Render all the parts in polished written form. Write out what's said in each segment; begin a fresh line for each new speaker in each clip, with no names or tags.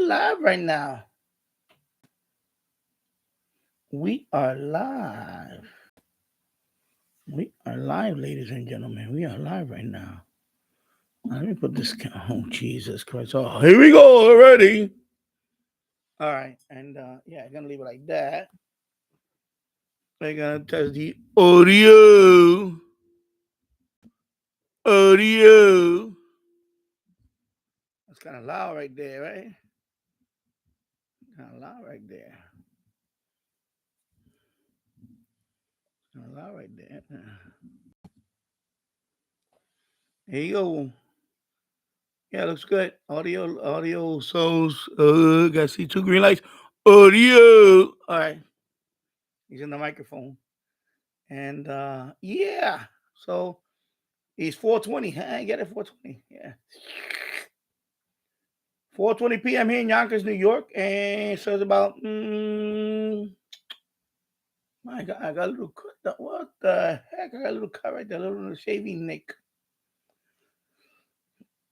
live right now. We are live. We are live, ladies and gentlemen. We are live right now. Let me put this. Oh, Jesus Christ. Oh, here we go already. All right. And yeah, I'm going to leave it like that. We're going to test the audio. Audio. That's kind of loud right there, right? Kind of loud right there. Kind of loud right there. Here you go. Yeah, looks good. Audio shows. Got see two green lights. Audio. All right. Using the microphone. And yeah. So it's 4:20. I get it 4:20. Yeah. 4:20 p.m. here in Yonkers, New York. And so it's about my God, I got a little cut. What the heck? I got a little cut right there, a little shaving nick.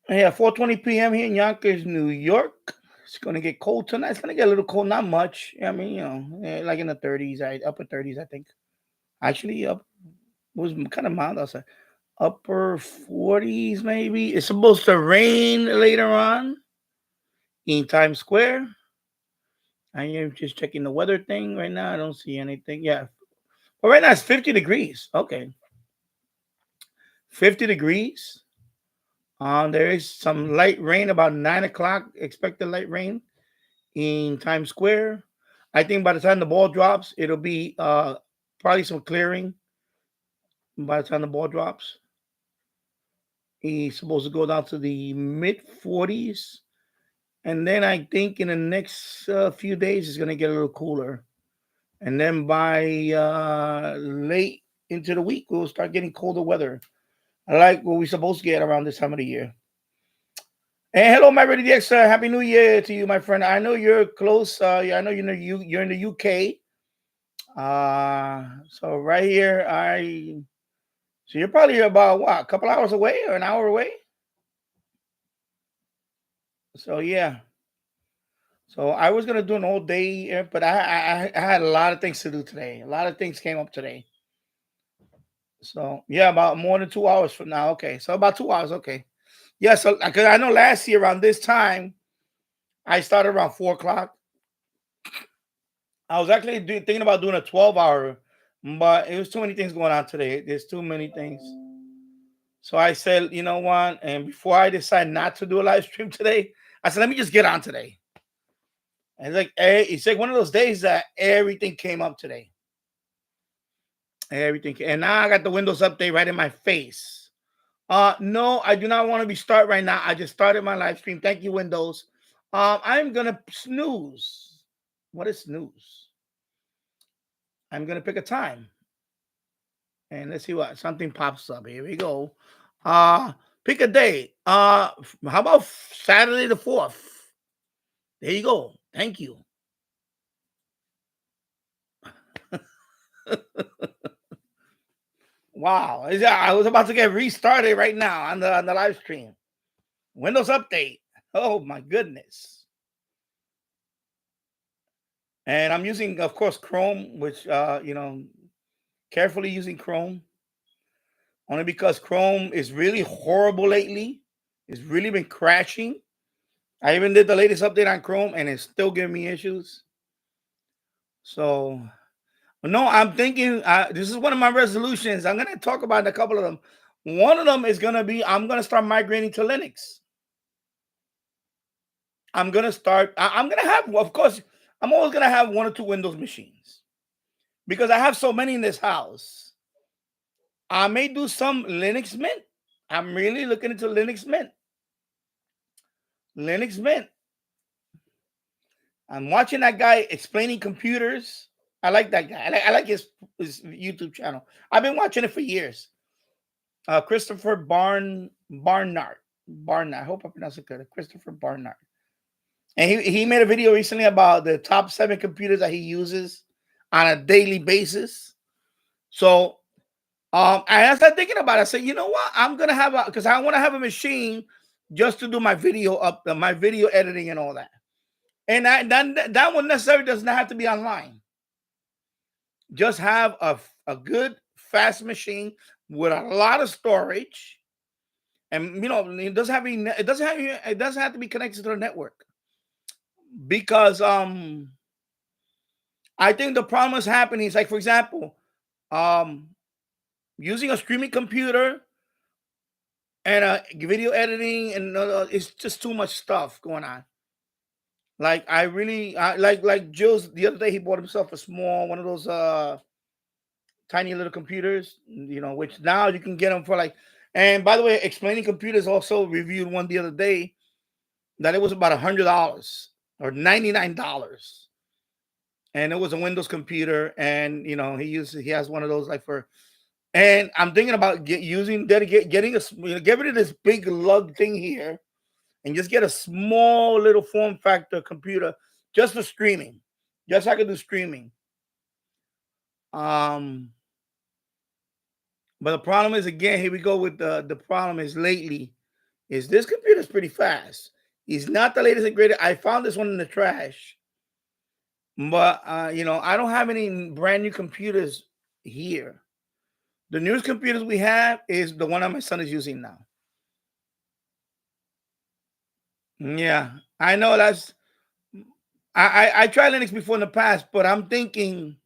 Yeah, 4:20 p.m. here in Yonkers, New York. It's gonna get cold tonight. It's gonna get a little cold, not much. I mean, like in the 30s, upper 30s, I think. Actually, up was kind of mild outside. Upper 40s, maybe. It's supposed to rain later on in Times Square. I am just checking the weather thing right now. I don't see anything. Yeah. Well, right now it's 50 degrees. Okay. 50 degrees. There is some light rain about 9 o'clock. Expected light rain in Times Square. I think by the time the ball drops, it'll be probably some clearing by the time the ball drops. He's supposed to go down to the mid 40s. And then I think in the next few days, it's going to get a little cooler. And then by late into the week, we'll start getting colder weather. I like what we're supposed to get around this time of the year. And hello, my Ready DX. Happy New Year to you, my friend. I know you're close. Yeah, I know you're in the UK. So right here, so you're probably about what, a couple hours away or an hour away. So yeah. So I was gonna do an all day, but I had a lot of things to do today. A lot of things came up today. So yeah, about more than 2 hours from now. Okay, so about 2 hours. Okay. Yeah. So because I know last year around this time, I started around 4 o'clock. I was actually thinking about doing a 12-hour, but it was too many things going on today. There's too many things. So I said, you know what? And before I decide not to do a live stream today, I said, let me just get on today. And it's like one of those days that everything came up today. Everything. And now I got the Windows update right in my face. No, I do not want to be start right now. I just started my live stream. Thank you, Windows. I'm gonna snooze. What is snooze? I'm gonna pick a time. And let's see what something pops up. Here we go. Pick a day. How about Saturday the 4th? There you go. Thank you. Wow. I was about to get restarted right now on the live stream. Windows update. Oh my goodness. And I'm using, of course, Chrome, which carefully using Chrome. Only because Chrome is really horrible lately. It's really been crashing. I even did the latest update on Chrome and it's still giving me issues. So, no, I'm thinking this is one of my resolutions. I'm going to talk about a couple of them. One of them is going to be I'm going to start migrating to Linux. I'm going to have, of course, I'm always going to have one or two Windows machines because I have so many in this house. I may do some Linux Mint. I'm really looking into Linux Mint. Linux Mint. I'm watching that guy explaining computers. I like that guy. I like his YouTube channel. I've been watching it for years. Christopher Barnard. I hope I pronounced it good. Christopher Barnard. And he made a video recently about the top 7 computers that he uses on a daily basis. So I started thinking about it. I said, you know what? I'm gonna have because I want to have a machine just to do my video my video editing and all that. And that one necessarily does not have to be online. Just have a good fast machine with a lot of storage, and it doesn't have any, it doesn't have to be connected to the network, because I think the problem is happening is, like, for example, um using a streaming computer and video editing, and it's just too much stuff going on. Like, I really like Jules the other day, he bought himself a small one of those tiny little computers, which now you can get them for like. And by the way, Explaining Computers also reviewed one the other day that it was about $100 or $99, and it was a Windows computer, and he has one of those, like, for. And I'm thinking about getting get rid of this big lug thing here, and just get a small little form factor computer just for streaming, just so I can do streaming. Um, but the problem is, again, here we go with the problem is, lately, is this computer is pretty fast. It's not the latest and greatest. I found this one in the trash, but I don't have any brand new computers here. The newest computers we have is the one that my son is using now. Yeah, I know that's. I tried Linux before in the past, but I'm thinking,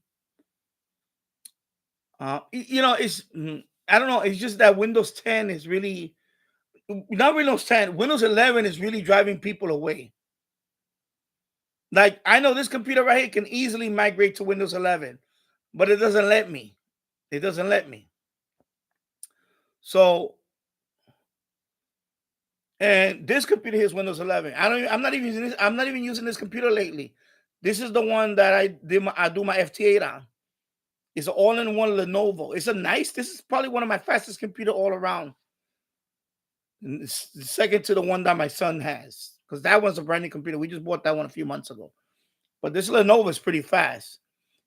it's I don't know. It's just that Windows 10 is really not Windows 10. Windows 11 is really driving people away. Like, I know this computer right here can easily migrate to Windows 11, but it doesn't let me. It doesn't let me. So, and this computer here is Windows 11. I'm not even using this. I'm not even using this computer lately. This is the one that I do my FT8 on. It's an all-in-one Lenovo. This is probably one of my fastest computer all around. And it's second to the one that my son has, because that one's a brand new computer. We just bought that one a few months ago. But this Lenovo is pretty fast.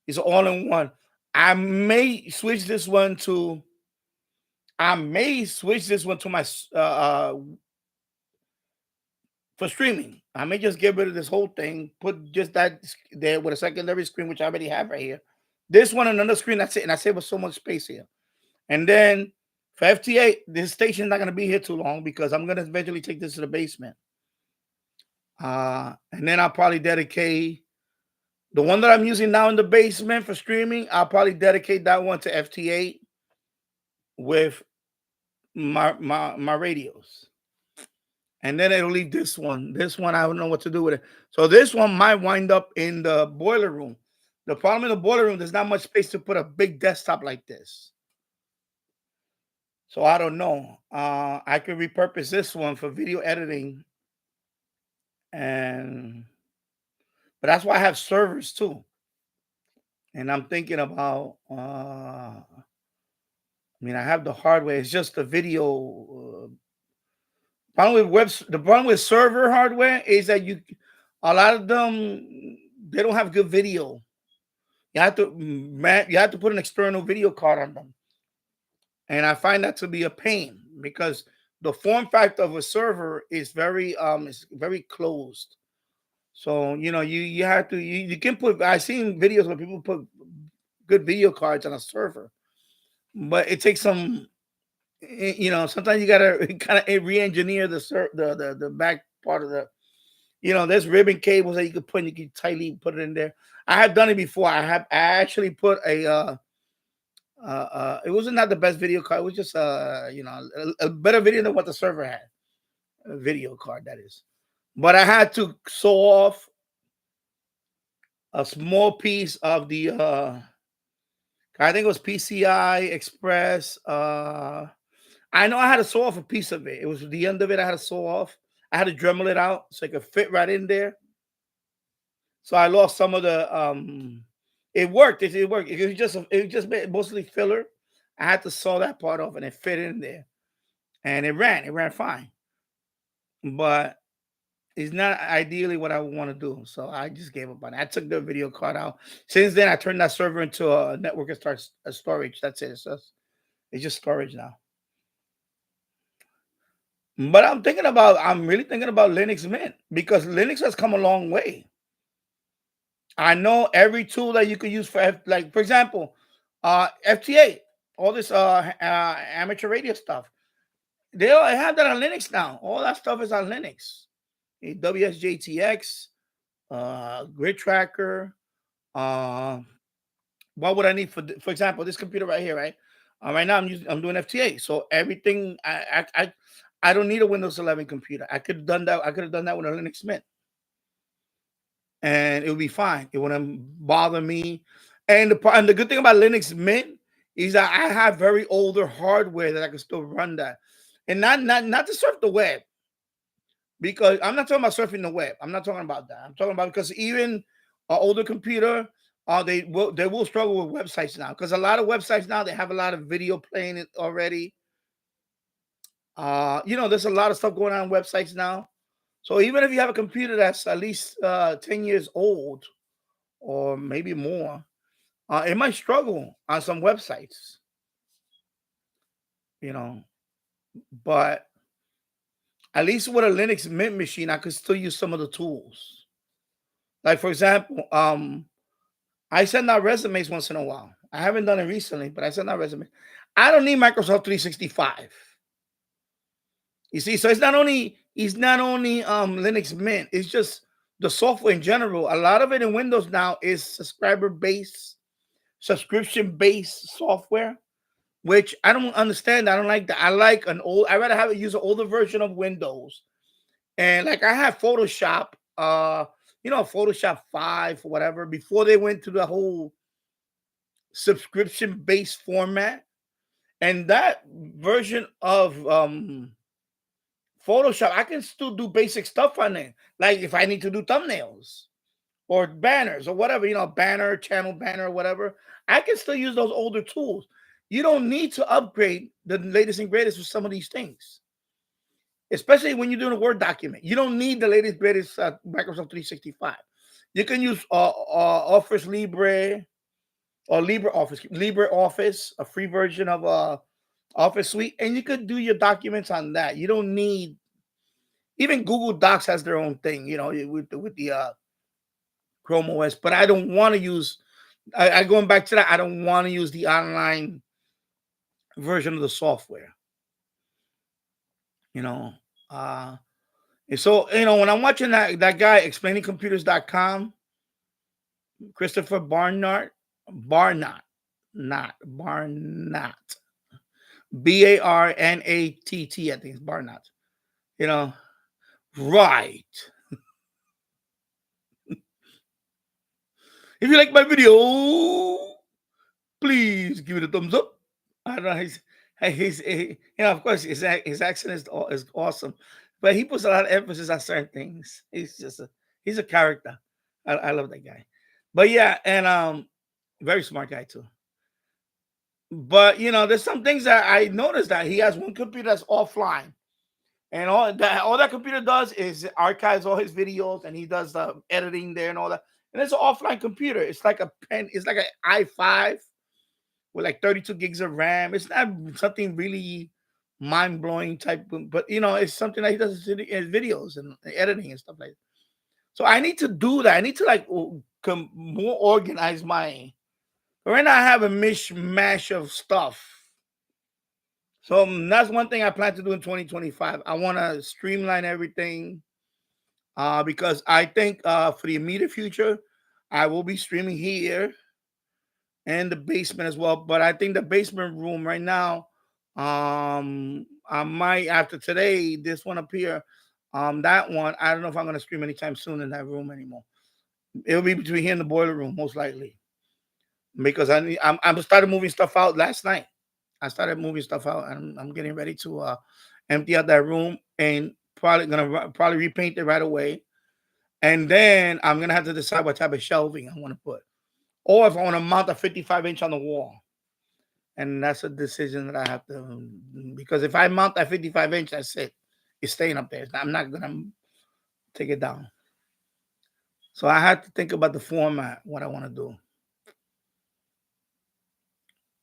It's all-in-one. I may switch this one to. I may switch this one to my for streaming. I may just get rid of this whole thing, put just that there with a secondary screen, which I already have right here. This one, another screen, that's it. And I save us so much space here. And then for FT8, this station is not going to be here too long, because I'm going to eventually take this to the basement. And then I'll probably dedicate the one that I'm using now in the basement for streaming. I'll probably dedicate that one to FT8 with my radios. And then it'll leave this one. This one, I don't know what to do with it. So this one might wind up in the boiler room. The problem in the boiler room, there's not much space to put a big desktop like this. So I don't know. I could repurpose this one for video editing, but that's why I have servers too. And I'm thinking about. I have the hardware. It's just the video. The problem with server hardware is that a lot of them, they don't have good video. You have to put an external video card on them, and I find that to be a pain, because the form factor of a server is very closed. So you have to you can put. I've seen videos where people put good video cards on a server, but it takes some. Sometimes you gotta kind of re-engineer the back part of the. There's ribbon cables that you can put. And you can tightly put it in there. I have done it before. I actually put a. It wasn't not the best video card. It was just a better video than what the server had. A video card, that is. But I had to saw off a small piece of the. I think it was PCI Express. I know I had to saw off a piece of it. It was the end of it. I had to saw off. I had to Dremel it out so it could fit right in there. So I lost some of the. It worked. It worked. It was just mostly filler. I had to saw that part off, and it fit in there, and it ran. It ran fine, but it's not ideally what I want to do. So I just gave up on it. I took the video card out. Since then, I turned that server into a network and start a storage. That's it. It's just storage now. But I'm really thinking about Linux Mint, because Linux has come a long way. I know every tool that you could use for like for example, FTA, all this amateur radio stuff. They all have that on Linux now. All that stuff is on Linux. WSJTX, Grid Tracker. Uh, what would I need for example, this computer right here, right? Right now I'm doing FTA, so everything I don't need a Windows 11 computer. I could have done that. I could have done that with a Linux Mint, and it would be fine. It wouldn't bother me. And the good thing about Linux Mint is that I have very older hardware that I can still run that, and not to surf the web, because I'm not talking about surfing the web. I'm not talking about that. I'm talking about because even an older computer, they will struggle with websites now, because a lot of websites now they have a lot of video playing it already. There's a lot of stuff going on websites now. So even if you have a computer that's at least 10 years old or maybe more, it might struggle on some websites, you know. But at least with a Linux Mint machine, I could still use some of the tools. Like for example, I send out resumes once in a while. I haven't done it recently, but I send out resumes. I don't need Microsoft 365. You see, so it's not only Linux Mint, it's just the software in general. A lot of it in Windows now is subscriber based, subscription based software, which I don't understand. I don't like that. I rather have it use an older version of Windows. And like I have Photoshop, Photoshop 5 or whatever, before they went to the whole subscription based format. And that version of Photoshop, I can still do basic stuff on it. Like if I need to do thumbnails or banners or whatever, banner, channel banner, or whatever, I can still use those older tools. You don't need to upgrade the latest and greatest with some of these things, especially when you're doing a Word document. You don't need the latest greatest Microsoft 365. You can use Office Libre or LibreOffice, a free version of Office Suite, and you could do your documents on that. You don't need, even Google Docs has their own thing, with the Chrome OS. But I don't want to use. I going back to that. I don't want to use the online version of the software. You know, and so when I'm watching that guy explainingcomputers.com, Christopher Barnott, not Barnott, Barnatt, I think it's Barnott. You know, right. If you like my video, please give it a thumbs up. I don't know. Of course, his accent is awesome, but he puts a lot of emphasis on certain things. He's a character. I love that guy. But yeah, and very smart guy too. But there's some things that I noticed, that he has one computer that's offline, and all that computer does is archives all his videos, and he does the editing there and all that. And it's an offline computer. It's like a pen. It's like an i5 with like 32 gigs of RAM. It's not something really mind blowing type, but it's something that he does in his videos and editing and stuff like that. So I need to do that. I need to like more organize my. But right now I have a mishmash of stuff. So that's one thing I plan to do in 2025. I want to streamline everything, because I think for the immediate future, I will be streaming here and the basement as well. But I think the basement room right now, I might, after today, this one up here, that one, I don't know if I'm gonna stream anytime soon in that room anymore. It'll be between here and the boiler room, most likely, because I'm started moving stuff out last night. I started moving stuff out, and I'm getting ready to empty out that room, and probably repaint it right away. And then I'm gonna have to decide what type of shelving I want to put, or if I want to mount a 55-inch on the wall. And that's a decision that I have to, because if I mount that 55-inch, that's it. It's staying up there. I'm not gonna take it down. So I have to think about the format, what I want to do.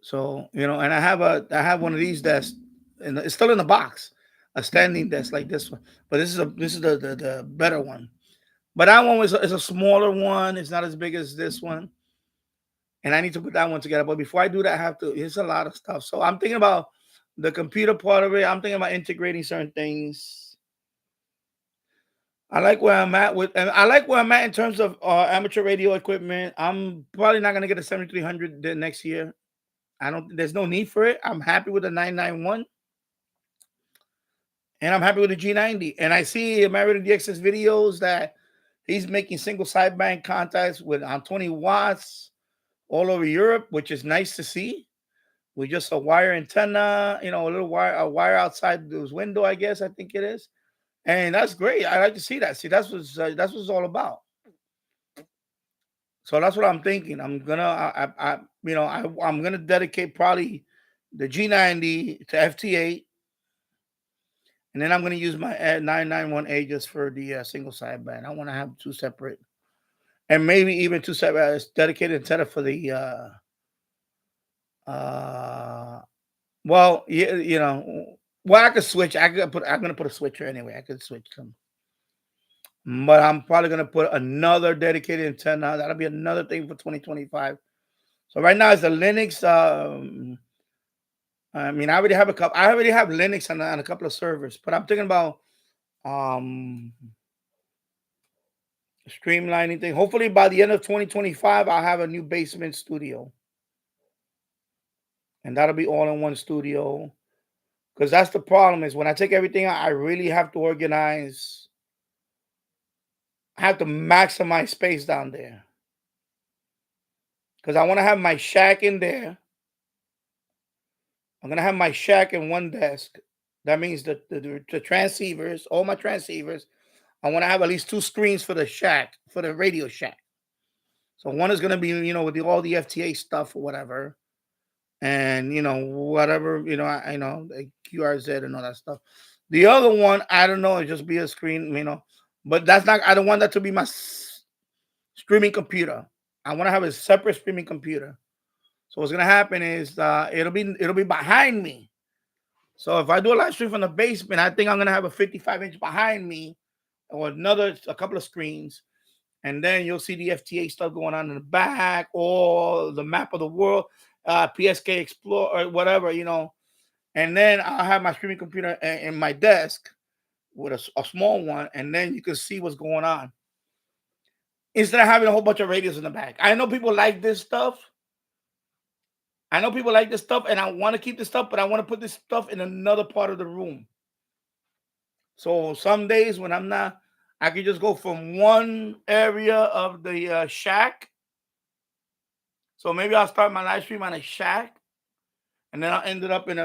So and I have one of these desks, and it's still in the box, a standing desk like this one. But this is the better one. But that one was is a smaller one. It's not as big as this one, and I need to put that one together. But before I do that, I have to. It's a lot of stuff. So I'm thinking about the computer part of it. I'm thinking about integrating certain things. I like where I'm at with, and I like where I'm at in terms of amateur radio equipment. I'm probably not gonna get a 7300 next year. I don't. There's no need for it. I'm happy with the 991, and I'm happy with the G90. And I see Mario DX's videos that he's making single sideband contacts with on 20 watts all over Europe, which is nice to see. With just a wire antenna, a little wire, a wire outside his window, I guess I think it is, and that's great. I like to see that. See, that's what it's all about. So that's what I'm thinking. I'm gonna, I'm gonna dedicate probably the G90 to FT8, and then I'm gonna use my 991A just for the single sideband. I want to have two separate, and maybe even two separate dedicated antenna for the uh well, yeah, well, I could switch. I'm gonna put a switcher anyway. I could switch them, but I'm probably gonna put another dedicated antenna. That'll be another thing for 2025. So right now it's the Linux. I mean, I already have a couple. I already have Linux on a couple of servers, but I'm thinking about um streamlining thing. Hopefully by the end of 2025, I'll have a new basement studio, and that'll be all in one studio. Because that's the problem is when I take everything out, I really have to organize. I have to maximize space down there because I want to have my shack in there. I'm gonna have my shack in one desk. That means the transceivers, all my transceivers. I want to have at least two screens for the shack, for the radio shack. So one is gonna be, with all the FTA stuff or whatever, and whatever, the QRZ and all that stuff. The other one, I don't know, it just be a screen, but that's not. I don't want that to be my streaming computer. I want to have a separate streaming computer. So what's gonna happen is it'll be behind me. So if I do a live stream from the basement, I think I'm gonna have a 55-inch behind me, or a couple of screens, and then you'll see the FTA stuff going on in the back, or the map of the world, PSK Explore or whatever, And then I'll have my streaming computer in my desk with a small one, and then you can see what's going on instead of having a whole bunch of radios in the back. I know people like this stuff. And I want to keep this stuff, but I want to put this stuff in another part of the room. So some days when I'm not, I can just go from one area of the shack. So maybe I'll start my live stream on a shack, and then I'll end it up in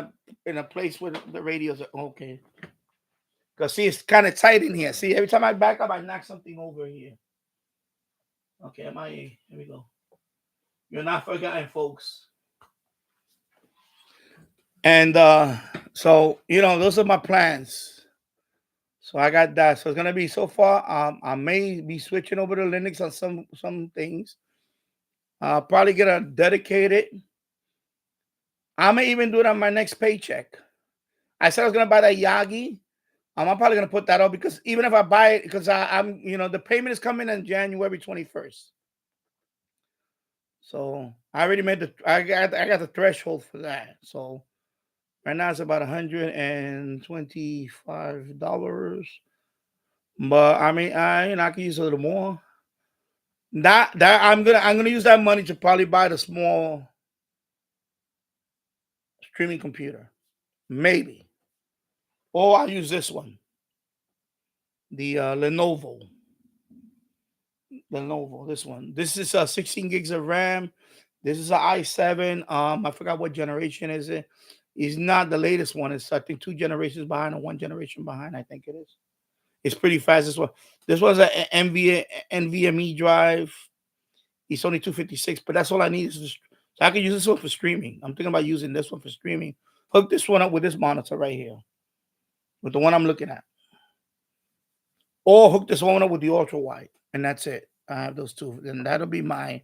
a place where the radios are okay. Because see, it's kind of tight in here. See, every time I back up, I knock something over here. Okay, here we go. You're not forgotten, folks. And so those are my plans. So I got that. So it's gonna be so far. I may be switching over to Linux on some things. I'll probably get a dedicated. I may even do it on my next paycheck. I said I was gonna buy that Yagi. I'm probably gonna put that up because even if I buy it, because I'm the payment is coming on January 21st. So I already I got the threshold for that. So right now it's about $125. But I mean, I can use a little more. That I'm gonna use that money to probably buy the small streaming computer, maybe, or I'll use this one, the Lenovo. This one. This is 16 gigs of RAM. This is an i7. I forgot what generation is it. It's not the latest one. It's I think 2 generations behind or 1 generation behind. I think it is. It's pretty fast as well. This was an NVMe drive. It's only 256, but that's all I need. So I can use this one for streaming. I'm thinking about using this one for streaming. Hook this one up with this monitor right here, with the one I'm looking at. Or hook this one up with the ultra wide, and that's it. I have those two. Then that'll be mine.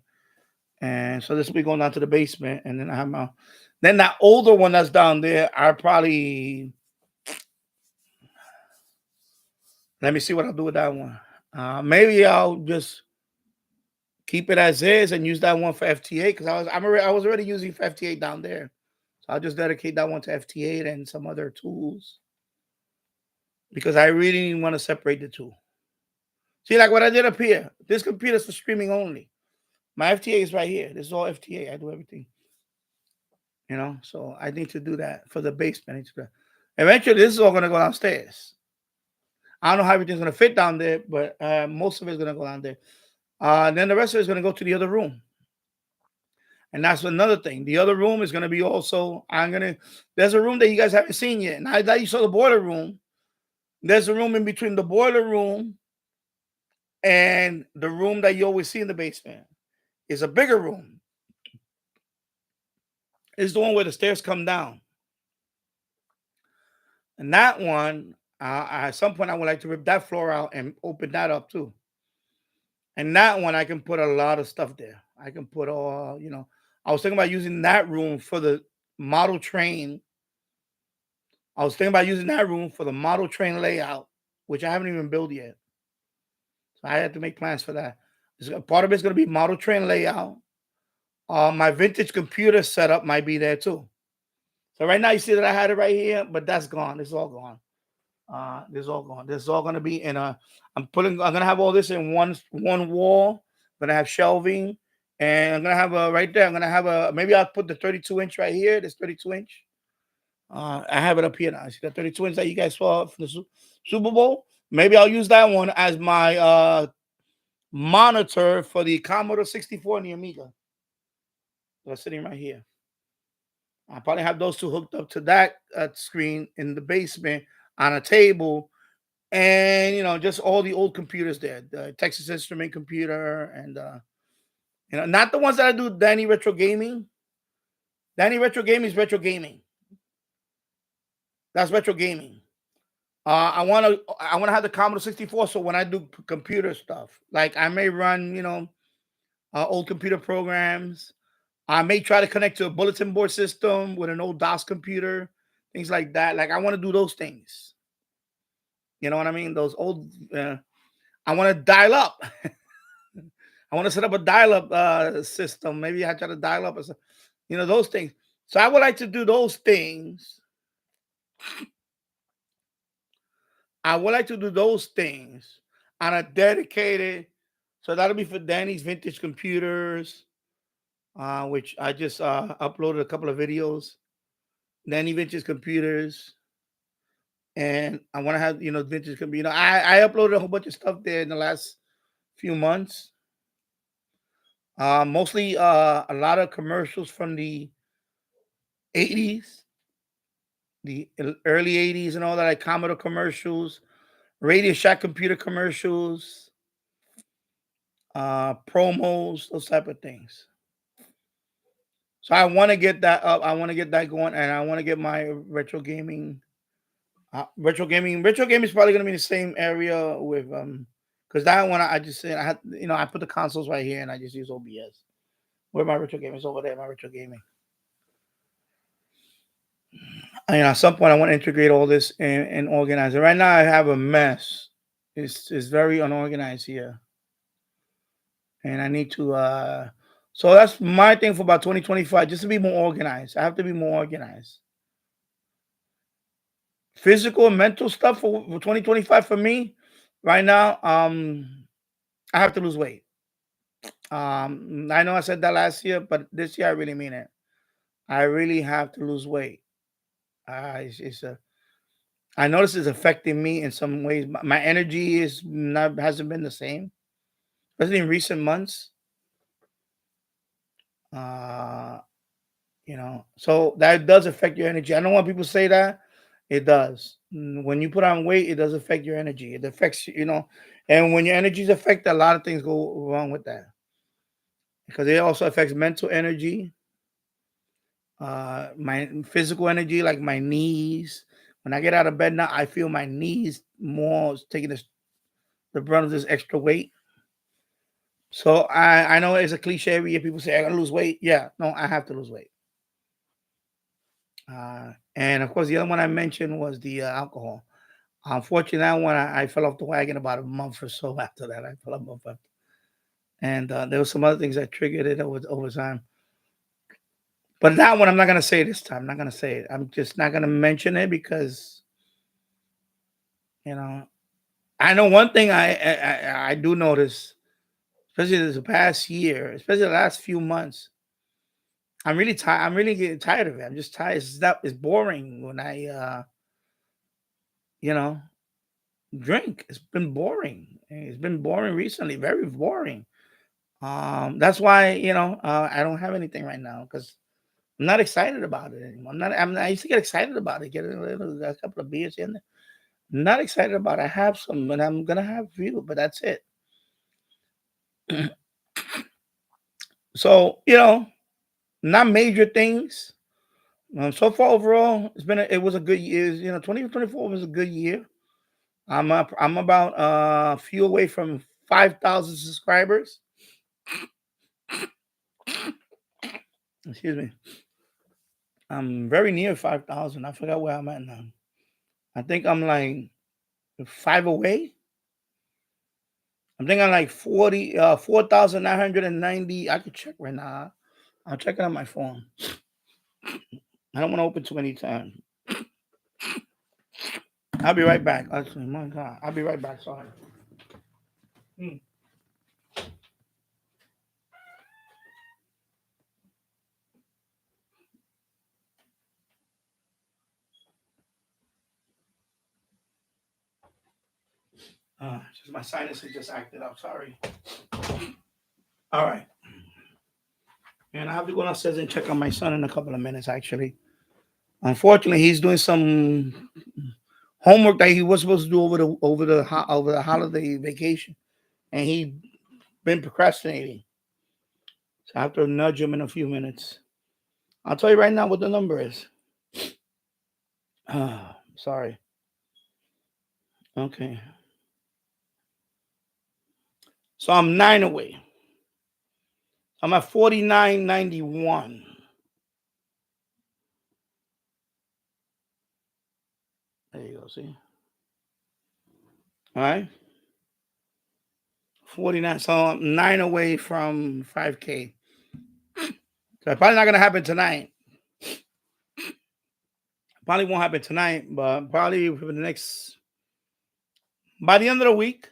And so this will be going down to the basement, and then I have my. Then that older one that's down there, I probably. Let me see what I'll do with that one. Maybe I'll just keep it as is and use that one for FT8 because I was already using for FT8 down there. So I'll just dedicate that one to FT8 and some other tools because I really want to separate the two. See, like what I did up here. This computer's for streaming only. My FTA is right here. This is all FTA. I do everything. So I need to do that for the basement. Eventually, this is all going to go downstairs. I don't know how everything's going to fit down there, but most of it's going to go down there. Then the rest of it is going to go to the other room. And that's another thing. The other room is going to be also, there's a room that you guys haven't seen yet. Now that you saw the boiler room, there's a room in between the boiler room and the room that you always see in the basement. It's a bigger room. It's the one where the stairs come down. And that one, at some point, I would like to rip that floor out and open that up too. And that one, I can put a lot of stuff there. I can put I was thinking about using that room for the model train. I was thinking about using that room for the model train layout, which I haven't even built yet. So I had to make plans for that. Part of it's going to be model train layout. My vintage computer setup might be there too. So right now you see that I had it right here, but that's gone. It's all gone. This is all gone. This is all going to be in a. I'm going to have all this in one wall. I'm going to have shelving, and I'm going to have a right there. I'm going to have a. Maybe I'll put the 32-inch right here. This 32-inch. I have it up here now. See the 32-inch that you guys saw from the Super Bowl. Maybe I'll use that one as my monitor for the Commodore 64 and the Amiga. They're sitting right here. I'll probably have those two hooked up to that screen in the basement on a table, and just all the old computers there, the Texas Instrument computer, and not the ones that I do Danny Retro Gaming. Danny Retro Gaming is retro gaming. That's retro gaming. I want to have the Commodore 64, so when I do computer stuff, like I may run old computer programs. I may try to connect to a bulletin board system with an old DOS computer, things like that. Like I want to do those things. You know what I mean? Those old. I want to dial up. I want to set up a dial-up system. Maybe I try to dial up, those things. So I would like to do those things. I would like to do those things on a dedicated. So that'll be for Danny's vintage computers, which I just uploaded a couple of videos. Danny vintage computers, and I want to have vintage computer. I uploaded a whole bunch of stuff there in the last few months. Mostly a lot of commercials from the 80s, the early 80s and all that, like Commodore commercials, Radio Shack computer commercials, promos, those type of things. So I want to get that up. I want to get that going, and I want to get my retro gaming. Retro gaming is probably going to be in the same area with because that one I just said I had I put the consoles right here and I just use OBS. Where my retro gaming is over there, my retro gaming. At some point I want to integrate all this and organize it. Right now I have a mess. It's very unorganized here, and I need to. So that's my thing for about 2025, just to be more organized. I have to be more organized. Physical and mental stuff for 2025 for me right now. I have to lose weight. I know I said that last year, but this year I really mean it. I really have to lose weight. I notice it's affecting me in some ways. My energy hasn't been the same, especially in recent months. So that does affect your energy. I don't want people to say that. It does. When you put on weight, it does affect your energy. It affects and when your energy is affected, a lot of things go wrong with that because it also affects mental energy, my physical energy, like my knees. When I get out of bed now, I feel my knees more taking the brunt of this extra weight. So I know it's a cliche every year. People say I gotta lose weight. Yeah, no, I have to lose weight. And of course, the other one I mentioned was the alcohol. Unfortunately, that one I fell off the wagon about a month or so after that. I fell off, and there was some other things that triggered it over time. But that one I'm not gonna say this time. I'm not gonna say it. I'm just not gonna mention it because you know I know one thing I do notice, especially this past year, especially the last few months. I'm really tired. I'm really getting tired of it. I'm just tired. It's boring when I you know drink. It's been boring. It's been boring recently. Very boring. That's why I don't have anything right now because I'm not excited about it anymore. I used to get excited about it, get a couple of beers in there. I'm not excited about it. I have some, but I'm gonna have a few, but that's it. So not major things. So far overall, it was a good year. 2024 was a good year. I'm up. I'm about a few away from 5,000 subscribers. Excuse me. I'm very near 5,000. I forgot where I'm at now. I think I'm like five away. I'm thinking I'm like 4,990. I could check right now. I'll check it on my phone. I don't want to open too many times. I'll be right back. Actually, my God, I'll be right back. Sorry. Hmm. Just my sinuses just acted up. Sorry. All right. And I have to go downstairs and check on my son in a couple of minutes. Actually, unfortunately, he's doing some homework that he was supposed to do over the holiday vacation, and he been procrastinating. So I have to nudge him in a few minutes. I'll tell you right now what the number is. Sorry. Okay. So I'm 9 away. I'm at 49.91. There you go. See? All right. 49. So I'm 9 away from 5K. So probably not gonna happen tonight. Probably won't happen tonight, but probably for the next by the end of the week.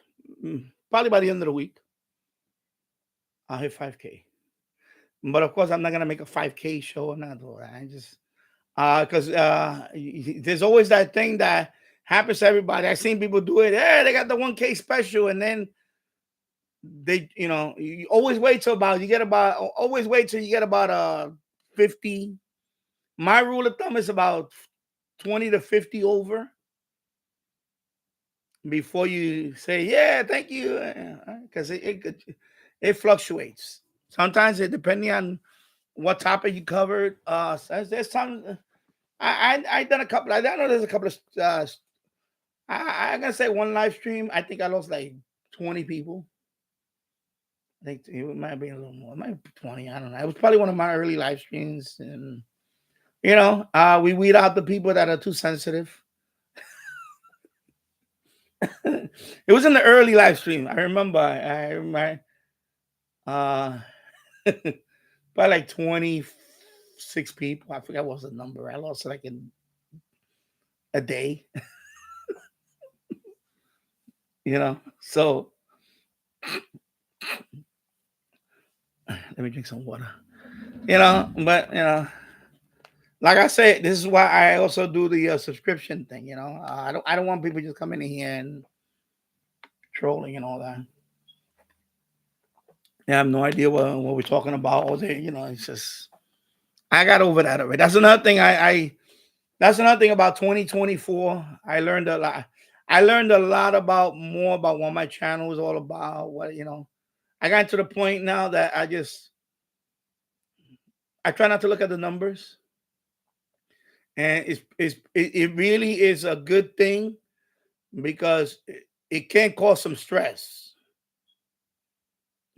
Probably by the end of the week, I'll hit 5K. But of course, I'm not gonna make a 5K show or not. I just because there's always that thing that happens to everybody. I've seen people do it. Yeah, they got the 1K special, and then you always wait till you get about 50. My rule of thumb is about 20 to 50 over before you say, yeah, thank you, because it fluctuates. Sometimes it depending on what topic you covered. There's times I done a couple. I know there's a couple of. I'm gonna say one live stream. I think I lost like 20 people. I think it might be a little more. It might be 20. I don't know. It was probably one of my early live streams, and we weed out the people that are too sensitive. It was in the early live stream. I remember. I remember. Uh, probably like 26 people. I forgot what was the number. I lost like in a day. So let me drink some water. But like I said, this is why I also do the subscription thing. I don't want people just coming in here and trolling and all that. I have no idea what we're talking about all day. It's just I got over that already. That's another thing. That's another thing about 2024. I learned a lot. I learned a lot about more about what my channel is all about. I got to the point now that I try not to look at the numbers, and it really is a good thing because it can cause some stress.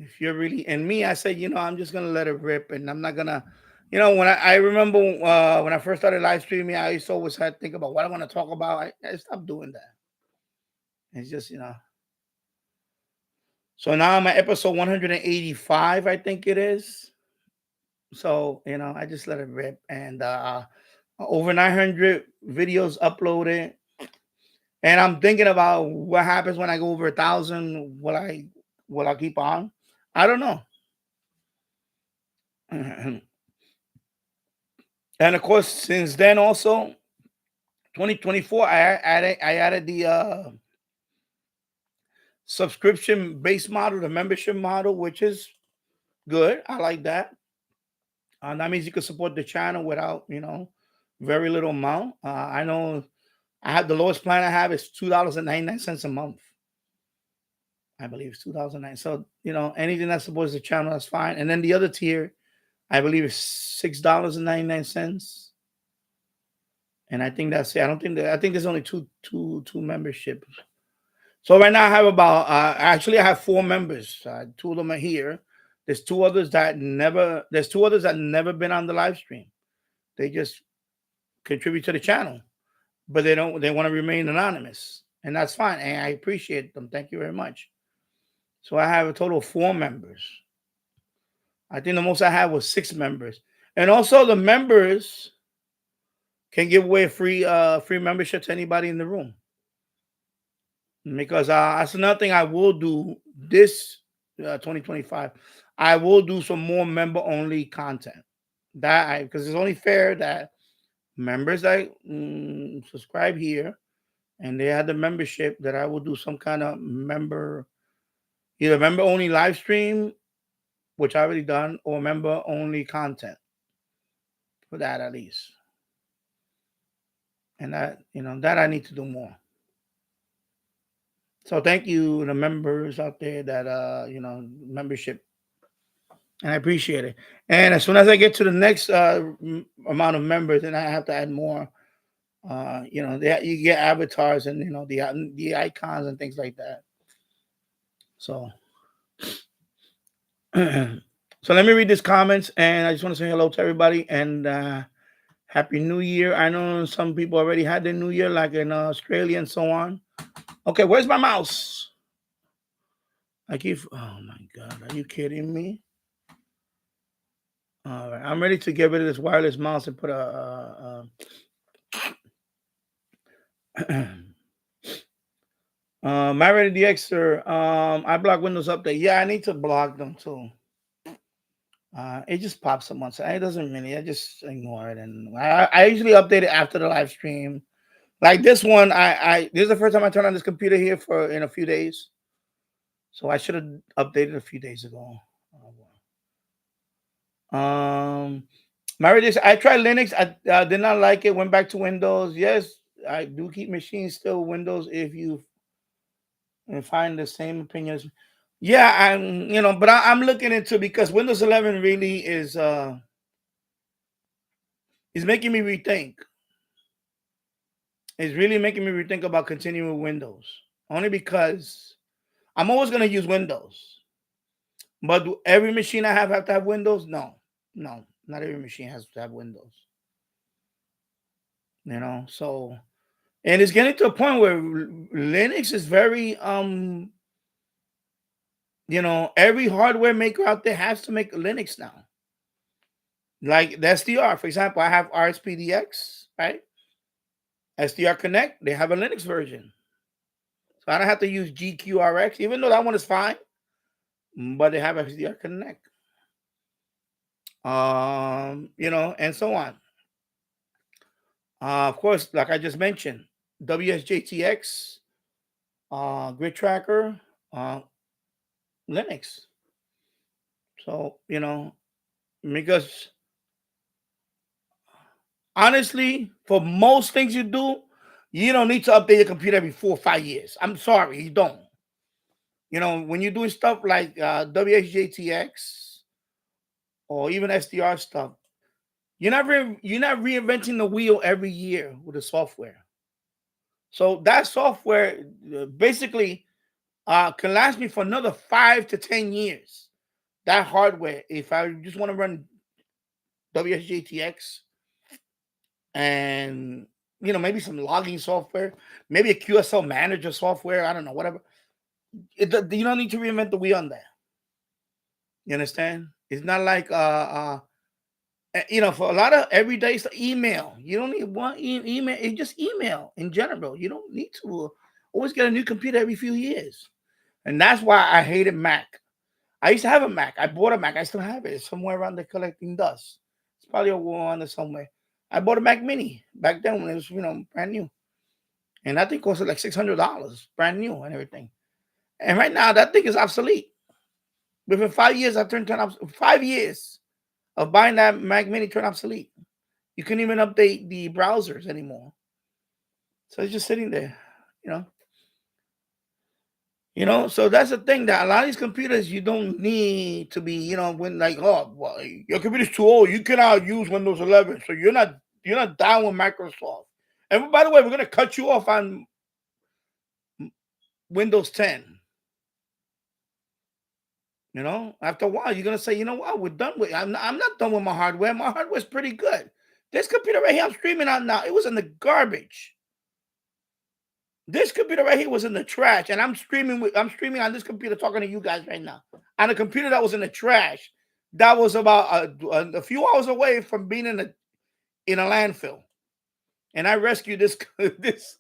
If you're really and me, I say, I'm just gonna let it rip, and I'm not gonna, when I remember when I first started live streaming, I used to always had to think about what I want to talk about. I stopped doing that. It's just So now I'm at episode 185, I think it is. So I just let it rip, and over 900 videos uploaded. And I'm thinking about what happens when I go over 1,000. Will I keep on? I don't know. And of course, since then also 2024, I added the subscription based model, the membership model, which is good. I like that. That means you can support the channel without very little amount. I know I have the lowest plan I have is $2.99 a month. I believe it's 2009. So anything that supports the channel, that's fine. And then the other tier, I believe, is $6.99. And I think that's it. I think there's only two memberships. So right now I have about actually I have 4 members. Two of them are here. There's two others that never been on the live stream. They just contribute to the channel, but they want to remain anonymous. And that's fine. And I appreciate them. Thank you very much. So I have a total of 4 members. I think the most I had was 6 members. And also the members can give away a free membership to anybody in the room. Because that's another thing I will do this 2025. I will do some more member only content. Because it's only fair that members that subscribe here and they have the membership, that I will do some kind of either member only live stream, which I already done, or member only content for that at least. And that I need to do more. So thank you, the members out there that membership, and I appreciate it. And as soon as I get to the next amount of members, then I have to add more. You get avatars and the icons and things like that. So, so let me read these comments, and I just want to say hello to everybody and Happy New Year. I know some people already had their New Year, like in Australia and so on. Okay, where's my mouse? Oh my God, are you kidding me? All right, I'm ready to get rid of this wireless mouse and put Myra DXer, I block Windows Update. Yeah, I need to block them too. It just pops up once. It doesn't really. I just ignore it, and I usually update it after the live stream. Like this one, this is the first time I turn on this computer here in a few days, so I should have updated a few days ago. Myra DXer, I tried Linux. I did not like it. Went back to Windows. Yes, I do keep machines still Windows if you find the same opinions. Yeah, but I'm looking into, because Windows 11 really is making me rethink. It's really making me rethink about continuing with Windows. Only because I'm always gonna use Windows. But do every machine I have to have Windows? No, not every machine has to have Windows. So, and it's getting to a point where Linux is very every hardware maker out there has to make Linux now. Like the SDR, for example, I have RSPDX, right? SDR Connect, they have a Linux version. So I don't have to use GQRX, even though that one is fine, but they have SDR Connect. And so on. Of course, like I just mentioned, WSJTX, Grid Tracker, Linux. So, because honestly, for most things you do, you don't need to update your computer every 4 or 5 years. I'm sorry, you don't. When you're doing stuff like WSJTX or even SDR stuff, you're not reinventing the wheel every year with the software. So that software basically can last me for another 5 to 10 years. That hardware, if I just want to run WSJTX and maybe some logging software, maybe a QSL manager software. I don't know, whatever. You don't need to reinvent the wheel on that. You understand? It's not like for a lot of everyday stuff, email. You don't need one email. It's just email in general. You don't need to always get a new computer every few years. And that's why I hated Mac. I used to have a Mac. I bought a Mac. I still have it. It's somewhere around there collecting dust. It's probably over on there somewhere. I bought a Mac Mini back then when it was, brand new. And that thing costed like $600, brand new and everything. And right now, that thing is obsolete. Within 5 years, 5 years of buying that Mac Mini turned obsolete. You couldn't even update the browsers anymore. So it's just sitting there, you know. So that's the thing, that a lot of these computers you don't need to be, when like, oh, well, your computer's too old, you cannot use Windows 11, so you're not down with Microsoft. And by the way, we're gonna cut you off on Windows 10. After a while, you're gonna say, you know what, we're done with. I'm not done with my hardware. My hardware's pretty good. This computer right here, I'm streaming on now. It was in the garbage. This computer right here was in the trash, and I'm streaming on this computer, talking to you guys right now, on a computer that was in the trash. That was about a few hours away from being in a landfill, and I rescued this this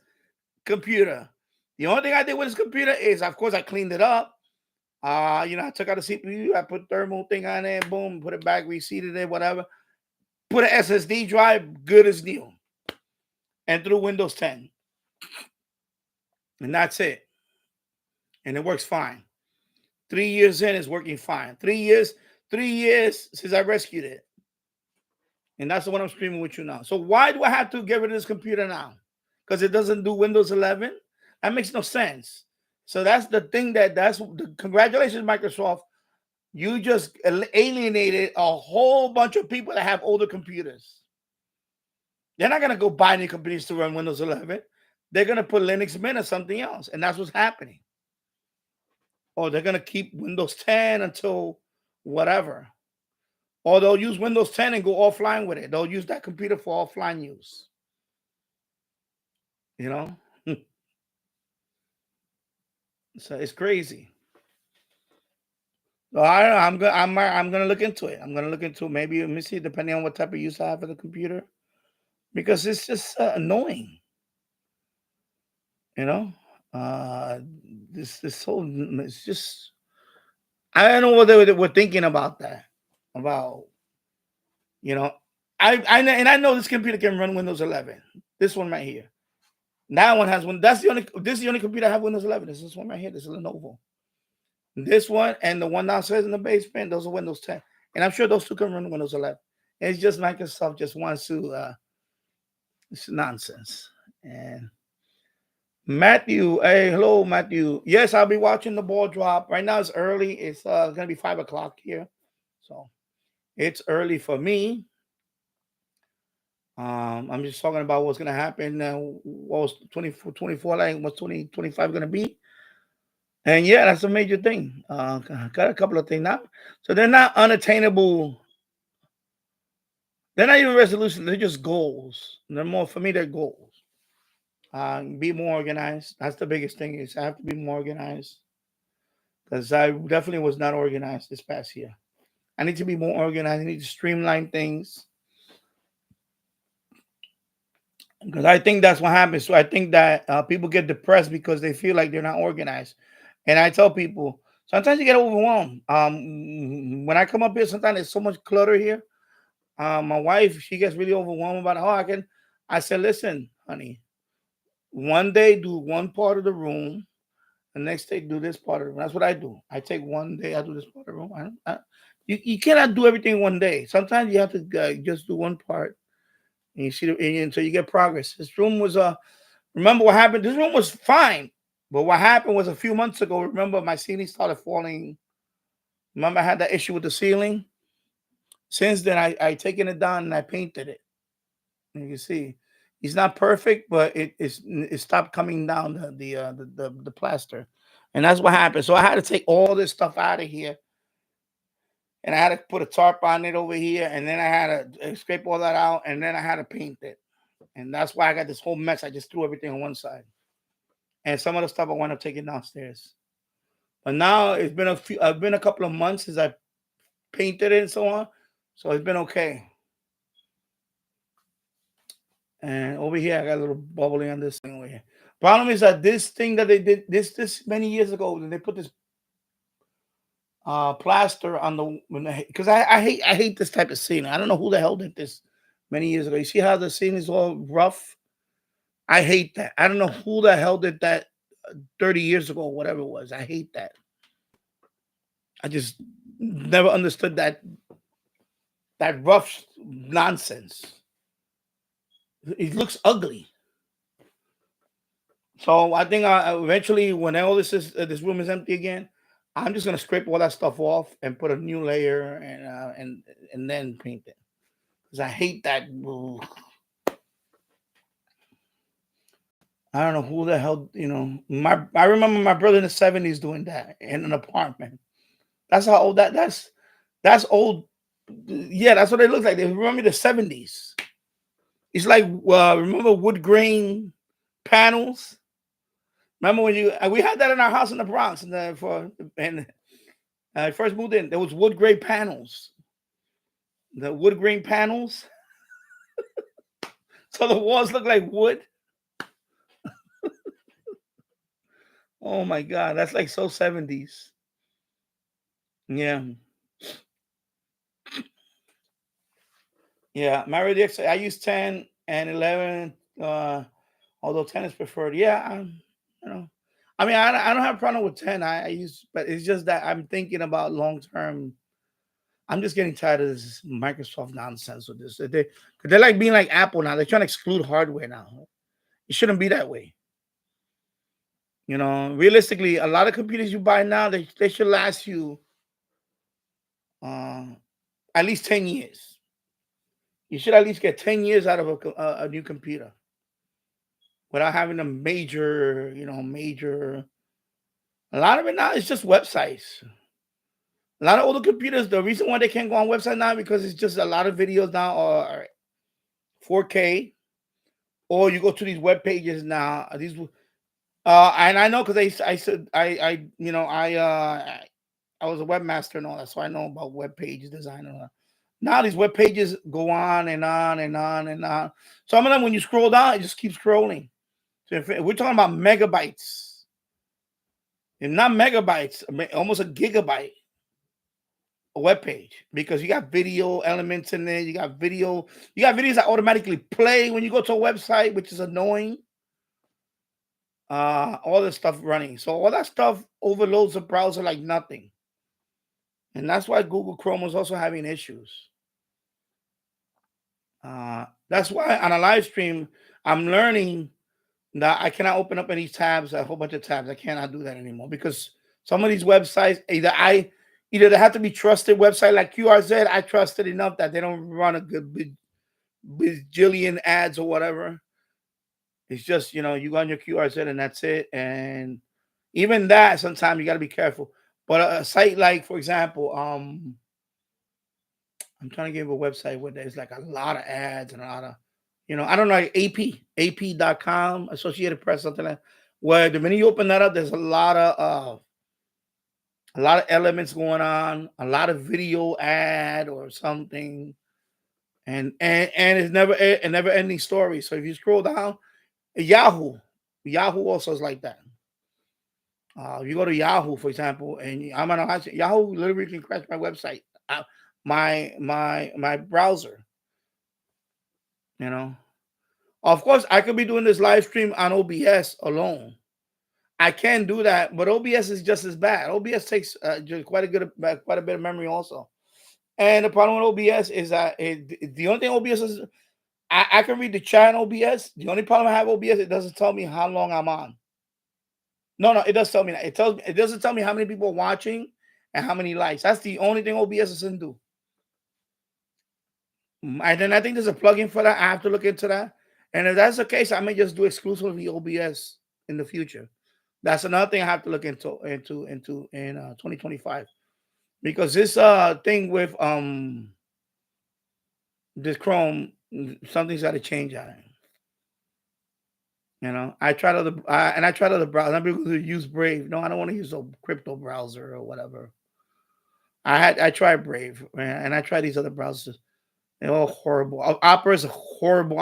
computer. The only thing I did with this computer is, of course, I cleaned it up. I took out the CPU, I put thermal thing on it, boom, put it back, reseated it, whatever. Put an SSD drive, good as new, and through Windows 10. And that's it. And it works fine. 3 years in, it's working fine. 3 years since I rescued it. And that's the one I'm streaming with you now. So why do I have to get rid of this computer now? Because it doesn't do Windows 11? That makes no sense. So that's the thing congratulations, Microsoft. You just alienated a whole bunch of people that have older computers. They're not going to go buy new computers to run Windows 11. They're going to put Linux Mint or something else. And that's what's happening. Or they're going to keep Windows 10 until whatever. Or they'll use Windows 10 and go offline with it. They'll use that computer for offline use. So it's crazy. So I'm gonna look into it. I'm gonna look into it. Maybe, let me see, depending on what type of use I have for the computer, because it's just annoying. This is so. It's just. I don't know what they were thinking about that. About I know this computer can run Windows 11. This one right here. That one has one. This is the only computer I have Windows 11. This is one right here. This is Lenovo. This one and the one downstairs in the basement, those are Windows 10. And I'm sure those two can run Windows 11. It's just Microsoft just wants to, it's nonsense. And Matthew, hey, hello, Matthew. Yes, I'll be watching the ball drop. Right now it's early. It's going to be 5 o'clock here. So it's early for me. I'm just talking about what's going to happen. What was 24, like what's 2025 going to be? And yeah, that's a major thing. Got a couple of things now. So they're not unattainable. They're not even resolutions. They're just goals. They're more, for me, they're goals. Be more organized. That's the biggest thing, is I have to be more organized. Because I definitely was not organized this past year. I need to be more organized. I need to streamline things. Because I think that's what happens. So I think that people get depressed because they feel like they're not organized. And I tell people, sometimes you get overwhelmed. When I come up here, sometimes there's so much clutter here. My wife, she gets really overwhelmed about, I said, listen, honey, one day do one part of the room, the next day do this part of the room. That's what I do. I take one day, I do this part of the room. You cannot do everything one day. Sometimes you have to just do one part. And you see, until you get progress. This room was remember what happened? This room was fine, but what happened was a few months ago. Remember, my ceiling started falling. Remember, I had that issue with the ceiling. Since then, I taken it down and I painted it. And you can see, it's not perfect, but it stopped coming down the plaster, and that's what happened. So I had to take all this stuff out of here. And I had to put a tarp on it over here, and then I had to scrape all that out, and then I had to paint it. and that's why I got this whole mess. I just threw everything on one side, and some of the stuff I want to take it downstairs. But now it's been I've been a couple of months since I painted it and so on, so it's been okay. And over here, I got a little bubbly on this thing over here. Problem is that this thing that they did this many years ago, they put this plaster on the because I hate this type of scene. I don't know who the hell did this many years ago. You see how the scene is all rough? I hate that. I don't know who the hell did that 30 years ago, whatever it was. I hate that. I just never understood that rough nonsense. It looks ugly. So I think eventually, when all this room is empty again, I'm just gonna scrape all that stuff off and put a new layer and then paint it because I hate that. I don't know who the hell I remember my brother in the 70s doing that in an apartment. That's how old that's old. Yeah, that's what it looks like. They remember the 70s. It's like remember wood grain panels. Remember when we had that in our house in the Bronx and I first moved in. There was wood grain panels. The wood grain panels. So the walls look like wood. Oh my god, that's like so 70s. Yeah. Yeah, my radius. I use 10 and 11, although 10 is preferred. Yeah, you know, I mean, I don't have a problem with 10. I use, but it's just that I'm thinking about long term. I'm just getting tired of this Microsoft nonsense with this. They're like being like Apple now. They're trying to exclude hardware now. It shouldn't be that way. Realistically, a lot of computers you buy now, they should last you uh, at least 10 years. You should at least get 10 years out of a new computer without having a major. A lot of it now is just websites. A lot of older computers, the reason why they can't go on website now because it's just a lot of videos now are 4K, or you go to these web pages now. And I know because I said I was a webmaster and all that, so I know about web page design and all that. Now these web pages go on and on and on and on. Some of them, when you scroll down, it just keeps scrolling. So if we're talking about megabytes, and not megabytes, almost a gigabyte, a web page, because you got video elements in there. You got videos that automatically play when you go to a website, which is annoying. All this stuff running, so all that stuff overloads the browser like nothing, and that's why Google Chrome was also having issues. That's why on a live stream, I'm learning that I cannot open up any tabs, a whole bunch of tabs. I cannot do that anymore because some of these websites, either they have to be trusted website like QRZ. I trust it enough that they don't run a good bajillion ads or whatever. It's just you go on your QRZ and that's it. And even that, sometimes you got to be careful. But a site like, for example, I'm trying to give a website where there's like a lot of ads and a lot of, I don't know, like AP.com, Associated Press, something like that, where the minute you open that up, there's a lot of elements going on, a lot of video ad or something, and it's never a never ending story. So if you scroll down, Yahoo also is like that. If you go to Yahoo, for example, and I'm on a Yahoo, literally can crash my website, my browser. You know, of course, I could be doing this live stream on OBS alone. I can do that, but OBS is just as bad. OBS takes just quite a bit of memory also. And the problem with OBS is that the only thing OBS is, I can read the chat on OBS. The only problem I have with OBS, it doesn't tell me how long I'm on. No, it does tell me that. It doesn't tell me how many people are watching and how many likes. That's the only thing OBS doesn't do. And then I think there's a plugin for that. I have to look into that. And if that's the case, I may just do exclusively OBS in the future. That's another thing I have to look into in 2025, because this thing with this Chrome, something's got to change on it. I tried I tried other browsers. I'm able to use Brave. No, I don't want to use a crypto browser or whatever. I tried Brave, and I tried these other browsers. They're all horrible. Opera is a horrible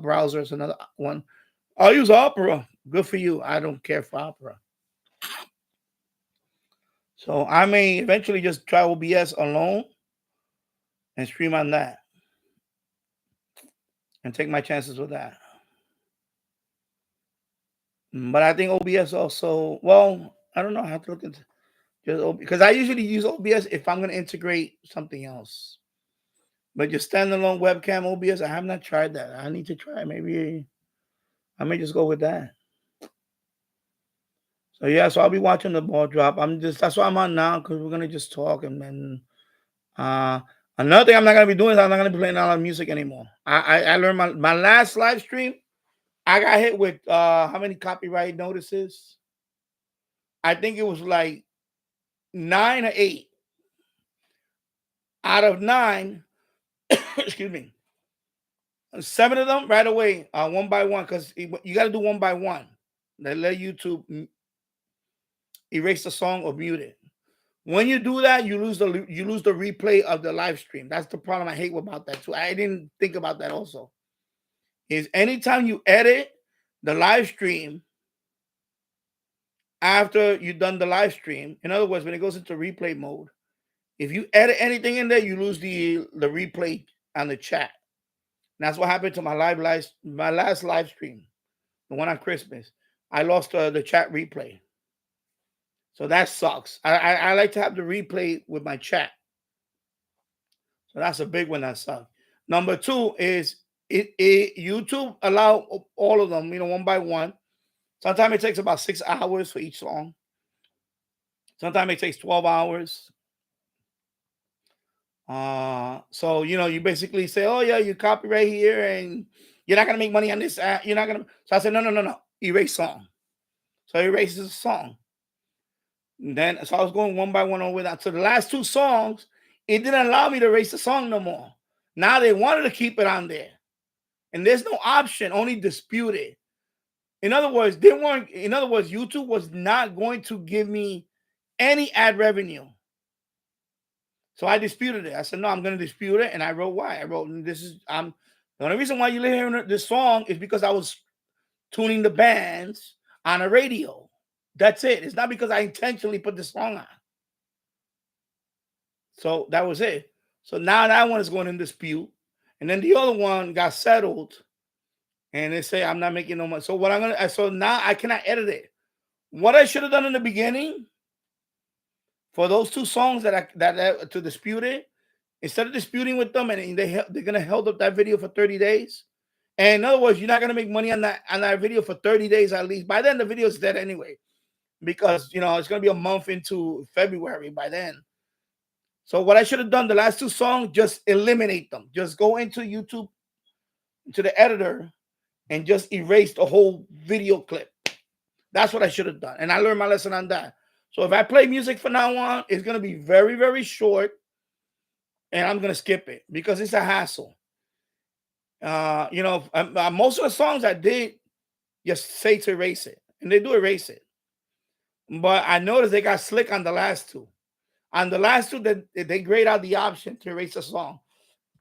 browser. It's another one. I'll use Opera. Good for you. I don't care for Opera. So I may eventually just try OBS alone and stream on that and take my chances with that. But I think OBS also, well, I don't know. I have to look into just because I usually use OBS if I'm going to integrate something else. But just standalone webcam OBS, I have not tried that. I need to try. Maybe I may just go with that. So yeah, so I'll be watching the ball drop. That's why I'm on now because we're gonna just talk and then uh another thing I'm not gonna be doing is I'm not gonna be playing a lot of music anymore. I learned my last live stream. I got hit with how many copyright notices? I think it was like 9 or 8 out of 9. Excuse me. 7 of them right away, one by one, because you got to do one by one. They let YouTube erase the song or mute it. When you do that, you lose the replay of the live stream. That's the problem I hate about that too. I didn't think about that also. Is anytime you edit the live stream after you've done the live stream, in other words, when it goes into replay mode, if you edit anything in there, you lose the replay on the chat. And that's what happened to my last live stream, the one on Christmas. I lost the chat replay. So that sucks. I like to have the replay with my chat. So that's a big one that sucks. Number 2 is YouTube allow all of them, one by one. Sometimes it takes about 6 hours for each song. Sometimes it takes 12 hours. So you basically say, oh yeah, you copyright here and you're not gonna make money on this. You're not gonna. So I said, no, erase song. So it erases the song. And then so I was going one by one over that. So the last 2 songs, it didn't allow me to erase the song no more. Now they wanted to keep it on there, and there's no option, only disputed. In other words, YouTube was not going to give me any ad revenue. So I disputed it. I said, no, I'm going to dispute it. And I wrote why. I wrote, the only reason why you're hearing this song is because I was tuning the bands on a radio. That's it. It's not because I intentionally put the song on. So that was it. So now that one is going in dispute. And then the other one got settled. And they say I'm not making no money. So so now I cannot edit it. What I should have done in the beginning for those 2 songs that to dispute it, instead of disputing with them and they're gonna hold up that video for 30 days. And in other words, you're not gonna make money on that video for 30 days at least. By then the video is dead anyway. Because it's gonna be a month into February by then. So what I should have done, the last 2 songs, just eliminate them. Just go into YouTube, to the editor, and just erase the whole video clip. That's what I should have done. And I learned my lesson on that. So if I play music from now on, it's going to be very, very short. And I'm going to skip it because it's a hassle. Most of the songs I did just say to erase it. And they do erase it. But I noticed they got slick on the last 2. On the last 2, they grayed out the option to erase a song.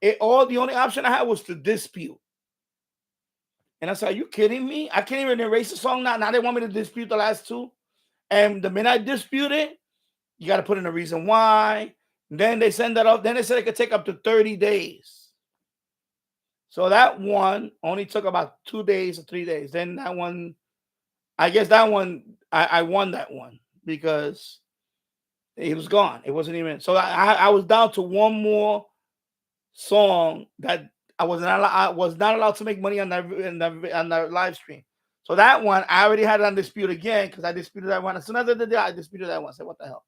The only option I had was to dispute. And I said, are you kidding me? I can't even erase the song now. Now they want me to dispute the last 2. And the minute I dispute it, you got to put in a reason why. Then they send that up. Then they said it could take up to 30 days. So that one only took about 2 days or 3 days. Then that one, I guess that one, I won that one because it was gone. It wasn't even. So I was down to one more song that I was not allowed to make money on that live stream. So that one I already had it on dispute again because I disputed that one. As soon as I did that, I disputed that one. I said, what the hell?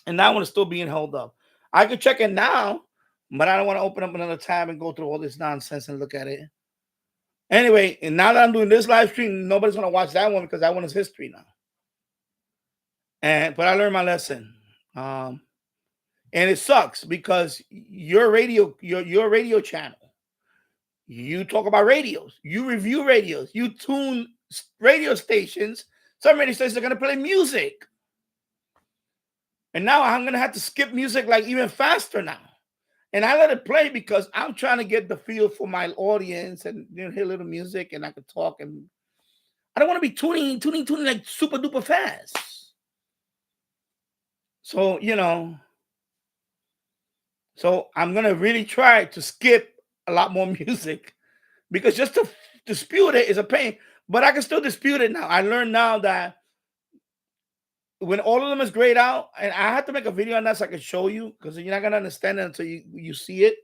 And that one is still being held up. I could check it now, but I don't want to open up another tab and go through all this nonsense and look at it. Anyway, and now that I'm doing this live stream, nobody's gonna watch that one because that one is history now. But I learned my lesson. And it sucks because your radio channel, You talk about radios. You review radios. You tune radio stations. Some radio stations are going to play music. And now I'm going to have to skip music like even faster now. And I let it play because I'm trying to get the feel for my audience and hear a little music and I can talk. And I don't want to be tuning like super duper fast. So, so I'm going to really try to skip a lot more music because just to dispute it is a pain. But I can still dispute it now. I learned now that when all of them is grayed out, and I have to make a video on that so I can show you because you're not going to understand it until you see it.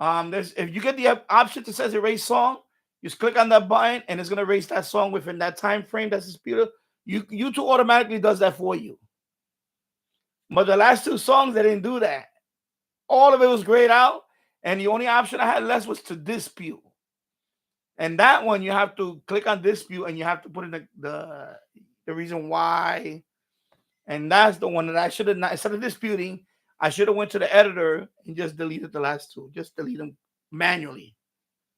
There's if you get the option that says erase song, you just click on that button and it's gonna erase that song within that time frame that's disputed. YouTube automatically does that for you. But the last two songs they didn't do that. All of it was grayed out, and the only option I had left was to dispute. And that one you have to click on dispute and you have to put in the reason why. And that's the one that I should have not instead of disputing. I should have went to the editor and just deleted the last two. Just delete them manually.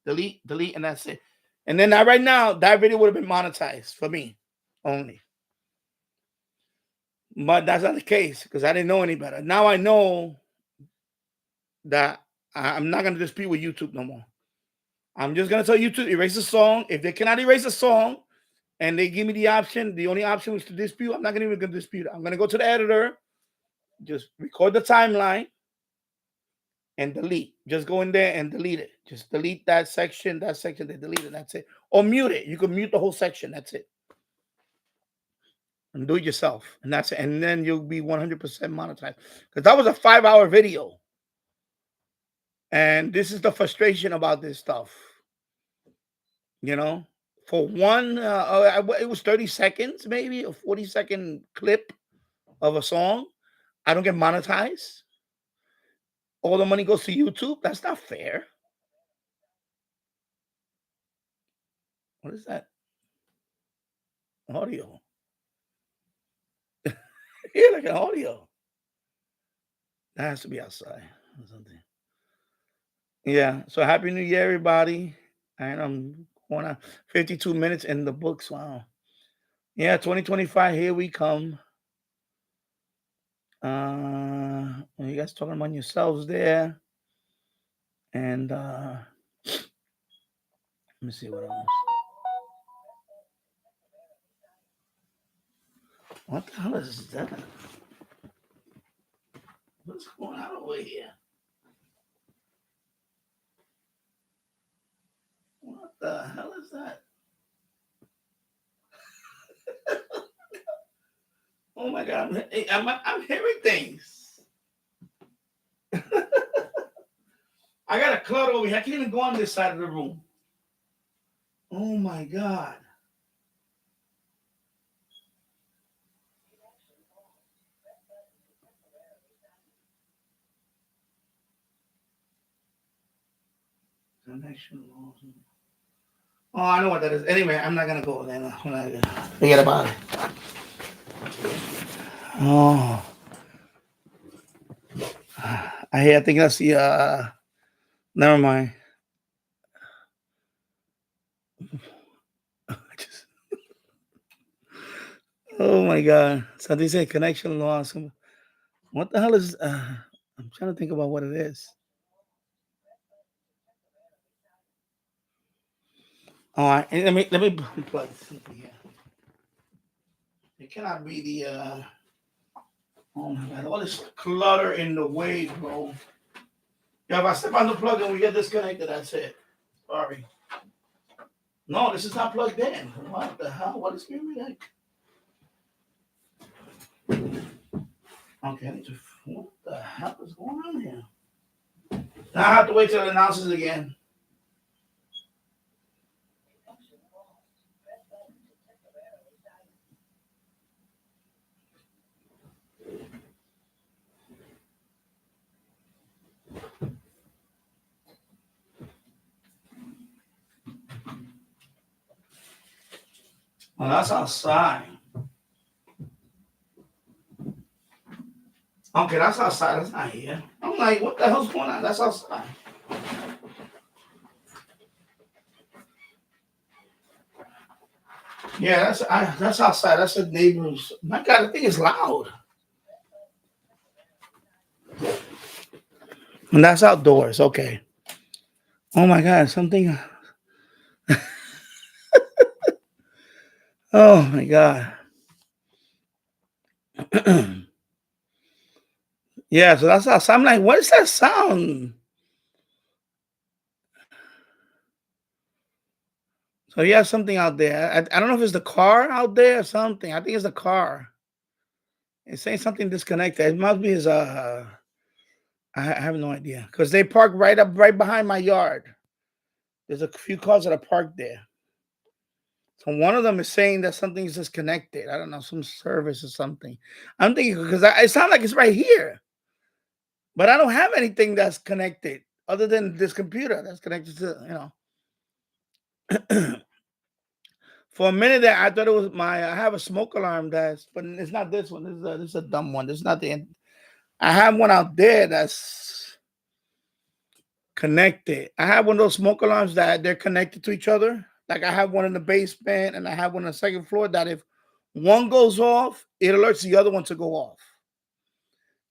Delete, and that's it. And then right now, that video would have been monetized for me only. But that's not the case because I didn't know any better. Now I know that I'm not going to dispute with YouTube no more. I'm just going to tell YouTube, erase the song. If they cannot erase a song and they give me the option, the only option was to dispute, I'm not even going to dispute it. I'm going to go to the editor. Just record the timeline and delete. Just go in there and delete it. Just delete that section, they delete it. That's it. Or mute it. You can mute the whole section. That's it. And do it yourself. And that's it. And then you'll be 100% monetized. Because that was a 5-hour video. And this is the frustration about this stuff. For one, it was 30 seconds, maybe a 40-second clip of a song. I don't get monetized. All the money goes to YouTube. That's not fair. What is that? Audio. Yeah, like an audio. That has to be outside or something. Yeah. So happy New Year, everybody. And I'm going on 52 minutes in the books. Wow. Yeah, 2025, here we come. You guys talking among yourselves there. And let me see what else. What the hell is that? What's going on over here? What the hell is that? Oh my God, I'm hearing things. I got a clutter over here. I can't even go on this side of the room. Oh my God. Connection loss. Oh, I know what that is. Anyway, I'm not gonna go there. Forget about it. Oh, I think that's the. Never mind. Oh my God! Something say connection loss. What the hell is? I'm trying to think about what it is. All right, let me plug something here. It cannot be the. Oh my God! All this clutter in the way, bro. Yeah, if I step on the plug and we get disconnected, that's it. Sorry. No, this is not plugged in. What the hell? What is going like? Okay, what the hell is going on here? Now I have to wait till it announces again. Well, that's outside. Okay, that's outside. That's not here. I'm like, what the hell's going on? That's outside. Yeah, that's outside. That's the neighbors. My God, I think it's loud. And that's outdoors. Okay. Oh my God, something. Oh my God. Yeah, so that's outside. I'm like, what is that sound? So he has something out there. I don't know if it's the car out there or something. I think it's the car. It's saying something disconnected. It must be his. I have no idea because they park right behind my yard. There's a few cars that are parked there. So one of them is saying that something's disconnected. I don't know, some service or something. I'm thinking because it sounds like it's right here, but I don't have anything that's connected other than this computer that's connected to. For a minute there, I thought it was my. I have a smoke alarm but it's not this one. This is a dumb one. This is not the. I have one out there that's connected. I have one of those smoke alarms that they're connected to each other. Like I have one in the basement and I have one on the second floor that if one goes off, it alerts the other one to go off.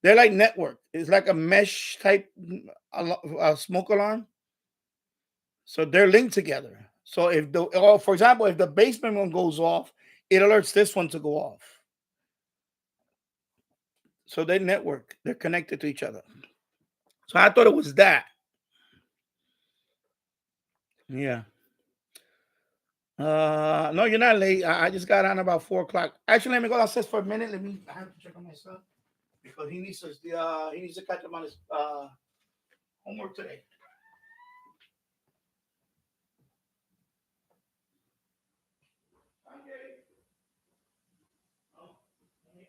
They're like network. It's like a mesh type smoke alarm. So they're linked together. So for example, if the basement one goes off, it alerts this one to go off. So they network. They're connected to each other. So I thought it was that. Yeah. No, you're not late. I just got on about 4 o'clock. Actually, let me go downstairs for a minute. I have to check on my son because he needs to catch up on his homework today. Okay. Oh, let me,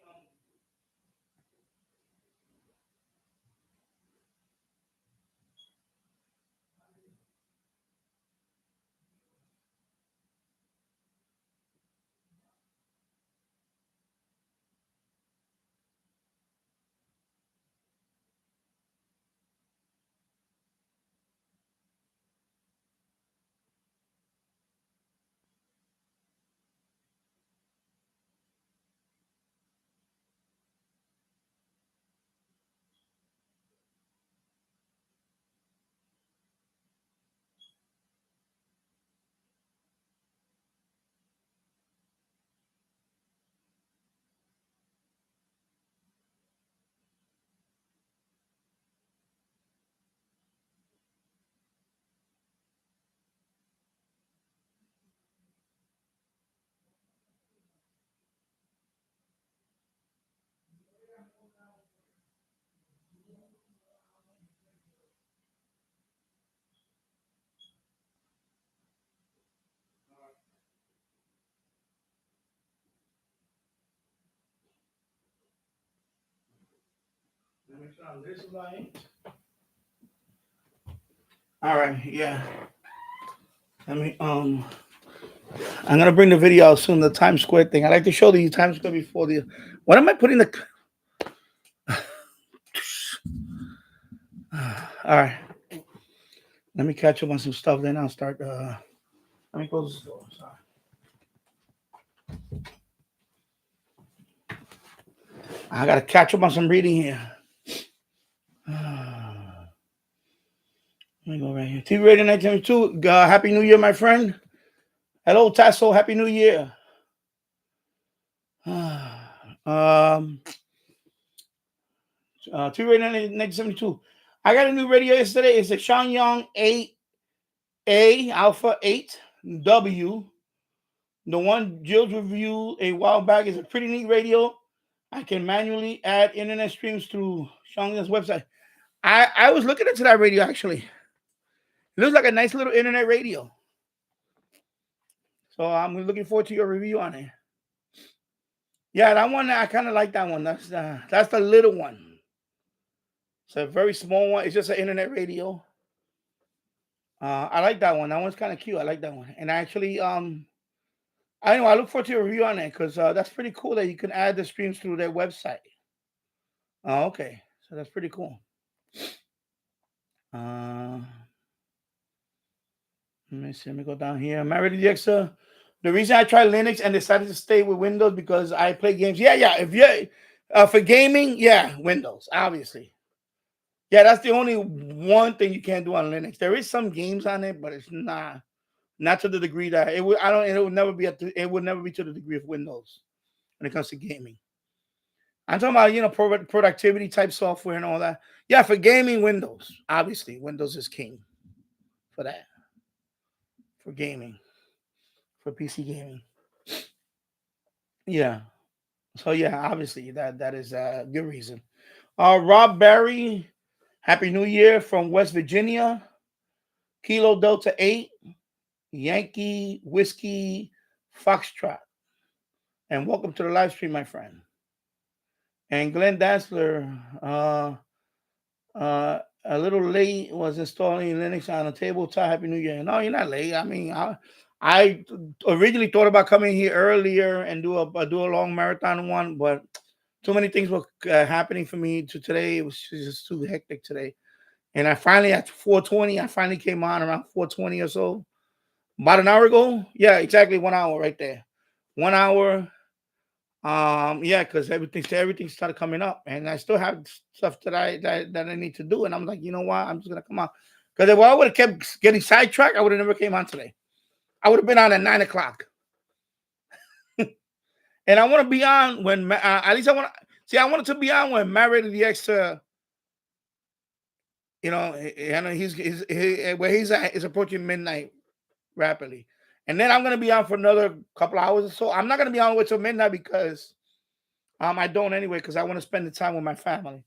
let me turn on this light. All right. Yeah. Let me. I'm gonna bring the video out soon. The Times Square thing. I like to show the Times Square before the. What am I putting the? All right. Let me catch up on some stuff. Then I'll start. Let me close the door. Sorry. I gotta catch up on some reading here. Let me go right here. TV Radio 1972. Happy New Year, my friend. Hello, Tasso. Happy New Year. TV Radio 1972. I got a new radio yesterday. It's a Shangyong 8A Alpha 8W. The one Jill's reviewed a while back is a pretty neat radio. I can manually add internet streams through Shangyong's website. I was looking into that radio actually. It looks like a nice little internet radio. So I'm looking forward to your review on it. Yeah, that one I kind of like that one. That's the little one. It's a very small one. It's just an internet radio. I like that one. That one's kind of cute. I like that one. And actually, I know I look forward to your review on it because that's pretty cool that you can add the streams through their website. Oh, okay. So that's pretty cool. Let me see. Let me go down here. Am I ready, Alexa? The reason I tried Linux and decided to stay with Windows because I play games. Yeah, yeah. If you for gaming, yeah, Windows, obviously. Yeah, that's the only one thing you can't do on Linux. There is some games on it, but it's not to the degree that it would. I don't. It would never be it would never be to the degree of Windows when it comes to gaming. I'm talking about productivity type software and all that. Yeah, for gaming, Windows. Obviously, Windows is king for that. For gaming, for PC gaming. Yeah. So yeah, obviously that is a good reason. Rob Barry, Happy New Year from West Virginia. Kilo Delta 8, Yankee Whiskey Foxtrot. And welcome to the live stream, my friend. And Glenn Dansler, a little late, was installing Linux on a tabletop. Happy New Year. No, you're not late. I mean, I originally thought about coming here earlier and do a long marathon one, but too many things were happening for me to today. It was just too hectic today. And I finally, at 4:20, I finally came on around 4:20 or so. About an hour ago. Yeah, exactly 1 hour right there. 1 hour. Yeah, because everything started coming up, and I still have stuff that I need to do, and I'm like, you know what? I'm just gonna come on because if I would have kept getting sidetracked, I would have never came on today. I would have been on at 9 o'clock, and I want to be on when at least I want to see. I wanted to be on when Married to the X. And where he's at is approaching midnight rapidly, and then I'm gonna be on for another couple hours or so. I'm not gonna be on with till midnight because I don't anyway because I want to spend the time with my family.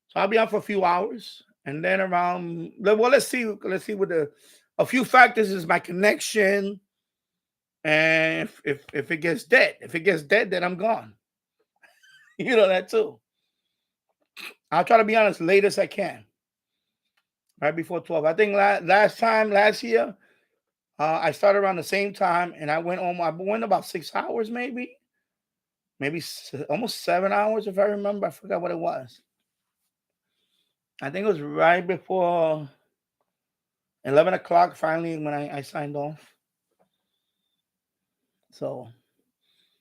So I'll be on for a few hours, and then around let's see what the a few factors is my connection, and if it gets dead, then I'm gone. You know that too. I'll try to be on as late as I can, right before 12. I think last year, I started around the same time, and I went home. I went about 6 hours, maybe almost 7 hours if I remember. I forgot what it was. I think it was right before 11 o'clock. Finally, when I signed off. So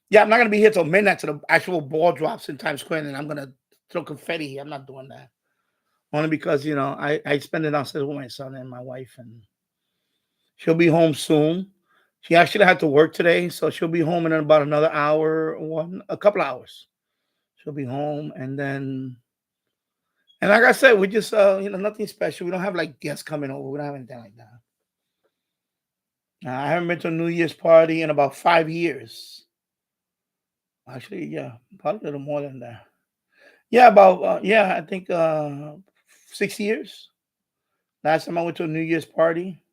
yeah, I'm not gonna be here till midnight till the actual ball drops in Times Square, and I'm gonna throw confetti here. I'm not doing that. Only because I spend it downstairs with my son and my wife, and she'll be home soon. She actually had to work today, so she'll be home in about another hour, a couple hours. She'll be home, and like I said, we just nothing special. We don't have like guests coming over. We don't have anything like that. I haven't been to a New Year's party in about 5 years. Actually, yeah, probably a little more than that. Yeah, about I think 6 years. Last time I went to a New Year's party,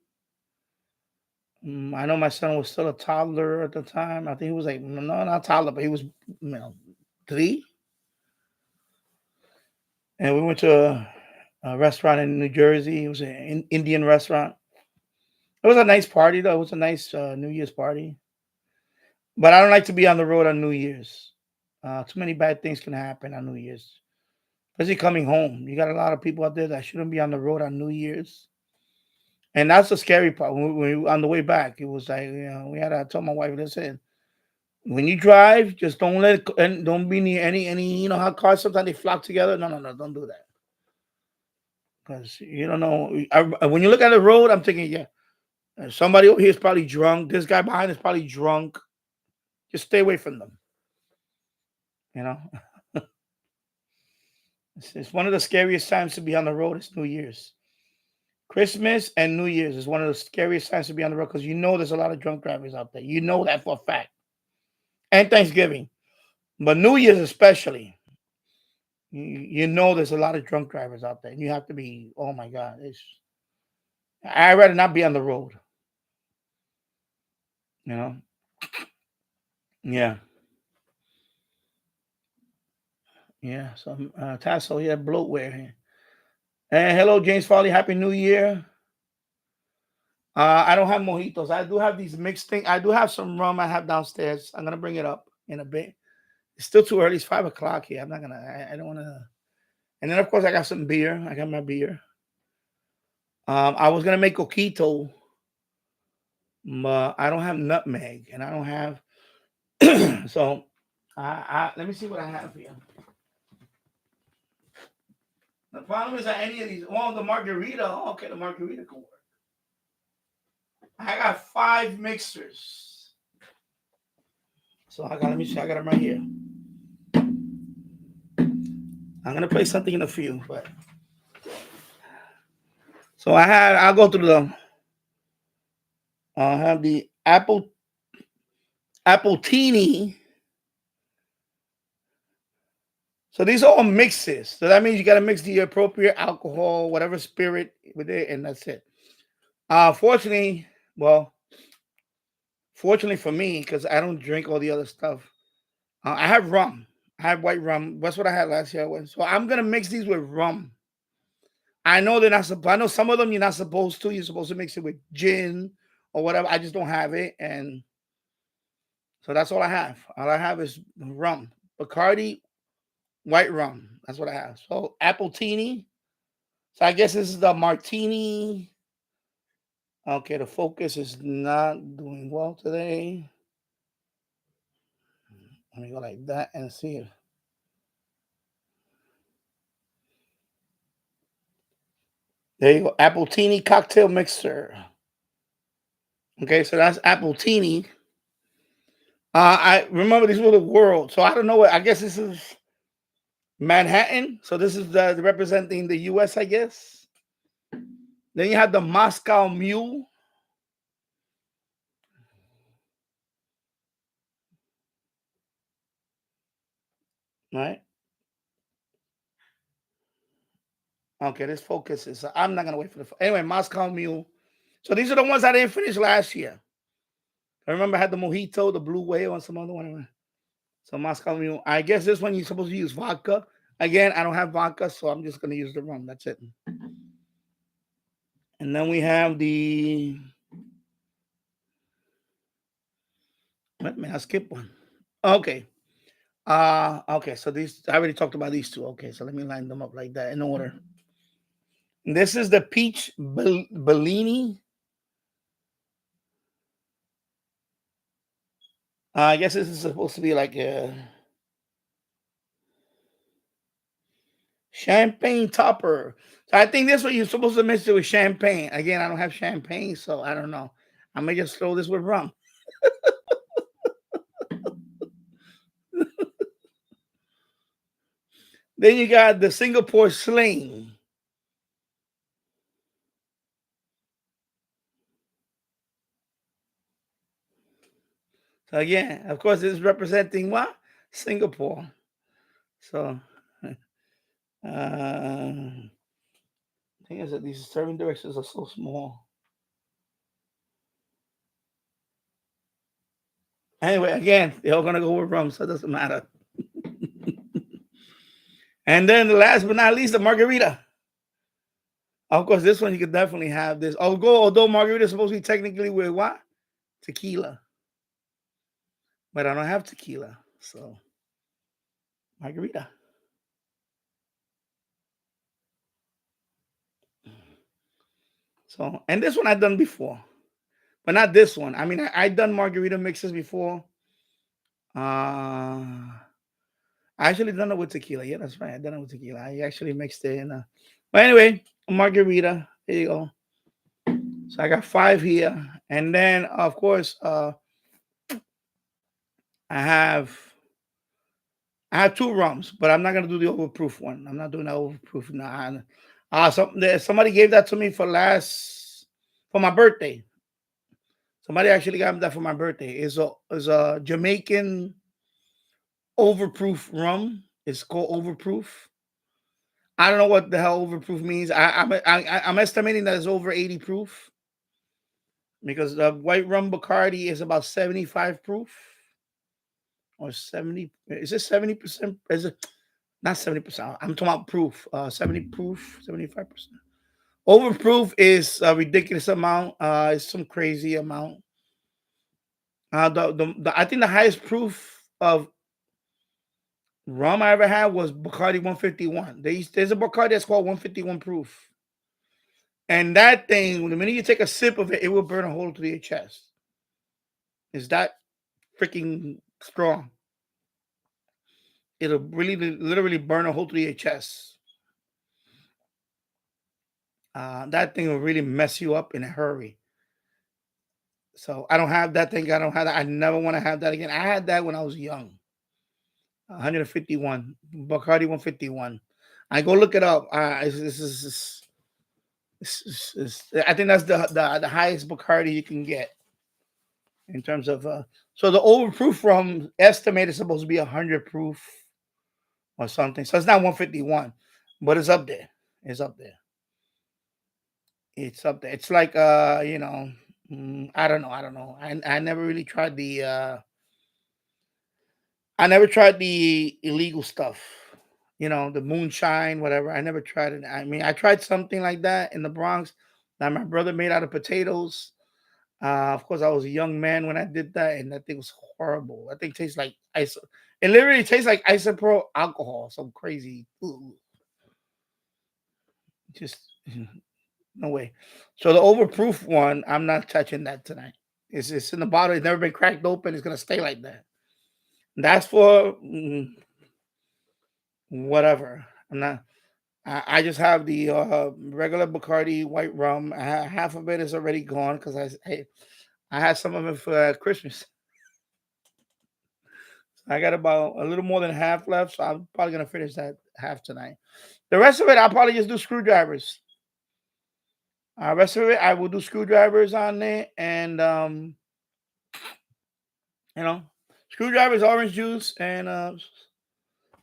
I know my son was still a toddler at the time. I think he was like no, not toddler, but he was 3. And we went to a restaurant in New Jersey. It was an Indian restaurant. It was a nice party though. It was a nice New Year's party. But I don't like to be on the road on New Year's. Too many bad things can happen on New Year's. Especially coming home. You got a lot of people out there that shouldn't be on the road on New Year's. And that's the scary part. When we on the way back, it was like, we had to tell my wife, listen, when you drive, just don't be near any, how cars sometimes they flock together. No, no, no, don't do that. Because you don't know. When you look at the road, I'm thinking, yeah, somebody over here is probably drunk. This guy behind is probably drunk. Just stay away from them. You know, it's one of the scariest times to be on the road. It's New Year's. Christmas and New Year's is one of the scariest times to be on the road because there's a lot of drunk drivers out there. You know that for a fact. And Thanksgiving. But New Year's especially. There's a lot of drunk drivers out there. And you have to be, oh my God. I'd rather not be on the road. You know? Yeah. Yeah. So tassel, yeah, bloatware here. And hello, James Farley. Happy New Year. I don't have mojitos. I do have these mixed things. I do have some rum I have downstairs. I'm gonna bring it up in a bit. It's still too early. It's 5 o'clock here. I'm not gonna. I don't want to. And then of course I got some beer. I got my beer. I was gonna make coquito. but I don't have nutmeg, and I don't have. So, let me see what I have here. The problem is that any of these, well, the margarita. Oh, okay, the margarita can work. I got 5 mixers. So I got. Let me see. I got them right here. I'm gonna play something in a few, but so I had. I'll go through them. I have the apple teeny. So these are all mixes. So that means you got to mix the appropriate alcohol, whatever spirit with it, and that's it. Fortunately, well, fortunately for me, because I don't drink all the other stuff, I have rum. I have white rum. That's what I had last year. So I'm gonna mix these with rum. I know they're not supposed. I know some of them you're not supposed to. You're supposed to mix it with gin or whatever. I just don't have it, and so that's all I have. All I have is rum, Bacardi, white rum. That's what I have. So apple teeny. So I guess this is the martini. Okay, the focus is not doing well today. Let me go like that and see it. There you go. Appletini cocktail mixer. Okay, so that's Appletini. I remember these were the world. So I don't know what. I guess this is Manhattan. So this is representing the U.S. I guess. Then you have the Moscow Mule. Right. Okay, this focus is. I'm not gonna wait for the. Anyway, Moscow Mule. So these are the ones I didn't finish last year. I remember I had the Mojito, the Blue Whale, and some other one. So Moscow Mule. I guess this one you're supposed to use vodka. Again, I don't have vodka, so I'm just gonna use the rum. That's it. And then we have the. Wait a minute, I skipped one. Okay. Okay, so these I already talked about these two. Okay, so let me line them up like that in order. And this is the peach Bellini. I guess this is supposed to be like a champagne topper. So I think this one you're supposed to mix it with champagne. Again, I don't have champagne, so I don't know. I may just throw this with rum. Then you got the Singapore Sling. So again, of course, this is representing what? Singapore. So thing is that these serving directions are so small. Anyway, again, they're all gonna go with rum, so it doesn't matter. And then the last but not least, the margarita. Of course, this one you could definitely have this. Although margarita is supposed to be technically with what? Tequila. But I don't have tequila. So margarita. So and this one I've done before. But not this one. I mean, I've done margarita mixes before. I actually done it with tequila. Yeah, that's right. I done it with tequila. I actually mixed it in. But anyway, margarita. There you go. So I got 5 here, and then of course I have I have 2 rums, but I'm not gonna do the overproof one. I'm not doing that overproof now. Somebody gave that to me for my birthday. Somebody actually got me that for my birthday. It's a Jamaican overproof rum. It's called overproof. I don't know what the hell overproof means. I'm estimating that it's over 80 proof because the white rum Bacardi is about 75 proof or 70. Is it 70%? Is it not 70%? I'm talking about proof. 70 proof, 75%. Overproof is a ridiculous amount. It's some crazy amount. I think the highest proof of rum I ever had was Bacardi 151. There's a Bacardi that's called 151 proof. And that thing, the minute you take a sip of it, it will burn a hole through your chest. Is that freaking strong? It'll really literally burn a hole through your chest. That thing will really mess you up in a hurry. So I don't have that thing. I don't have that. I never want to have that again. I had that when I was young. 151 Bacardi 151. I go look it up. I think that's the highest Bacardi you can get in terms of. So the overproof from estimate is supposed to be 100 proof or something. So it's not 151, but it's up there. It's up there. It's up there. It's like I don't know. I don't know. I never really tried the I never tried the illegal stuff. The moonshine, whatever. I never tried it. I mean, I tried something like that in the Bronx that my brother made out of potatoes. Of course, I was a young man when I did that, and that thing was horrible. That thing tastes like ice. It literally tastes like isopropyl alcohol. Some crazy. Ooh, just no way. So the overproof one, I'm not touching that tonight. It's in the bottle. It's never been cracked open. It's gonna stay like that. That's for whatever. I'm not. I just have the regular Bacardi white rum. Half of it is already gone because I had some of it for Christmas. I got about a little more than half left, so I'm probably gonna finish that half tonight. The rest of it, I'll probably just do screwdrivers. Rest of it, I will do screwdrivers on it, and you know, screwdrivers, orange juice, and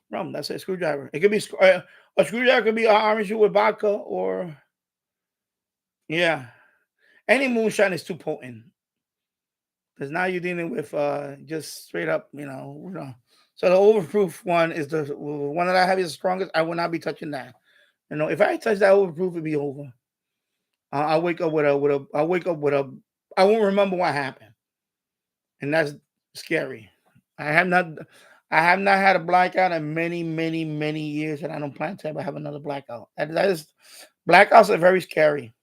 rum. That's it. Screwdriver. It could be a screwdriver. Could be orange juice with vodka, or yeah, any moonshine is too potent because now you're dealing with just straight up, So the overproof one is the one that I have is the strongest. I will not be touching that. If I touch that overproof, it'll be over. I wake up with I wake up with a. I won't remember what happened, and that's scary. I have not. I have not had a blackout in many, many, many years, and I don't plan to ever have another blackout. That is, blackouts are very scary.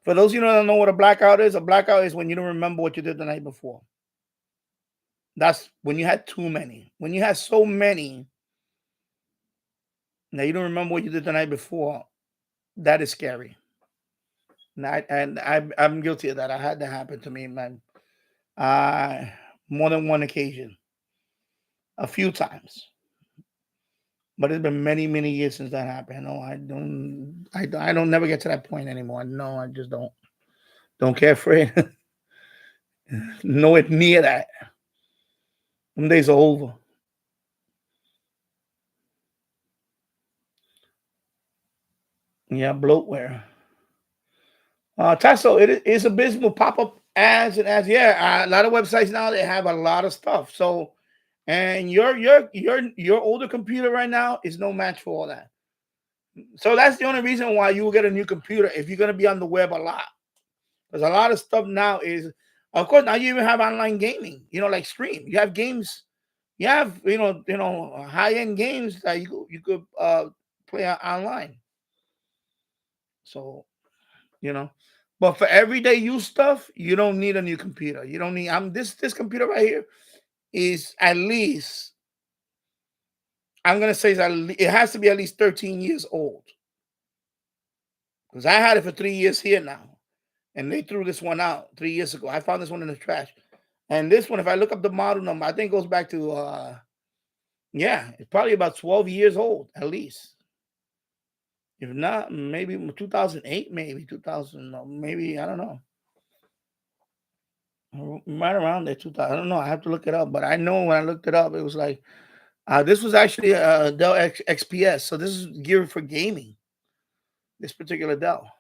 For those of you who don't know what a blackout is when you don't remember what you did the night before. That's when you had too many. When you had so many that you don't remember what you did the night before, that is scary. I'm guilty of that. I had that happen to me, man. Uh, More than one occasion, a few times, but it's been many, many years since that happened. No, I don't never get to that point anymore. No, I just don't care for it. Nowhere near that. Them days are over. Yeah, bloatware. Tasso, it is abysmal. Pop up ads and ads. Yeah, a lot of websites now they have a lot of stuff. So, and your older computer right now is no match for all that. So that's the only reason why you will get a new computer if you're gonna be on the web a lot. Because a lot of stuff now is, of course, now you even have online gaming. Like Stream. You have games. You have high end games that you could play online. So you know. But for everyday use stuff, you don't need a new computer. You don't need. This computer right here is at least. I'm gonna say it has to be at least 13 years old because I had it for 3 years here now, and they threw this one out 3 years ago. I found this one in the trash, and this one, if I look up the model number, I think it goes back to yeah, it's probably about 12 years old at least. If not, maybe 2008, maybe 2000, maybe I don't know. Right around there, 2000. I don't know. I have to look it up, but I know when I looked it up, it was like this was actually a Dell XPS, so this is geared for gaming. This particular Dell.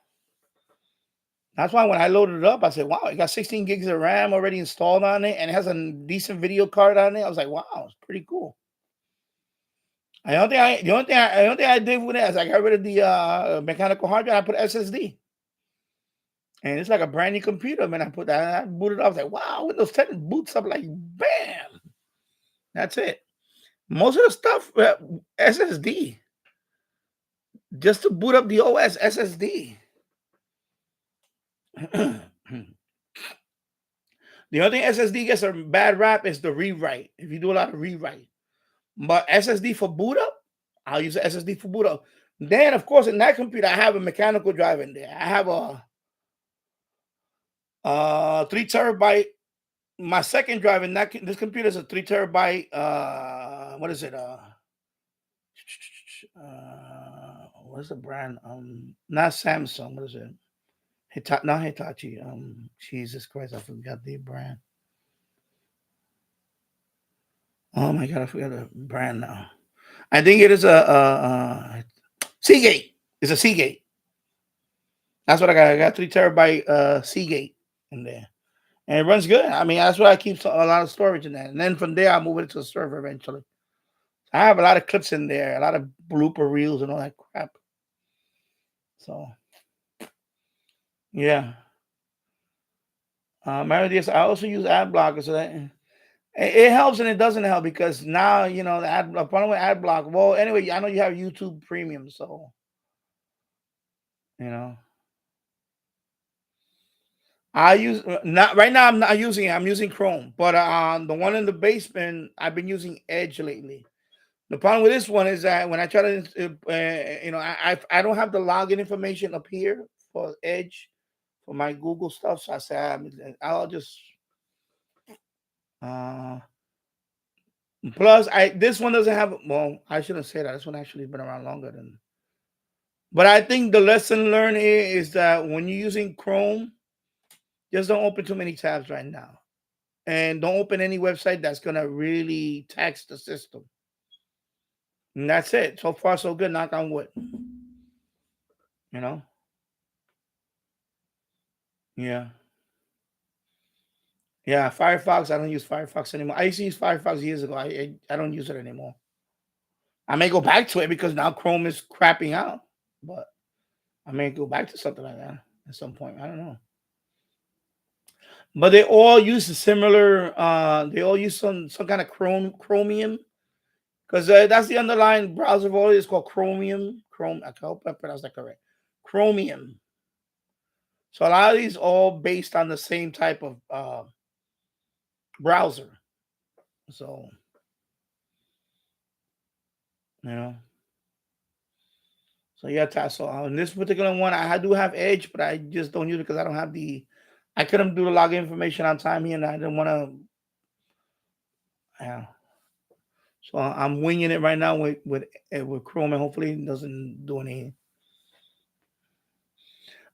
That's why when I loaded it up, I said, "Wow, it got 16 gigs of RAM already installed on it, and it has a decent video card on it." I was like, "Wow, it's pretty cool." The only thing I did with it is I got rid of the mechanical hard drive. I put SSD. And it's like a brand new computer, man. I booted up. I was like, wow, Windows 10 boots up like bam. That's it. Most of the stuff, SSD, just to boot up the OS SSD. The only thing SSD gets a bad rap is the rewrite. If you do a lot of rewrite, but SSD for boot up, I'll use the SSD for boot up. Then, of course, in that computer, I have a mechanical drive in there. I have a 3 terabyte. My second drive in this computer is a 3 terabyte. What is it? What's the brand? Not Samsung. What is it? Not Hitachi. Jesus Christ, I forgot the brand. Oh my God, I forgot the brand now. I think it is a Seagate. It's a Seagate. That's what I got. I got 3 terabyte Seagate in there, and it runs good. I mean, that's why I keep a lot of storage in that. And then from there, I move it to a server eventually. I have a lot of clips in there, a lot of blooper reels and all that crap. So, yeah. Meredith, I also use ad blocker, so that it helps and it doesn't help because now the problem with ad block. Well, anyway, I know you have YouTube Premium, so you know. I use not right now. I'm not using it. I'm using Chrome, but the one in the basement, I've been using Edge lately. The problem with this one is that when I try to, I don't have the login information up here for Edge for my Google stuff. So I said I'll just. Uh, Plus, this one doesn't have. Well, I shouldn't say that. This one actually has been around longer than. But I think the lesson learned here is that when you're using Chrome, just don't open too many tabs right now, and don't open any website that's gonna really tax the system. And that's it. So far, so good. Knock on wood. You know. Yeah. Yeah. Firefox. I don't use Firefox anymore. I used to use Firefox years ago. I don't use it anymore. I may go back to it because now Chrome is crapping out, but I may go back to something like that at some point. I don't know. But they all use a similar. They all use some kind of Chromium because that's the underlying browser volume. It's called Chromium. I hope I pronounced that correct. Chromium. So a lot of these all based on the same type of browser. So you know. So yeah, so on this particular one, I do have Edge, but I just don't use it because I don't have the. I couldn't do the login information on time here, and I didn't want to. Yeah. So I'm winging it right now with Chrome, and hopefully it doesn't do anything.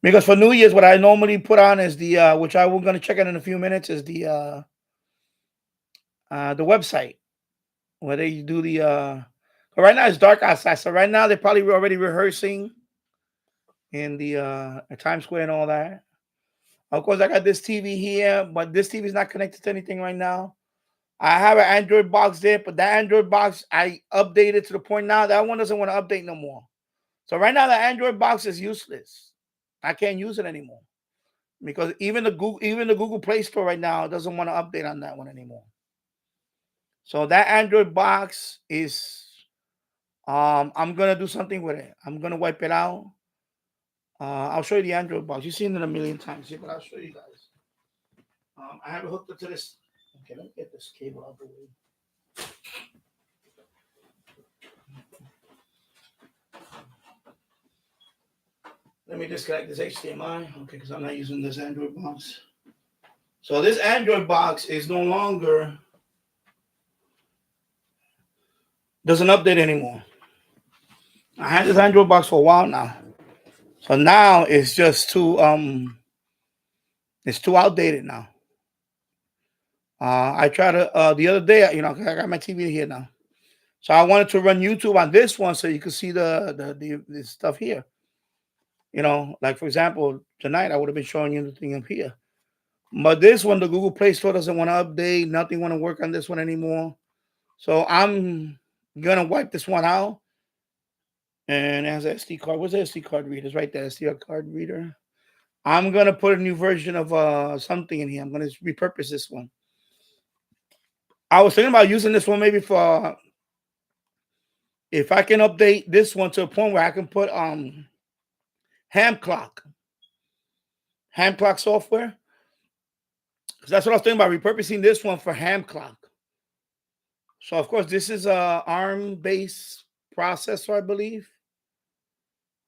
Because for New Year's, what I normally put on is the which I will going to check out in a few minutes is the website where they do the. Right now it's dark outside, so right now they're probably already rehearsing in the Times Square and all that. Of course, I got this TV here, but this TV is not connected to anything right now. I have an Android box there, but that Android box I updated to the point now that one doesn't want to update no more. So right now the Android box is useless. I can't use it anymore because even the Google Play Store right now doesn't want to update on that one anymore. So that Android box is I'm gonna do something with it. I'm gonna wipe it out. I'll show you the Android box. You've seen it a million times here, but I'll show you guys. I have it hooked up to this. Okay, let me get this cable out the way. Let me disconnect this HDMI, okay, because I'm not using this Android box. So this Android box is no longer doesn't update anymore. I had this Android box for a while now, so now it's just too it's too outdated now. I tried to the other day, I got my TV here now, so I wanted to run YouTube on this one so you could see the stuff here. Like for example, tonight I would have been showing you the thing up here. But this one, the Google Play Store doesn't want to update. Nothing want to work on this one anymore. So I'm gonna wipe this one out. And it has an SD card. What's the SD card reader? It's right there. SD card reader. I'm gonna put a new version of something in here. I'm gonna repurpose this one. I was thinking about using this one maybe for if I can update this one to a point where I can put ham clock software. because that's what I was thinking about repurposing this one for ham clock. So of course this is a ARM based processor, I believe.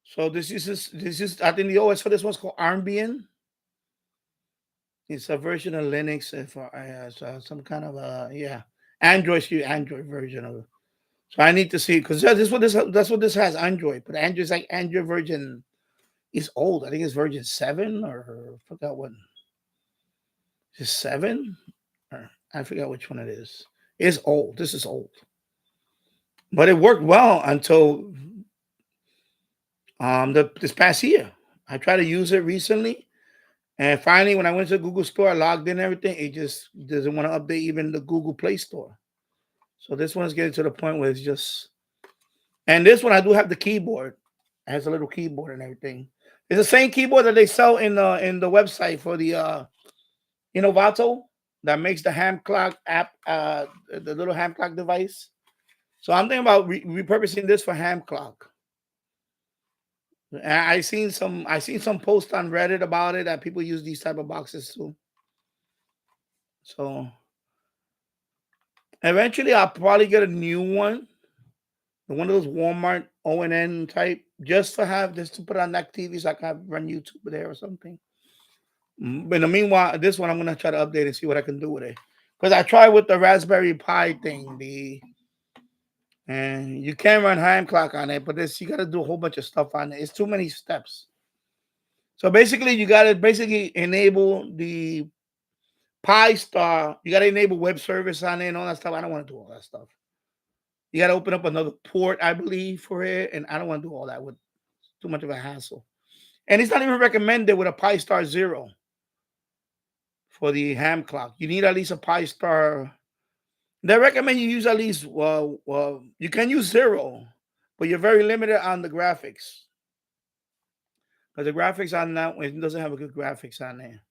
So this is I think the OS for this one's called Armbian. It's a version of Linux for some kind of Android, Android version of it. So I need to see because that's what this has Android, but Android's like Android version is old. I think it's version 7 or I forgot what. Is it 7? Or I forgot which one it is. It's old. This is old, but it worked well until this past year. I tried to use it recently, and finally, when I went to the Google Store, I logged in and everything. It just doesn't want to update even the Google Play Store. So this one's getting to the point where it's just. And this one, I do have the keyboard. It has a little keyboard and everything. It's the same keyboard that they sell in the website for the Innovato that makes the ham clock app, the little ham clock device. So I'm thinking about repurposing this for ham clock. And I seen some posts on Reddit about it that people use these type of boxes too. So eventually I'll probably get a new one of those Walmart O&N type, just to put on that TV so I can run YouTube there or something. But in the meanwhile, this one I'm gonna try to update and see what I can do with it. Because I tried with the Raspberry Pi thing, and you can run ham clock on it, but you got to do a whole bunch of stuff on it. It's too many steps. So basically, you got to enable the Pi Star. You got to enable web service on it and all that stuff. I don't want to do all that stuff. You got to open up another port, I believe, for it, and I don't want to do all that with too much of a hassle. And it's not even recommended with a Pi Star Zero for the ham clock. You need at least a Pi Star. They recommend you use at least, you can use zero, but you're very limited on the graphics. Because the graphics on that one doesn't have a good graphics on there.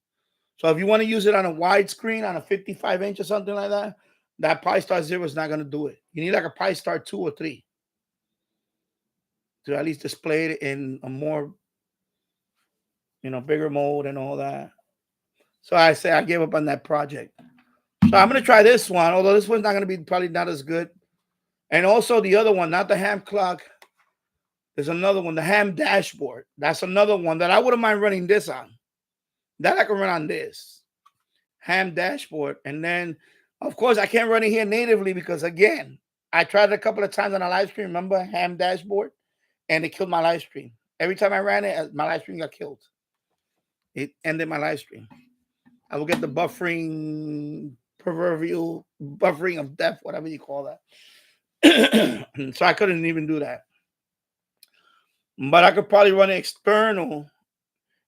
So if you want to use it on a wide screen, on a 55-inch or something like that, that Pi Star Zero is not going to do it. You need like a Pi Star 2 or 3 to at least display it in a more, bigger mode and all that. So I say I gave up on that project. So I'm going to try this one, although this one's not going to be probably not as good. And also the other one, not the ham clock. There's another one, the ham dashboard. That's another one that I wouldn't mind running this on. That I can run on this ham dashboard. And then, of course, I can't run it here natively because, again, I tried it a couple of times on a live stream. Remember ham dashboard? And it killed my live stream. Every time I ran it, my live stream got killed. It ended my live stream. I will get the proverbial buffering of death, whatever you call that. So I couldn't even do that. But I could probably run it external,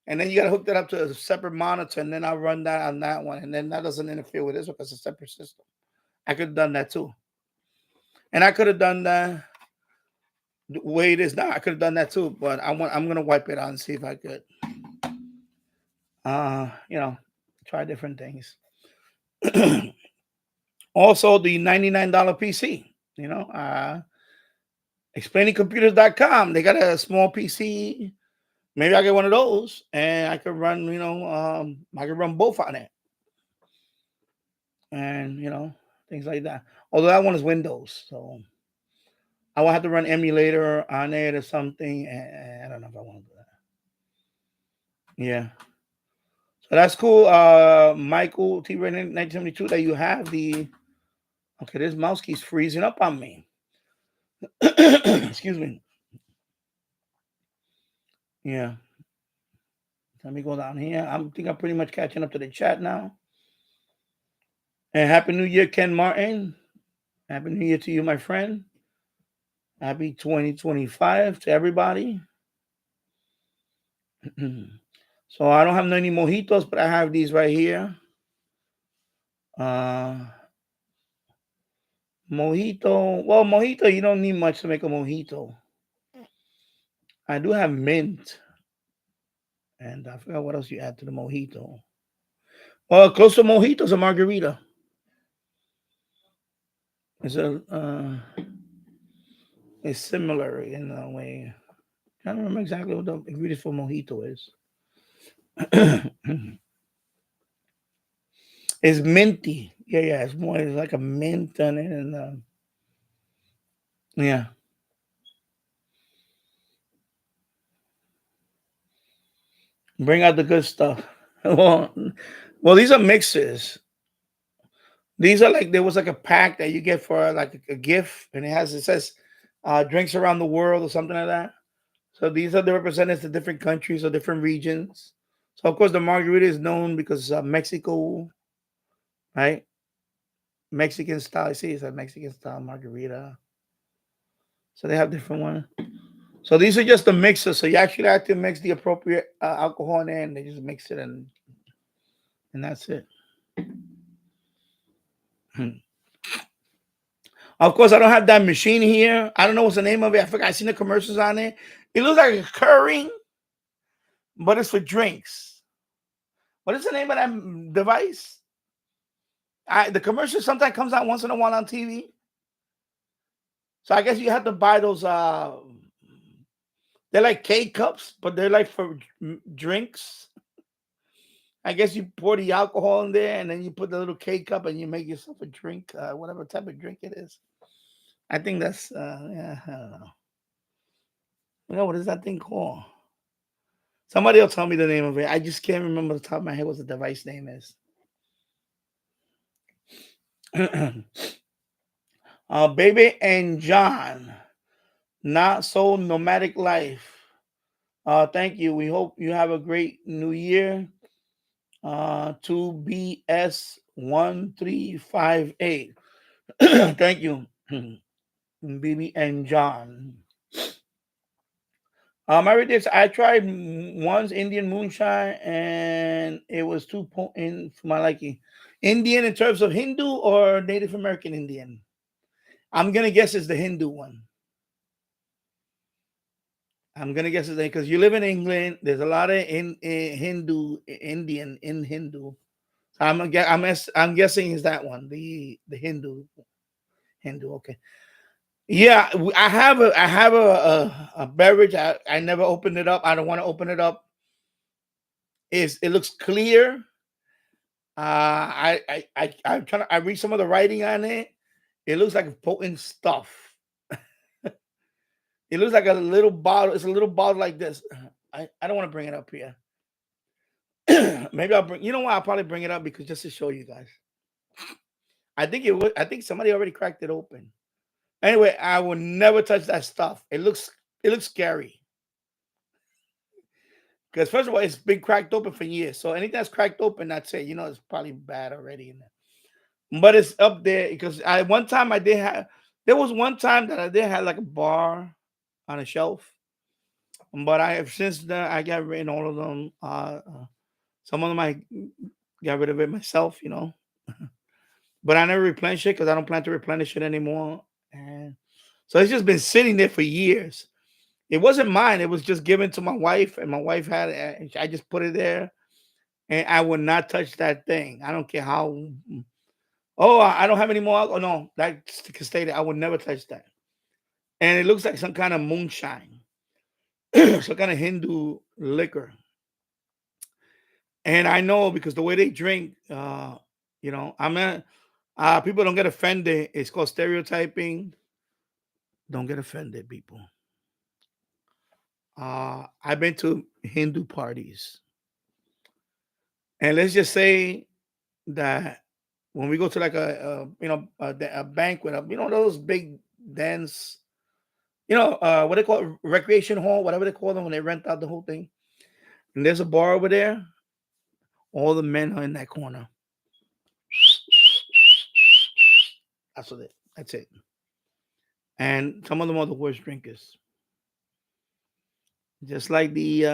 and then you got to hook that up to a separate monitor, and then I'll run that on that one, and then that doesn't interfere with this because it's a separate system. I could have done that too. And I could have done that the way it is now. I could have done that too, but I'm gonna wipe it out and see if I could. Try different things. Also, the $99 PC. Explainingcomputers.com. They got a small PC. Maybe I get one of those, and I could run. I could run both on it, and things like that. Although that one is Windows, so I will have to run emulator on it or something. And I don't know if I want to do that. Yeah. So that's cool. Michael T. 1972, that you have the. Okay, this mouse keeps freezing up on me. Excuse me. Yeah. Let me go down here. I think I'm pretty much catching up to the chat now. And Happy New Year, Ken Martin. Happy New Year to you, my friend. Happy 2025 to everybody. So I don't have any mojitos, but I have these right here. Mojito. Well, mojito, you don't need much to make a mojito. I do have mint. And I forgot what else you add to the mojito. Well, close to mojito is a margarita. It's similar in a way. I don't remember exactly what the ingredient for mojito is. It's minty. Yeah, yeah. It's more. It's like a mint on it, and yeah. Bring out the good stuff. well, these are mixes. These are like there was like a pack that you get for like a gift, and it says drinks around the world or something like that. So these are the representatives of different countries or different regions. So of course the margarita is known because Mexico, right? Mexican style. I see it's a Mexican style margarita. So they have different ones. So these are just the mixers. So you actually have to mix the appropriate alcohol in there, and they just mix it, and that's it. Of course, I don't have that machine here. I don't know what's the name of it. I forgot. I seen the commercials on it. It looks like a curry, but it's for drinks. What is the name of that device? The commercial sometimes comes out once in a while on TV. So I guess you have to buy those. They're like K cups, but they're like for drinks. I guess you pour the alcohol in there, and then you put the little K cup, and you make yourself a drink, whatever type of drink it is. I think that's yeah. I don't know. What is that thing called? Somebody will tell me the name of it. I just can't remember the top of my head what the device name is. Baby and John, not so nomadic life. Thank you. We hope you have a great new year. 2BS1358. Thank you, Baby and John. My relatives, I tried once Indian moonshine, and it was too potent for my liking. Indian in terms of Hindu or Native American Indian? I'm gonna guess it's the Hindu one. I'm gonna guess it's because you live in England. There's a lot of Hindu Indian in Hindu. So I'm guessing is that one, the Hindu. Okay. Yeah, I have a beverage. I never opened it up. I don't want to open it up. It looks clear. I'm trying to. I read some of the writing on it. It looks like potent stuff. It looks like a little bottle. It's a little bottle like this. I don't want to bring it up here. Maybe I'll bring. You know what? I'll probably bring it up because just to show you guys. I think it would. I think somebody already cracked it open. Anyway, I will never touch that stuff. It looks scary. Because first of all, it's been cracked open for years. So anything that's cracked open, that's it. It's probably bad already in there. But it's up there because one time I did have. There was one time that I did have like a bar on a shelf, but I have since then I got rid of all of them. Some of them I got rid of it myself, but I never replenish it because I don't plan to replenish it anymore. And so it's just been sitting there for years. It wasn't mine. It was just given to my wife, and my wife had it. And I just put it there, and I would not touch that thing. I don't care how. Oh, I don't have any more. Oh no, that can stay there. I would never touch that. And it looks like some kind of moonshine, some kind of Hindu liquor. And I know because the way they drink, I'm not. People don't get offended. It's called stereotyping. Don't get offended, people. I've been to Hindu parties, and let's just say that when we go to like a banquet, those big dance, what they call it, recreation hall, whatever they call them when they rent out the whole thing, and there's a bar over there. All the men are in that corner. That's it. And some of them are the worst drinkers. Just like the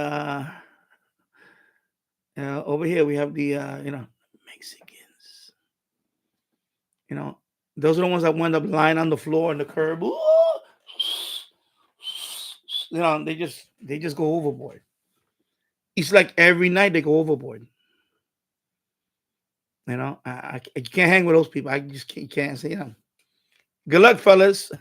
over here we have the Mexicans. Those are the ones that wind up lying on the floor on the curb. Ooh! They just go overboard. It's like every night they go overboard. I can't hang with those people. I just can't say them. Good luck, fellas.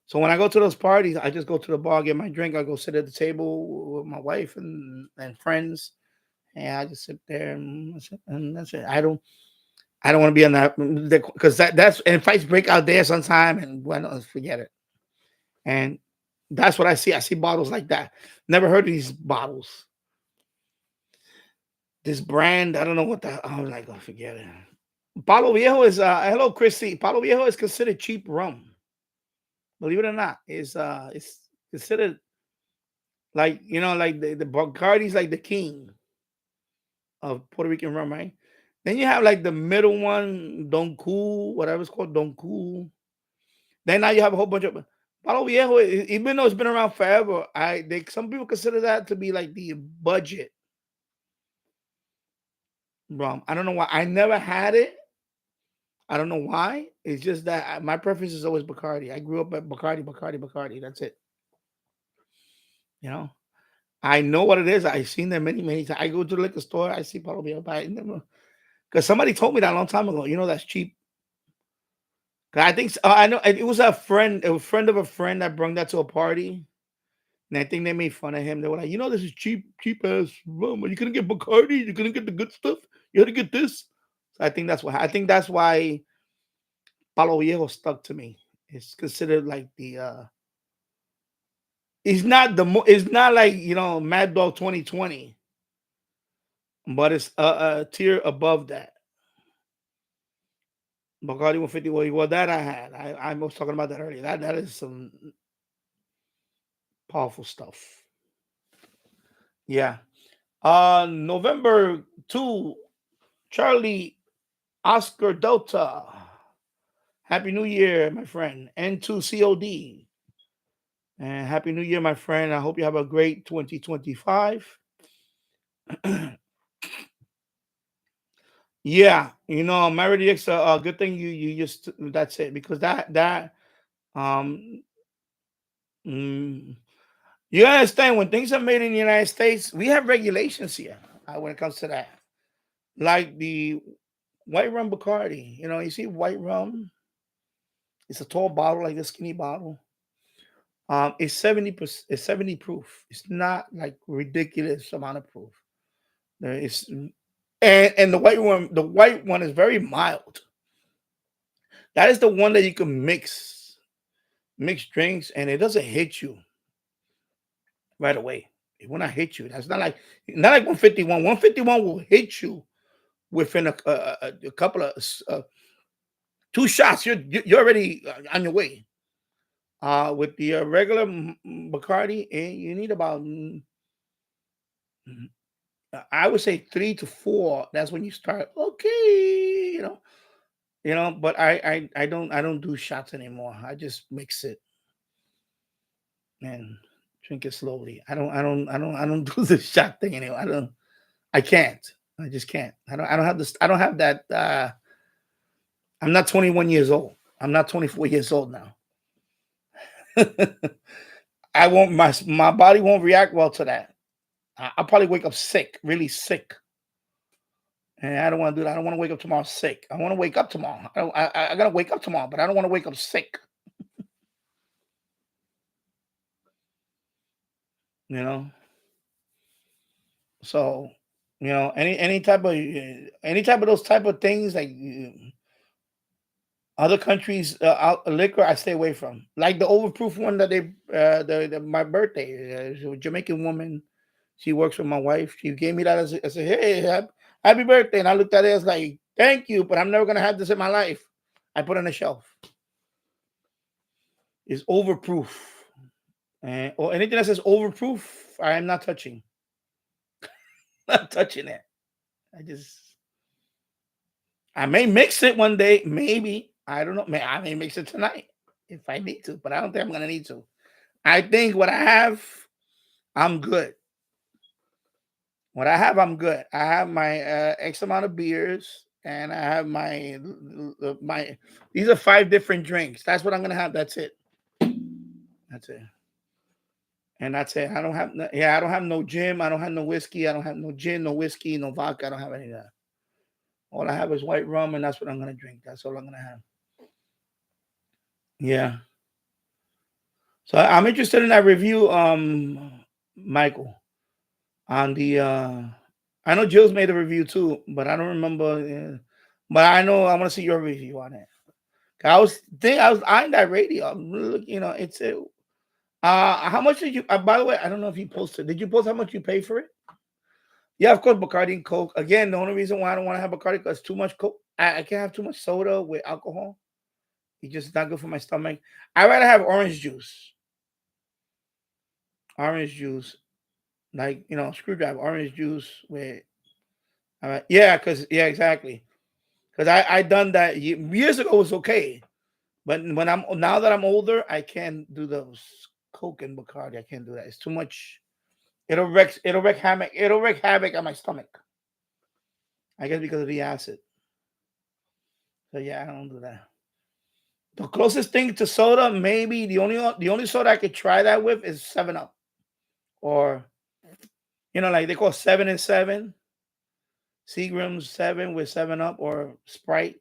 So when I go to those parties, I just go to the bar, get my drink. I go sit at the table with my wife and friends, and I just sit there and that's it. I don't want to be on that because that's and fights break out there sometime, and well, forget it. And that's what I see. I see bottles like that. Never heard of these bottles. This brand, I don't know what the. I was like, oh, forget it. Palo Viejo is hello, Chrissy. Palo Viejo is considered cheap rum. Believe it or not, it's considered like like the Bacardi's like the king of Puerto Rican rum, right? Then you have like the middle one, Don Cool, whatever it's called, Don Cool. Then now you have a whole bunch of Palo Viejo. Even though it's been around forever, some people consider that to be like the budget rum. I don't know why. I never had it. I don't know why. It's just that my preference is always Bacardi. I grew up at Bacardi, Bacardi, Bacardi. That's it. You know, I know what it is. I've seen them many, many times. I go to the liquor store. I see Palo Viejo, but I never because somebody told me that a long time ago. That's cheap. 'Cause I think I know it was a friend of a friend that brought that to a party, and I think they made fun of him. They were like, this is cheap, cheap ass rum. You couldn't get Bacardi. You couldn't get the good stuff. You had to get this. So I think that's why Palo Viejo stuck to me. It's considered like the it's not like Mad Dog 2020, but it's a tier above that. Bacardi 150. Well, that I had. I was talking about that earlier. That is some powerful stuff. Yeah. November 2, Charlie Oscar Delta. Happy New Year, my friend. N2COD. And Happy New Year, my friend. I hope you have a great 2025. Yeah, Marity X, a good thing you just that's it because that um mm, you understand when things are made in the United States, we have regulations here when it comes to that. Like the white rum Bacardi, you see white rum, it's a tall bottle like a skinny bottle. It's 70%, it's 70 proof. It's not like ridiculous amount of proof. It's and the white one is very mild. That is the one that you can mix drinks and it doesn't hit you right away. It will not hit you. That's not like 151. 151 will hit you within a couple of two shots. You're already on your way. With the regular Bacardi, you need about I would say 3 to 4. That's when you start. Okay, But I don't do shots anymore. I just mix it and drink it slowly. I don't do the shot thing anymore. I can't. I just can't. I don't have this. I don't have that. I'm not 21 years old. I'm not 24 years old now. I won't. My body won't react well to that. I'll probably wake up sick, really sick, and I don't want to do that. I don't want to wake up tomorrow sick. I want to wake up tomorrow. I gotta wake up tomorrow, but I don't want to wake up sick. You know. So, any type of those type of things like other countries liquor, I stay away from. Like the overproof one that my birthday, a Jamaican woman, she works with my wife. She gave me that as a hey, happy birthday, and I looked at it as like thank you, but I'm never gonna have this in my life. I put it on the shelf. It's overproof, or anything that says overproof, I am not touching. Not touching it. I just I may mix it one day, maybe. I don't know. I may mix it tonight if I need to, but I don't think I'm gonna need to. I think what I have, I'm good. What I have, I'm good. I have my X amount of beers, and I have my. These are 5 different drinks. That's what I'm gonna have. That's it. That's it. And that's it. I don't have. Yeah, I don't have no gin. I don't have no whiskey. I don't have no gin, no whiskey, no vodka. I don't have any of that. All I have is white rum, and that's what I'm gonna drink. That's all I'm gonna have. Yeah. So I'm interested in that review, Michael, on the. I know Jill's made a review too, but I don't remember. But I know I want to see your review on it. I was eyeing that radio. It's a. How much did you? By the way, I don't know if you posted. Did you post how much you pay for it? Yeah, of course, Bacardi and Coke. Again, the only reason why I don't want to have Bacardi because too much Coke. I can't have too much soda with alcohol. It's just not good for my stomach. I rather have orange juice. Orange juice, like screwdriver orange juice with. Yeah, exactly. Because I done that years ago. It was okay, but when I'm now that I'm older, I can't do those Coke and Bacardi. I can't do that. It's too much. It'll wreak havoc on my stomach. I guess because of the acid. So yeah, I don't do that. The closest thing to soda, maybe the only soda I could try that with is 7 Up, or like they call 7 and 7, Seagram's 7 with 7 Up, or Sprite.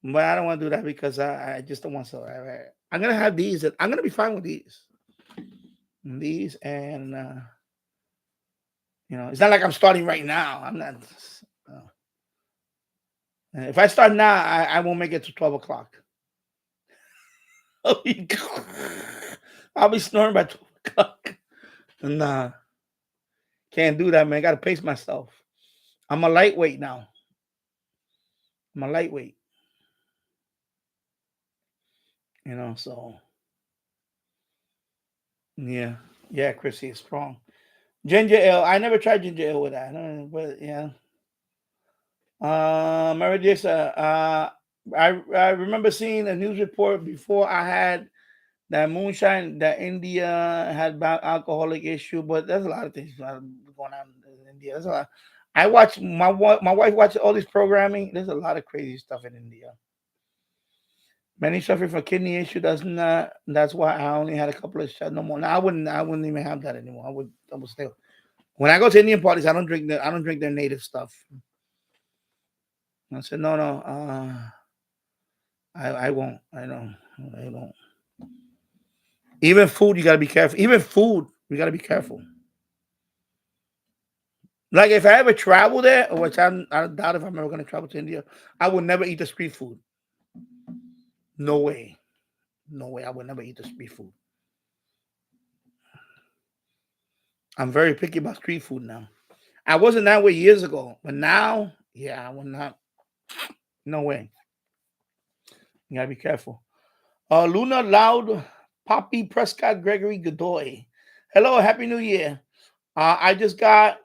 But I don't want to do that because I just don't want soda. I'm gonna have these. I'm gonna be fine with these. And it's not like I'm starting right now. I'm not. Uh, if I start now, I won't make it to 12 o'clock. I'll be snoring by 12 o'clock. Nah, can't do that, man. Got to pace myself. I'm a lightweight now. I'm a lightweight. So yeah, yeah. Chrissy is strong. Ginger ale. I never tried ginger ale with that. I don't know, but yeah. Mary Dixon. I remember seeing a news report before I had that moonshine that India had about alcoholic issue, but there's a lot of things going on in India. There's a lot. I watch my wife watches all this programming. There's a lot of crazy stuff in India. Many suffer from kidney issue. Does not. That's why I only had a couple of shots. No more. Now, I wouldn't even have that anymore. I would stay. When I go to Indian parties, I don't drink their native stuff. I said no, no. I won't. I know. I won't. Even food, you gotta be careful. Even food, you gotta be careful. Like if I ever travel there, which I doubt if I'm ever gonna travel to India, I would never eat the street food. No way. No way. I would never eat the street food. I'm very picky about street food now. I wasn't that way years ago, but now, yeah, I would not. No way. You gotta be careful. Luna Loud, Poppy Prescott, Gregory Godoy. Hello, Happy New Year. I just got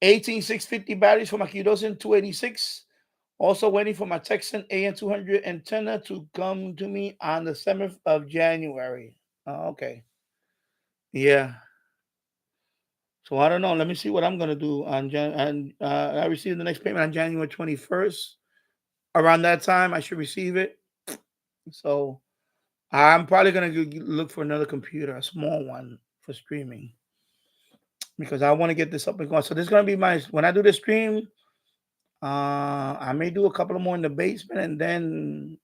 18650 batteries for my Qdosin 286. Also waiting for my Texan AN200 antenna to come to me on the 7th of January. Okay. Yeah. So I don't know. Let me see what I'm gonna do on and I received the next payment on January 21st. Around that time, I should receive it. So I'm probably gonna look for another computer, a small one for streaming, because I want to get this up and going. So this is gonna be my when I do the stream. I may do a couple of more in the basement, and then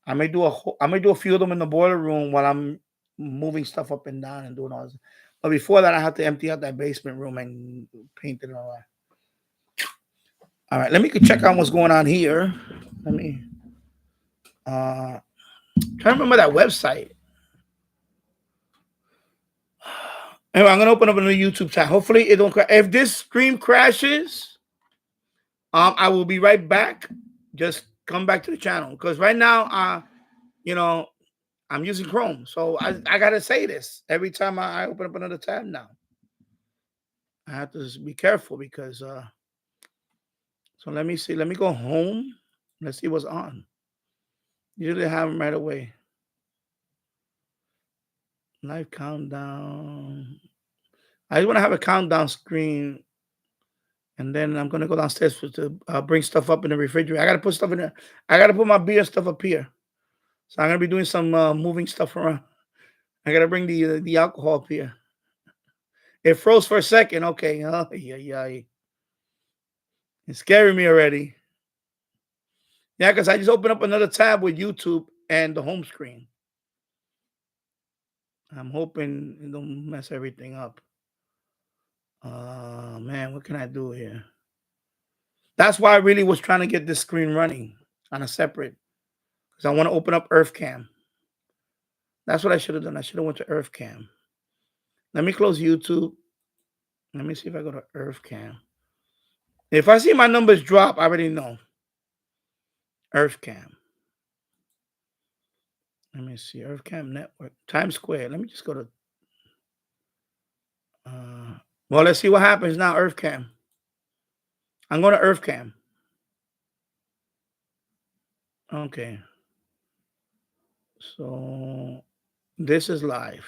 I may do a few of them in the boiler room while I'm moving stuff up and down and doing all this. But before that, I have to empty out that basement room and paint it all right. All right, let me check on what's going on here. Let me try to remember that website. Anyway, I'm gonna open up another YouTube chat. Hopefully, it don't crash. If this stream crashes, I will be right back. Just come back to the channel because right now, you know, I'm using Chrome, so I gotta say this every time I open up another tab now. I have to be careful because so let me see. Let me go home. Let's see what's on. Usually have them right away. Live countdown. I just want to have a countdown screen, and then I'm gonna go downstairs to bring stuff up in the refrigerator. I gotta put stuff in there. I gotta put my beer stuff up here. So I'm gonna be doing some moving stuff around. I gotta bring the alcohol up here. It froze for a second. Okay. Oh, yeah, yeah. It's scaring me already. Yeah, because I just opened up another tab with YouTube and the home screen. I'm hoping it don't mess everything up. Man, what can I do here? That's why I really was trying to get this screen running on a separate, because I want to open up EarthCam. That's what I should have done. I should have went to EarthCam. Let me close YouTube. Let me see if I go to EarthCam. If I see my numbers drop, I already know. EarthCam. Let me see. EarthCam Network. Times Square. Let me just go to. Well, let's see what happens now. EarthCam. I'm going to EarthCam. Okay. So this is live.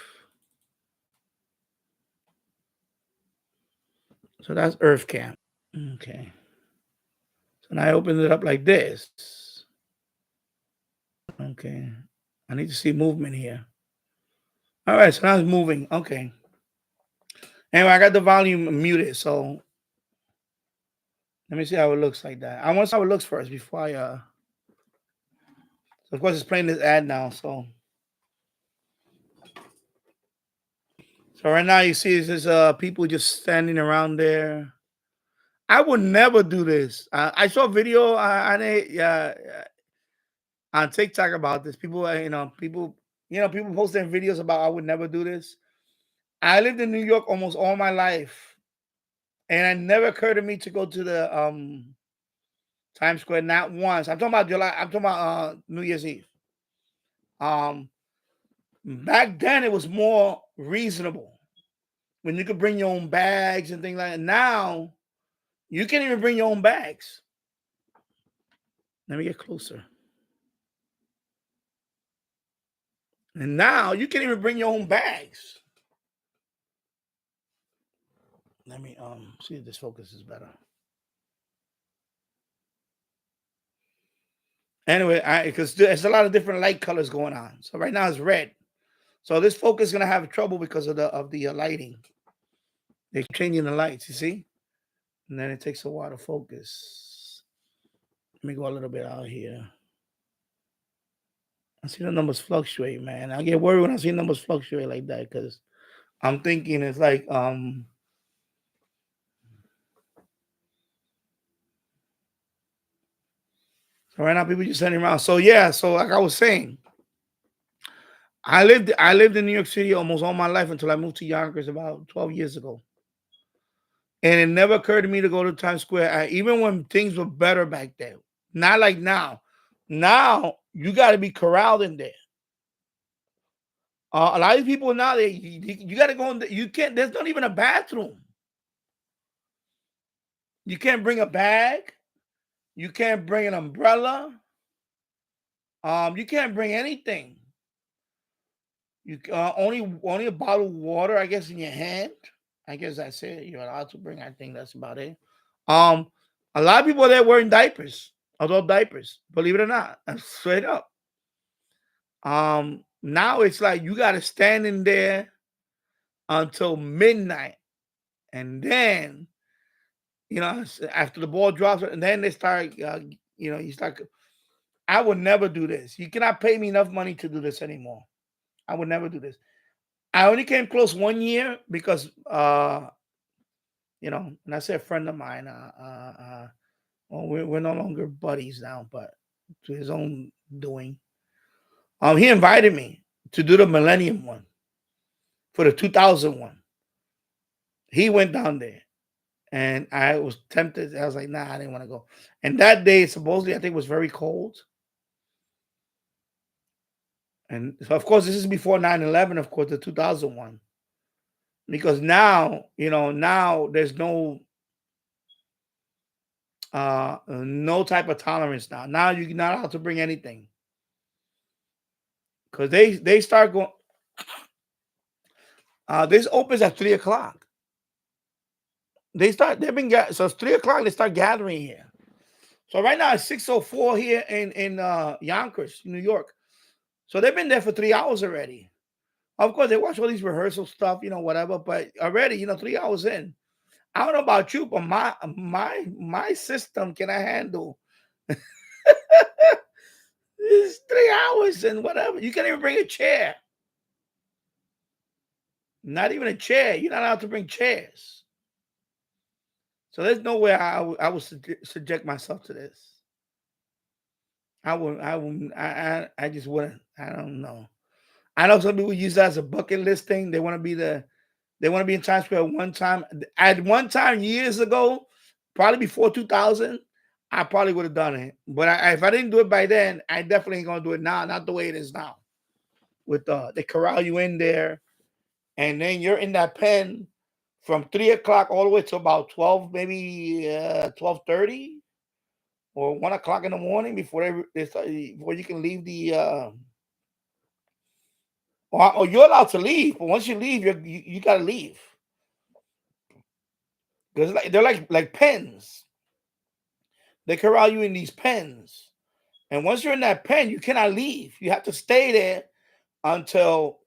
So that's EarthCam. Okay. So now I open it up like this. Okay. I need to see movement here. All right. So now it's moving. Okay. Anyway, I got the volume muted. So let me see how it looks like that. I want to see how it looks first before I. So of course, it's playing this ad now. So right now you see there's people just standing around there. I would never do this. I saw a video on TikTok about this. People, people posting videos about I would never do this. I lived in New York almost all my life, and it never occurred to me to go to the Times Square not once. I'm talking about July. I'm talking about New Year's Eve. Back then it was more reasonable when you could bring your own bags and things like that. Now you can't even bring your own bags. Let me get closer. And now you can't even bring your own bags. Let me see if this focus is better. Anyway, because there's a lot of different light colors going on. So right now it's red. So this focus is gonna have trouble because of the lighting. They're changing the lights, you see, and then it takes a while to focus. Let me go a little bit out here. I see the numbers fluctuate, man. I get worried when I see numbers fluctuate like that because I'm thinking it's like So right now people just sending around. So yeah, so like I was saying, I lived in New York City almost all my life until I moved to Yonkers about 12 years ago. And it never occurred to me to go to Times Square, even when things were better back then. Not like now. Now you got to be corralled in there. A lot of people now you got to go in. You can't. There's not even a bathroom. You can't bring a bag. You can't bring an umbrella. You can't bring anything. You only a bottle of water, I guess, in your hand. I guess that's it. You're allowed to bring. I think that's about it. Um, a lot of people there wearing diapers, adult diapers. Believe it or not, straight up. Now it's like you got to stand in there until midnight, and then after the ball drops, and then they start. You start. I would never do this. You cannot pay me enough money to do this anymore. I would never do this. I only came close one year because and I said a friend of mine, well, we're no longer buddies now, but to his own doing. He invited me to do the Millennium one for the 2001. He went down there, and I was tempted. I was like, nah, I didn't want to go. And that day, supposedly, I think it was very cold. And so, of course, this is before 9/11, of course, the 2001. Because now, now there's no type of tolerance now. Now you're not allowed to bring anything. Because they start going. This opens at 3 o'clock. So it's 3 o'clock. They start gathering here. So right now it's 6:04 here in Yonkers, New York. So they've been there for 3 hours already. Of course, they watch all these rehearsal stuff, whatever. But already, 3 hours in. I don't know about you, but my system cannot handle. It's 3 hours and whatever. You can't even bring a chair. Not even a chair. You're not allowed to bring chairs. So there's no way I would subject myself to this. I just wouldn't. I don't know. I know some people use that as a bucket list thing. They want to be in Times Square one time. At one time years ago, probably before 2000, I probably would have done it. But if I didn't do it by then, I definitely ain't gonna do it now. Not the way it is now. With they corral you in there, and then you're in that pen from 3 o'clock all the way to about 12, maybe 12:30 or 1 o'clock in the morning before you can leave the. Or you're allowed to leave, but once you leave, you gotta leave because they're like pens. They corral you in these pens, and once you're in that pen, you cannot leave. You have to stay there until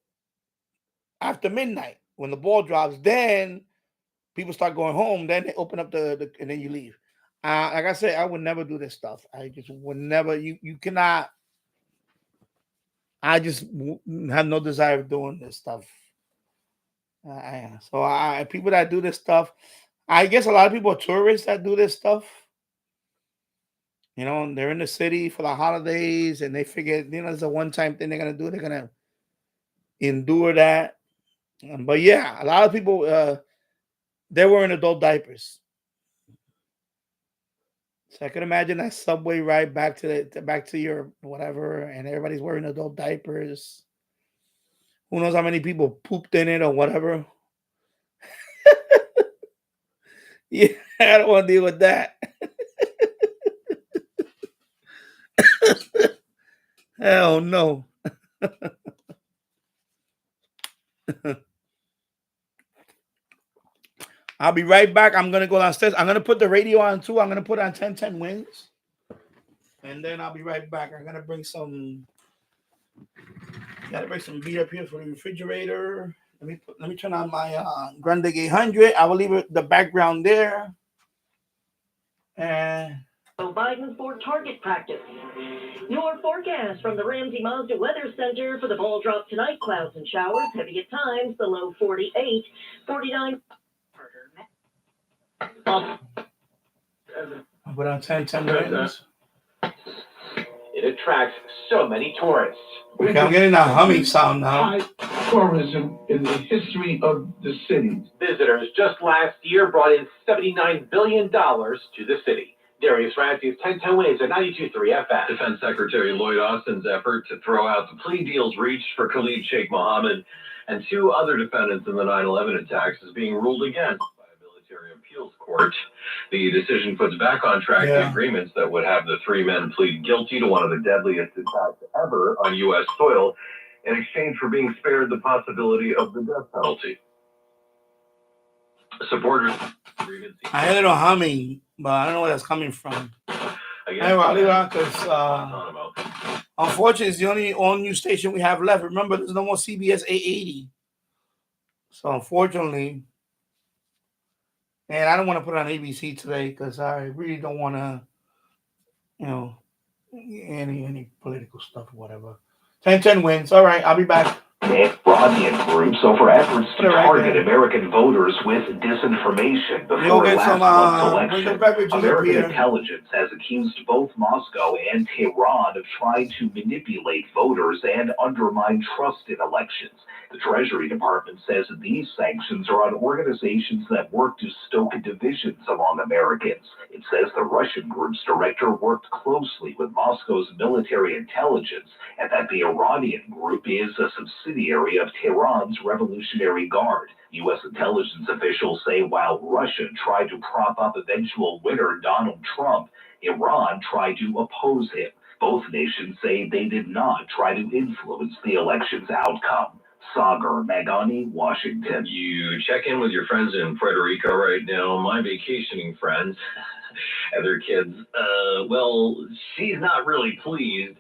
after midnight when the ball drops. Then people start going home. Then they open up the and then you leave. Like I said, I would never do this stuff. I just would never. You cannot. I just have no desire of doing this stuff. So people that do this stuff, I guess a lot of people are tourists that do this stuff. You know, they're in the city for the holidays and they figure, it's a one-time thing they're gonna do. They're gonna endure that. But yeah, a lot of people they're wearing adult diapers. So I can imagine that subway ride back to your whatever, and everybody's wearing adult diapers. Who knows how many people pooped in it or whatever. Yeah, I don't want to deal with that. Hell no. I'll be right back. I'm gonna go downstairs. I'm gonna put the radio on too. I'm gonna put on 1010 wins. And then I'll be right back. I'm gonna bring some. Gotta bring some beer up here for the refrigerator. Let me turn on my Grande 800. I will leave the background there. And
Joe Biden for target practice. Your forecast from the Ramsey Mazda Weather Center for the ball drop tonight. Clouds and showers, heavy at times, the low 48, 49.
I'll put on 1010 wins.
It attracts so many tourists.
Okay, I'm getting a humming sound now.
High tourism in the history of the city.
Visitors just last year brought in $79 billion to the city. Darius Ramsey's 1010 wins at 92.3 FM.
Defense Secretary Lloyd Austin's effort to throw out the plea deals reached for Khalid Sheikh Mohammed and two other defendants in the 9/11 attacks is being ruled against by a military appeals court. The decision puts back on track the agreements that would have the three men plead guilty to one of the deadliest attacks ever on U.S. soil in exchange for being spared the possibility of the death penalty. Supporters.
I had a little humming, but I don't know where that's coming from. Because unfortunately, it's the only all-news station we have left. Remember, there's no more CBS 880. So unfortunately, and I don't want to put it on ABC today because I really don't want to, any political stuff or whatever. 1010 wins. All right, I'll be back.
Iranian groups over efforts to target American voters with disinformation before last month's election. American intelligence has accused both Moscow and Tehran of trying to manipulate voters and undermine trust in elections. The Treasury Department says these sanctions are on organizations that work to stoke divisions among Americans. It says the Russian group's director worked closely with Moscow's military intelligence and that the Iranian group is a subsidiary of Tehran's Revolutionary Guard. U.S. intelligence officials say while Russia tried to prop up eventual winner Donald Trump, Iran tried to oppose him. Both nations say they did not try to influence the election's outcome. Sagar Magani, Washington.
You check in with your friends in Puerto Rico right now. My vacationing friends and their kids, well, she's not really pleased.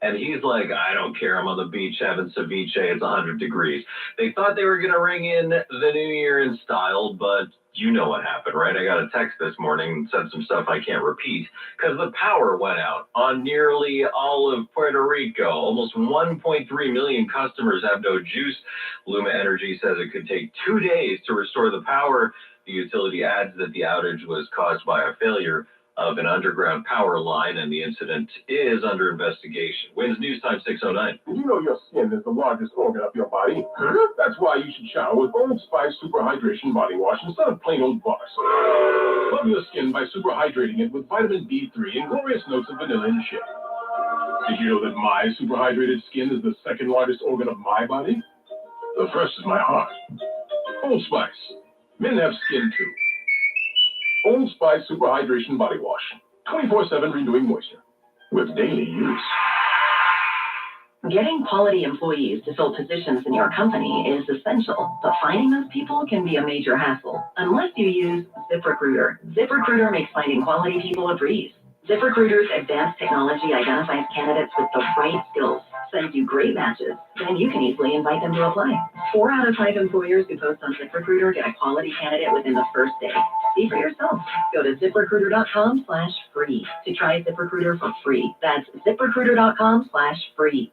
And he's like, I don't care. I'm on the beach having ceviche. It's 100 degrees. They thought they were going to ring in the new year in style, but you know what happened, right? I got a text this morning and said some stuff I can't repeat because the power went out on nearly all of Puerto Rico. Almost 1.3 million customers have no juice. Luma Energy says it could take 2 days to restore the power. The utility adds that the outage was caused by a failure of an underground power line, and the incident is under investigation. Winds News Time 6:09.
You know your skin is the largest organ of your body. That's why you should shower with Old Spice Super Hydration Body Wash instead of plain old bars. Love your skin by super hydrating it with vitamin D3 and glorious notes of vanilla and shea. Did you know that my super hydrated skin is the second largest organ of my body? The first is my heart. Old Spice. Men have skin too. Old Spice Super Hydration Body Wash. 24/7 renewing moisture. With daily use.
Getting quality employees to fill positions in your company is essential, but finding those people can be a major hassle unless you use ZipRecruiter. ZipRecruiter makes finding quality people a breeze. ZipRecruiter's advanced technology identifies candidates with the right skills, sends you great matches, then you can easily invite them to apply. 4 out of 5 employers who post on ZipRecruiter get a quality candidate within the first day. See for yourself. Go to ZipRecruiter.com/free to try ZipRecruiter for free. That's ZipRecruiter.com/free.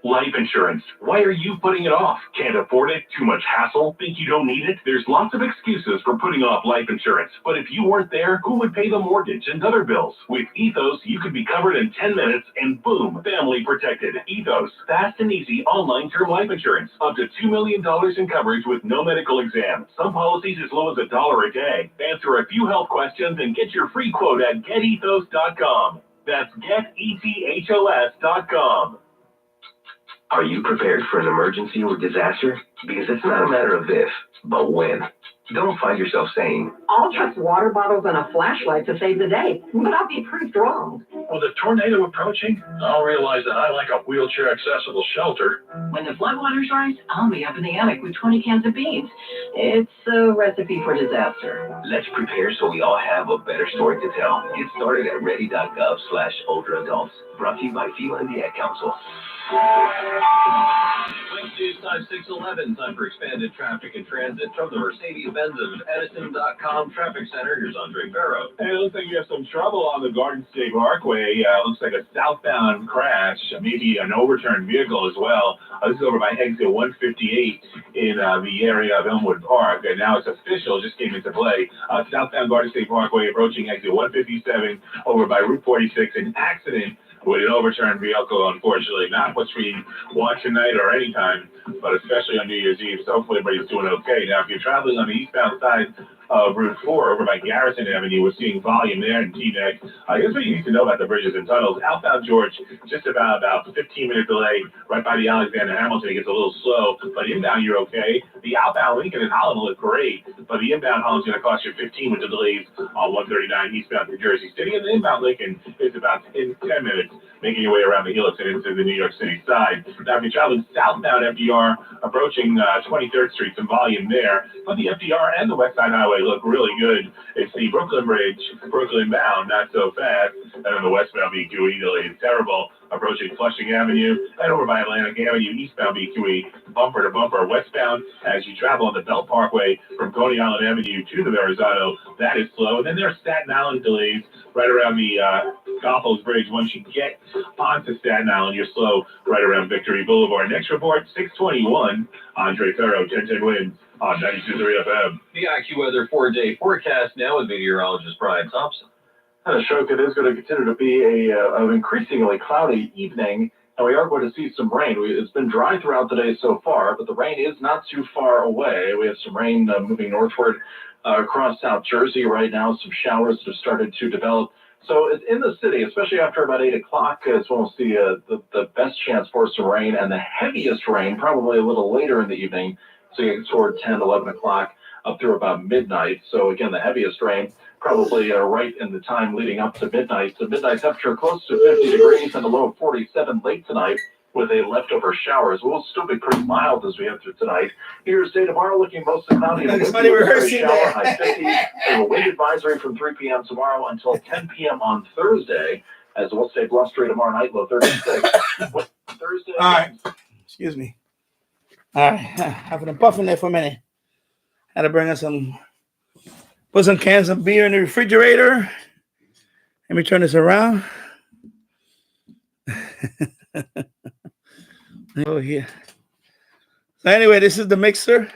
Life insurance. Why are you putting it off? Can't afford it? Too much hassle? Think you don't need it? There's lots of excuses for putting off life insurance. But if you weren't there, who would pay the mortgage and other bills? With Ethos, you could be covered in 10 minutes and boom, family protected. Ethos. Fast and easy online term life insurance. Up to $2 million in coverage with no medical exam. Some policies as low as $1 a day. Answer a few health questions and get your free quote at getethos.com. That's getethos.com. Are you prepared for an emergency or disaster? Because it's not a matter of if, but when. Don't find yourself saying,
I'll trust water bottles and a flashlight to save the day, but I'll be proved wrong.
with a tornado approaching, I'll realize that I like a wheelchair-accessible shelter.
When the floodwaters rise, I'll be up in the attic with 20 cans of beans. It's a recipe for disaster.
Let's prepare so we all have a better story to tell. Get started at ready.gov/older adults. Brought to you by FEMA and the Ad Council.
Winds News Time 6:11. Time for expanded traffic and transit from the Mercedes-Benz of Edison.com Traffic Center. Here's Andre Ferro.
Hey, it looks like you have some trouble on the Garden State Parkway. Looks like a southbound crash, maybe an overturned vehicle as well. This is over by exit 158 in the area of Elmwood Park. And now it's official, just came into play. Southbound Garden State Parkway approaching exit 157 over by Route 46. An accident with an overturned vehicle, unfortunately. Not what we want tonight or anytime, but especially on New Year's Eve. So hopefully everybody's doing okay. Now, if you're traveling on the eastbound side of Route 4 over by Garrison Avenue, we're seeing volume there in Teaneck. Here's what you need to know about the bridges and tunnels. Outbound George, just about a 15-minute delay right by the Alexander Hamilton. It gets a little slow, but inbound you're okay. The outbound Lincoln and Holland look great, but the inbound Holland's going to cost you 15 with the delays on 139 eastbound New Jersey City. And the inbound Lincoln is about 10 minutes, making your way around the Helix and into the New York City side. Now, if you're traveling southbound FDR, approaching 23rd Street, some volume there. But the FDR and the West Side Highway look really good. It's the Brooklyn Bridge, Brooklyn bound, not so fast. And then the westbound BQE delay is terrible, approaching Flushing Avenue and over by Atlantic Avenue, eastbound BQE, bumper to bumper, westbound as you travel on the Belt Parkway from Coney Island Avenue to the Verrazano. That is slow. And then there are Staten Island delays right around the Goethals Bridge. Once you get onto Staten Island, you're slow right around Victory Boulevard. Next report, 621. Andre Ferro, 1010 wins on 92.3 FM.
The IQ Weather 4-day forecast now with meteorologist Brian Thompson.
Ashok, it is going to continue to be an increasingly cloudy evening, and we are going to see some rain. It's been dry throughout the day so far, but the rain is not too far away. We have some rain moving northward across South Jersey right now, some showers that have started to develop. So in the city, especially after about 8 o'clock, is when we'll see the best chance for some rain, and the heaviest rain probably a little later in the evening, so you get toward 10, 11 o'clock up through about midnight. So again, the heaviest rain probably right in the time leading up to midnight. So midnight temperature close to 50 degrees and a low of 47 late tonight with a leftover showers. We'll still be pretty mild as we head through tonight. Here's day tomorrow looking mostly cloudy.
Somebody rehearsing
shower, high 50s. We have a wind advisory from 3 p.m. tomorrow until 10 p.m. on Thursday, as we'll stay blustery tomorrow night, low 36. Thursday.
All right. Excuse me. All right. Having a puff in there for a minute. Had to bring us put some cans of beer in the refrigerator. Let me turn this around. Oh, here. So anyway, this is the mixer.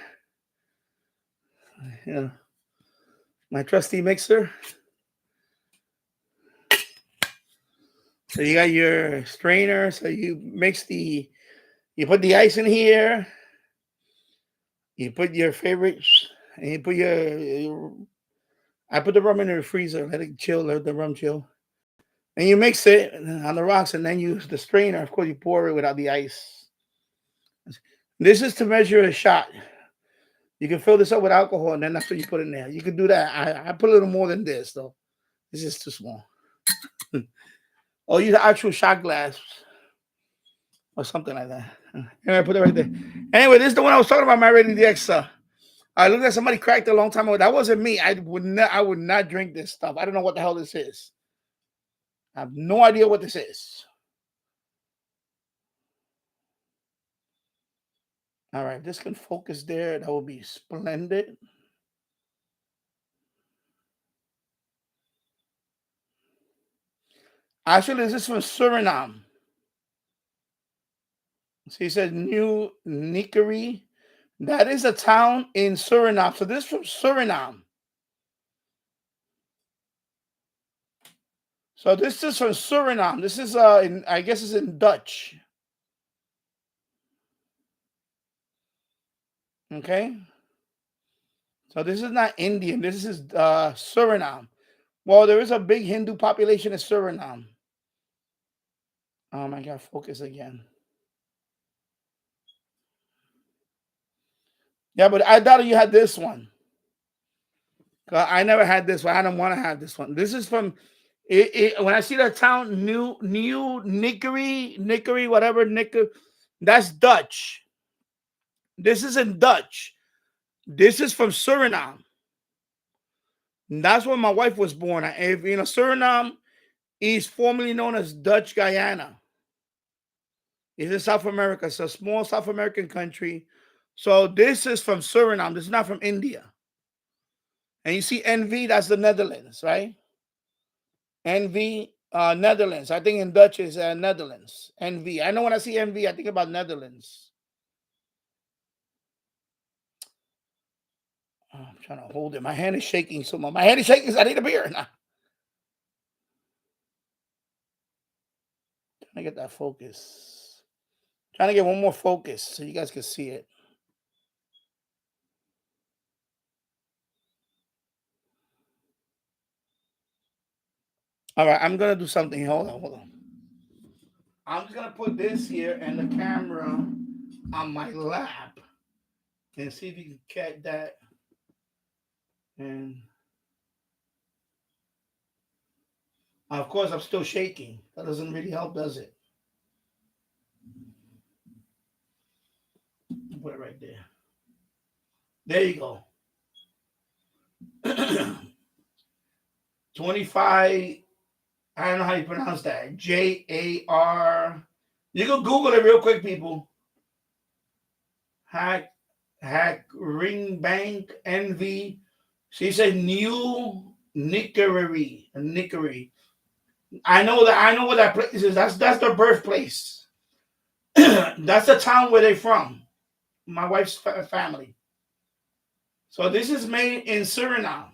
Yeah. My trusty mixer. So you got your strainer. So you you put the ice in here. You put your favorites, and you put I put the rum in the freezer, let it chill, let the rum chill. And you mix it on the rocks, and then use the strainer. Of course, you pour it without the ice. This is to measure a shot. You can fill this up with alcohol, and then that's what you put in there. You can do that. I put a little more than this, though. This is too small. Or use an actual shot glass or something like that. Anyway, I put it right there. Anyway, this is the one I was talking about, my Ready DX. I looked at somebody cracked a long time ago. That wasn't me. I would not drink this stuff. I don't know what the hell this is. I have no idea what this is. All right, this can focus there. That would be splendid. Actually, this is from Suriname. So he said New Nickerie. That is a town in Suriname. So this is from Suriname. So this is from Suriname. This is I guess it's in Dutch. Okay. So this is not Indian. This is Suriname. Well, there is a big Hindu population in Suriname. Oh my God, focus again. Yeah, but I thought you had this one. I never had this one. I don't want to have this one. This is from when I see that town, New Nickerie, whatever, that's Dutch. This is in Dutch. This is from Suriname. That's where my wife was born. If you know, Suriname is formerly known as Dutch Guyana. It's in South America. It's a small South American country. So this is from Suriname. This is not from India. And you see NV, that's the Netherlands, right? NV, Netherlands. I think in Dutch is Netherlands. NV. I know when I see NV, I think about Netherlands. Oh, I'm trying to hold it. My hand is shaking so much. My hand is shaking. I need a beer now. Trying to get that focus. Trying to get one more focus so you guys can see it. All right, I'm gonna do something. Hold on. I'm just gonna put this here and the camera on my lap and see if you can catch that. And of course, I'm still shaking. That doesn't really help, does it? Put it right there. There you go. 25. I don't know how you pronounce that. JAR. You can Google it real quick, people. Hack Ring Bank NV. She said New Nickerie. I know where that place is. That's their birthplace. That's the town where they're from. My wife's family. So this is made in Suriname.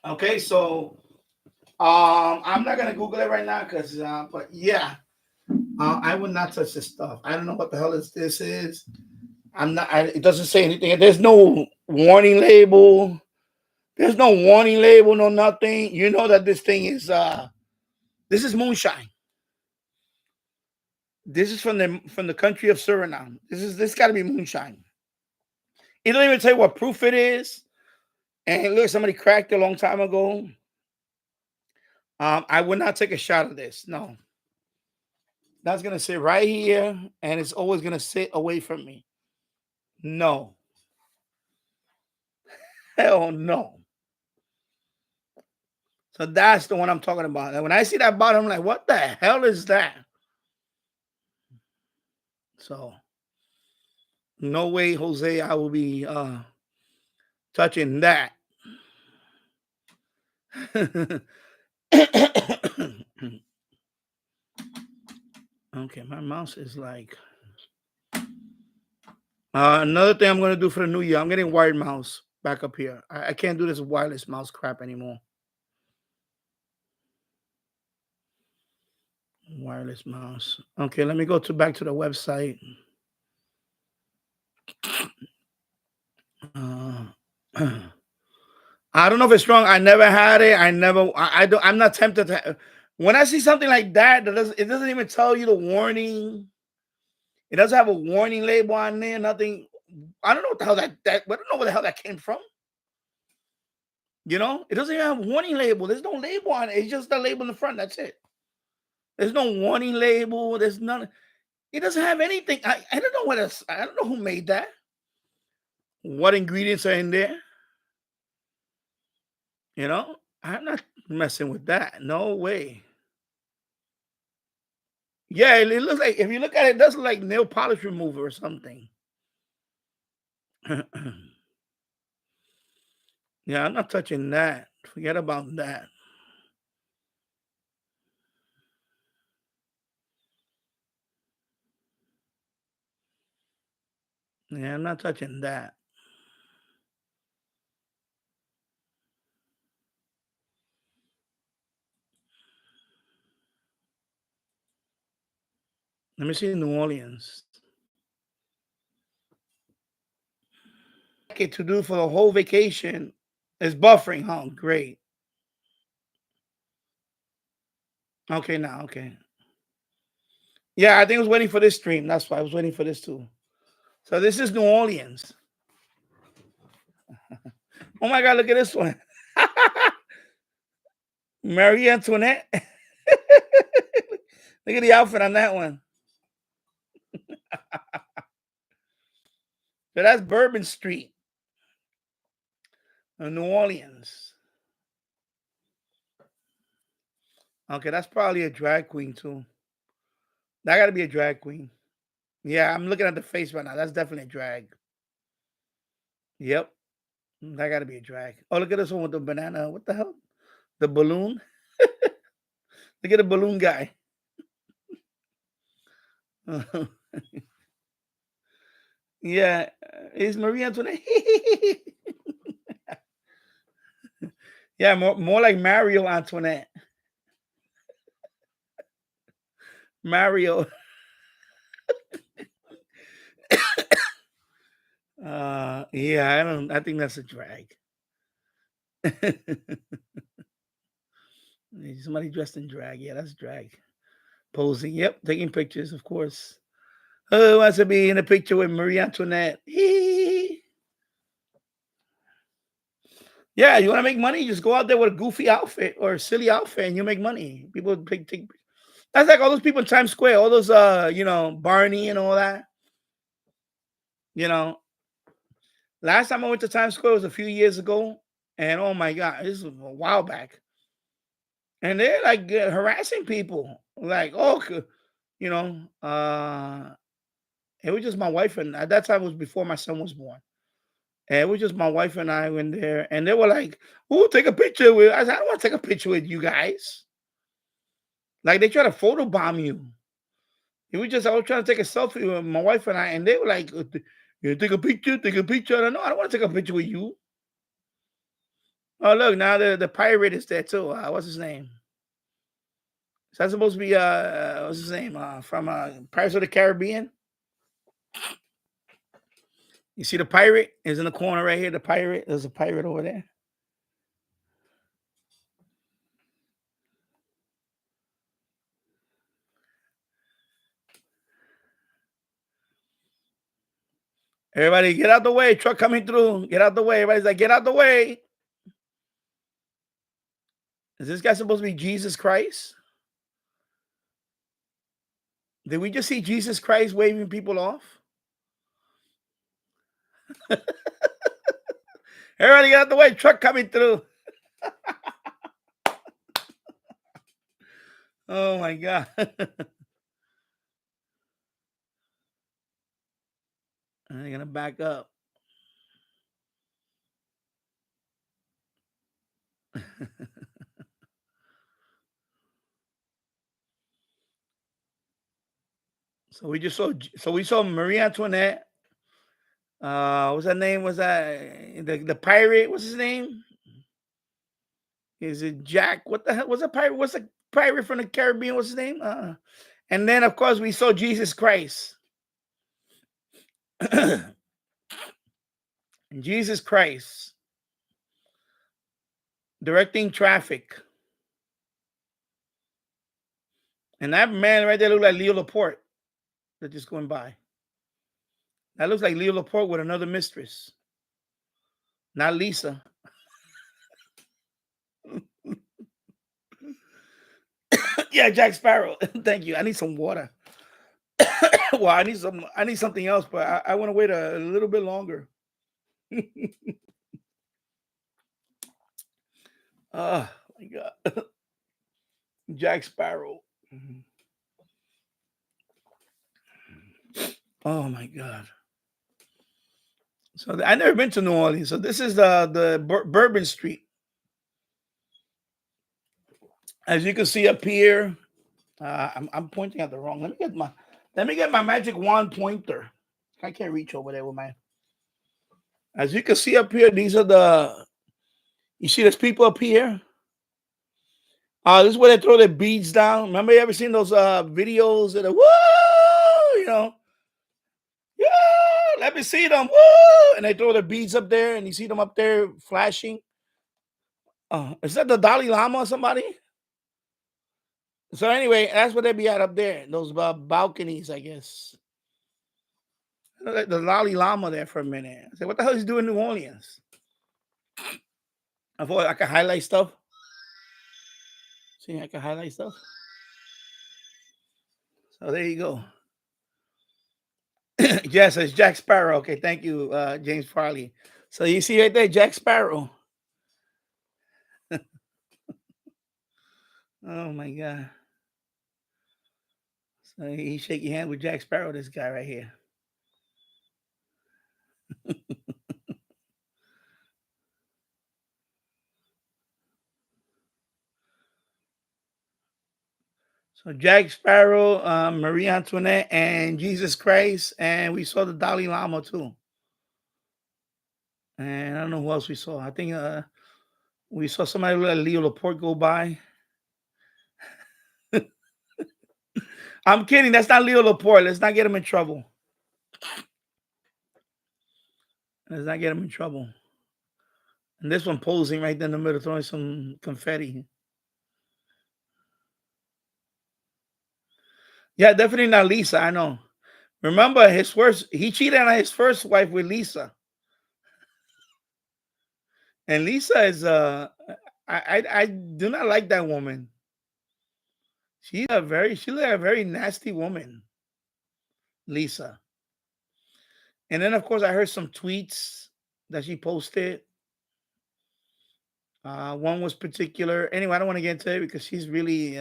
Okay, so I'm not gonna Google it right now because but yeah, I would not touch this stuff. I don't know what the hell this is. It doesn't say anything. There's no warning label. There's no warning label, no nothing. You know that this thing is this is moonshine. This is from the country of Suriname. This got to be moonshine. It don't even tell you what proof it is. And look, somebody cracked it a long time ago. I would not take a shot of this. No. That's gonna sit right here, and it's always gonna sit away from me. No. Hell no. So that's the one I'm talking about. And when I see that bottle, I'm like, what the hell is that? So no way, Jose, I will be touching that. Okay, my mouse is like another thing I'm going to do for the new year. I'm getting wired mouse. back up here. I can't do this wireless mouse crap anymore. Wireless mouse. Okay, let me go back to the website. I don't know if it's strong. I never had it. I don't. I'm not tempted to. When I see something like that, it doesn't even tell you the warning. It doesn't have a warning label on there. Nothing. I don't know what the hell that. I don't know where the hell that came from. You know, it doesn't even have a warning label. There's no label on it. It's just the label in the front. That's it. There's no warning label. There's none. It doesn't have anything. I don't know what else. I don't know who made that. What ingredients are in there? You know, I'm not messing with that. No way. Yeah, it looks like, if you look at it, it does look like nail polish remover or something. Yeah, I'm not touching that. Forget about that. Yeah, I'm not touching that. Let me see New Orleans. Okay, to do for the whole vacation is buffering, huh? Great. Okay, now, okay. Yeah, I think I was waiting for this stream. That's why I was waiting for this too. So this is New Orleans. Oh my God, look at this one. Marie Antoinette. Look at the outfit on that one. So that's Bourbon Street in New Orleans. Okay, that's probably a drag queen too. That got to be a drag queen. Yeah, I'm looking at the face right now. That's definitely a drag. Yep. That got to be a drag. Oh, look at this one with the banana. What the hell? The balloon. Look at the balloon guy. Yeah, it's Marie Antoinette. Yeah, more like Mario Antoinette. Mario. Yeah, I think that's a drag. Somebody dressed in drag. Yeah, that's drag. Posing. Yep, taking pictures, of course. Who wants to be in a picture with Marie Antoinette? Yeah, you want to make money? Just go out there with a goofy outfit or a silly outfit, and you make money. People take. That's like all those people in Times Square, all those Barney and all that. You know, last time I went to Times Square was a few years ago, and oh my God, this was a while back. And they're like harassing people, like, oh, you know, it was just my wife, and at that time it was before my son was born. And it was just my wife and I went there, and they were like, "Oh, take a picture with." I said, "I don't want to take a picture with you guys." Like they try to photobomb you. I was trying to take a selfie with my wife and I, and they were like, "You take a picture, take a picture." And I know I don't want to take a picture with you. Oh, look, now the pirate is there too. What's his name? Is that supposed to be what's his name? From Pirates of the Caribbean. You see the pirate is in the corner right here. The pirate, there's a pirate over there. Everybody, get out the way. Truck coming through. Get out the way. Everybody's like, get out the way. Is this guy supposed to be Jesus Christ? Did we just see Jesus Christ waving people off? Everybody get out the way. Truck coming through. Oh my God. They're going to back up. So we saw Marie Antoinette, What's that name? Was that the pirate? What's his name? Is it Jack? What the hell? What's a pirate? What's a pirate from the Caribbean? What's his name? And then of course we saw Jesus Christ. Jesus Christ directing traffic. And that man right there looked like Leo Laporte that just going by. That looks like Leo Laporte with another mistress. Not Lisa. Yeah, Jack Sparrow. Thank you. I need some water. Well, I need something else, but I want to wait a little bit longer. Oh my God. Jack Sparrow. Oh my God. So I never been to New Orleans. So this is the Bourbon Street. As you can see up here, I'm pointing at the wrong. Let me get my magic wand pointer. I can't reach over there with my. As you can see up here, these are you see there's people up here. This is where they throw their beads down. Remember you ever seen those videos that are woo, you know? Yeah, let me see them. Woo! And they throw their beads up there and you see them up there flashing. Is that the Dalai Lama or somebody? So anyway, that's what they be at up there. Those balconies, I guess. The Dalai Lama there for a minute. I said, what the hell is he doing in New Orleans? I thought I could highlight stuff. See, I can highlight stuff. So there you go. Yes, it's Jack Sparrow. Okay, thank you, James Farley. So you see right there, Jack Sparrow. Oh my God. So he shake your hand with Jack Sparrow, this guy right here. So Jack Sparrow, Marie Antoinette, and Jesus Christ, and we saw the Dalai Lama too. And I don't know who else we saw. I think we saw somebody like Leo Laporte go by. I'm kidding. That's not Leo Laporte. Let's not get him in trouble. Let's not get him in trouble. And this one posing right there in the middle, throwing some confetti. Yeah, definitely not Lisa. I know. Remember he cheated on his first wife with Lisa. And Lisa is I do not like that woman. She's a very nasty woman, Lisa. And then of course I heard some tweets that she posted. One was particular. Anyway, I don't want to get into it because she's really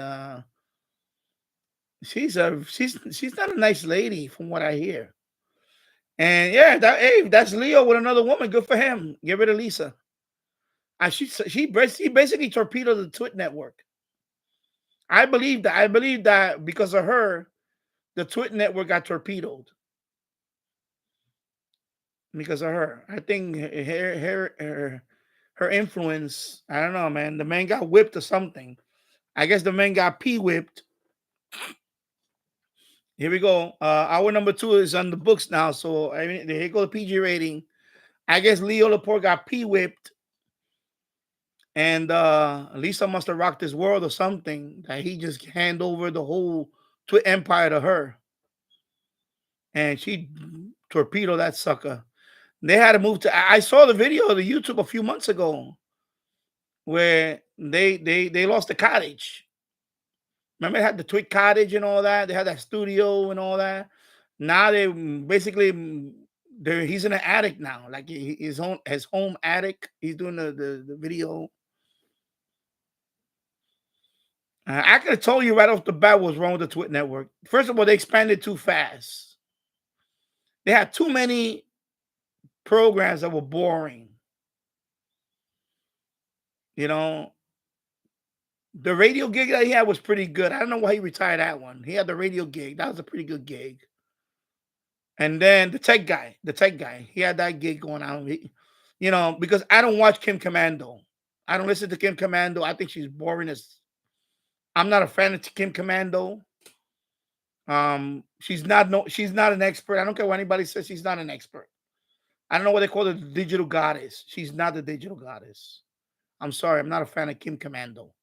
she's not a nice lady from what I hear. And yeah, that's Leo with another woman. Good for him. Get rid of Lisa. She basically torpedoed the Twit network. I believe that because of her, the Twit network got torpedoed. Because of her. I think her influence, I don't know, man. The man got whipped or something. I guess the man got whipped. Here we go. Hour number 2 is on the books now. So I mean, here go the PG rating. I guess Leo Laporte got whipped. And Lisa must have rocked his world or something that he just hand over the whole Twit empire to her. And she torpedoed that sucker. They had to move to. I saw the video of the YouTube a few months ago where they lost the cottage. Remember, they had the Twit cottage and all that. They had that studio and all that. Now they basically he's in an attic now, like his home attic. He's doing the video. I could have told you right off the bat what's wrong with the Twit network. First of all, they expanded too fast. They had too many programs that were boring. You know, the radio gig that he had was pretty good. I don't know why he retired that one. He had the radio gig. That was a pretty good gig. And then the tech guy, he had that gig going on. Because I don't watch Kim Commando. I don't listen to Kim Commando. I think she's boring as. I'm not a fan of Kim Commando. She's not an expert. I don't care what anybody says. She's not an expert. I don't know what they call the digital goddess. She's not the digital goddess. I'm sorry. I'm not a fan of Kim Commando.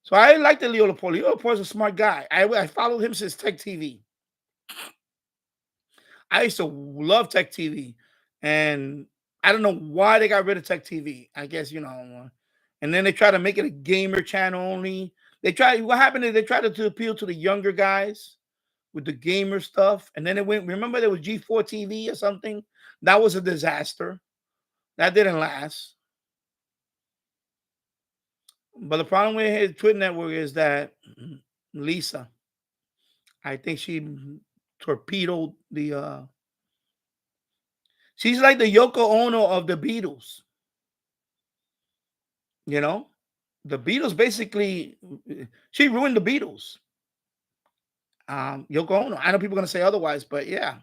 So I like the Leo Laporte. Leo Laporte's a smart guy. I followed him since Tech TV. I used to love Tech TV, and I don't know why they got rid of Tech TV. I guess and then they try to make it a gamer channel only. What happened is they tried to appeal to the younger guys with the gamer stuff, and then it went. Remember there was G4 TV or something. That was a disaster. That didn't last. But the problem with his Twitter network is that Lisa, I think she torpedoed the. She's like the Yoko Ono of the Beatles. The Beatles basically, she ruined the Beatles. Yoko Ono. I know people are gonna say otherwise, but yeah.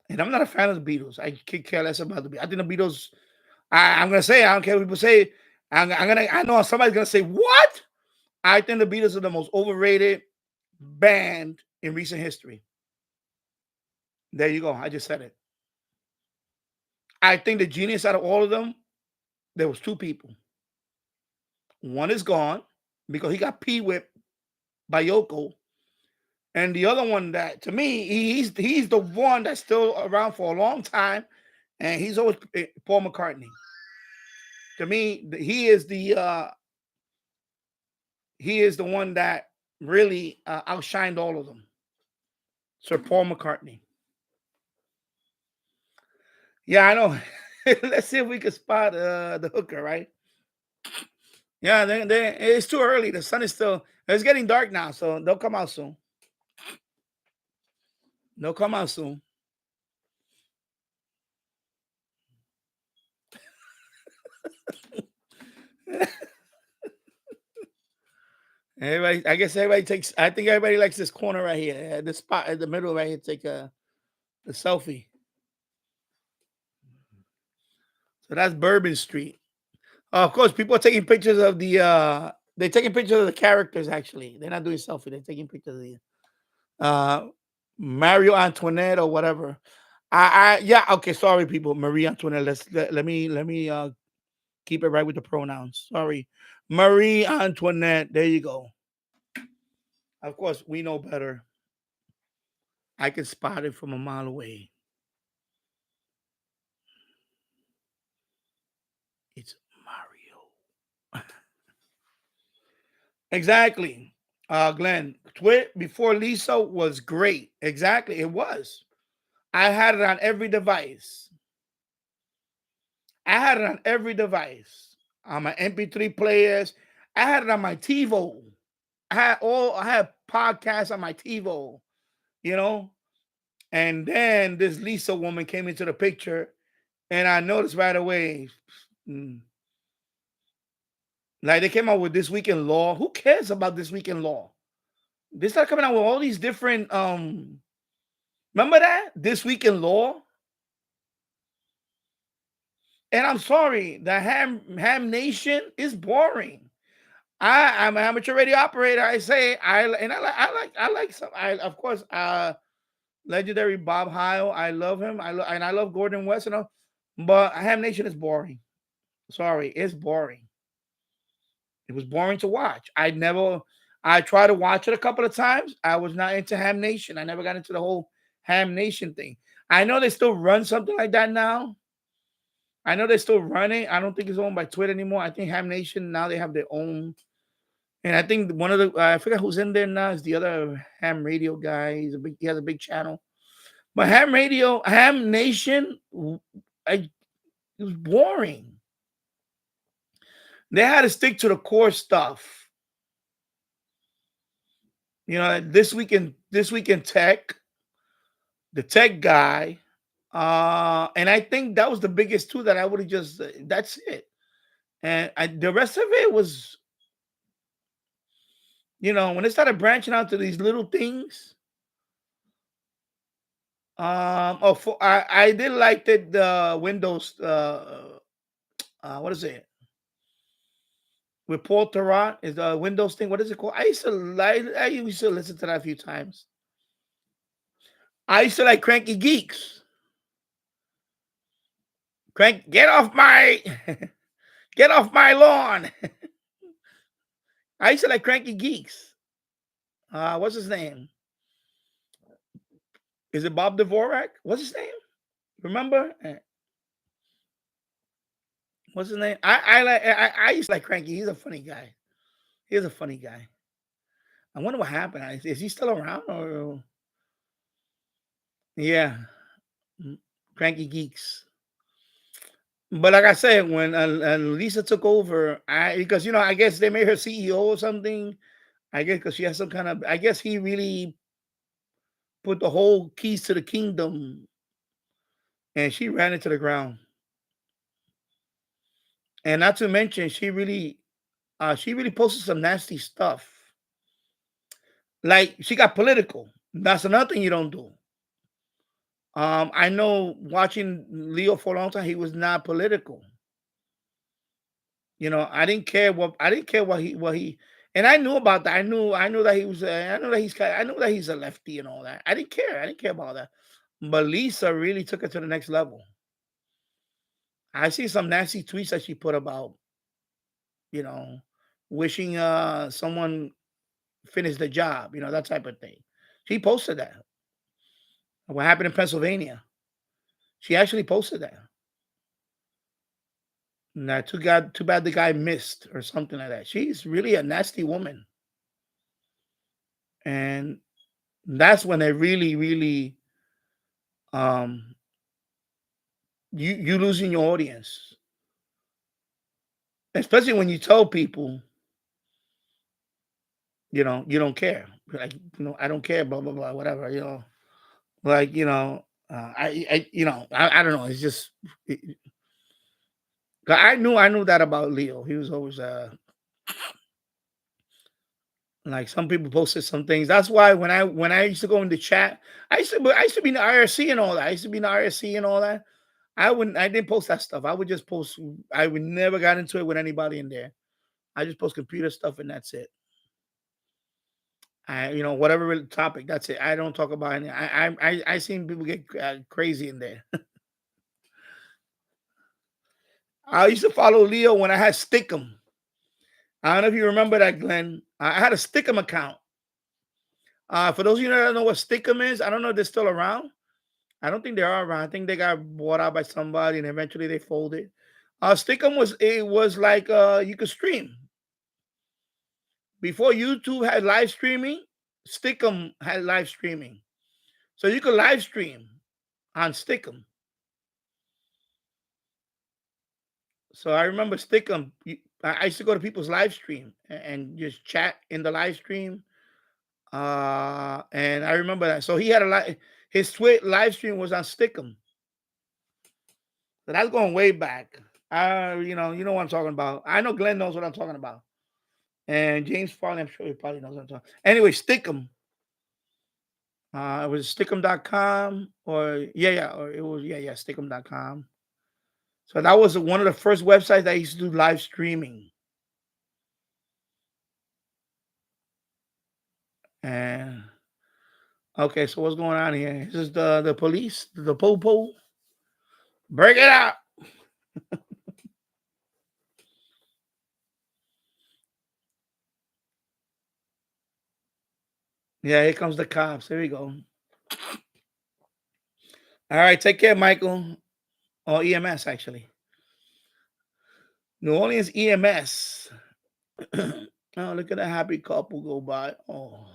And I'm not a fan of the Beatles. I could care less about the Beatles. I think the Beatles. I'm gonna say I don't care what people say. I know somebody's gonna say what. I think the Beatles are the most overrated band in recent history. There you go. I just said it. I think the genius out of all of them, there was two people. One is gone because he got pee-whipped by Yoko. And the other one that, to me, he's the one that's still around for a long time. And he's always Paul McCartney. To me, he is the one that really outshined all of them. Sir Paul McCartney. Yeah, I know. Let's see if we can spot the hooker, right? Yeah, it's too early. The sun is it's getting dark now, so they'll come out soon. I think everybody likes this corner right here. This spot in the middle right here, take the selfie. So that's Bourbon Street. Of course, people are taking pictures of they're taking pictures of the characters, actually. They're not doing selfie. They're taking pictures of the Mario Antoinette or whatever. Okay, sorry, people. Marie Antoinette. Let me keep it right with the pronouns. Sorry. Marie Antoinette. There you go. Of course, we know better. I can spot it from a mile away. It's Mario. Exactly. Glenn, Twit before Lisa was great. Exactly. It was. I had it on every device. On my MP3 players. I had it on my TiVo. I had podcasts on my TiVo, And then this Lisa woman came into the picture, and I noticed right away. Like they came out with This Week in Law. Who cares about This Week in Law? They started coming out with all these different. Remember that This Week in Law? And I'm sorry, the Ham Nation is boring. I'm an amateur radio operator. I say I like some. Of course, legendary Bob Heil. I love him. I love Gordon West. But Ham Nation is boring. Sorry, it's boring. It was boring to watch. I tried to watch it a couple of times. I was not into Ham Nation. I never got into the whole Ham Nation thing. I know they still run something like that now. I know they still run it. I don't think it's owned by Twitter anymore. I think Ham Nation now they have their own. And I think one of the I forget who's in there now is the other Ham Radio guy. He has a big channel. But Ham Nation, it was boring. They had to stick to the core stuff. This week in tech, the tech guy, and I think that was the biggest two that I would have just. That's it, and the rest of it was, when they started branching out to these little things, I did like the Windows. What is it? With Paul Tarot is the Windows thing. What is it called? I used to listen to that a few times. I used to like Cranky Geeks. Get off my get off my lawn. I used to like Cranky Geeks. What's his name? Is it Bob Dvorak? What's his name? Remember? What's his name? I used to like Cranky. He's a funny guy. He's a funny guy. I wonder what happened. Is he still around or yeah? Cranky Geeks. But like I said, when Lisa took over, because I guess they made her CEO or something. I guess because she has some kind of. I guess he really put the whole keys to the kingdom, and she ran it to the ground. And not to mention, she really posted some nasty stuff. Like she got political. That's another thing you don't do. I know watching Leo for a long time, he was not political. I didn't care what he, and I knew about that. I knew that he was. I know that he's a lefty and all that. I didn't care. I didn't care about that. But Lisa really took it to the next level. I see some nasty tweets that she put about, you know, wishing someone finished the job, that type of thing. She posted that. What happened in Pennsylvania? She actually posted that. Nah, too bad the guy missed or something like that. She's really a nasty woman. And that's when they really, really you losing your audience. Especially when you tell people, you don't care. Like, I don't care, blah, blah, blah, whatever, Like, I don't know. It's just 'cause I knew that about Leo. He was always like some people posted some things. That's why when I used to go in the chat, I used to be in the IRC and all that. I used to be in the IRC and all that. I didn't post that stuff. I would just post. I would never got into it with anybody in there. I just post computer stuff and that's it. Whatever topic, that's it. I don't talk about any. I seen people get crazy in there. I used to follow Leo when I had Stickum. I don't know if you remember that, Glenn. I had a Stickum account. For those of you that don't know what Stickum is, I don't know if they're still around. I don't think they are around. I think they got bought out by somebody and eventually they folded. Stickum was like you could stream. Before YouTube had live streaming, Stickum had live streaming. So you could live stream on Stickum. So I remember Stickum. I used to go to people's live stream and just chat in the live stream. And I remember that. So he had his live stream was on Stickum. So that's going way back. You know what I'm talking about. I know Glenn knows what I'm talking about. And James Farley, I'm sure he probably knows what I'm talking. Anyway, Stickum. It was stickum.com or or it was stickum.com. So that was one of the first websites that used to do live streaming. And okay, so what's going on here? This is the police, the po-po. Break it out. Yeah, here comes the cops. Here we go. All right, take care, Michael. Or EMS, actually. New Orleans EMS. Oh, look at that happy couple go by. Oh,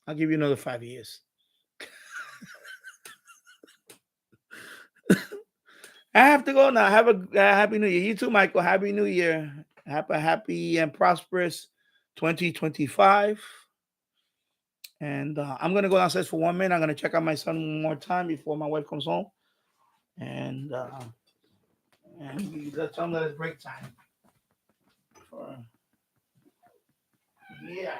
I'll give you another 5 years. I have to go now. Have a happy new year. You too, Michael. Happy new year. Happy and prosperous 2025. And I'm going to go downstairs for 1 minute. I'm going to check out my son one more time before my wife comes home. And let's tell him that it's break time. Yeah.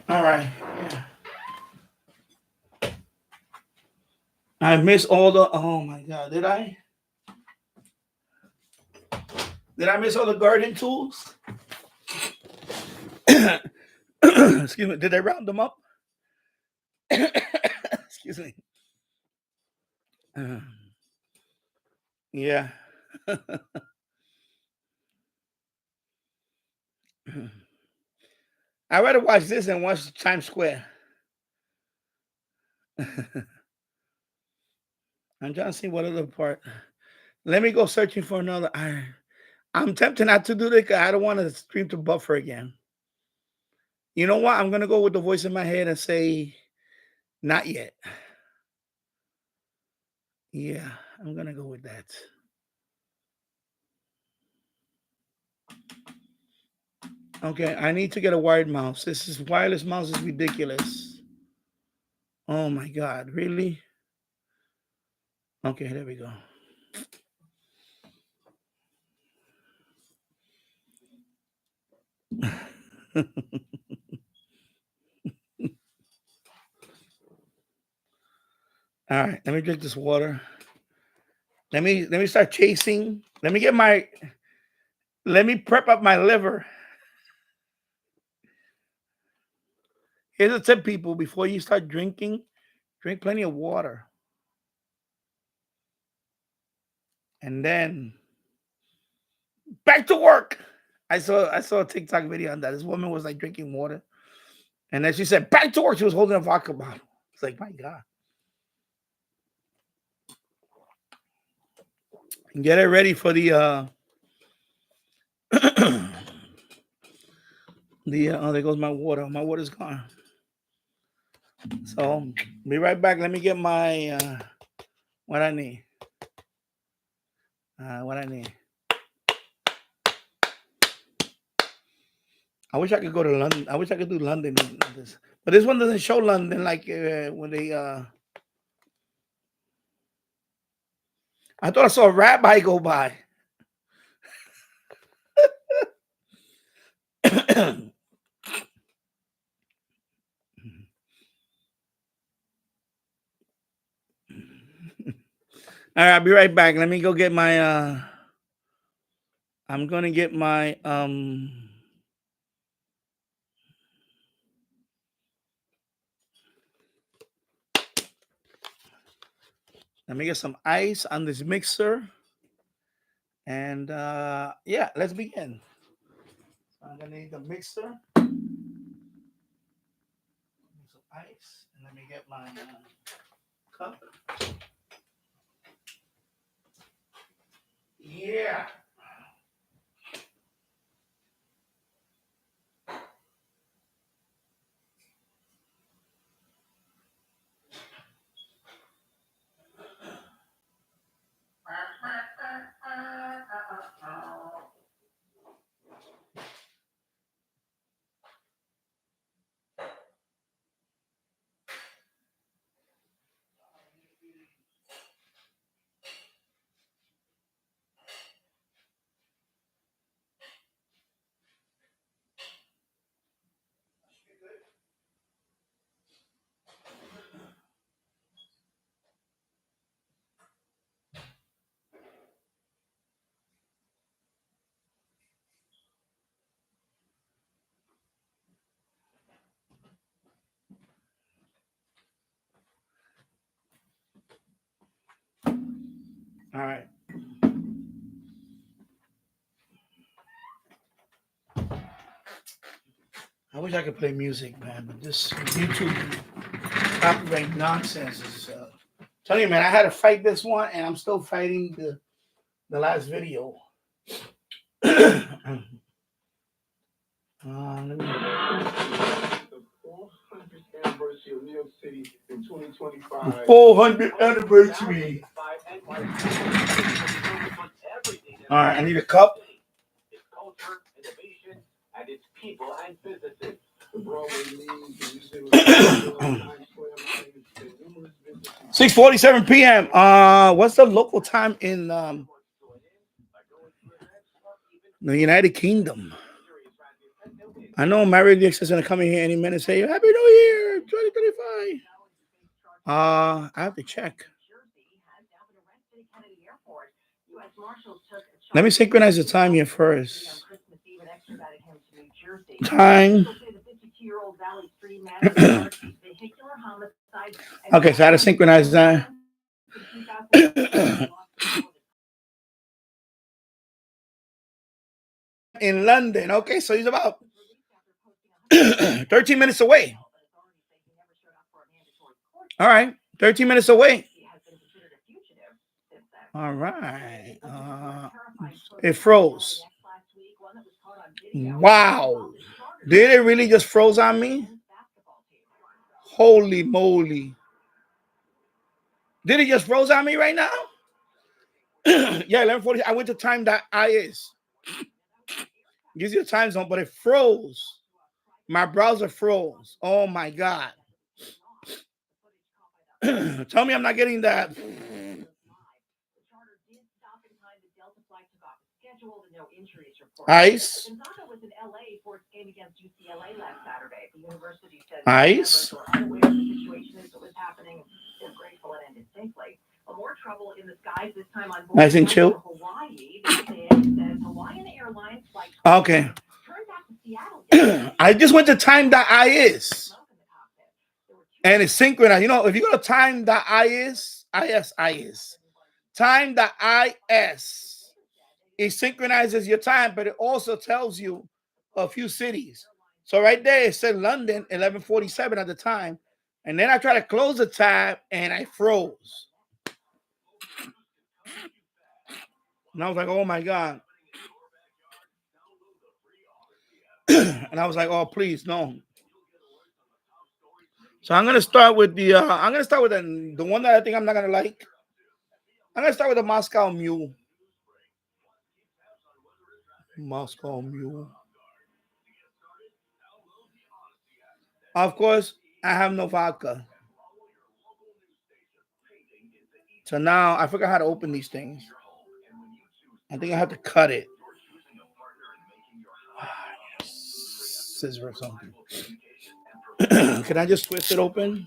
All right. Yeah. I missed all the. Oh my God! Did I miss all the garden tools? Excuse me. Did I round them up? Excuse me. Yeah. I'd rather watch this than watch Times Square. I'm trying to see what other part. Let me go searching for another. I'm tempted not to do this because I don't want to stream to buffer again. You know what? I'm going to go with the voice in my head and say, not yet. Yeah, I'm going to go with that. Okay, I need to get a wired mouse. This wireless mouse is ridiculous. Oh my God, really? Okay, there we go. All right, let me drink this water. Let me start chasing. Let me prep up my liver. Here's a tip, people. Before you start drinking, drink plenty of water. And then back to work. I saw a TikTok video on that. This woman was like drinking water. And then she said, back to work. She was holding a vodka bottle. It's like, my God. And get it ready for the oh, there goes my water. My water's gone. So be right back. Let me get my what I need. What I need. I wish I could go to London. I wish I could do London. But this one doesn't show London like when they I thought I saw a rabbi go by. All right, I'll be right back. Let me go get my I'm gonna get my let me get some ice on this mixer. And yeah, let's begin. So I'm gonna need the mixer, some ice, and let me get my cup. Yeah. All right. I wish I could play music, man, but this YouTube copyright nonsense is. Tell you, man, I had to fight this one, and I'm still fighting the last video. Let me...
The 400th anniversary of New York City in 2025.
The 400th anniversary. All right, I need a cup.
Its culture, innovation, and its people and businesses.
The Broadway leads, the museum,
6:47 p.m. What's the local time in The United Kingdom. I know Mary Dix is gonna come in here any minute and say Happy New Year 2025. I have to check. Let me synchronize the time here first. Time. Okay, so I had to synchronize that. In London. Okay, so he's about 13 minutes away. All right, 13 minutes away. All right. It froze. Wow. Did it really just froze on me? Holy moly. Did it just froze on me right now? Yeah, 11:40. I went to time.is. Gives you a time zone, but it froze. My browser froze. Oh my God. Tell me I'm not getting that. Ice. Ice. Nice and chill. Okay. I just went to time.is and it's synchronized. You know, if you go to time.is, time.is, it synchronizes your time, but it also tells you a few cities. So right there, it said London, 11:47 at the time. And then I tried to close the tab and I froze. And I was like, oh my God. And I was like, oh, please, no. So I'm gonna start with the one that I think I'm not gonna like. I'm gonna start with the Moscow Mule. Moscow Mule. Of course, I have no vodka. So now I forgot how to open these things. I think I have to cut it. Scissor or something. Can I just twist it open?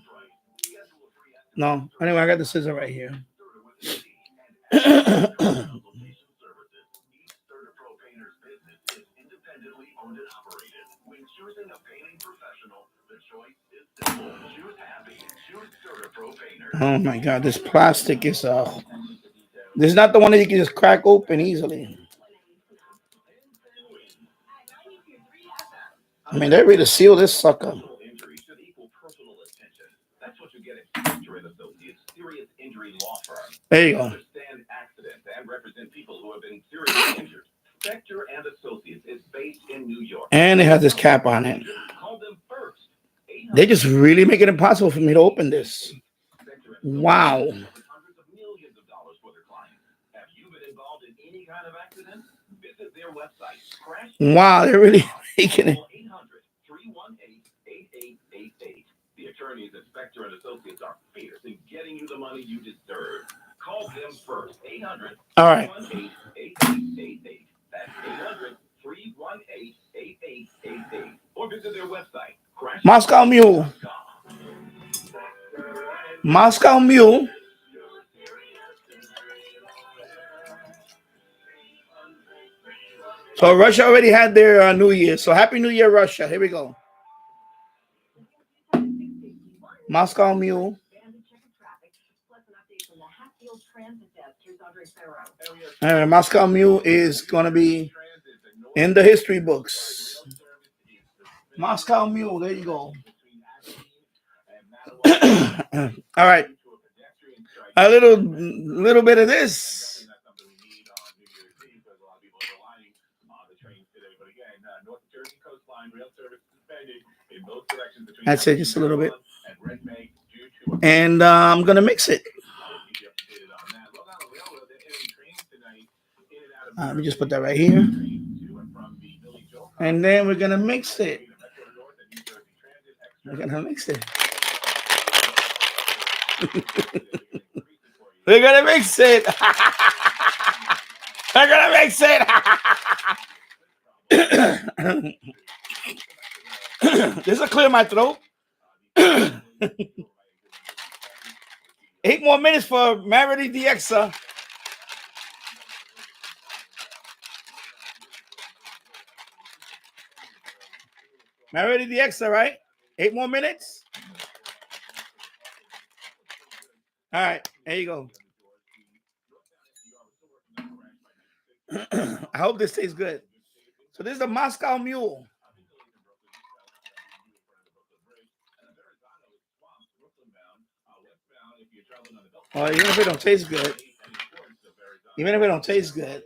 No. Anyway, I got the scissor right here. Oh my God, this plastic is this is not the one that you can just crack open easily. I mean, they're ready to seal this sucker. There you go. And it has this cap on it. They just really make it impossible for me to open this. Wow. Wow, they're really making it.
The attorneys at Spector and Associates are fierce in getting you the money you deserve. Call them first. 800.
All right.
318-8888. That's 800-318-8888. Or visit their website.
Moscow Mule. Moscow Mule. So Russia already had their New Year. So Happy New Year, Russia. Here we go. Moscow Mule. Moscow Mule is going to be in the history books. Moscow Mule, there you go. All right. A little bit of this. That's it, just a little bit. And I'm going to mix it. Let me just put that right here. And then we're going to mix it. We're going to mix it. We're going to mix it. We're going to mix it. This will clear my throat. 8 more minutes for Marity DXA. Marity DXA, right? 8 more minutes. All right, there you go. I hope this tastes good. So this is a Moscow Mule. Oh, even if it don't taste good. Even if it don't taste good.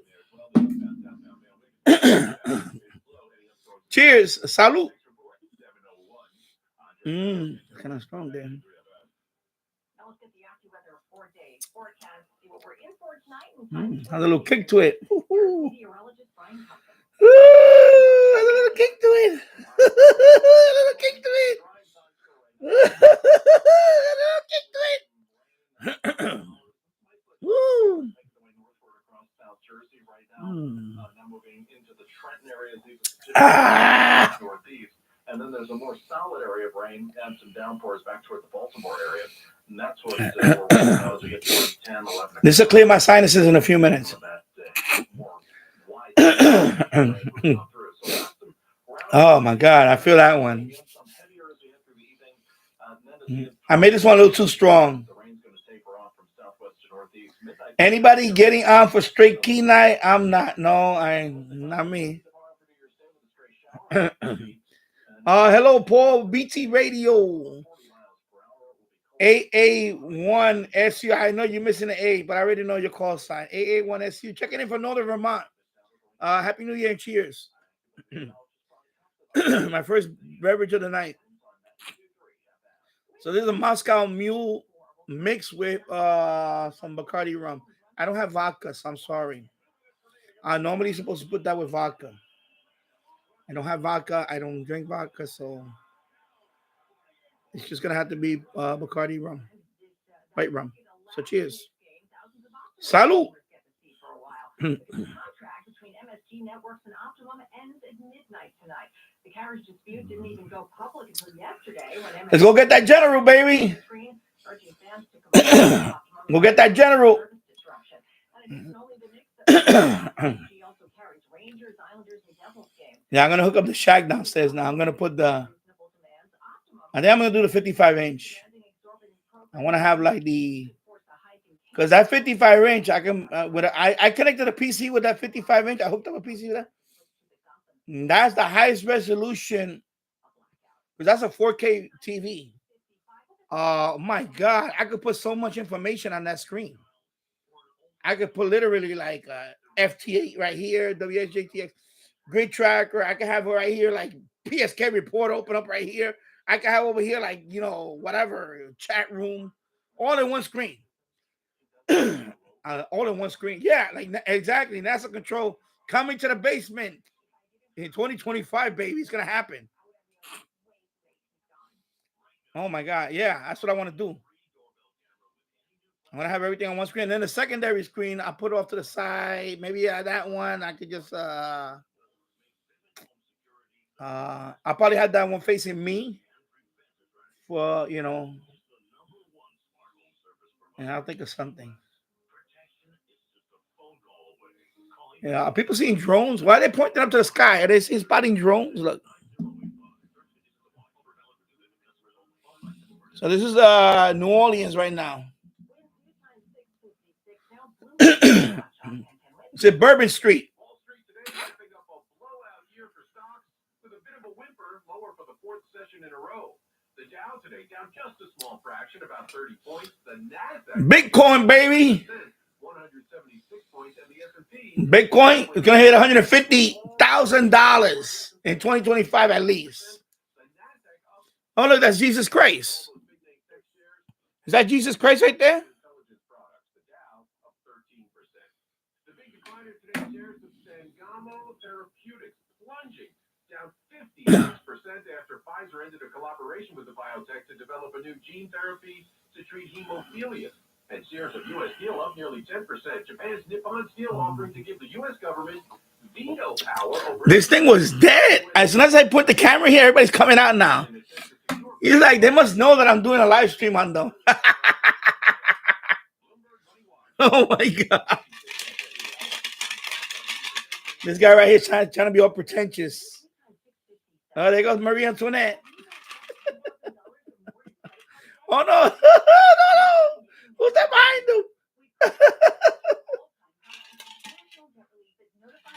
Cheers. Salud. Kind of strong there. Has a little kick to it. Ooh, a little kick to it. A little kick to it. A little kick to it. Woo. Ah.
And then there's a more solid area of rain and some downpours back toward the Baltimore area. And that's what we're working on as we get towards 10, 11.
This will clear my sinuses in a few minutes. Oh my God, I feel that one. I made this one a little too strong. Anybody getting on for straight key night? I'm not. No, not me. Hello, Paul. BT Radio. AA1SU. I know you're missing the A, but I already know your call sign. AA1SU. Checking in for Northern Vermont. Happy New Year and cheers. My first beverage of the night. So this is a Moscow Mule mixed with some Bacardi rum. I don't have vodka, so I'm sorry. Normally supposed to put that with vodka. I don't have vodka. I don't drink vodka, so it's just gonna have to be Bacardi rum, white rum. So cheers. Salud. Let's go get that general, baby. We'll get that general. Yeah, I'm gonna hook up the shack downstairs now. I'm gonna put I think I'm gonna do the 55-inch. I want to have like because that 55-inch, I can I connected a PC with that 55-inch. I hooked up a PC with that. And that's the highest resolution because that's a 4K TV. Oh my God, I could put so much information on that screen. I could put literally like FT8 right here, WSJTX grid tracker. I could have it right here, like PSK report open up right here. I could have over here, like, whatever, chat room, all in one screen. All in one screen. Yeah, like exactly. NASA control coming to the basement in 2025, baby. It's going to happen. Oh my God. Yeah, that's what I want to do. I'm going to have everything on one screen. And then the secondary screen, I'll put it off to the side. Maybe that one, I could just, I'll probably have that one facing me for, and I'll think of something. Yeah, are people seeing drones? Why are they pointing up to the sky? Are they spotting drones? Look. So this is New Orleans right now. It's at Bourbon Street. Bitcoin, baby. Bitcoin is going to hit $150,000 in 2025 at least. Oh, look, that's Jesus Christ. Is that Jesus Christ right there?
Down 56% after Pfizer ended a collaboration with the biotech to develop a new gene therapy to treat hemophilia. And shares of U.S. Steel up nearly 10%. Japan's Nippon Steel offering to give the U.S. government
This thing was dead. As soon as I put the camera here, everybody's coming out now. He's like, they must know that I'm doing a live stream on them. Oh my God. This guy right here trying to be all pretentious. Oh, there goes Marie Antoinette. Oh no. No. Who's that behind him?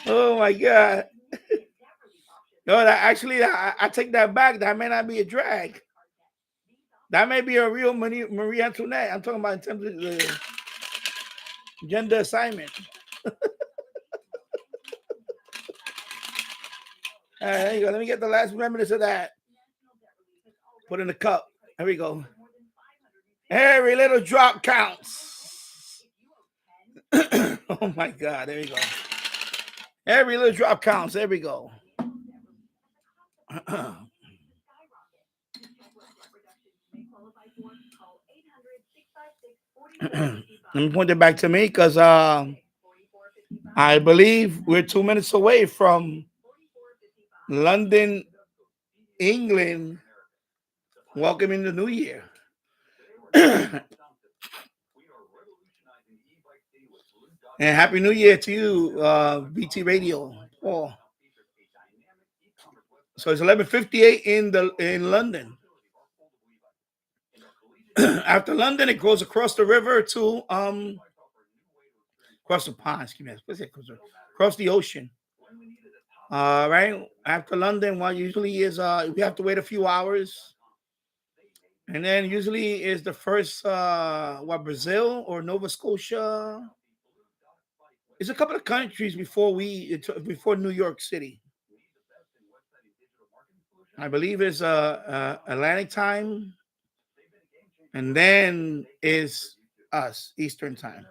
Oh my God. No, I take that back. That may not be a drag. That may be a real Marie Antoinette. I'm talking about in terms of the gender assignment. All right, there you go. Let me get the last remnants of that. Put in the cup. There we go. Every little drop counts. Oh my God. There we go. Every little drop counts. There we go. Let me point it back to me because I believe we're 2 minutes away from London, England, welcoming the new year. And Happy New Year to you, BT Radio. Oh. So it's 11:58 in London. After London, it goes across the river to across the pond. Excuse me. Across the ocean. Right after London, what usually is we have to wait a few hours, and then usually is the first Brazil or Nova Scotia. It's a couple of countries before New York City. I believe it's Atlantic time, and then is us Eastern time.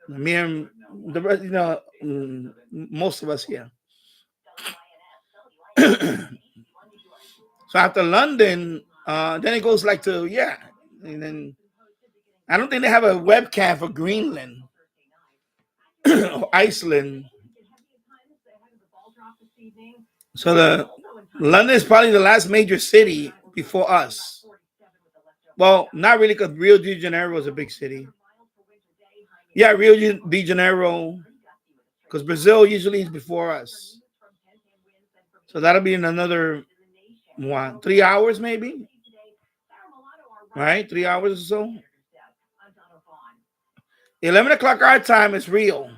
Me and the rest, most of us here. So after London, then it goes like to and then I don't think they have a webcam for Greenland or Iceland. So London is probably the last major city before us. Well, not really, because Rio de Janeiro is a big city. Yeah, Rio de Janeiro, because Brazil usually is before us. So that'll be in another 3 hours, maybe. Right, 3 hours or so. 11 o'clock our time is Rio,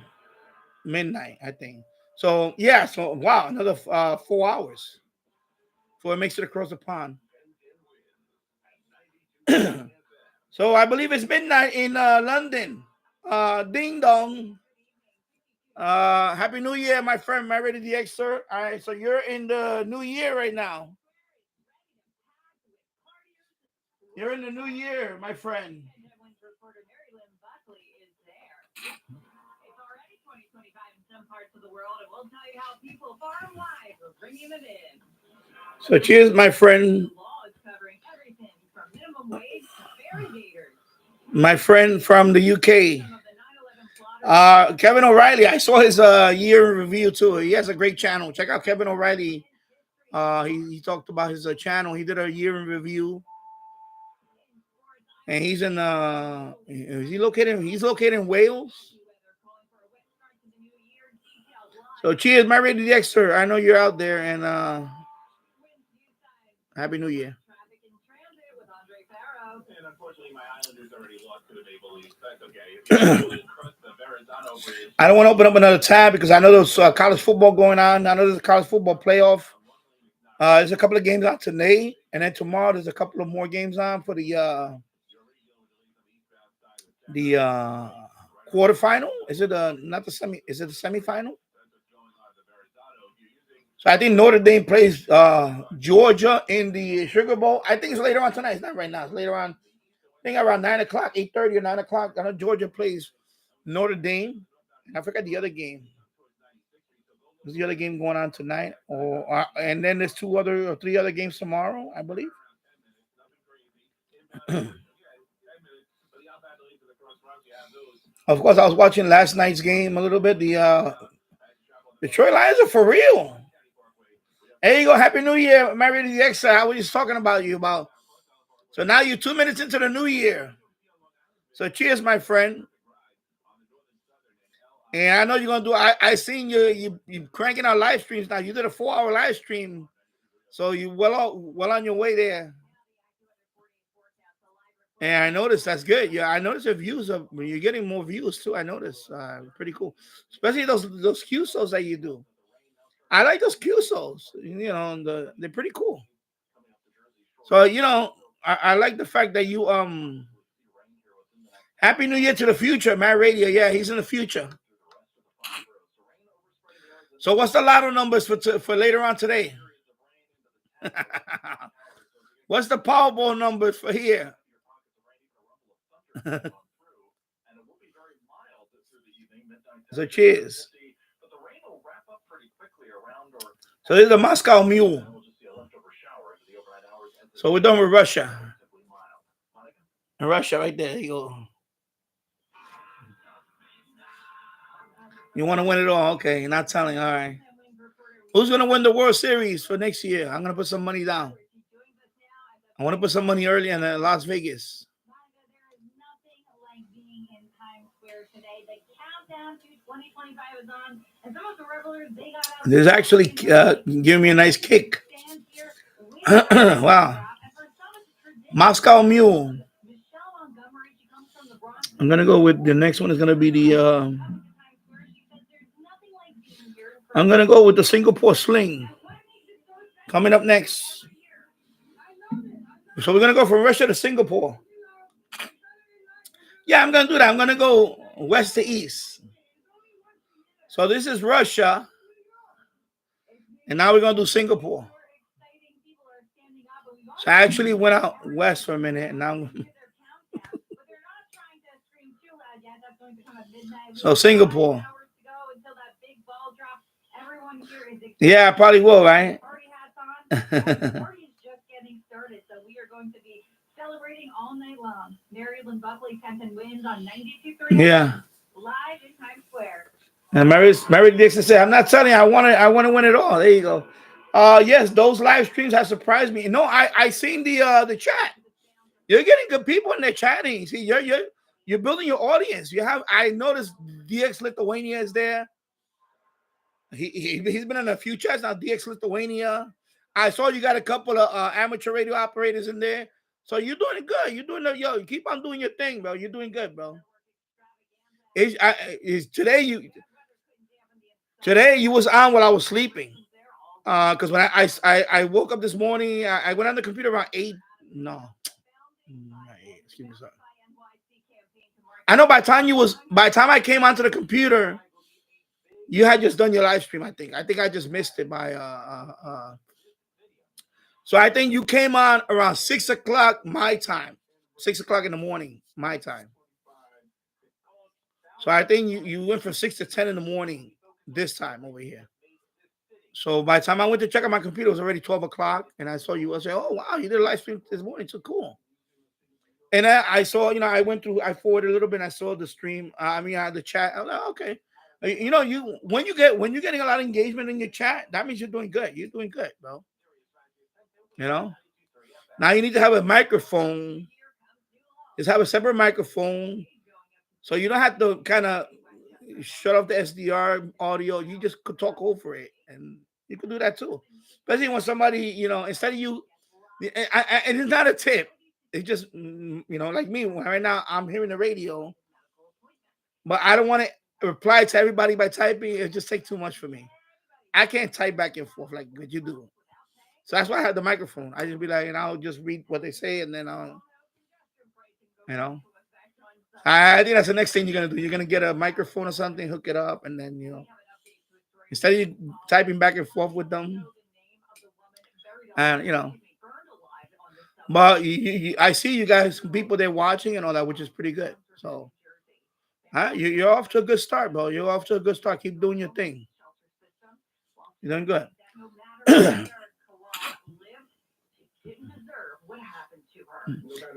midnight, I think. So yeah, so wow, another 4 hours before it makes it across the pond. So I believe it's midnight in London. Ding dong. Happy New Year, my friend, my Ready DX, sir. All right, so you're in the new year right now. You're in the new year, my friend. So cheers, my friend. My friend from the UK. Kevin O'Reilly. I saw his year in review too. He has a great channel. Check out Kevin O'Reilly. He talked about his channel. He did a year in review. And he's in he's located in Wales. So cheers, my Ready Dexter. I know you're out there, and Happy New Year.
And unfortunately, my Islanders already lost to the Maple Leafs. That's okay.
I don't want to open up another tab because I know there's college football going on. I know there's a college football playoff. There's a couple of games out today, and then tomorrow there's a couple of more games on for the quarterfinal. Is it not the semi? Is it the semifinal? So I think Notre Dame plays Georgia in the Sugar Bowl. I think it's later on tonight. It's not right now. It's later on. I think around 9 o'clock, 8:30 or 9 o'clock. I know Georgia plays Notre Dame. I forgot the other game. There's the other game going on tonight, and then there's 3 other games tomorrow, I believe. Of course, I was watching last night's game a little bit. Detroit Lions are for real. There you go. Happy New Year, Married to the Extra. I was just talking about you about. So now you're 2 minutes into the new year. So cheers, my friend. And I know you're gonna do. I seen you cranking out live streams now. You did a 4-hour live stream, so you well on your way there. And I noticed that's good. Yeah, I noticed the views of you're getting more views too. I noticed, pretty cool, especially those QSOs that you do. I like those QSOs. You know, they're pretty cool. So I like the fact that you Happy New Year to the future, Matt Radio. Yeah, he's in the future. So what's the lotto numbers for later on today? What's the Powerball numbers for here? So cheers. So this is the Moscow Mule. So we're done with Russia. And Russia right there. You go. You want to win it all? Okay, you're not telling. All right. Who's going to win the World Series for next year? I'm going to put some money down. I want to put some money early in Las Vegas. This is actually giving me a nice kick. Wow. Moscow Mule. I'm going to go with the next one is going to be the... I'm going to go with the Singapore Sling. Coming up next. So we're going to go from Russia to Singapore. Yeah, I'm going to do that. I'm going to go west to east. So this is Russia. And now we're going to do Singapore. So I actually went out west for a minute. And now... So Singapore. Yeah, I probably will, right?
Celebrating all night long. Maryland Buckley 10th wins on 92.3.
Yeah.
Live in Times Square.
And Mary Dixon said, "I'm not telling you, I want to win it all." There you go. Yes, those live streams have surprised me. No, I seen the chat. You're getting good people in there chatting. See, you're building your audience. I noticed DX Lithuania is there. He's been in a few chats now. DX Lithuania. I saw you got a couple of amateur radio operators in there. So you're doing good. You're doing you keep on doing your thing, bro. You're doing good, bro. Today you was on while I was sleeping. Because when I woke up this morning, I went on the computer around 8. No. Excuse me, sorry. I know by the time I came onto the computer, you had just done your live stream, I think. I think I just missed it by so I think you came on around 6 o'clock my time. 6 o'clock in the morning, my time. So I think you went from 6 to 10 in the morning this time over here. So by the time I went to check on my computer, it was already 12 o'clock. And I saw you. I said, "Oh, wow, you did a live stream this morning. So cool." And I saw, I forwarded a little bit and I saw the stream. I had the chat. I was like, okay. When you're getting a lot of engagement in your chat, that means you're doing good. You're doing good, bro. Now you need to have a microphone. Just have a separate microphone, so you don't have to kind of shut off the SDR audio. You just could talk over it, and you could do that too. Especially when somebody, instead of you, and it's not a tip. It's just, like me right now, I'm hearing the radio, but I don't want to reply to everybody by typing. It just takes too much for me. I can't type back and forth like what you do. So that's why I have the microphone. I just be like, I'll just read what they say, and then I'll, I think that's the next thing you're gonna do. You're gonna get a microphone or something, hook it up, and then instead of you typing back and forth with them, and but I see you guys, people they're watching and all that, which is pretty good. So, you're off to a good start, bro. You're off to a good start. Keep doing your thing. You're doing good.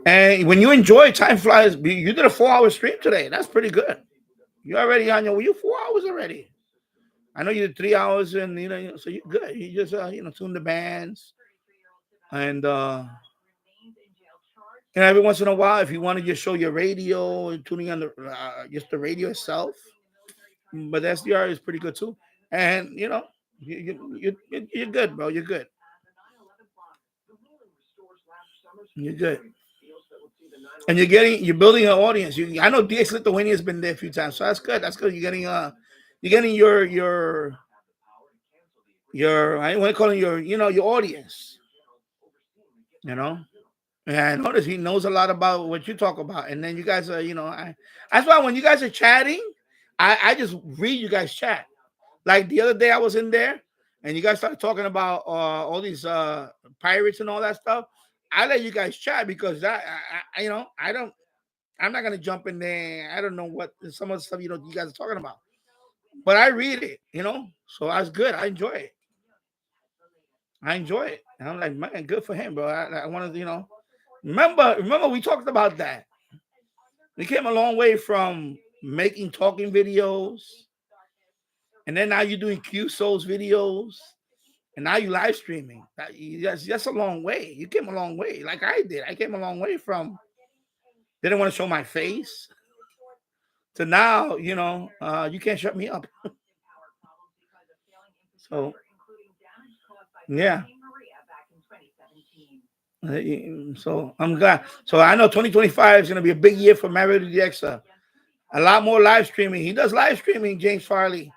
And when you enjoy, time flies. You did a 4-hour stream today. That's pretty good. You're already on you 4 hours already. I know you did 3 hours, and so you're good. You just tune the bands, and every once in a while, if you want to just show your radio and tuning on the just the radio itself, but the SDR is pretty good too. And you're good, bro. You're good. You're good. And you're building an audience. I know DX Lithuania has been there a few times, so that's good. That's good. You're getting your I want to call it your audience. And I notice he knows a lot about what you talk about. And then you guys are, that's why when you guys are chatting, I just read you guys chat. Like the other day I was in there and you guys started talking about all these pirates and all that stuff. I let you guys chat because I'm not gonna jump in there. I don't know what some of the stuff you guys are talking about. But I read it, so that's good. I enjoy it. And I'm like, man, good for him, bro. I want to, remember we talked about that. We came a long way from making talking videos, and then now you're doing QSO's videos, and now you live streaming. That's a long way. You came a long way, like I did. I came a long way from didn't want to show my face to now, you can't shut me up. So, yeah. So I'm glad. So I know 2025 is going to be a big year for Mario DX. A lot more live streaming. He does live streaming, James Farley.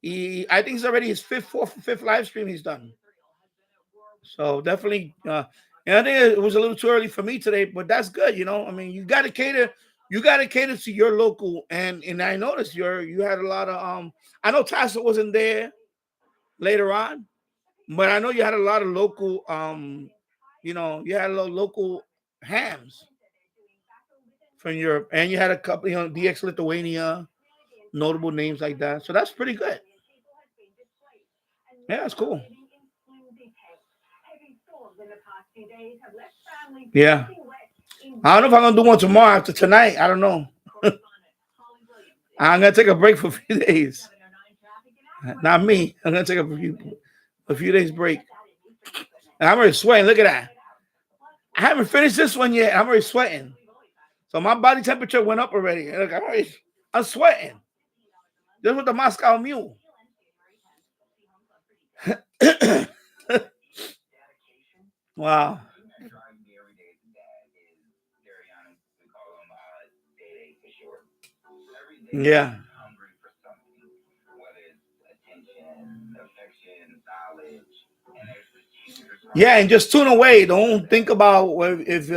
I think it's already his fifth live stream he's done. So definitely, and I think it was a little too early for me today, but that's good. I mean, you got to cater to your local, and I noticed you had a lot of I know Tassa wasn't there later on, but I know you had a lot of local you had a lot of local hams from Europe, and you had a couple, DX Lithuania, notable names like that. So that's pretty good. Yeah, that's cool. Yeah. I don't know if I'm gonna do one tomorrow after tonight. I don't know. I'm gonna take a break for a few days. Not me. I'm gonna take a few days break. And I'm already sweating. Look at that. I haven't finished this one yet. I'm already sweating. So my body temperature went up already. Look, I'm sweating. Just with the Moscow Mule. Wow. Yeah. Yeah, and just tune away. Don't think about if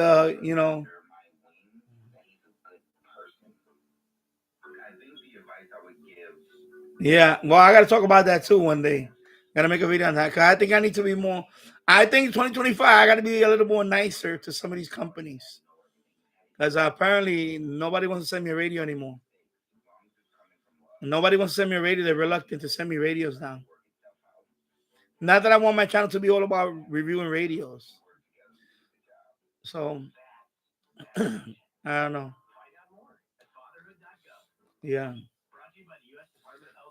Yeah, well, I got to talk about that too one day. Got to make a video on that because I think I need to be more. I think 2025, I got to be a little more nicer to some of these companies because apparently nobody wants to send me a radio anymore. Nobody wants to send me a radio. They're reluctant to send me radios now. Not that I want my channel to be all about reviewing radios. So I don't know. Yeah.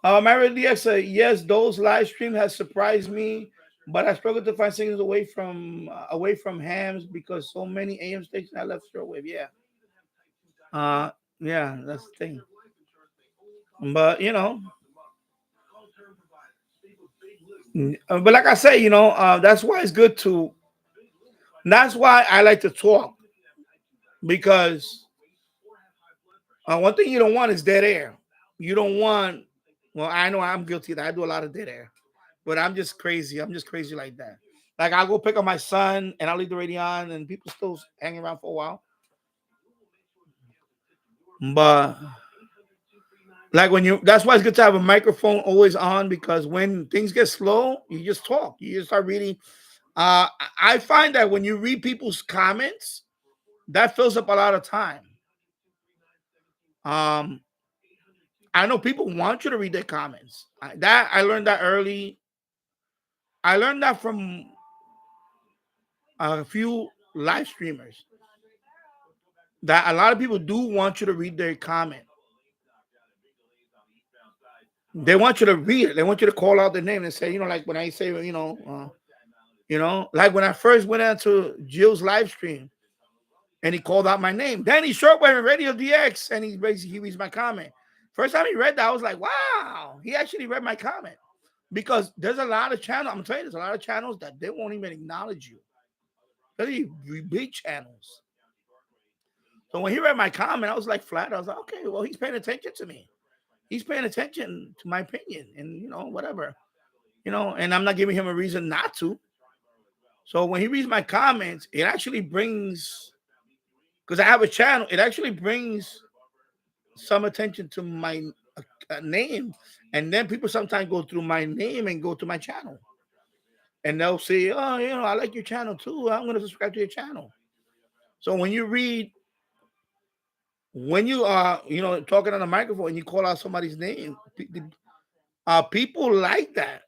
Mario DX, yes, those live streams has surprised me, but I struggle to find signals away from hams because so many AM stations I left shortwave. Yeah. Yeah, that's the thing. But but like I say, that's why it's good to. That's why I like to talk because one thing you don't want is dead air. You don't want. Well, I know I'm guilty of that. I do a lot of dead air, but I'm just crazy. I'm just crazy like that. Like I'll go pick up my son and I'll leave the radio on, and people still hanging around for a while. But like that's why it's good to have a microphone always on because when things get slow, you just talk. You just start reading. I find that when you read people's comments, that fills up a lot of time. I know people want you to read their comments. I learned that early. I learned that from a few live streamers that a lot of people do want you to read their comment. They want you to read it. They want you to call out their name and say, like when I say, like when I first went into Jill's live stream and he called out my name, Danny Shortwave Radio DX, and he reads my comment. First time he read that, I was like, wow, he actually read my comment. Because there's a lot of channels, I'm telling you, there's a lot of channels that they won't even acknowledge you. They're big channels. So when he read my comment, I was like flat. I was like, okay, well, he's paying attention to me. He's paying attention to my opinion and, whatever. And I'm not giving him a reason not to. So when he reads my comments, it actually brings, because I have a channel, it actually brings some attention to my name. And then people sometimes go through my name and go to my channel. And they'll say, oh, I like your channel too. I'm going to subscribe to your channel. So when you are, talking on a microphone and you call out somebody's name, people like that.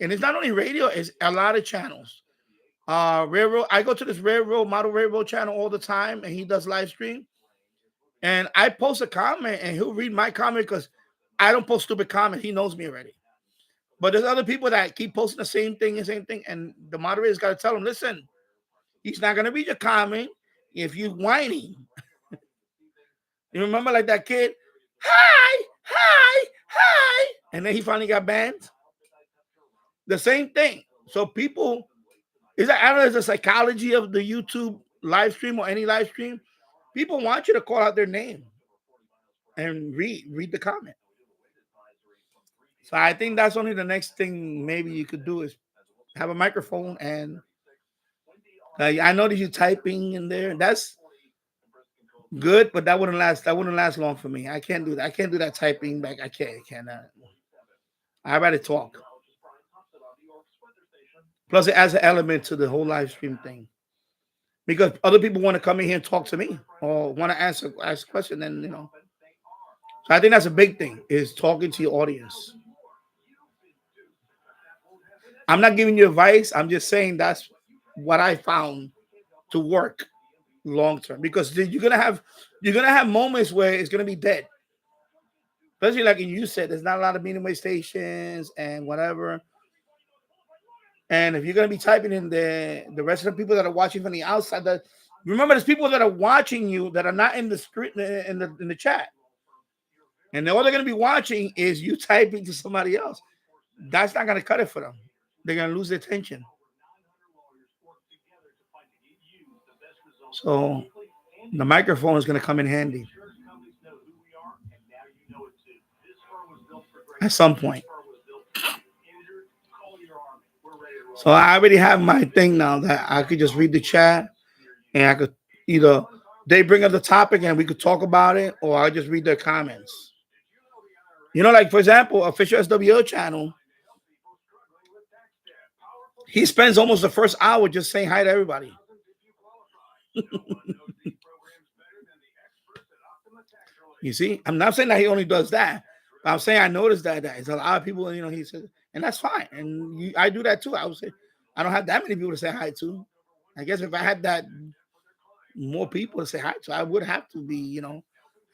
And it's not only radio, it's a lot of channels. Railroad, I go to this model railroad channel all the time, and he does live stream. And I post a comment and he'll read my comment because I don't post stupid comments. He knows me already. But there's other people that keep posting the same thing. And the moderator's got to tell them, listen, he's not going to read your comment if you whining. You remember like that kid? Hi. And then he finally got banned. The same thing. So people, I don't know, it's the psychology of the YouTube live stream or any live stream. People want you to call out their name and read the comment. So I think that's only the next thing maybe you could do is have a microphone. And I know that you're typing in there. That's good, but that wouldn't last. That wouldn't last long for me. I can't do that. I can't do that typing back. I cannot. I'd rather talk. Plus, it adds an element to the whole live stream thing. Because other people want to come in here and talk to me or want to ask a question. And, so I think that's a big thing is talking to your audience. I'm not giving you advice. I'm just saying that's what I found to work long term. Because you're gonna have moments where it's gonna be dead. Especially like you said, there's not a lot of medium wave stations and whatever. And if you're gonna be typing in the rest of the people that are watching from the outside, remember there's people that are watching you that are not in the street in the chat, and all they're gonna be watching is you typing to somebody else. That's not gonna cut it for them. They're gonna lose their attention. So the microphone is gonna come in handy at some point. So I already have my thing now that I could just read the chat and I could either they bring up the topic and we could talk about it, or I just read their comments. Like for example, official SWO channel, he spends almost the first hour just saying hi to everybody. You see, I'm not saying that he only does that, but I'm saying I noticed that it's a lot of people, he says, and that's fine. And I do that too. I would say I don't have that many people to say hi to. I guess if I had that more people to say hi to, I would have to be,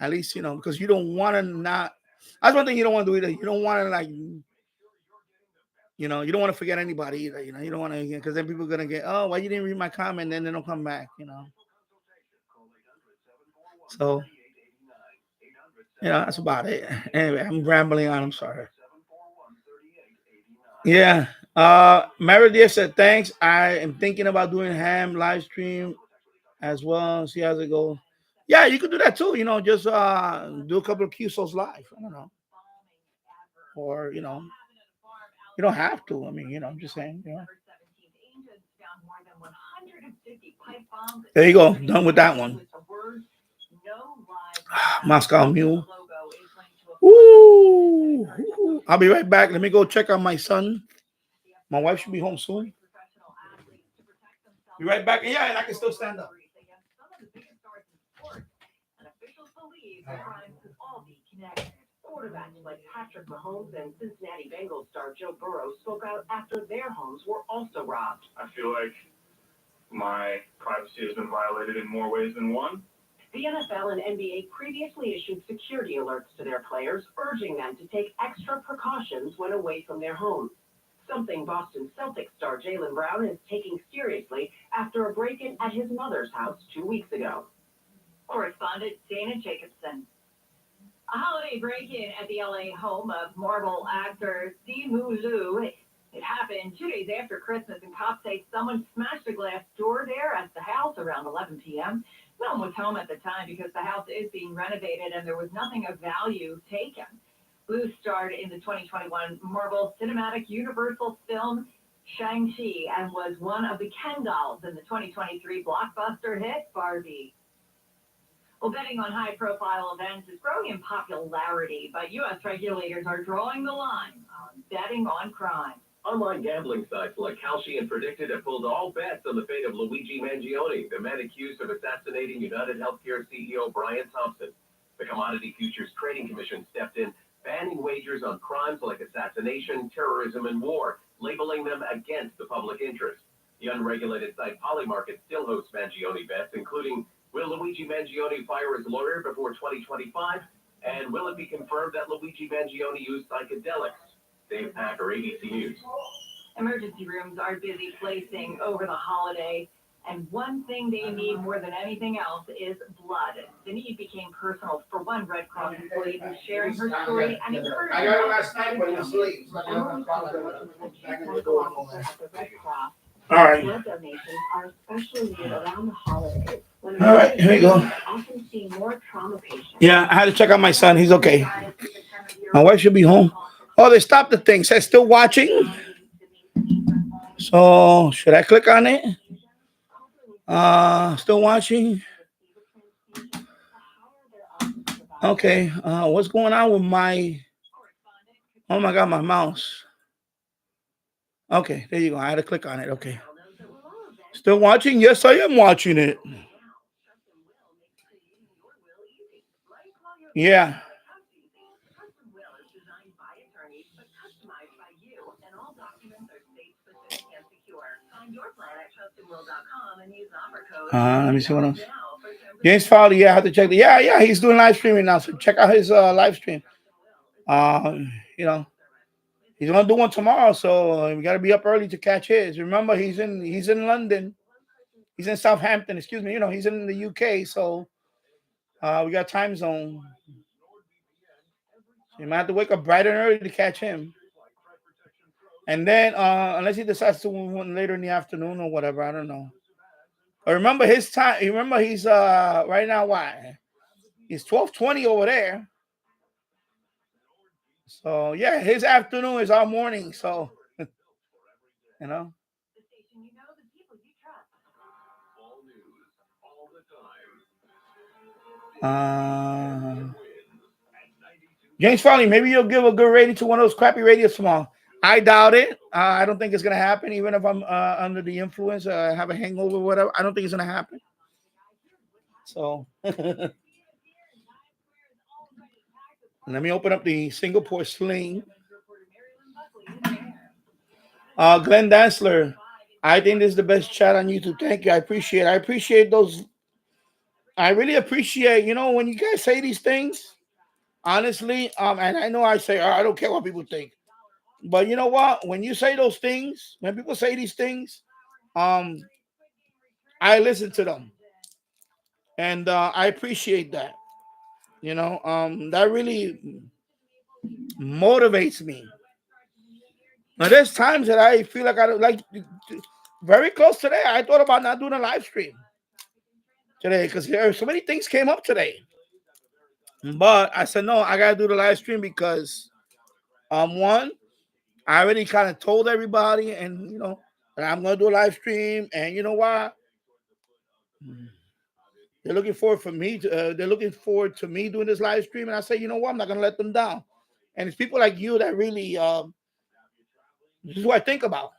at least, because you don't want to not. That's one thing you don't want to do either. You don't want to you don't want to forget anybody either. You don't want to, because then people are gonna get, oh, why you didn't read my comment? And then they don't come back. So, that's about it. Anyway, I'm rambling on. I'm sorry. Yeah. Meredith said, thanks. I am thinking about doing ham live stream as well. See how it goes. Yeah, you could do that too. Just do a couple of QSOs live. I don't know. Or, you don't have to. I mean, I'm just saying, There you go. Done with that one. Moscow Mule. Ooh. I'll be right back. Let me go check on my son. My wife should be home soon. Be right back. Yeah, and I can still stand up.
Quarterbacks like Patrick Mahomes and Cincinnati Bengals star Joe Burrow spoke out after their homes were also robbed.
I feel like my privacy has been violated in more ways than one.
The NFL and NBA previously issued security alerts to their players, urging them to take extra precautions when away from their homes. Something Boston Celtics star Jaylen Brown is taking seriously after a break-in at his mother's house 2 weeks ago. Correspondent Dana Jacobson. A holiday break-in at the LA home of Marvel actor Simu Liu. It happened 2 days after Christmas, and cops say someone smashed a glass door there at the house around 11 p.m. No one was home at the time because the house is being renovated and there was nothing of value taken. Liu starred in the 2021 Marvel Cinematic Universal film Shang-Chi and was one of the Ken dolls in the 2023 blockbuster hit Barbie. Well, betting on high-profile events is growing in popularity, but U.S. regulators are drawing the line on betting on crime.
Online gambling sites like Kalshi and Predicted have pulled all bets on the fate of Luigi Mangione, the man accused of assassinating United Healthcare CEO Brian Thompson. The Commodity Futures Trading Commission stepped in, banning wagers on crimes like assassination, terrorism, and war, labeling them against the public interest. The unregulated site Polymarket still hosts Mangione bets, including will Luigi Mangione fire his lawyer before 2025? And will it be confirmed that Luigi Mangione used psychedelics? Dave Packer, ABC News.
Emergency rooms are busy placing over the holiday, and one thing they need more than anything else is blood. The need became personal for one Red Cross employee who's sharing her story and encouraging
I got it last night when you sleep. All right.
Blood donations are especially needed around the holidays.
All right, here we go.
Often see more trauma patients.
Yeah, I had to check on my son. He's okay. My wife should be home. Oh, they stopped the thing. Says still watching. So should I click on it? Still watching. Okay. What's going on with my? Oh my God, my mouse. Okay, there you go. I had to click on it. Okay. Still watching? Yes, I am watching it. Yeah. Let me see what else. James Fowler, yeah, I have to check. Yeah, he's doing live streaming now. So check out his live stream. You know, he's gonna do one tomorrow, so we gotta be up early to catch his. Remember, he's in London. He's in Southampton. Excuse me. You know, he's in the UK, so we got time zone. So you might have to wake up bright and early to catch him. And then, unless he decides to one later in the afternoon or whatever, I don't know. But remember his time. Remember he's right now. Why? He's 12:20 over there. So yeah, his afternoon is our morning. So you know. James Farley, maybe you'll give a good rating to one of those crappy radios tomorrow. I doubt it. I don't think it's gonna happen. Even if I'm under the influence, have a hangover, or whatever. I don't think it's gonna happen. So let me open up the Singapore Sling. Glenn Dansler, I think this is the best chat on YouTube. Thank you. I appreciate those. I really appreciate, when you guys say these things, honestly, and I know I say, I don't care what people think. But you know what? When you say those things, when people say these things, I listen to them. And I appreciate that. That really motivates me. Now, there's times that I feel like I don't like very close today. I thought about not doing a live stream today because there are so many things came up today. But I said, no, I got to do the live stream because, one, I already kind of told everybody and, that I'm going to do a live stream. And you know what? They're looking forward for me. They're looking forward to me doing this live stream. And I say, you know what? I'm not going to let them down. And it's people like you that really, this is what I think about.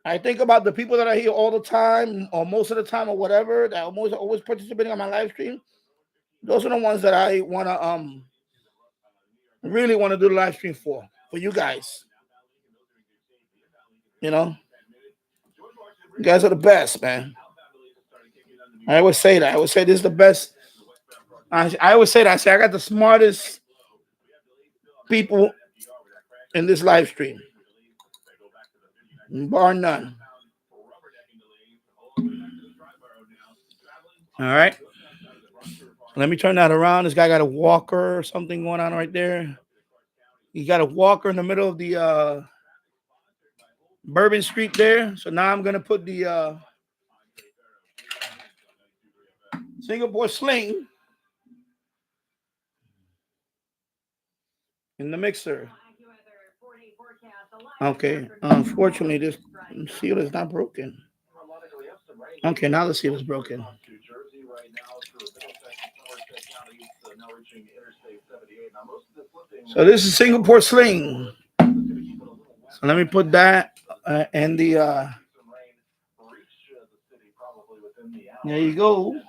I think about the people that are here all the time or most of the time or whatever that always participating on my live stream. Those are the ones that I want to really want to do the live stream for you guys. You guys are the best, man. I always say that. I always say this is the best. I always say that. I say I got the smartest people in this live stream, bar none. All right. Let me turn that around. This guy got a walker or something going on right there. He got a walker in the middle of the Bourbon Street there. So now I'm gonna put the Singapore sling in the mixer. Okay. Unfortunately, this seal is not broken. Okay, now the seal is broken. So this is Singapore sling. So let me put that in the. There you go.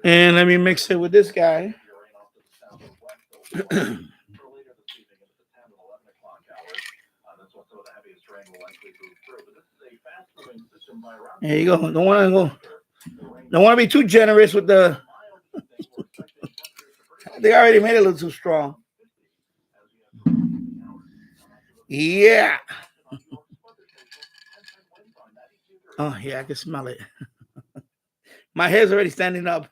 And let me mix it with this guy. There you go. Don't want to be too generous with the. They already made it a little too strong. Yeah. Oh yeah, I can smell it. My hair's already standing up.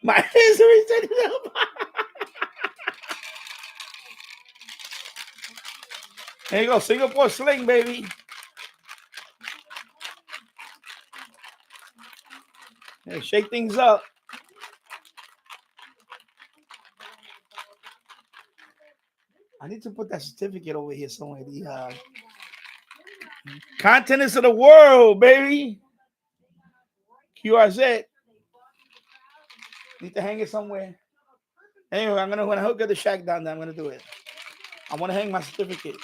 My hair's already standing up. There you go, Singapore sling, baby. Hey, shake things up. I need to put that certificate over here somewhere. The continents of the world, baby. QRZ. Need to hang it somewhere. Anyway, when I hook up the shack down there, I'm gonna do it. I want to hang my certificate.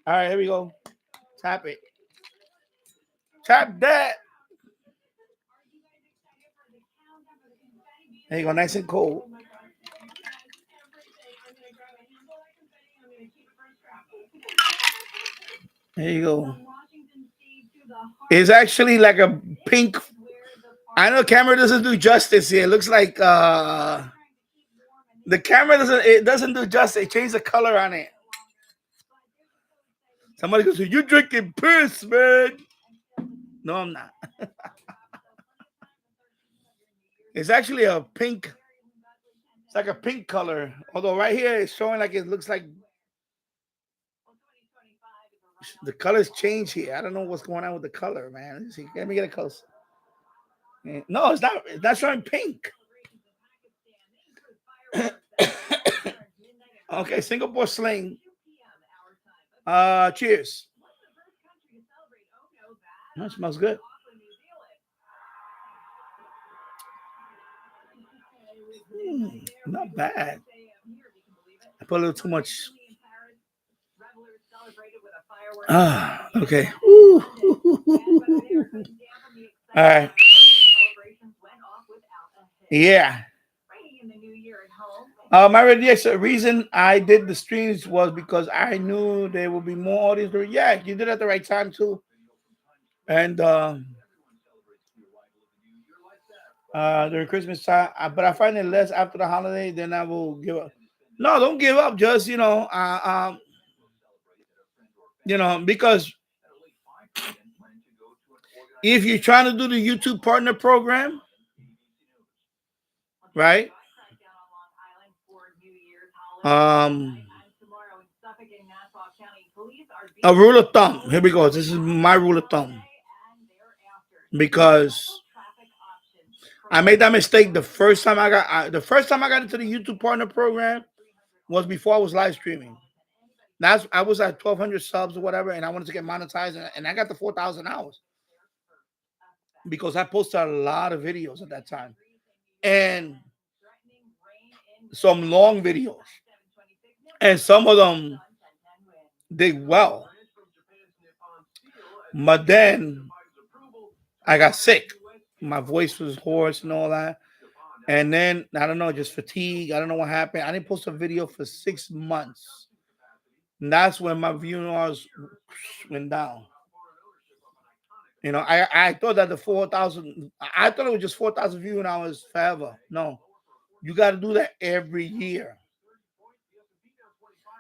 All right, here we go. Tap it. Tap that. There you go, nice and cold. There you go. It's actually like a pink. I know the camera doesn't do justice here. It looks like the camera doesn't do justice. It changed the color on it. Somebody goes, "You drinking piss, man?" No, I'm not. It's actually a pink. It's like a pink color. Although right here it's showing like it looks like the colors change here. I don't know what's going on with the color, man. Let's see. Let me get it close. No, it's not. It's not showing pink. Okay, Singapore sling. Cheers. That smells good. Not bad. I put a little too much. Okay. All right. Yeah. My reason I did the streams was because I knew there would be more audience. Yeah, you did it at the right time too. And during Christmas time, but I find it less after the holiday. Then I will give up. No, don't give up. Just because if you're trying to do the YouTube partner program, right? A rule of thumb. Here we go. This is my rule of thumb. Because I made that mistake the first time I got into the YouTube partner program was before I was live streaming. I was at 1,200 subs or whatever, and I wanted to get monetized, and I got the 4,000 hours because I posted a lot of videos at that time, and some long videos, and some of them did well. But then I got sick. My voice was hoarse and all that. And then, I don't know, just fatigue. I don't know what happened. I didn't post a video for 6 months. And that's when my viewers went down. You know, I thought that the 4,000, I thought it was just 4,000 viewing hours forever. No, you got to do that every year.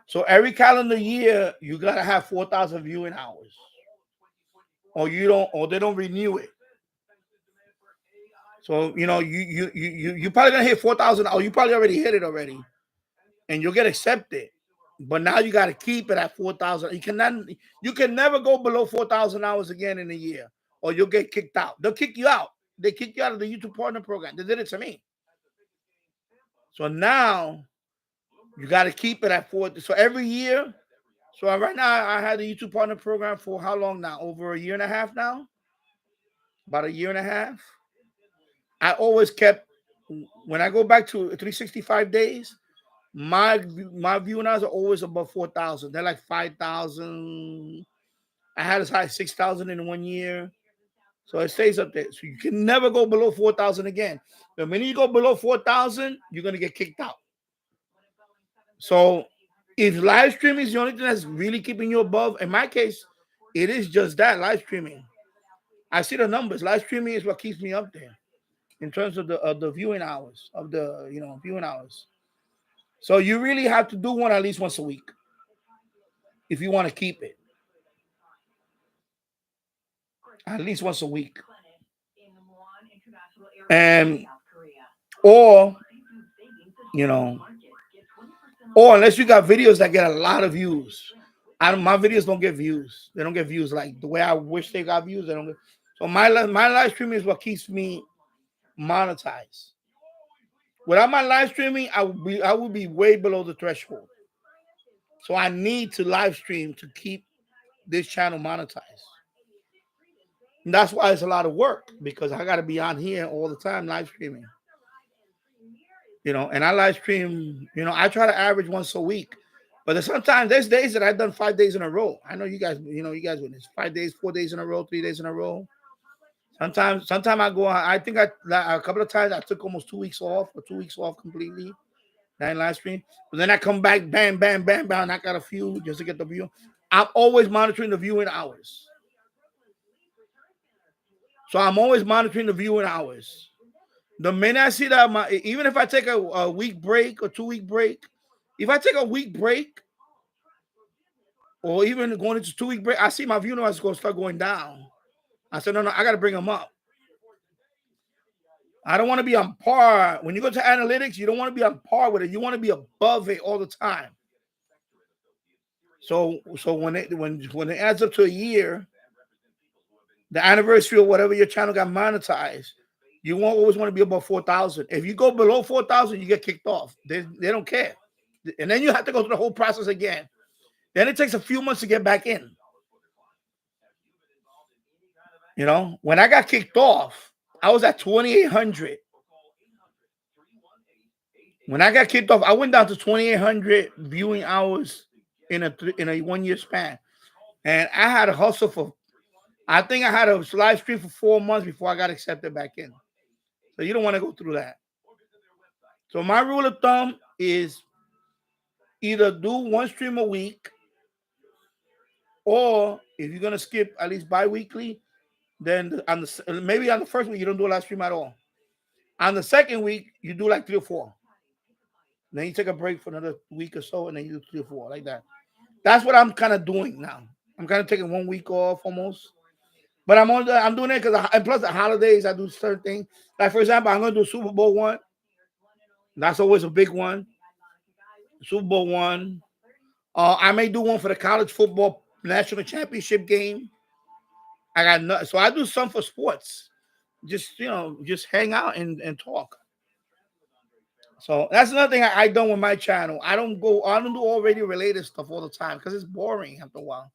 So every calendar year, you got to have 4,000 viewing hours, or you don't, or they don't renew it. So you know, you probably gonna hit 4,000. Oh, you probably already hit it already, and you'll get accepted. But now you got to keep it at 4,000. You can never go below 4,000 hours again in a year, or you'll get kicked out. They'll kick you out. They kick you out of the YouTube Partner Program. They did it to me. So now you got to keep it at 4. So every year. So right now I had the YouTube Partner Program for how long now? Over a year and a half now. About a year and a half. I always kept, when I go back to 365 days, my viewing hours are always above 4,000. They're like 5,000. I had as high as 6,000 in 1 year. So it stays up there. So you can never go below 4,000 again. The minute you go below 4,000, you're going to get kicked out. So if live streaming is the only thing that's really keeping you above, in my case, it is just that, live streaming. I see the numbers. Live streaming is what keeps me up there in terms of the viewing hours, of the viewing hours. So you really have to do one at least once a week if you want to keep it. At least once a week. And or or unless you got videos that get a lot of views. My videos don't get views. They don't get views like the way I wish they got views. They don't get. So my live streaming is what keeps me monetized. Without my live streaming, I would be way below the threshold. So I need to live stream to keep this channel monetized. And that's why it's a lot of work, because I got to be on here all the time live streaming. And I live stream, I try to average once a week. But sometimes there's days that I've done 5 days in a row. I know you guys, you guys with this 5 days, 4 days in a row, 3 days in a row. Sometimes I go on. I think a couple of times I took almost 2 weeks off, or 2 weeks off completely. That live stream. But then I come back, bam, bam, bam, bam. I got a few just to get the view. I'm always monitoring the viewing hours. So I'm always monitoring the viewing hours. The minute I see that, even if I take a week break or 2 week break, if I take a week break, or even going into 2 week break, I see my viewing hours going to start going down. I said, no, I got to bring them up. I don't want to be on par. When you go to analytics, you don't want to be on par with it. You want to be above it all the time. So when it adds up to a year, the anniversary or whatever your channel got monetized, you won't always want to be above 4,000. If you go below 4,000, you get kicked off. They don't care. And then you have to go through the whole process again. Then it takes a few months to get back in. When I got kicked off, I was at 2,800. When I got kicked off, I went down to 2,800 viewing hours in a 1 year span. And I had a hustle for, I think I had a live stream for 4 months before I got accepted back in. So you don't want to go through that. So my rule of thumb is either do one stream a week, or if you're going to skip at least bi-weekly, then maybe on the first week, you don't do a live stream at all. On the second week, you do like 3 or 4. Then you take a break for another week or so, and then you do 3 or 4, like that. That's what I'm kind of doing now. I'm kind of taking 1 week off almost. But I'm doing it because, and plus the holidays, I do certain things. Like, for example, I'm going to do Super Bowl one. That's always a big one. Super Bowl one. I may do one for the college football national championship game. So I do some for sports. Just hang out and talk. So that's another thing I done with my channel. I don't do all radio related stuff all the time because it's boring after a while.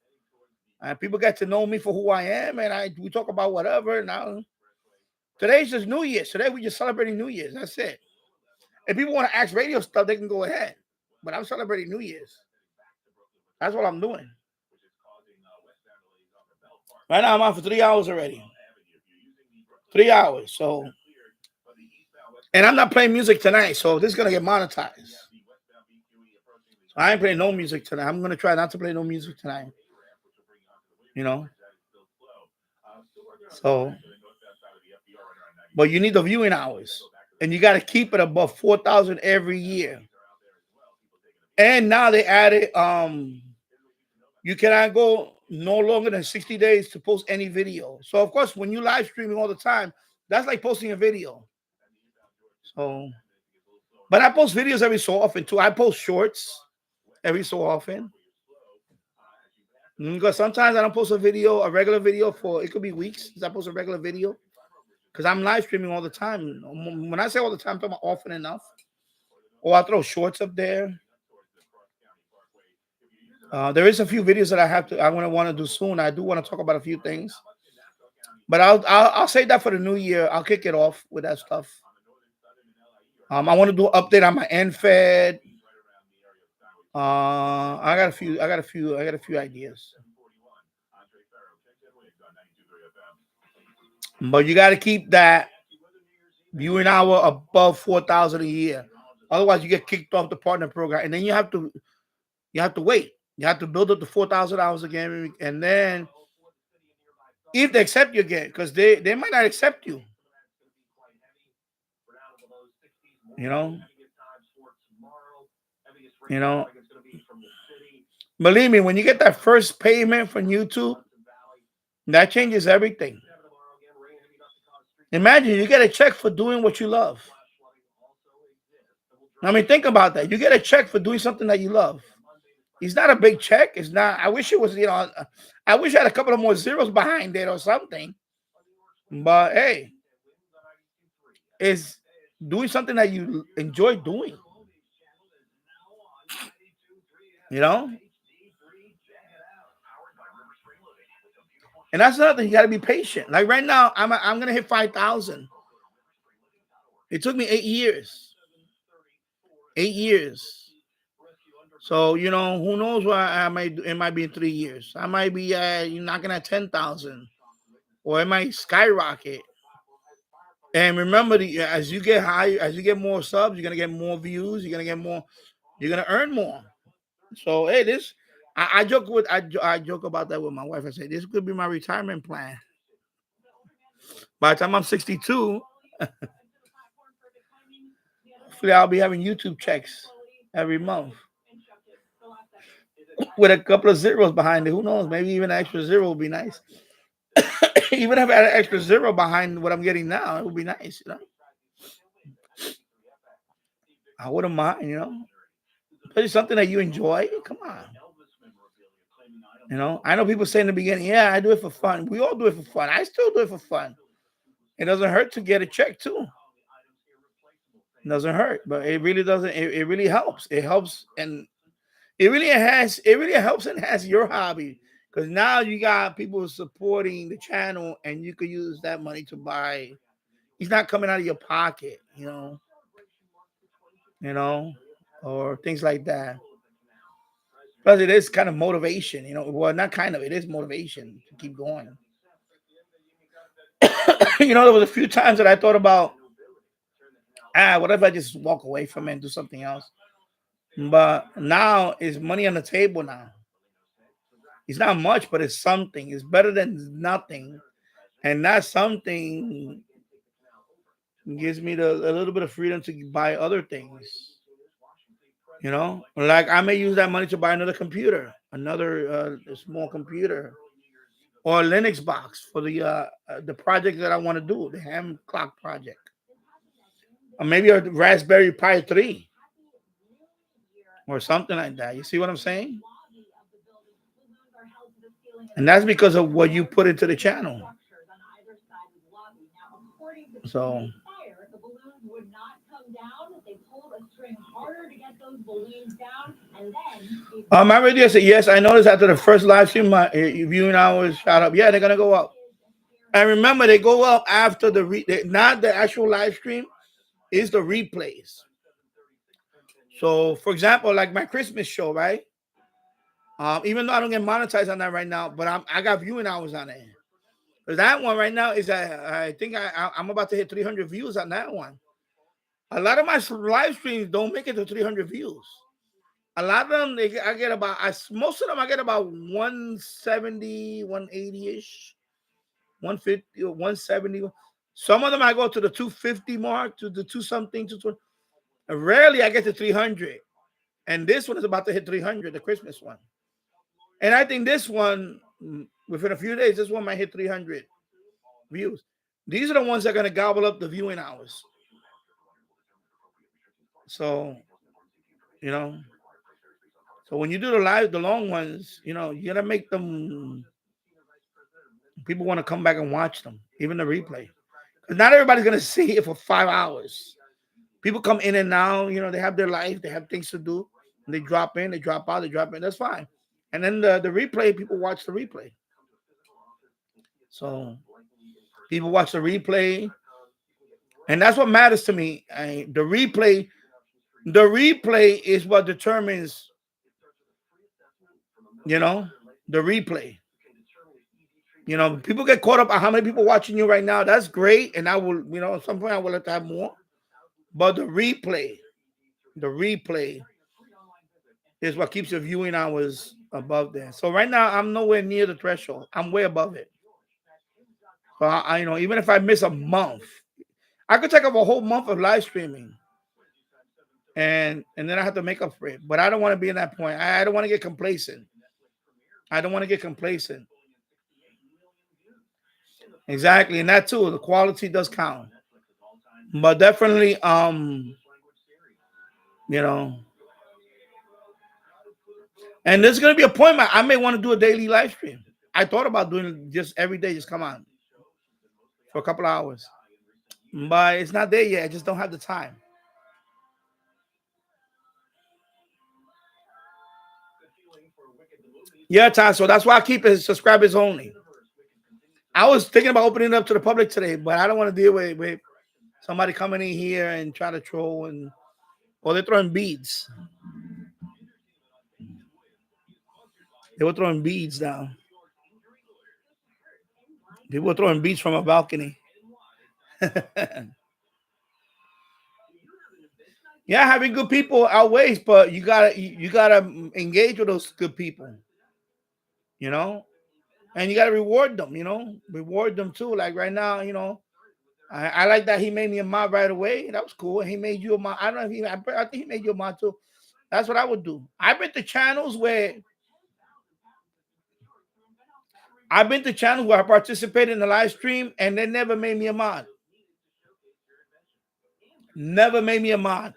And people get to know me for who I am, and we talk about whatever. Now, today's just New Year's. Today we just celebrating New Year's. That's it. If people want to ask radio stuff, they can go ahead. But I'm celebrating New Year's. That's what I'm doing. Right now I'm on for 3 hours already. 3 hours. So, and I'm not playing music tonight, so this is gonna get monetized. So I ain't playing no music tonight. I'm gonna try not to play no music tonight. So, but you need the viewing hours, and you got to keep it above 4,000 every year. And now they added, you cannot go no longer than 60 days to post any video. So of course, when you live streaming all the time, that's like posting a video. So, but I post videos every so often too. I post shorts every so often. Because sometimes I don't post a regular video for, it could be weeks since I post a regular video. Because I'm live streaming all the time. When I say all the time, I'm talking about often enough. Or I throw shorts up there. There is a few videos that I want to do soon. I do want to talk about a few things. But I'll say that for the new year. I'll kick it off with that stuff. I want to do an update on my NFED. I got a few ideas. But you got to keep that viewing hour above 4,000 a year. Otherwise, you get kicked off the partner program, and then you have to wait. You have to build up the 4,000 hours again, and then if they accept you again, because they might not accept you. You know. Believe me, when you get that first payment from YouTube, that changes everything. Imagine you get a check for doing what you love. I mean, think about that. You get a check for doing something that you love. It's not a big check. It's not. I wish it was, I wish I had a couple of more zeros behind it or something. But hey, it's doing something that you enjoy doing. And that's another thing. You got to be patient. Like right now, I'm gonna hit 5,000. It took me 8 years. 8 years. So who knows what it might be in 3 years. I might be knocking at 10,000, or it might skyrocket. And remember, as you get higher, as you get more subs, you're gonna get more views. You're gonna earn more. So hey, I joke about that with my wife. I say this could be my retirement plan. By the time I'm 62, hopefully I'll be having YouTube checks every month with a couple of zeros behind it. Who knows? Maybe even an extra zero would be nice. Even if I had an extra zero behind what I'm getting now, it would be nice. I wouldn't mind. But it's something that you enjoy. Come on. I know people say in the beginning, yeah, I do it for fun. We all do it for fun. I still do it for fun. It doesn't hurt to get a check too. It doesn't hurt, but it really doesn't. It really helps. It helps, and it really helps enhance your hobby, because now you got people supporting the channel, and you could use that money to buy. It's not coming out of your pocket, or things like that. Plus, it is kind of motivation, Well, not kind of. It is motivation to keep going. There was a few times that I thought about, what if I just walk away from it and do something else? But now it's money on the table now. It's not much, but it's something. It's better than nothing. And that something gives me a little bit of freedom to buy other things. Like I may use that money to buy another computer, another small computer, or a Linux box for the project that I want to do, the ham clock project. Or maybe a Raspberry Pi 3 or something like that. You see what I'm saying? And that's because of what you put into the channel. So my radio said yes. I noticed after the first live stream, my viewing hours shot up. Yeah, they're gonna go up. And remember, they go up after not the actual live stream, is the replays. So, for example, like my Christmas show, right? Even though I don't get monetized on that right now, but I got viewing hours on it. Because that one right now is I think I'm about to hit 300 views on that one. A lot of my live streams don't make it to 300 views. A lot of them, I get about, most of them I get about 170, 180-ish. 150 or 170. Some of them I go to the 250 mark, to the 2 something, 220. Rarely I get to 300. And this one is about to hit 300, the Christmas one. And I think this one, within a few days, this one might hit 300 views. These are the ones that are going to gobble up the viewing hours. So, you know, so when you do the long ones, you know, you got to make them, people want to come back and watch them, even the replay. Because not everybody's going to see it for 5 hours. People come in and out, you know, they have their life, they have things to do. And they drop in, they drop out, they drop in. That's fine. And then the replay, people watch the replay. So people watch the replay. And that's what matters to me. The replay is what determines, you know, the replay. You know, people get caught up on how many people watching you right now. That's great. And I will, you know, at some point I will have to have more. But the replay is what keeps the viewing hours above there. So right now I'm nowhere near the threshold. I'm way above it. So I you know, even if I miss a month, I could take up a whole month of live streaming. And then I have to make up for it. But I don't want to be in that point. I don't want to get complacent. Exactly. And that too, the quality does count. But definitely, you know, and there's gonna be a point where I may want to do a daily live stream. I thought about doing it just every day, just come on for a couple of hours. But it's not there yet. I just don't have the time. Yeah, Ty. So that's why I keep it subscribers only. I was thinking about opening it up to the public today, but I don't want to deal with somebody coming in here and try to troll or they're throwing beads. They were throwing beads down. People were throwing beads from a balcony. Yeah, having good people outweighs, but you gotta engage with those good people, you know, and you gotta reward them, you know, reward them too. Like right now, you know, I like that he made me a mod right away. That was cool. And he made you a mod. I don't know if I think he made you a mod too. That's what I would do. I've been to channels where I participated in the live stream and they never made me a mod. Never made me a mod.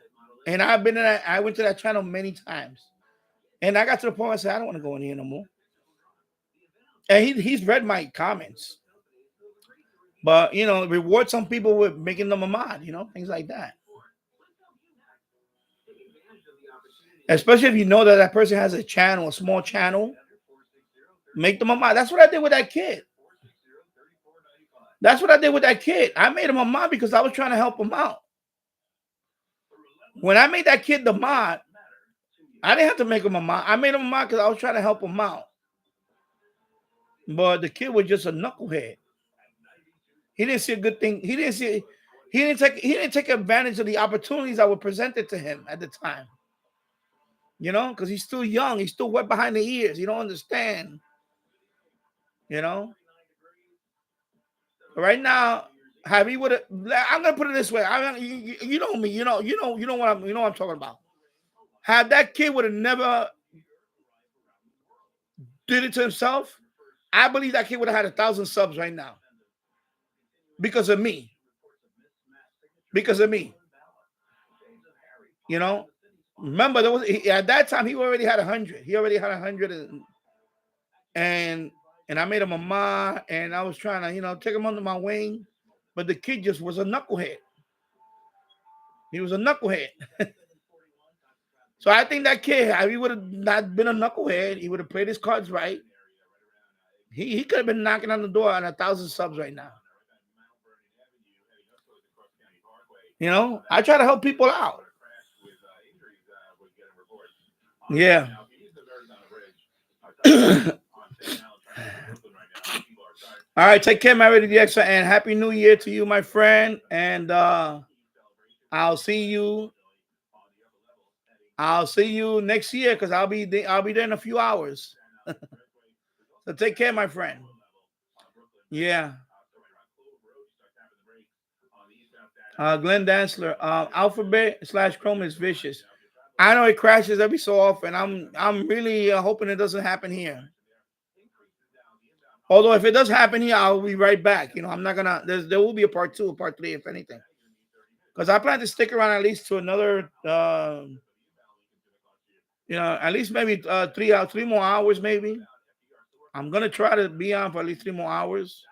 And I've been in that, I went to that channel many times. And I got to the point where I said, I don't want to go in here no more. And he's read my comments. But, you know, reward some people with making them a mod, you know, things like that. Especially if you know that person has a channel, a small channel, make them a mod. That's what I did with that kid. I made him a mod because I was trying to help him out. When I made that kid the mod, I didn't have to make him a mod. I made him a mod because I was trying to help him out. But the kid was just a knucklehead. He didn't see a good thing. He didn't take advantage of the opportunities that were presented to him at the time. You know, because he's still young. He's still wet behind the ears. You don't understand. You know. Right now, I'm gonna put it this way. You know me. You know what I'm talking about. Had that kid would have never did it to himself, I believe that kid would have had 1,000 subs right now. Because of me. You know, remember at that time he already had 100. He already had 100, and I made him a ma, and I was trying to, you know, take him under my wing, but the kid just was a knucklehead. He was a knucklehead. So I think that kid, if he would have not been a knucklehead, he would have played his cards right. He could have been knocking on the door on 1,000 subs right now. You know, I try to help people out. Yeah. All right, take care, my Ready the Extra, and Happy New Year to you, my friend. And I'll see you next year because I'll be there in a few hours. So take care, my friend. Yeah. Glenn Dansler, Alphabet/Chrome is vicious. I know it crashes every so often. I'm really hoping it doesn't happen here. Although if it does happen here, I'll be right back. I'm not gonna. There will be a part 2, a part 3, if anything, because I plan to stick around at least to another. At least maybe 3 more hours, maybe. I'm gonna try to be on for at least 3 more hours.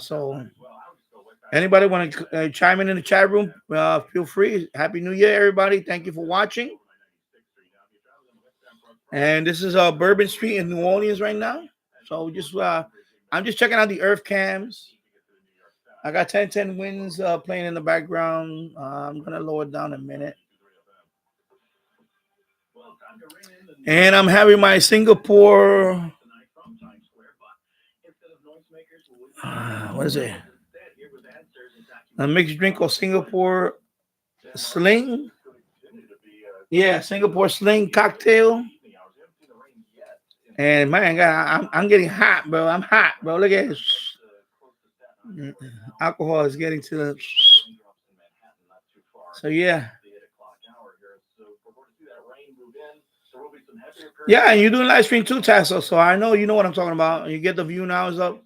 So anybody want to chime in the chat room? Feel free. Happy New Year, everybody! Thank you for watching. And this is Bourbon Street in New Orleans right now. So I'm just checking out the Earth cams. I got 1010 Winds playing in the background. I'm gonna lower it down a minute. And I'm having my Singapore. What is it? A mixed drink of Singapore Sling. Yeah, Singapore Sling cocktail. And man, God, I'm getting hot, bro. I'm hot, bro. Look at this. Alcohol is getting to the. So yeah. Yeah, and you're doing live stream too, Tasso. So I know you know what I'm talking about. You get the view nows up.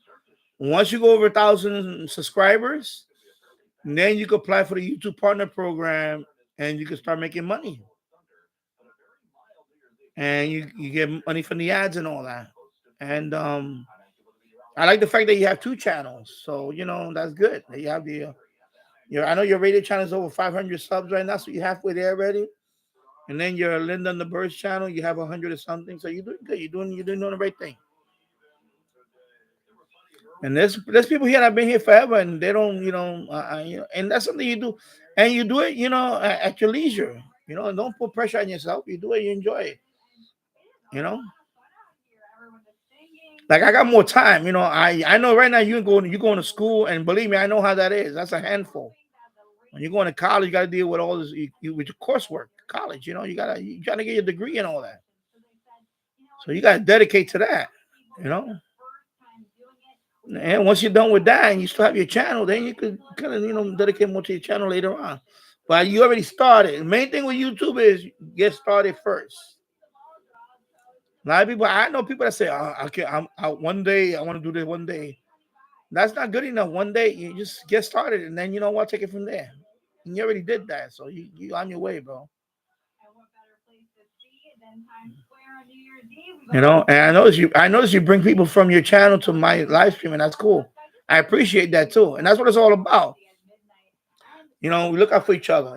Once you go over 1,000 subscribers, then you can apply for the YouTube Partner Program, and you can start making money. And you get money from the ads and all that. And I like the fact that you have 2 channels. So that's good. You have I know your radio channel is over 500 subs right now, so you're halfway there already. And then your Linda and the Birds channel, you have 100 or something. So you're doing good. You're doing the right thing. And there's people here that have been here forever, and they don't, and that's something you do, and you do it, at your leisure. And don't put pressure on yourself. You do it, you enjoy it. Like I got more time. I know right now you're going to school, and believe me, I know how that is. That's a handful. When you're going to college, you got to deal with all this with your coursework. College, you trying to get your degree and all that. So you got to dedicate to that. And once you're done with that and you still have your channel, then you could kind of, dedicate more to your channel later on. But you already started. The main thing with YouTube is get started first. A lot of people, I know people that say, one day, I want to do this one day. That's not good enough. One day, you just get started, and then take it from there. And you already did that, so you on your way, bro. And I notice you bring people from your channel to my live stream, and that's cool. I appreciate that too, and that's what it's all about. We look out for each other.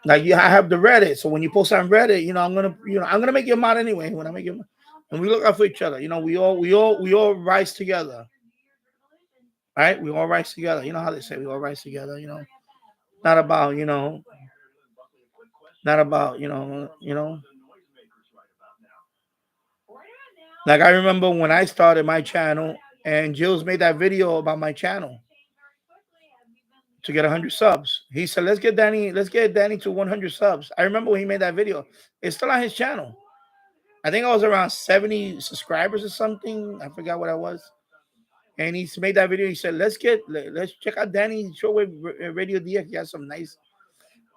Like I have the Reddit, so when you post on Reddit, I'm gonna make you a mod anyway. When I make you, and we look out for each other. We all rise together. Right? We all rise together. You know how they say we all rise together. Not about not about Like I remember when I started my channel, and Jill's made that video about my channel to get 100 subs. He said, let's get Danny to 100 subs. I remember when he made that video. It's still on his channel. I think I was around 70 subscribers or something. I forgot what I was. And he made that video. He said, let's check out Danny Shortwave Radio DX. He has some nice.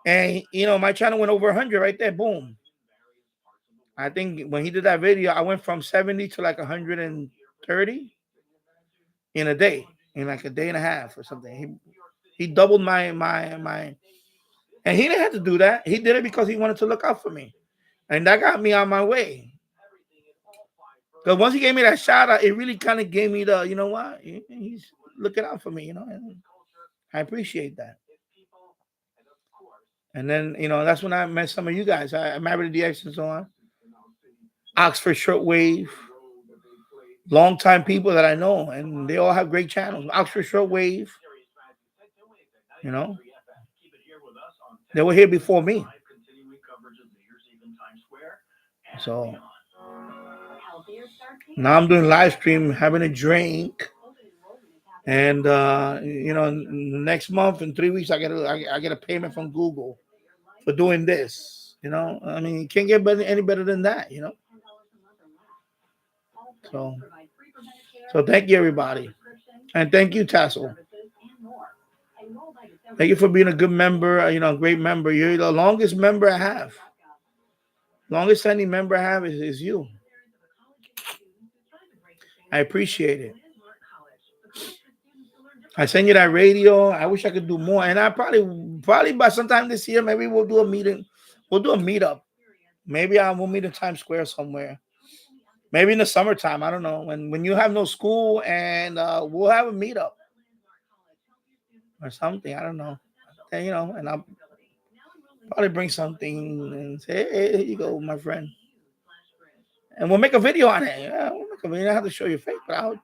And, my channel went over 100 right there. Boom. I think when he did that video, I went from 70 to like 130 in a day, in like a day and a half or something. He doubled my, and he didn't have to do that. He did it because he wanted to look out for me. And that got me on my way. Because once he gave me that shout out, it really kind of gave me the, what? He's looking out for me, and I appreciate that. And then, that's when I met some of you guys. I married the DX and so on. Oxford Shortwave. Long-time people that I know, and they all have great channels. Oxford Shortwave. They were here before me. So now I'm doing live stream, having a drink, and next month in 3 weeks I get a payment from Google for doing this. I mean, you can't get any better than that. So So thank you, everybody. And thank you, Tassel. Thank you for being a good member, a great member. You're the longest member I have. Longest standing member I have is you. I appreciate it. I send you that radio. I wish I could do more. And I probably by sometime this year, maybe we'll do a meeting. We'll do a meetup. Maybe we'll meet in Times Square somewhere. Maybe in the summertime. I don't know. When you have no school, and we'll have a meetup or something. I don't know. And, and I'll probably bring something and say, hey, here you go, my friend. And we'll make a video on it. Yeah, we'll make a video. I have to show you fake, but I'll,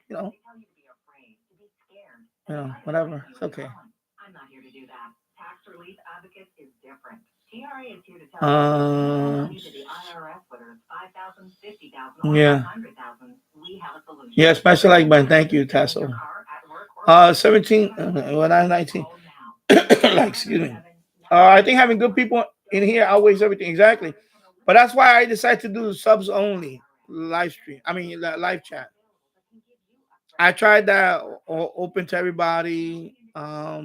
whatever. It's okay.
I'm not here to do that. Tax relief advocate is different. TRA is here to tell you to the IRS, whether it's 5,000, 50,000, or 100,000. We have a solution.
Yeah, special like button. Thank you, Tassel. 17, well, not 19. Like, excuse me. I think having good people in here outweighs everything. Exactly. But that's why I decided to do subs only live stream. I mean, live chat. I tried that open to everybody. I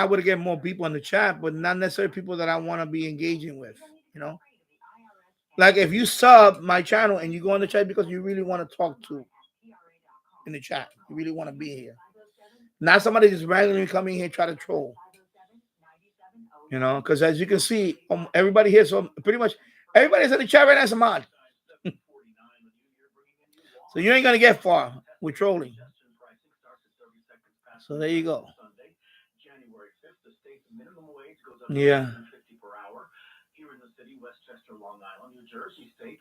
would get more people in the chat, but not necessarily people that I want to be engaging with. Like if you sub my channel and you go in the chat because you really want to talk to in the chat, you really want to be here. Not somebody just randomly coming here try to troll. Because as you can see, everybody here, so pretty much everybody's in the chat right now is a mod. So you ain't gonna get far with trolling. So there you go. Yeah.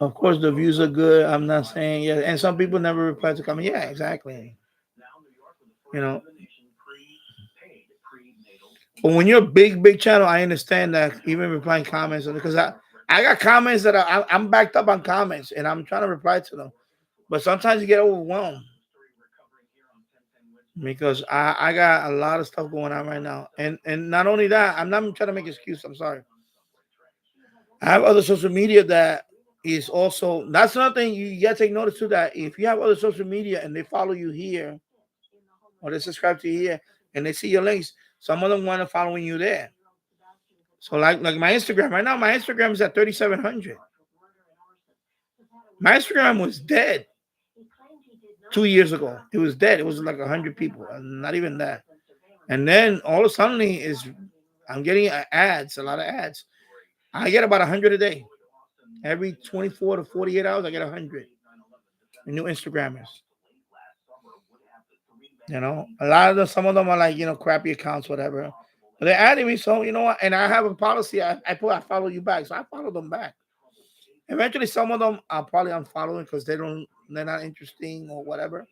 Of course, the views are good. I'm not saying and some people never reply to comment. Yeah, exactly. But when you're a big channel, I understand that even replying comments, because I got comments that I'm backed up on comments and I'm trying to reply to them. But sometimes you get overwhelmed because I got a lot of stuff going on right now. And not only that, I'm not trying to make excuses. I'm sorry. I have other social media that is also, that's another thing you got to take notice to, that if you have other social media and they follow you here or they subscribe to you here and they see your links, some of them want to follow you there. So like my Instagram right now, my Instagram is at 3,700. My Instagram was dead 2 years ago. It was dead. It was like 100 people, not even that. And then all of a sudden I'm getting ads, a lot of ads. I get about 100 a day. Every 24 to 48 hours, I get 100 new Instagrammers. A lot of them, some of them are like, crappy accounts, whatever. But they're adding me, so you know what? And I have a policy. I follow you back, so I follow them back. Eventually, some of them I'll probably unfollow because they're not interesting or whatever.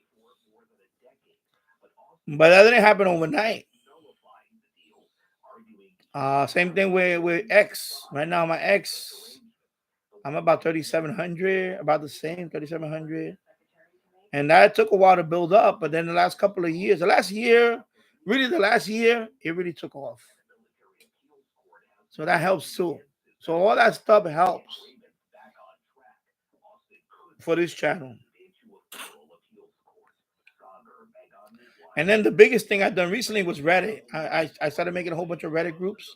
But that didn't happen overnight. Same thing with X. Right now, my X, I'm about 3,700, about the same, 3,700. And that took a while to build up. But then the last couple of years, the last year, it really took off. So that helps too. So all that stuff helps for this channel. And then the biggest thing I've done recently was Reddit. I started making a whole bunch of Reddit groups.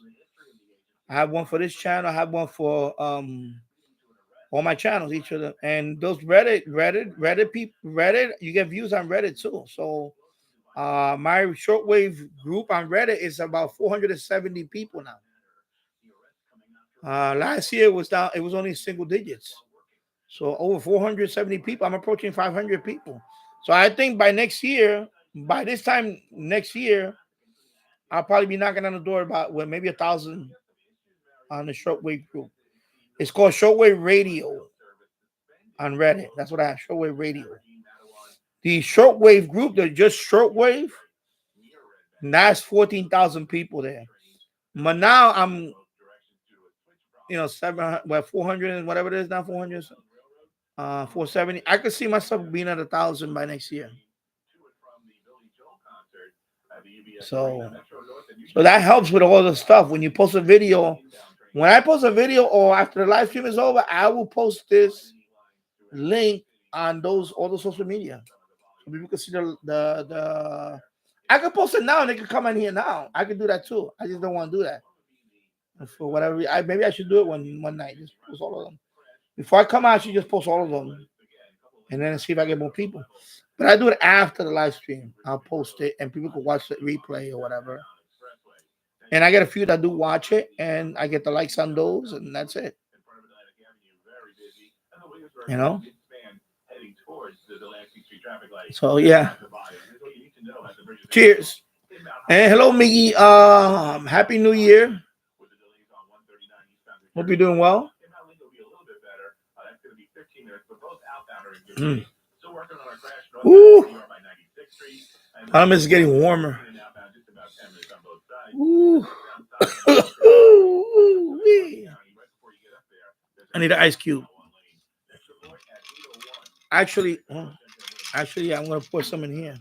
I have one for this channel. I have one for all my channels, each of them. And those Reddit people, you get views on Reddit too. So my Shortwave group on Reddit is about 470 people now. Last year it was only single digits. So over 470 people. I'm approaching 500 people. So I think by this time next year, I'll probably be knocking on the door about maybe 1,000 on the Shortwave group. It's called Shortwave Radio on Reddit. That's what I have, Shortwave Radio. The Shortwave group, they're just Shortwave. And that's 14,000 people there. But now I'm, 700, 400 and whatever it is now, 400, 470. I could see myself being at 1,000 by next year. So that helps with all the stuff. When you post a video, when I post a video or after the live stream is over, I will post this link on all those social media. So people can see the. I can post it now and they can come in here now. I can do that too. I just don't want to do that. And for whatever maybe I should do it one night. Just post all of them. Before I come out, I should just post all of them. And then see if I get more people. But I do it after the live stream. I'll post it and people can watch the replay or whatever. And I get a few that do watch it and I get the likes on those and that's it. You know? So yeah. Cheers. And hello, Miggy. Happy New Year. Hope you're doing well. Ooh. Is getting warmer. Ooh. I need an ice cube. Actually, yeah, I'm gonna pour some in here.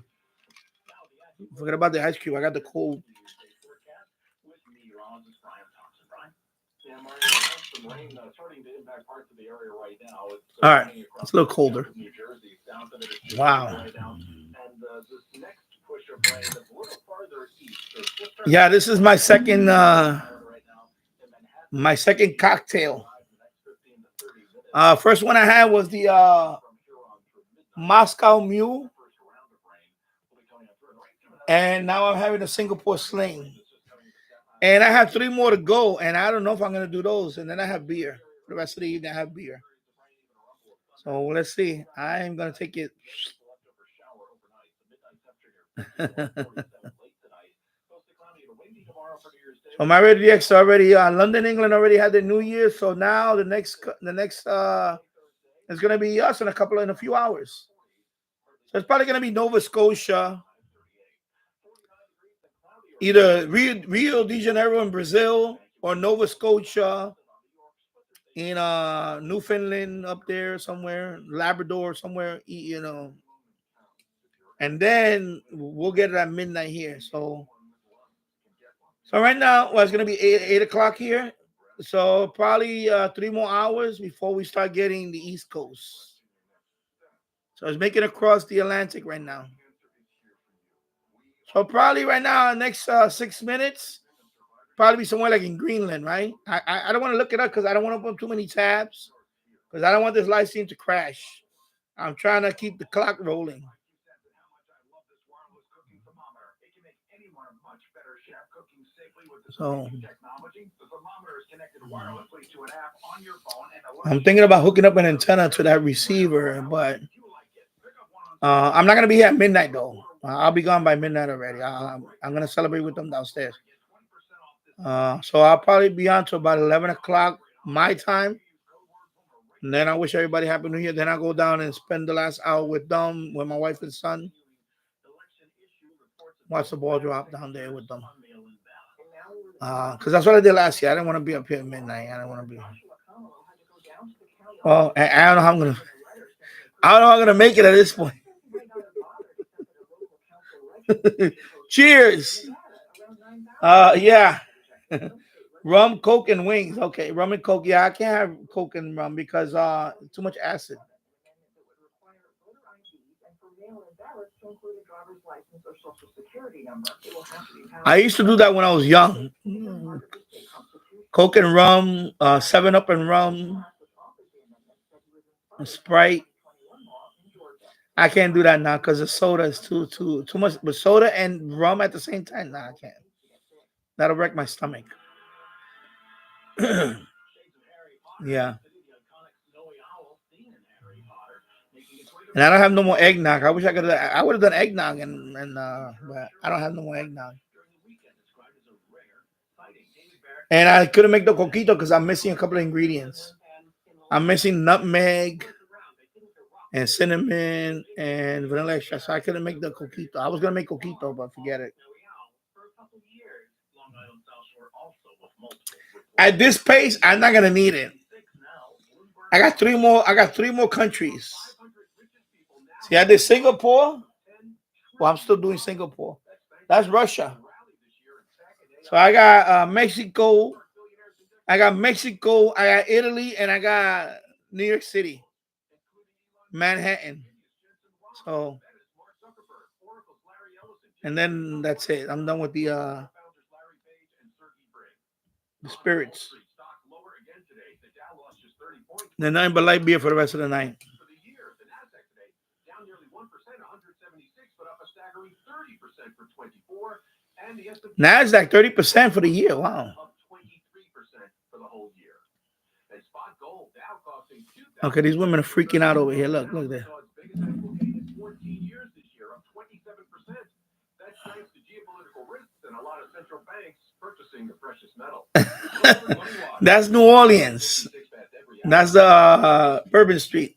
Forget about the ice cube. I got the cold. All right, it's a little colder. Wow. Yeah, this is my second cocktail. First one I had was the Moscow Mule, and now I'm having a Singapore Sling. And I have 3 more to go, and I don't know if I'm gonna do those. And then I have beer. For the rest of the evening, I have beer. So let's see. I am gonna take it. So my Radio X already London, England already had the New Year. So now the next is gonna be us in a few hours. So it's probably gonna be Nova Scotia, either Rio de Janeiro in Brazil or Nova Scotia in Newfoundland up there somewhere, Labrador somewhere, you know. And then we'll get it at midnight here. So right now, it's gonna be 8 o'clock here. So probably 3 more hours before we start getting the East Coast. So it's making across the Atlantic right now. So probably right now, next 6 minutes, probably be somewhere like in Greenland, right? I don't want to look it up because I don't want to open too many tabs because I don't want this live stream to crash. I'm trying to keep the clock rolling. So I'm thinking about hooking up an antenna to that receiver, but I'm not gonna be here at midnight though. I'll be gone by midnight already. I'm gonna celebrate with them downstairs. So I'll probably be on to about 11 o'clock my time. And then I wish everybody happy New Year. Then I'll go down and spend the last hour with them, with my wife and son. Watch the ball drop down there with them. Because that's what I did last year. I didn't want to be up here at midnight. I don't want to be. Well, I don't know how I'm gonna. I don't know how I'm gonna make it at this point. Cheers. Yeah. Rum, Coke, and wings. Okay, rum and Coke. Yeah, I can't have Coke and rum because too much acid. I used to do that when I was young. Coke and rum, 7-Up and rum, Sprite. I can't do that now because the soda is too much. But soda and rum at the same time, nah, I can't. That'll wreck my stomach. Yeah. And I don't have no more eggnog. I wish I could. I would have done eggnog, but I don't have no more eggnog. And I couldn't make the coquito because I'm missing a couple of ingredients. I'm missing nutmeg and cinnamon and vanilla extract. So I couldn't make the coquito. I was gonna make coquito, but forget it. At this pace, I'm not gonna need it. I got three more countries. See, I did Singapore. Well, I'm still doing Singapore. That's Russia. So I got Mexico. I got Italy, and I got New York City. Manhattan. So, and then that's it. I'm done with the spirits. Then nothing but light beer for the rest of the night. Nasdaq 30% for the year. Wow. Okay, these women are freaking out over here. Look there. That's New Orleans. That's Bourbon Street.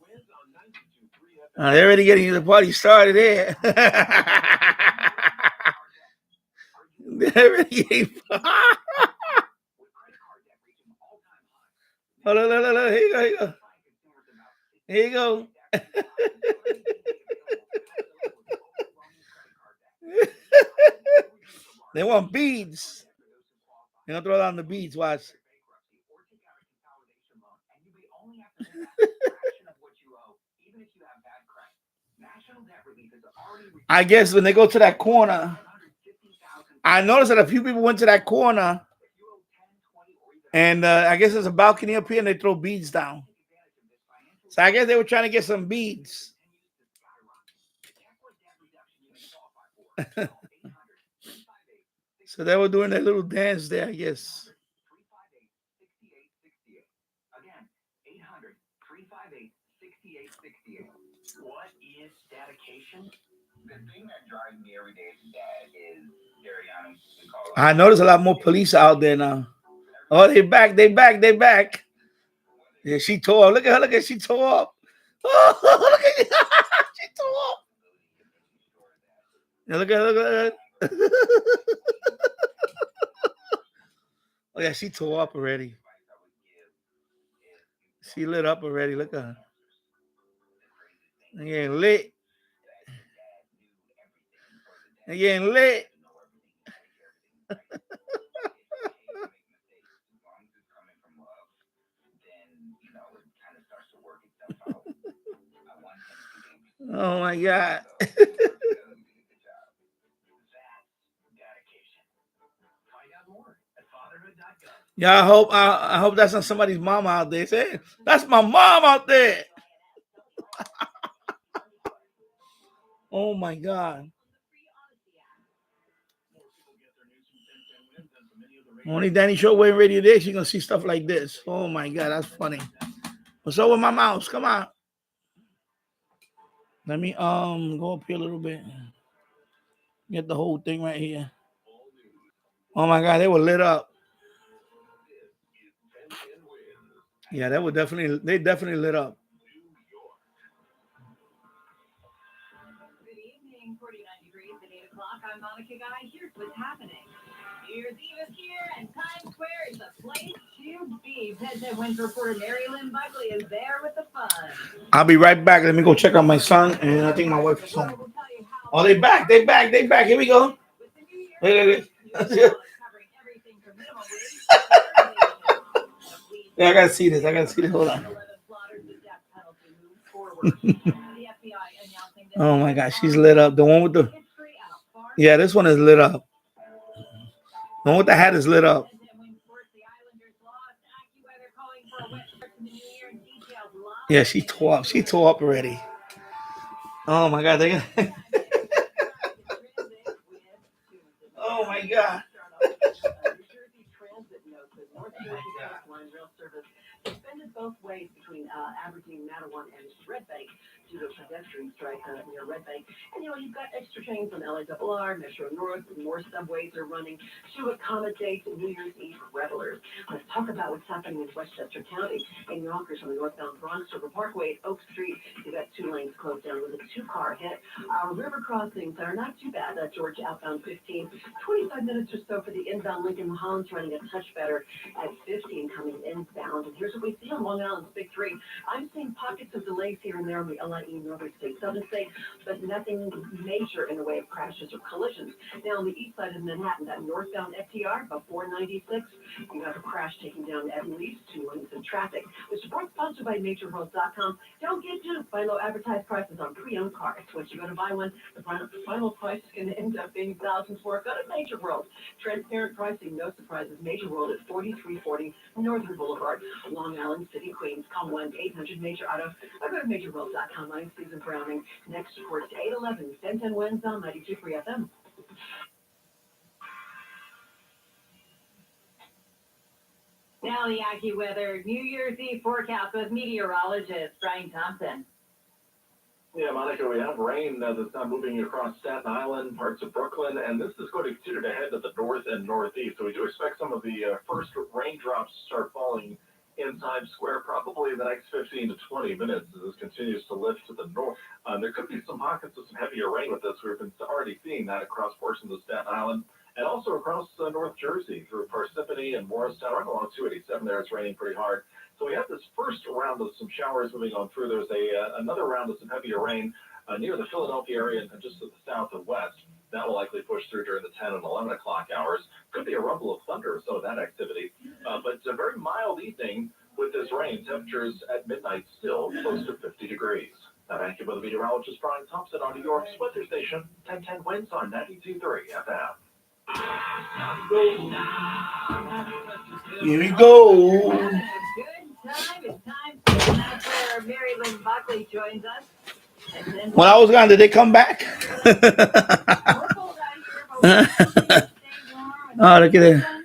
They're already getting the party started there. They're already getting. Oh, look. Here you go. Here you go. They want beads. They're gonna throw down the beads. Watch. I guess when they go to that corner, I noticed that a few people went to that corner, and I guess there's a balcony up here, and they throw beads down. So I guess they were trying to get some beads. So they were doing their little dance there, I guess.
What is dedication? The thing that drives me every day as a dad is
I noticed a lot more police out there now. Oh, they back. Yeah, she tore up. Look at her. She tore up. Oh, look at you. She tore up. Yeah, look at her. Oh, yeah, she tore up already. She lit up already. Look at her. They're getting lit. They're getting lit. Oh my God. Yeah, I hope that's not somebody's mom out there. Say, that's my mom out there. Oh my God. Only Danny Shortwave Radio there, she's gonna see stuff like this. Oh my God, that's funny. What's up with my mouse? Come on. Let me go up here a little bit. Get the whole thing right here. Oh my God, they were lit up. Yeah, they definitely lit up.
Good evening, 49 degrees at 8 o'clock. I'm Monica Guy. Here's what's happening. New Year's Eve is here, and Times Square is the place to be. President Winter reporter Mary Lynn Buckley is there with the fun.
I'll be right back. Let me go check on my son, and I think my wife is home. Oh, they back. Here we go. Wait. Yeah, I gotta see this. Hold on. Oh my God, she's lit up. The one with the this one is lit up. The one with the hat is lit up. Yeah, she tore up. She tore up already. Oh my God, oh my God.
Suspended both ways between Aberdeen, Mattawan, and Red Bank due to a pedestrian strike near Red Bank. And you've got extra trains on LARR, Metro North, and more subways are running to accommodate New Year's Eve revelers. Let's talk about what's happening in Westchester County. In Yonkers on the northbound Bronx River Parkway at Oak Street, you've got 2 lanes closed down with a 2-car hit. River crossings are not too bad. Georgia outbound 15, 25 minutes or so for the inbound Lincoln. Holland's running a touch better at 15. coming inbound. And here's what we see on Long Island's Big Three. I'm seeing pockets of delays here and there on the LIE northern state, southern state, but nothing major in the way of crashes or collisions. Now on the east side of Manhattan, that northbound FTR before 96, you have a crash taking down at least 2 lanes of traffic. This report sponsored by MajorRoads.com. Don't get duped by low advertised prices on pre-owned cars. Once you go to buy one, the final price is going to end up being thousands more. Go to Major Roads. Transparent pricing, no surprises. Major Road at 4340 Northern Boulevard, Long Island City, Queens. Call 1-800-MAJOR-AUTO or go to MajorRoads.com. I'm Susan Browning. Next report to 811 1010 Wednesday on 92.3 FM. Now the AccuWeather New Year's Eve forecast with meteorologist Brian Thompson.
Yeah, Monica, we have rain that's now moving across Staten Island, parts of Brooklyn, and this is going to continue to head to the north and northeast. So we do expect some of the first raindrops to start falling in Times Square probably in the next 15 to 20 minutes as this continues to lift to the north. There could be some pockets of some heavier rain with this. We've been already seeing that across portions of Staten Island and also across North Jersey through Parsippany and Morristown. Right along 287 there, it's raining pretty hard. So we have this first round of some showers moving on through. There's another round of some heavier rain near the Philadelphia area and just to the south and west. That will likely push through during the 10 and 11 o'clock hours. Could be a rumble of thunder with some of that activity. But it's a very mild evening with this rain. Temperatures at midnight still close to 50 degrees. Now, thank you for the meteorologist Brian Thompson on New York's weather station, 1010 winds on 92.3 FM.
Here we go.
Good time. It's time for Mary Lynn Buckley joins us.
When I was gone, did they come back? Oh, look at that.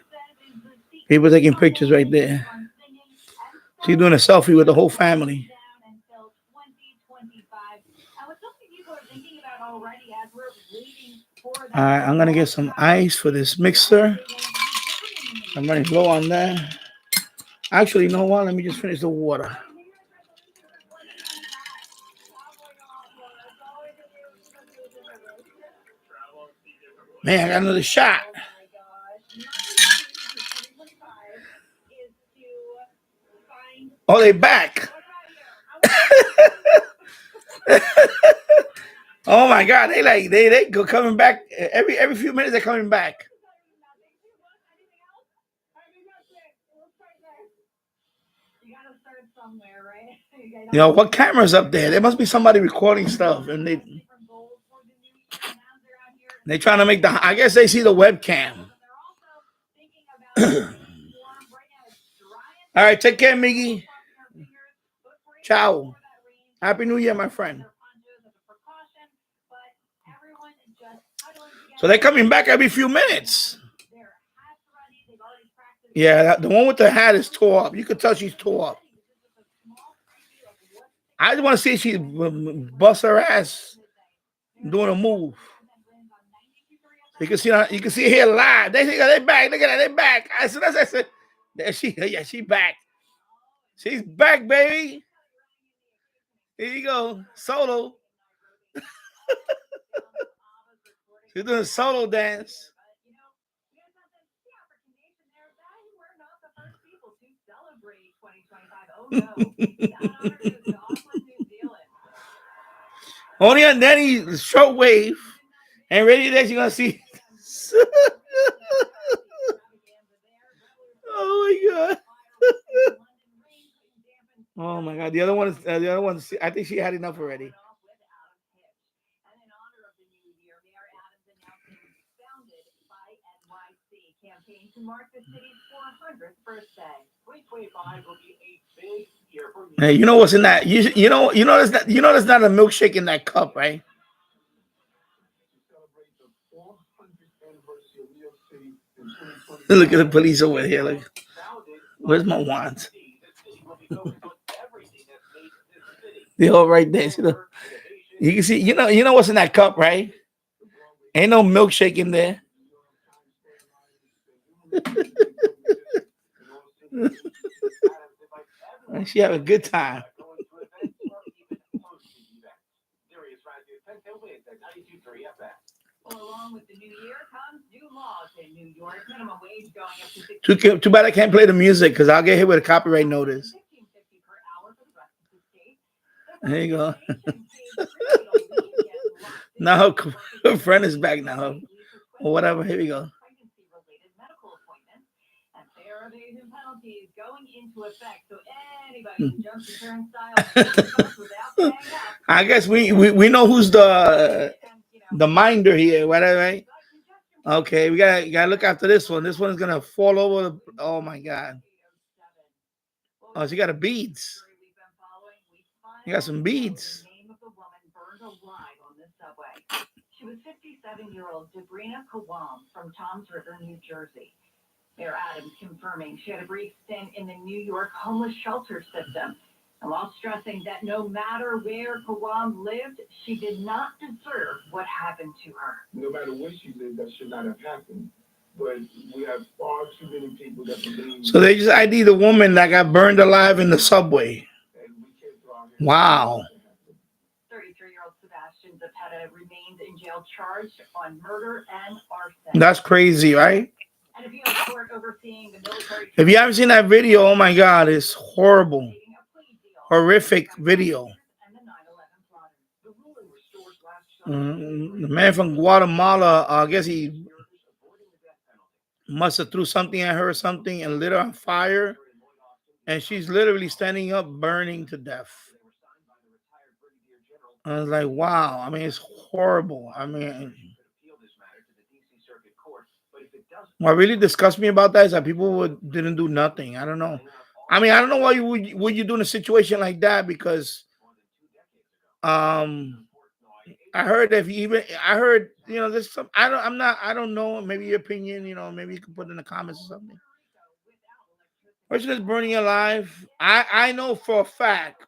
People taking pictures right there. She's doing a selfie with the whole family. All right, I'm going to get some ice for this mixer. I'm running low on that. Actually, you know what? Let me just finish the water. Man, I got another shot. Oh, they back. Oh my God, they go coming back every few minutes. They're coming back. You know what camera's up there? There must be somebody recording stuff, and they're trying to make I guess they see the webcam. All right, take care, Miggy. Ciao. Happy New Year, my friend. So they're coming back every few minutes. Yeah, the one with the hat is tore up. You could tell she's tore up. I just want to see if she bust her ass doing a move. You can see her here live. They're back. Look at that. They're back. I said, there she back. She's back, baby. Here you go. Solo. She's doing a solo dance. Only on Danny's Shortwave. And ready that you're gonna see. Oh my God. Oh my God. The other one. I think she had enough already.
Campaign to mark the city's 400th birthday. 2025 will be a big year for music.
Hey, you know what's in that? You know there's not a milkshake in that cup, right? Look at the police over here. Like, where's my wand? They're all right there. You can see. You know what's in that cup, right? Ain't no milkshake in there. She have a good time.
Well, along
Too bad I can't play the music because I'll get hit with a copyright notice. There you go. Now her friend is back now. Or whatever. Here we go. I guess we know who's the minder here, right? Okay, we gotta look after this one. This one is gonna fall over. Oh my god! Oh, she got a beads. You got some beads.
She was 57-year-old Sabrina Kawam from Toms River, New Jersey. Mayor Adams confirming she had a brief stint in the New York homeless shelter system. And while stressing that no matter where Kawam lived, she did not deserve what happened to her.
No matter where she lived, that should not have happened. But we have far too many people that believe.
So they just ID the woman that got burned alive in the subway. Wow.
33-year-old Sebastian Zapata remains in jail charged on murder and arson.
That's crazy, right? If you haven't seen that video, oh my God, it's horrible. Horrific video. The man from Guatemala, I guess he must have threw something at her or something and lit her on fire. And she's literally standing up, burning to death. I was like, wow. I mean, it's horrible. I mean, what really disgusts me about that is that people didn't do nothing. I don't know. I mean, I don't know why would you do in a situation like that, because I heard that there's some I don't know, maybe your opinion, maybe you can put it in the comments or something. Person is burning alive. I know for a fact.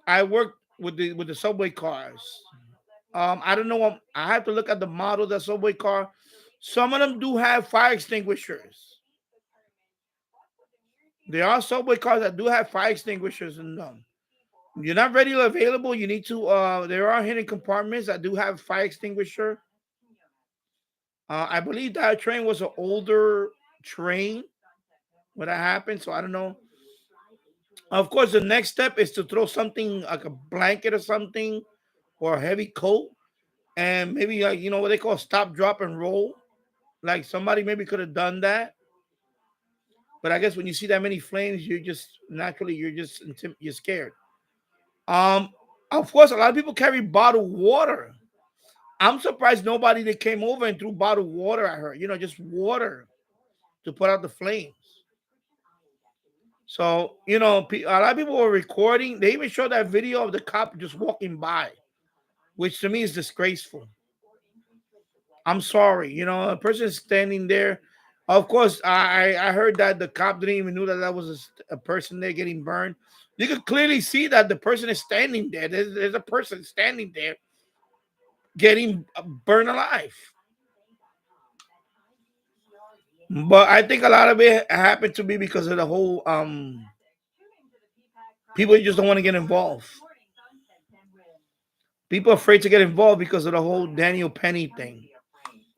I worked with the subway cars. I don't know. I have to look at the model of the subway car. Some of them do have fire extinguishers. There are subway cars that do have fire extinguishers in them. You're not readily available. You need to. There are hidden compartments that do have fire extinguisher. I believe that train was an older train when that happened, so I don't know. Of course, the next step is to throw something like a blanket or something, or a heavy coat, and maybe like what they call stop, drop, and roll. Like somebody maybe could have done that, but I guess when you see that many flames, you're scared. Of course, a lot of people carry bottled water. I'm surprised nobody that came over and threw bottled water at her. Just water to put out the flames. So, a lot of people were recording. They even showed that video of the cop just walking by, which to me is disgraceful. I'm sorry. A person standing there. Of course, I heard that the cop didn't even know that was a person there getting burned. You could clearly see that the person is standing there. There's a person standing there getting burned alive. But I think a lot of it happened to be because of the whole people just don't want to get involved. People are afraid to get involved because of the whole Daniel Penny thing.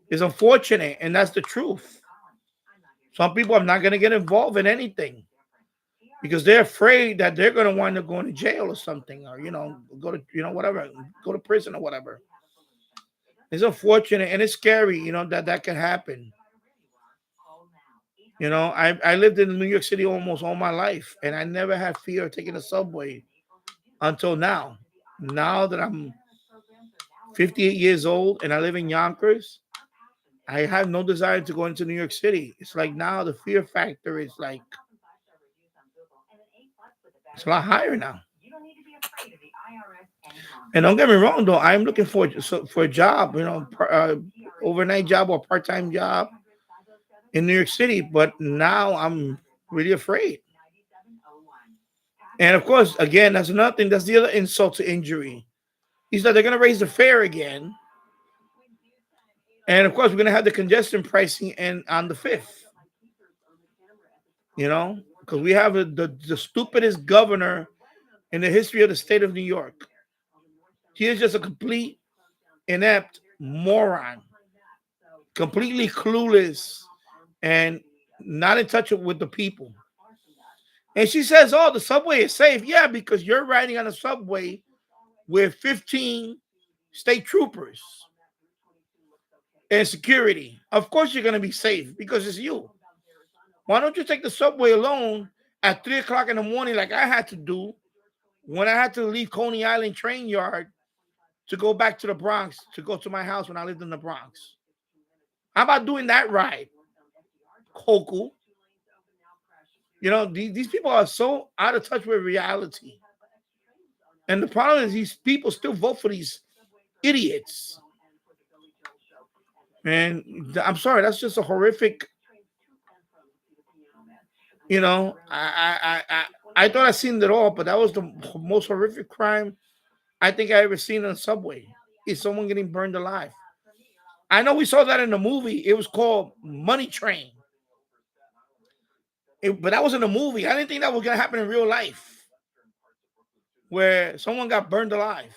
It's unfortunate, and that's the truth. Some people are not going to get involved in anything because they're afraid that they're going to wind up going to jail or something, or go to whatever, go to prison or whatever. It's unfortunate and it's scary, that can happen. I lived in New York City almost all my life, and I never had fear of taking a subway until now. Now that I'm 58 years old and I live in Yonkers, I have no desire to go into New York City. It's like now the fear factor is like, it's a lot higher now. And don't get me wrong, though, I'm looking for a job, overnight job or part-time job in New York City. But now I'm really afraid. And of course, again, that's another thing. That's the other insult to injury. Is that they're going to raise the fare again. And of course, we're going to have the congestion pricing on the 5th. Because we have the stupidest governor in the history of the state of New York. He is just a complete inept moron, completely clueless, and not in touch with the people. And she says, "Oh, the subway is safe." Yeah, because you're riding on a subway with 15 state troopers and security. Of course, you're going to be safe because it's you. Why don't you take the subway alone at 3 o'clock in the morning, like I had to do when I had to leave Coney Island train yard to go back to the Bronx to go to my house when I lived in the Bronx? How about doing that ride, Hoku? You know, these people are so out of touch with reality. And the problem is these people still vote for these idiots. And I'm sorry, that's just a horrific, you know, I thought I seen it all, but that was the most horrific crime I think I ever seen on a subway. Is someone getting burned alive. I know we saw that in the movie. It was called Money Train. But that was in a movie. I didn't think that was going to happen in real life, where someone got burned alive.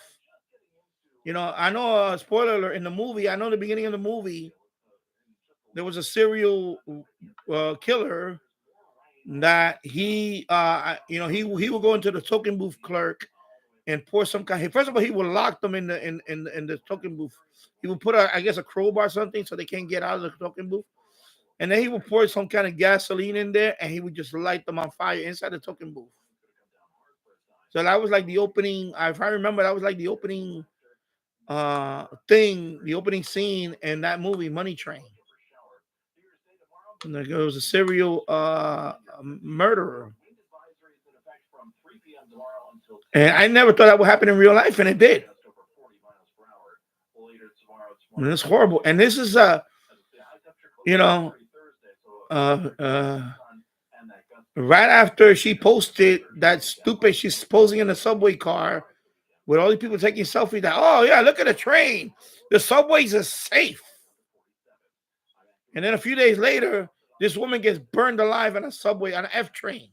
You know, I know a spoiler alert in the movie. I know the beginning of the movie, there was a serial killer that he would go into the token booth clerk and pour some kind. First of all, he would lock them in the token booth. He would put I guess a crowbar or something so they can't get out of the token booth. And then he would pour some kind of gasoline in there and he would just light them on fire inside the token booth. So that was like the opening. If I remember, that was like the opening the opening scene in that movie, Money Train. And there was a serial murderer. And I never thought that would happen in real life, and it did. And it's horrible. And this is you know, right after she posted that stupid, she's posing in a subway car with all these people taking selfies. That, oh yeah, look at the train. The subways are safe. And then a few days later, this woman gets burned alive on a subway on an F train.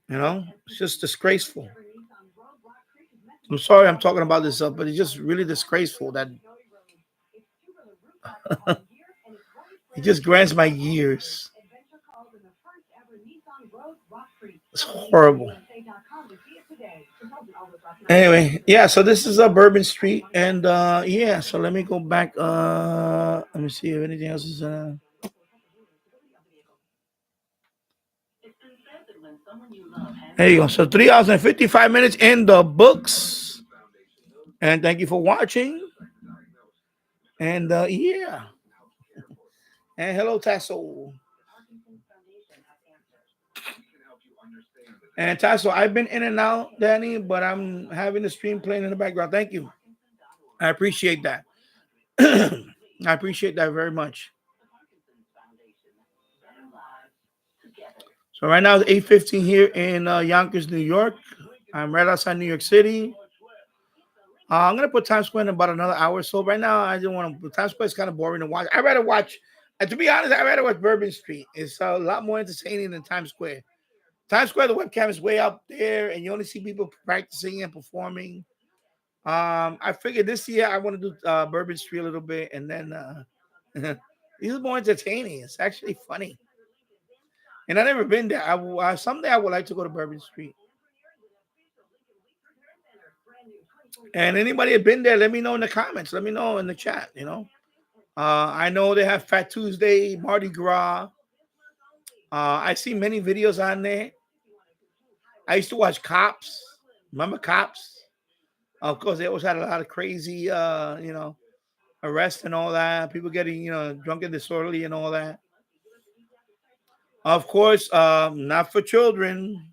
You know, it's just disgraceful. I'm sorry I'm talking about this but it's just really disgraceful that it just grinds my gears. It's horrible. Anyway, yeah, so this is Bourbon Street, and yeah, so let me go back. Let me see if anything else is there you go. So 3 hours and 55 minutes in the books. And thank you for watching. And yeah. And hello, Tasso. And Tasso, I've been in and out, Danny, but I'm having the stream playing in the background. Thank you. I appreciate that. I appreciate that very much. So right now it's 8:15 here in Yonkers, New York. I'm right outside New York City. I'm gonna put Times Square in about another hour or so. Right now, I didn't want to. Times Square is kind of boring to watch. I'd rather watch. And to be honest, I'd rather watch Bourbon Street. It's a lot more entertaining than Times Square. Times Square, the webcam is way up there, and you only see people practicing and performing. I figured this year I want to do Bourbon Street a little bit, and then this is more entertaining. It's actually funny. And I've never been there. Someday I would like to go to Bourbon Street. And anybody have been there, let me know in the comments. Let me know in the chat, you know. I know they have Fat Tuesday, Mardi Gras. I see many videos on there. I used to watch Cops. Remember Cops? Of course, they always had a lot of crazy, arrests and all that. People getting, drunk and disorderly and all that. Of course, not for children.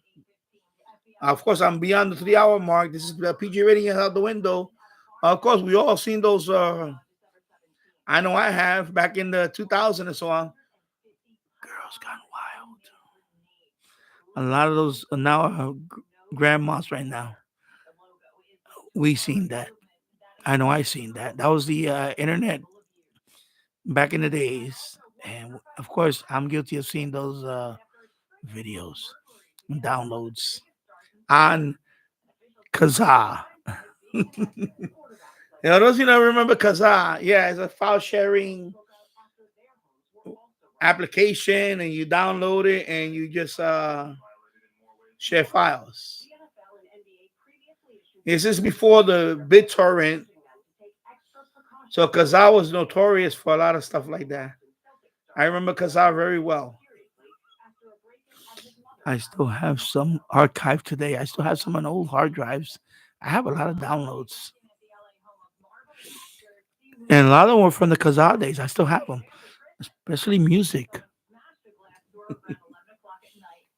Of course, I'm beyond the 3 hour mark. This is the PG rating is out the window. Of course, we all seen those. I know I have back in the 2000 and so on. Girls Gone Wild. A lot of those are now grandmas right now. We seen that. I know I seen that. That was the internet back in the days, and of course, I'm guilty of seeing those videos and downloads on Kazaa. Those remember Kazaa. Yeah, it's a file sharing application, and you download it and you just share files. This is before the BitTorrent. So Kazaa was notorious for a lot of stuff like that. I remember Kazaa very well. I still have some archived today. I still have some on old hard drives. I have a lot of downloads. And a lot of them were from the Kazaa days. I still have them, especially music.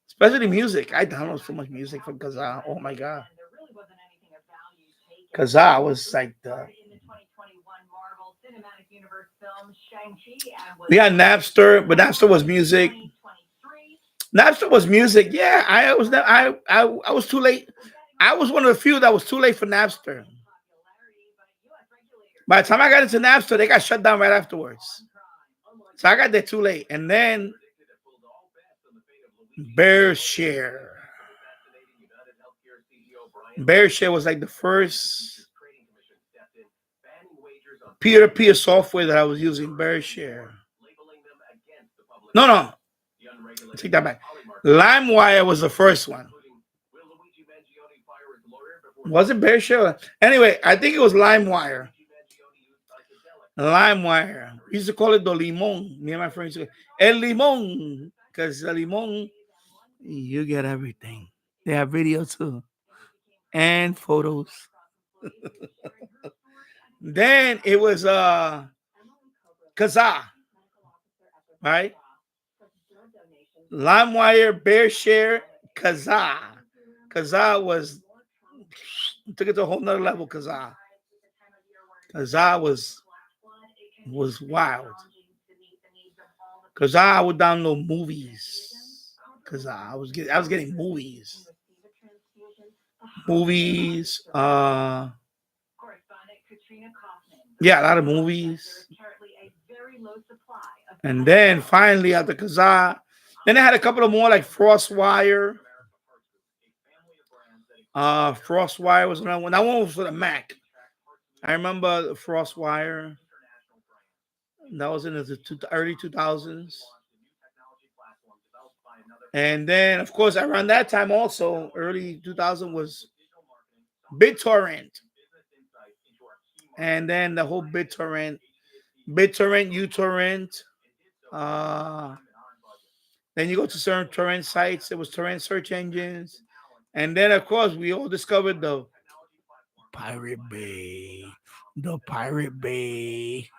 Especially music. I download so much music from Kazaa. Oh my God. Kazaa was like the. We had Napster, but Napster was music. Napster was music. Yeah, I was too late. I was one of the few that was too late for Napster. By the time I got into Napster, they got shut down right afterwards. So I got there too late. And then BearShare. BearShare was like the first peer-to-peer software that I was using. BearShare. No. Take that back. LimeWire was the first one. Was it BearShare? Anyway, I think it was LimeWire. LimeWire. We used to call it the limon. Me and my friends used to El limon. Because the limon, you get everything. They have video too. And photos. Then it was Kazaa. Right? LimeWire, BearShare, Kazaa. Kazaa took it to a whole nother level. Kazaa was wild. Cause I would download movies. Cause I was getting movies. Yeah, a lot of movies. And then finally after Kazaa, then I had a couple of more like FrostWire. FrostWire was another one. That one was for the Mac. I remember the FrostWire. That was in the early 2000s. And then, of course, around that time also, early 2000 was BitTorrent. And then the whole BitTorrent, uTorrent. Then you go to certain torrent sites. It was torrent search engines. And then, of course, we all discovered the Pirate Bay. The Pirate Bay.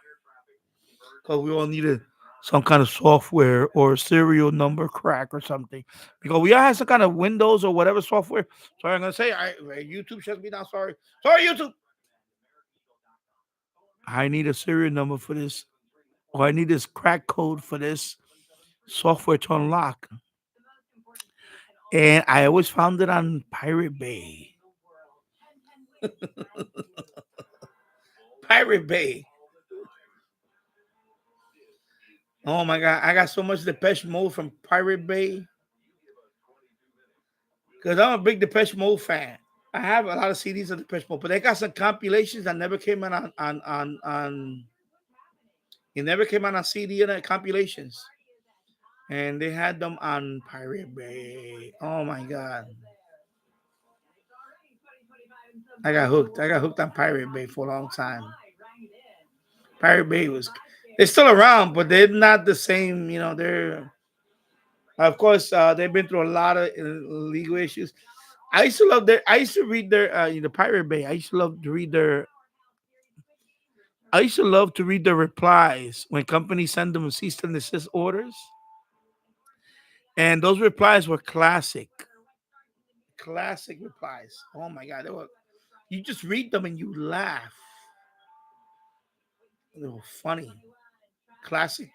Because we all needed some kind of software or serial number crack or something. Because we all had some kind of Windows or whatever software. Sorry, I'm going to say, YouTube shuts me down. Sorry, YouTube. I need a serial number for this. Or I need this crack code for this software to unlock. And I always found it on Pirate Bay. Pirate Bay. Oh my God, I got so much Depeche Mode from Pirate Bay. Because I'm a big Depeche Mode fan. I have a lot of CDs of Depeche Mode, but they got some compilations that never came out on it never came out on CD and compilations. And they had them on Pirate Bay. Oh my God. I got hooked. I got hooked on Pirate Bay for a long time. Pirate Bay they're still around, but they're not the same. They're, of course, they've been through a lot of legal issues. I used to read their, Pirate Bay. I used to love to read their replies when companies send them cease and desist orders. And those replies were classic replies. Oh my God. You just read them and you laugh. They were funny. Classic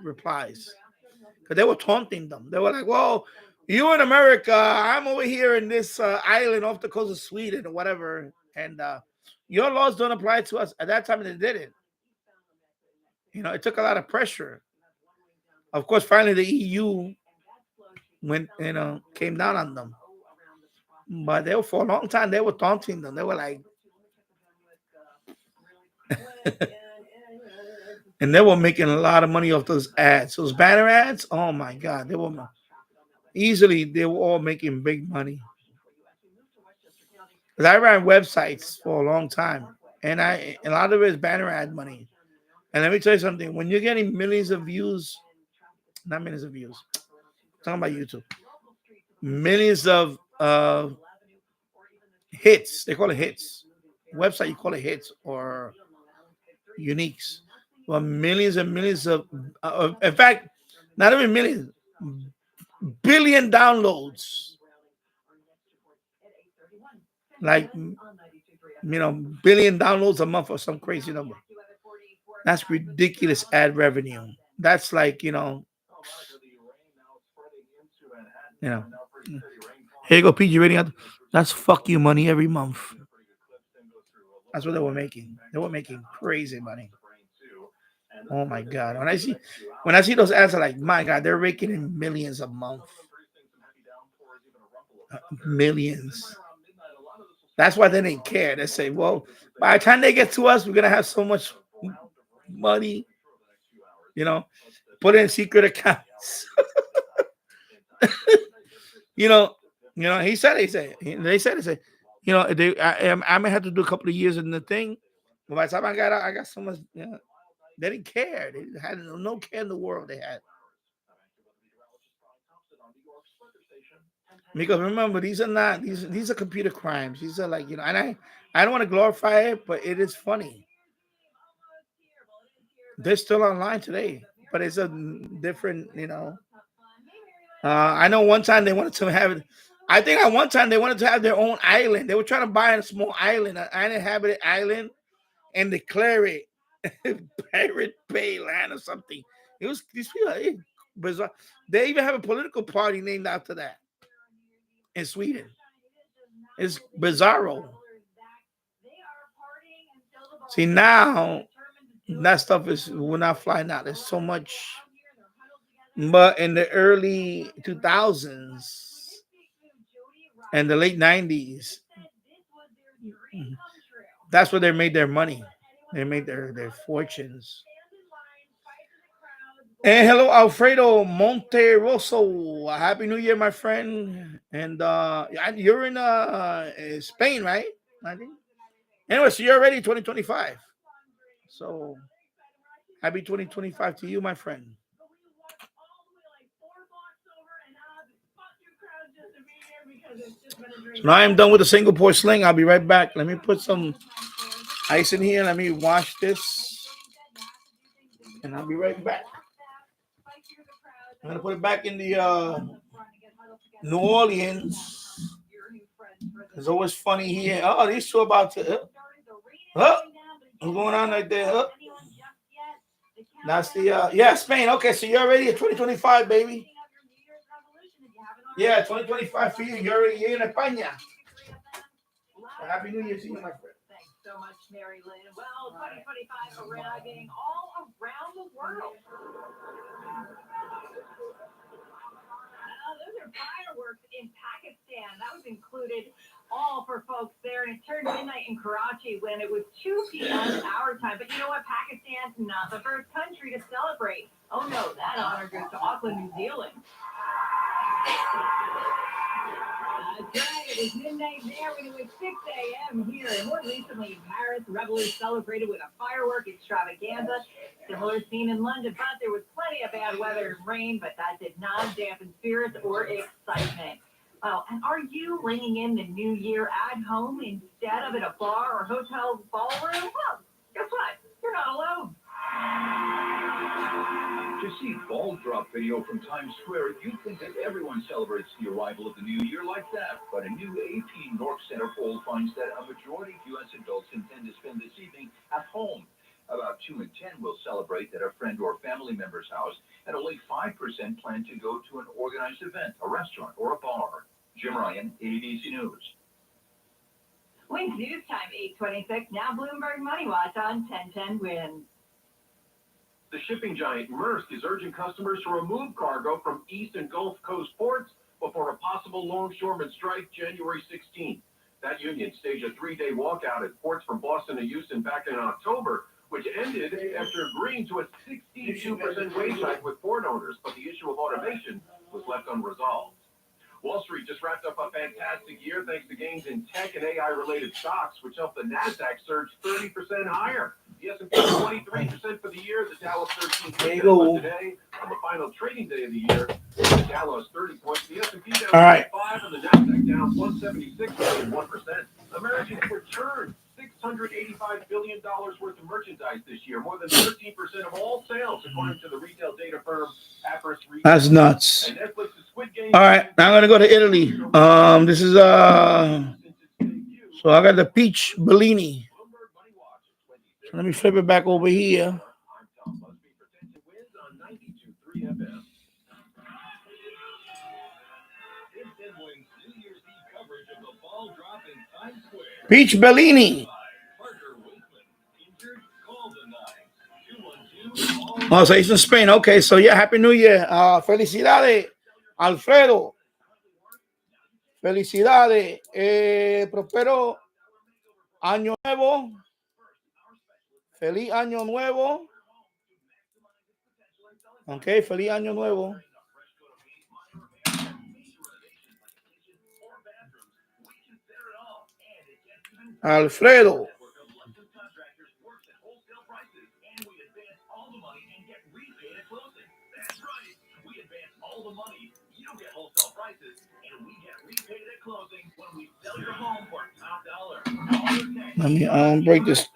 replies. Because they were taunting them. They were like, "Well, you in America, I'm over here in this island off the coast of Sweden or whatever. And your laws don't apply to us." At that time, they didn't. It took a lot of pressure. Of course, finally, the EU came down on them. But for a long time, they were taunting them. They were like, And they were making a lot of money off those ads. Those banner ads, oh my God, they were all making big money. Because I ran websites for a long time, and a lot of it is banner ad money. And let me tell you something: when you're getting millions of views, not millions of views, I'm talking about YouTube, millions of hits. They call it hits. Website you call it hits or uniques. Well, millions and millions of, in fact, not even millions, billion downloads. Like, billion downloads a month or some crazy number. That's ridiculous ad revenue. That's like, you know. Here you go, PG rating. That's fuck you money every month. That's what they were making. They were making crazy money. Oh my God! When I see those ads, I'm like, my God, they're raking in millions a month. Millions. That's why they didn't care. They say, well, by the time they get to us, we're gonna have so much money. Put in secret accounts. you know, he said, I may have to do a couple of years in the thing. But by the time I got out, I got so much. They didn't care. They had no care in the world. They had. Because remember, these are computer crimes. These are like, and I don't want to glorify it, but it is funny. They're still online today, but it's a different, I know one time they wanted to have it. I think at one time they wanted to have their own island. They were trying to buy a small island, an uninhabited island, and declare it Pirate Bay land or something. It was these people bizarre. They even have a political party named after that in Sweden. It's bizarro. See, now that stuff will not fly now. There's so much. But in the early 2000s and the late 90s, that's where they made their money. They made their fortunes. And hello, Alfredo Monteroso. Happy New Year, my friend. And you're in Spain, right? I think. Anyway, so you're already 2025. So happy 2025 to you, my friend. So now I'm done with the Singapore sling. I'll be right back. Let me put some ice in here. Let me wash this. And I'll be right back. I'm going to put it back in the New Orleans. It's always funny here. Oh, these two about to. What's going on right there? That's the Spain. Okay, so you're already at 2025, baby. Yeah, 2025 for you. You're in España. Happy New Year to you, my friend.
Thanks so much, Mary Lynn. Well, 2025 arriving all around the world. Those are fireworks in Pakistan. That was included all for folks there. And it turned midnight in Karachi when it was 2 p.m. our time. But you know what? Pakistan's not the first country to celebrate. Oh, no, that honor goes to Auckland, New Zealand. That's right. It was midnight there when it was 6 a.m. here. And more recently in Paris, revelers celebrated with a firework extravaganza. Similar scene in London, but there was plenty of bad weather and rain, but that did not dampen spirits or excitement. Oh, and are you ringing in the new year at home instead of at a bar or hotel ballroom? Well, guess what? You're not alone.
To see ball drop video from Times Square, you'd think that everyone celebrates the arrival of the new year like that. But a new AP North Center poll finds that a majority of U.S. adults intend to spend this evening at home. About 2 in 10 will celebrate at a friend or family member's house, and only 5% plan to go to an organized event, a restaurant, or a bar. Jim Ryan, ABC News.
Wins News Time, 8:26. Now Bloomberg Money Watch on 1010 Wins.
The shipping giant Maersk is urging customers to remove cargo from East and Gulf Coast ports before a possible longshoreman strike January 16th. That union staged a 3-day walkout at ports from Boston to Houston back in October, which ended after agreeing to a 62% wage hike with port owners, but the issue of automation was left unresolved. Wall Street just wrapped up a fantastic year thanks to gains in tech and AI-related stocks, which helped the NASDAQ surge 30% higher. The S&P 23% for the year, the Dow was 13%. But today, on the final trading day of the year, the Dow lost 30 points, the S&P down 5, and the NASDAQ down 176, 1%. Americans returned $685 billion worth of merchandise this year, more than 13% of all sales, according to the retail data firm Appriss Research.
That's nuts.
And Netflix's Squid Game.
All right, now I'm gonna go to Italy. This is so I got the peach Bellini. So let me flip it back over here. Peach Bellini. Oh, so he's in Spain. Okay, so yeah, Happy New Year. Felicidades, Alfredo. Felicidades. Prospero Año Nuevo. Feliz Año Nuevo. Ok, feliz Año Nuevo. Alfredo. Let me break this.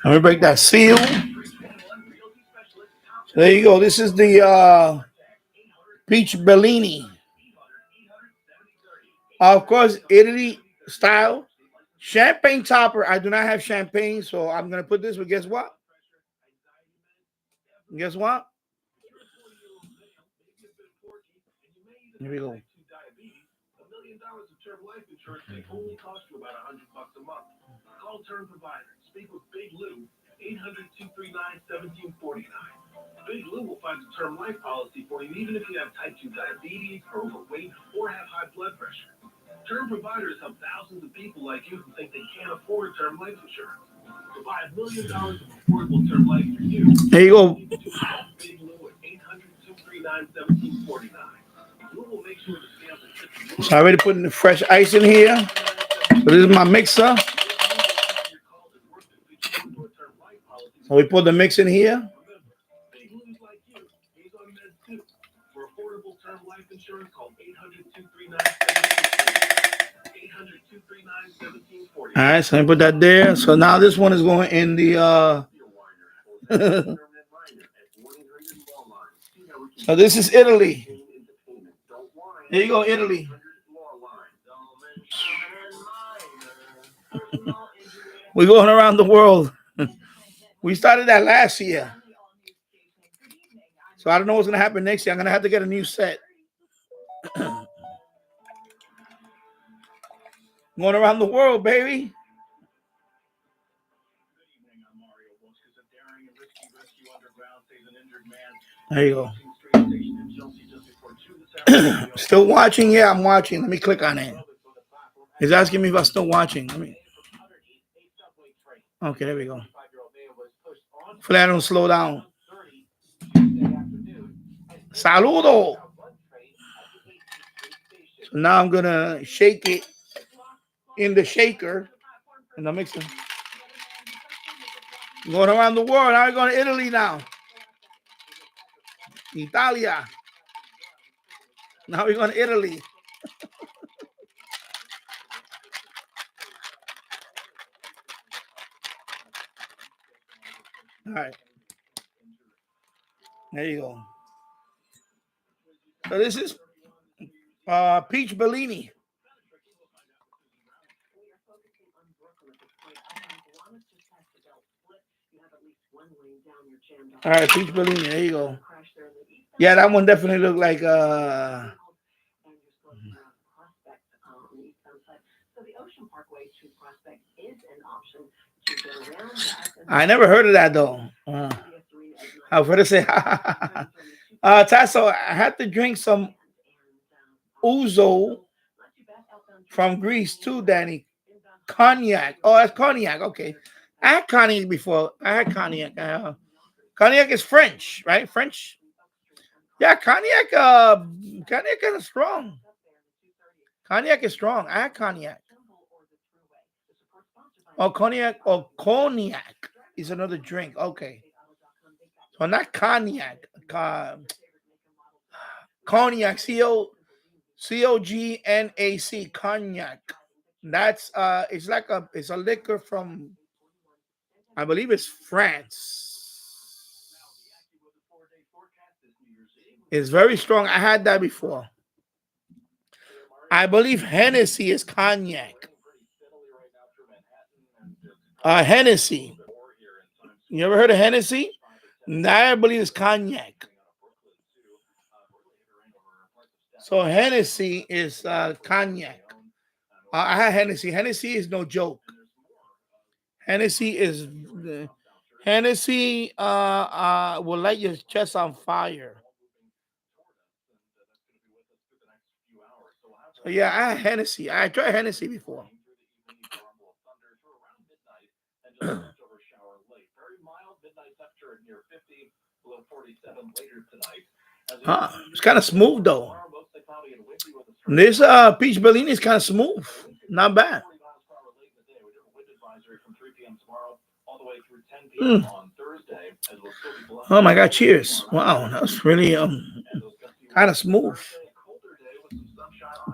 Let me break that seal. There you go. This is the peach Bellini. Of course, Italy style. Champagne topper. I do not have champagne, so I'm going to put this, but guess what? Guess what? Here we go.
$1 million of term life insurance may only cost you about $100 a month. Call Term Provider. Speak with Big Lou, 800-239-1749. Big Lou will find a term life policy for you, even if you have type 2 diabetes, are overweight, or have high blood pressure. Term providers help thousands of people like you who think they can't afford term life insurance. To buy $1 million of affordable term life for you,
there you go.
Big Lou at 800-239-1749. Lou will make sure the scales are
So I already putting the fresh ice in here. So this is my mixer. So we put the mix in here.
Big Lou's like you. He's on meds too. For affordable term life insurance, call 800-239-1749.
All right, so I put that there. So now this one is going in the So this is Italy. There you go, Italy. We're going around the world. We started that last year. So I don't know what's going to happen next year. I'm going to have to get a new set. Going around the world, baby. There you go. Still watching? Yeah, I'm watching. Let me click on it. He's asking me if I'm still watching. Let me. Okay, there we go. Hopefully I don't slow down. Saludo. So now I'm gonna shake it in the shaker in the mixer. Going around the world. Now we're going to Italy now. Italia. Now we're going to Italy. All right. There you go. So this is peach Bellini. All right, peach Bellini. There you go. Yeah, that one definitely looked like I never heard of that though. Alfredo say, Tasso, I had to drink some ouzo from Greece too, Danny. Cognac. Oh, that's cognac. Okay. I had cognac before. I had cognac. Cognac is French, right? French. Yeah, cognac. Cognac kind of strong. Cognac is strong. I had cognac. Oh, cognac. Oh, cognac is another drink. Okay. So not cognac. Cognac. Cognac. Cognac. That's it's a liquor from, I believe it's France. It's very strong. I had that before. I believe Hennessy is cognac. Hennessy. You ever heard of Hennessy? Nah, I believe it's cognac. So Hennessy is cognac. I had Hennessy. Hennessy is no joke. Hennessy will light your chest on fire. So yeah, I had Hennessy. I tried Hennessy before. It's kind of smooth though. This peach Bellini is kind of smooth. Not bad. Oh my God! Cheers! Wow, that's really kind of smooth.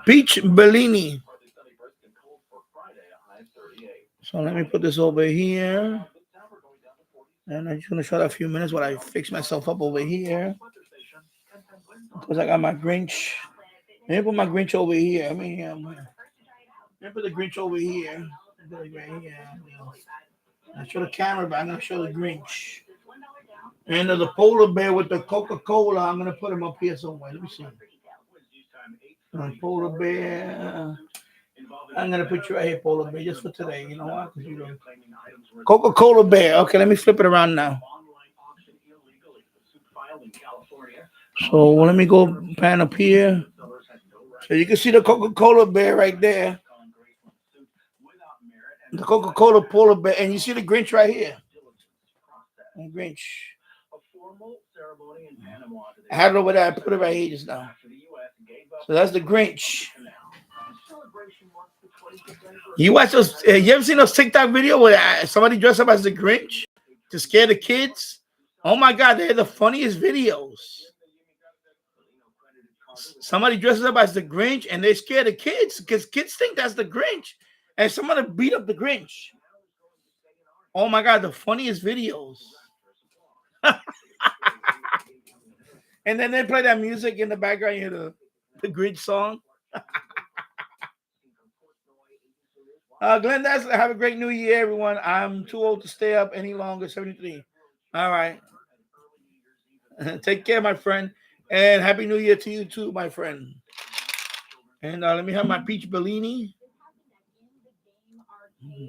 Peach Bellini. So let me put this over here, and I'm just gonna shut a few minutes while I fix myself up over here. Because I got my Grinch. Let me put my Grinch over here. Let me put the Grinch over here. Right here. I show the camera, but I'm gonna show the Grinch. And the polar bear with the Coca-Cola, I'm gonna put him up here somewhere. Let me see. Polar bear. I'm gonna put you right here, polar bear, just for today. You know what? Coca-Cola bear. Okay, let me flip it around now. So let me go pan up here. So you can see the Coca-Cola bear right there. The Coca-Cola polar bear, and you see the Grinch right here. And Grinch. I had it over there. I put it right here just now. So that's the Grinch. You watch those? You ever seen those TikTok video where somebody dressed up as the Grinch to scare the kids? Oh my God, they're the funniest videos. Somebody dresses up as the Grinch and they scare the kids because kids think that's the Grinch, and somebody beat up the Grinch. Oh my God, the funniest videos. And then they play that music in the background, you know, the Grinch song. Glenn, have a great new year, everyone. I'm too old to stay up any longer, 73. All right. Take care, my friend. And happy new year to you too, my friend. And let me have my peach Bellini.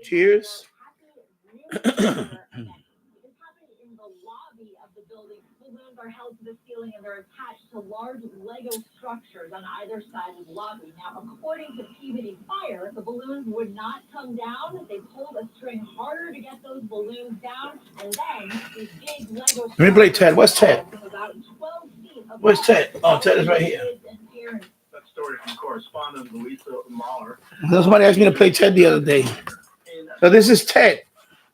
Cheers.
Balloons are held to the ceiling and they're attached to large Lego structures on either side of the lobby. Now, according to Peabody Fire, the balloons would not come down. They pulled a string harder to get those balloons down, and then these big Lego.
Let me play Ted. What's Ted? Where's Ted? Oh, Ted is right here.
That story from correspondent Louisa Mahler.
Somebody asked me to play Ted the other day. So this is Ted.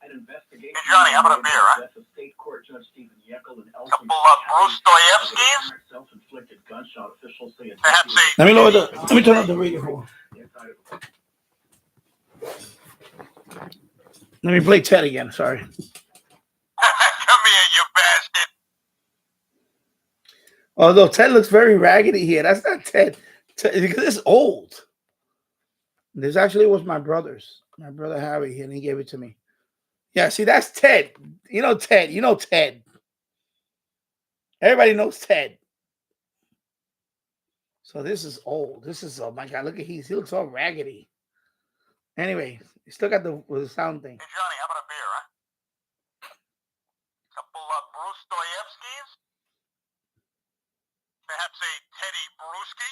Hey Johnny, how about a beer, huh? Couple of Bruce Dostoevskis? Perhaps a...
Let me turn up the radio for Let me play Ted again, sorry.
Come here, you bastard.
Although Ted looks very raggedy here. That's not Ted. Because it's old. This actually was my brother's. My brother Harry, and he gave it to me. Yeah, see, that's Ted. You know Ted. You know Ted. Everybody knows Ted. So this is old. This is, oh my God, look at he looks all raggedy. Anyway, he still got the sound thing.
Hey Johnny, how about a beer, huh? Couple of Bruce Dostoevskis? Perhaps a Teddy Bruschi?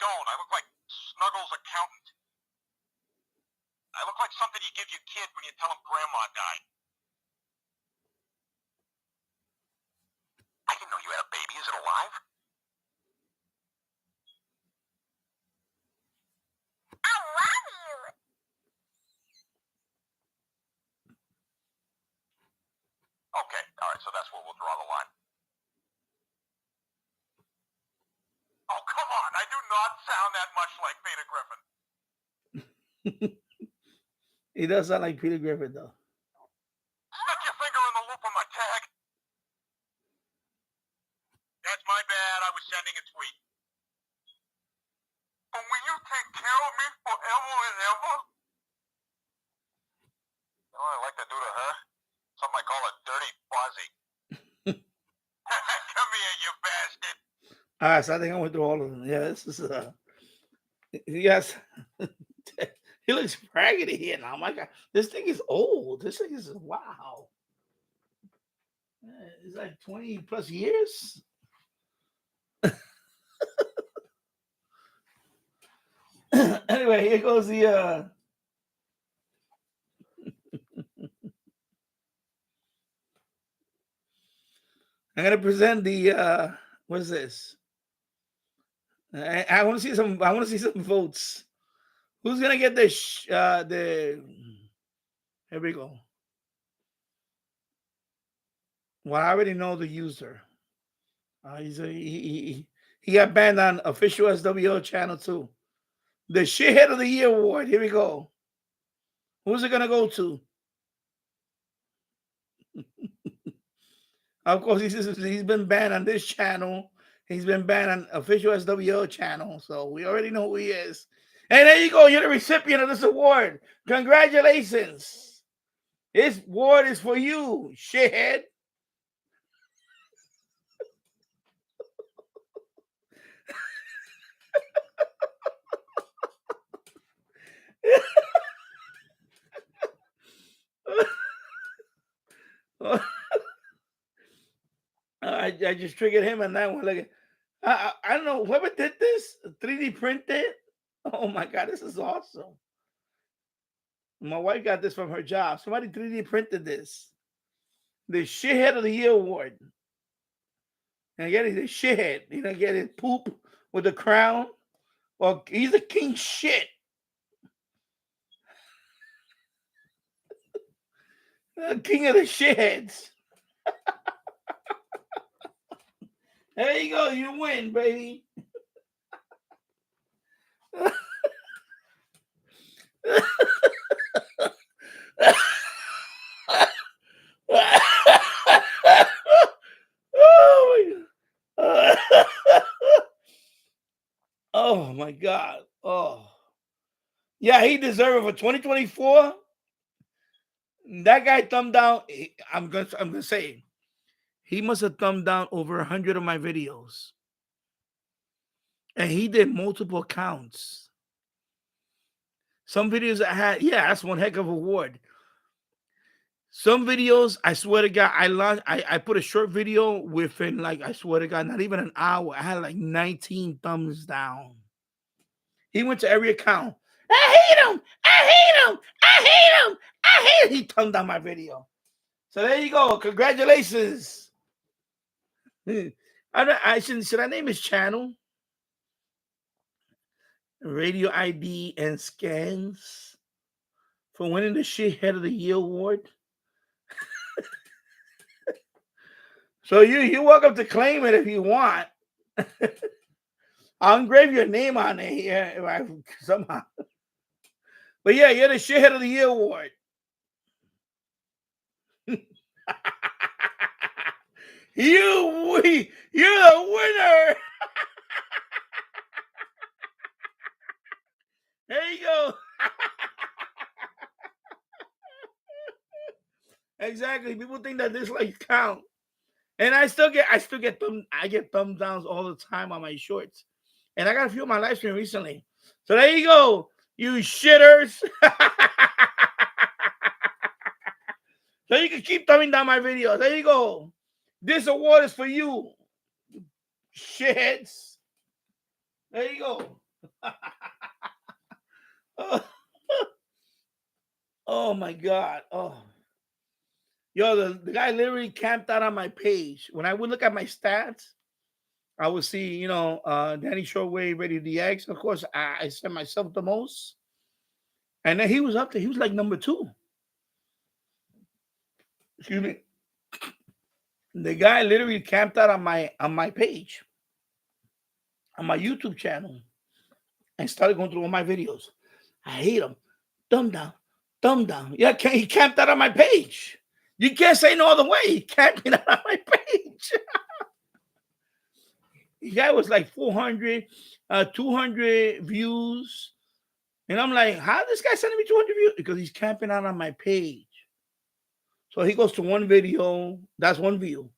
don't. I look like Snuggles' accountant. I look like something you give your kid when you tell him grandma died. I didn't know you had a baby. Is it alive? I love you. Okay, all right, so that's where we'll draw the line. Oh, come on. I do not sound that much like Peter Griffin.
He does sound like Peter Griffin, though.
Stick your finger in the loop on my tag. That's my bad. I was sending a tweet. But will you take care of me forever and ever? You know what I like to do to her? Something I call a dirty fuzzy. Come here, you bastard.
All right, so I think I went through all of them. Yeah, this is yes. He looks raggedy here now. My God, this thing is old. This thing is wow. It's like 20 plus years. Anyway, here goes the I'm gonna present the what is this? I want to see some. I want to see some votes. Who's gonna get the? Here we go. Well, I already know the user. He got banned on official SWO channel too. The Shithead of the Year award. Here we go. Who's it gonna go to? Of course, he's been banned on this channel. He's been banned on official SWO channel, so we already know who he is. And there you go. You're the recipient of this award. Congratulations. This award is for you, shithead. I just triggered him on that one. Like, I don't know whoever did this 3D printed. Oh my God, this is awesome. My wife got this from her job. Somebody 3D printed this. The Shithead of the Year award. And get it, the shithead. You know, get it poop with the crown. Well, he's a king shit. The king of the shitheads. There you go. You win, baby. Oh my God. Oh. Yeah, he deserved it for 2024. That guy thumbed down. I'm gonna say he must have thumbed down over 100 of my videos. And he did multiple accounts. Some videos I had, yeah, that's one heck of a award. Some videos, I swear to God, I put a short video within, like, I swear to God, not even an hour. I had like 19 thumbs down. He went to every account. I hate him. I hate him. I hate him. I hate him. He thumbed down my video. So there you go. Congratulations. Should I name his channel? Radio ID and Scans for winning the Shithead of the Year award. So you're welcome to claim it if you want. I'll engrave your name on it here somehow. But yeah, you're the Shithead of the Year award. You're the winner. There you go. Exactly. People think that dislikes count. And I get thumb downs all the time on my shorts. And I got a few on my live stream recently. So there you go, you shitters. So you can keep thumbing down my videos. There you go. This award is for you, shitheads. There you go. Oh my God. Oh. Yo, the guy literally camped out on my page. When I would look at my stats, I would see, Danny Shortwave, Radio DX. Of course, I sent myself the most. And then he was up there. He was like number 2. Excuse me. The guy literally camped out on my page, on my YouTube channel, and started going through all my videos. I hate him. Thumb down. Thumb down. Yeah, he camped out on my page. You can't say no other way. He camped out on my page. The guy was like 400, 200 views. And I'm like, how this guy sending me 200 views? Because he's camping out on my page. So he goes to one video, that's one view.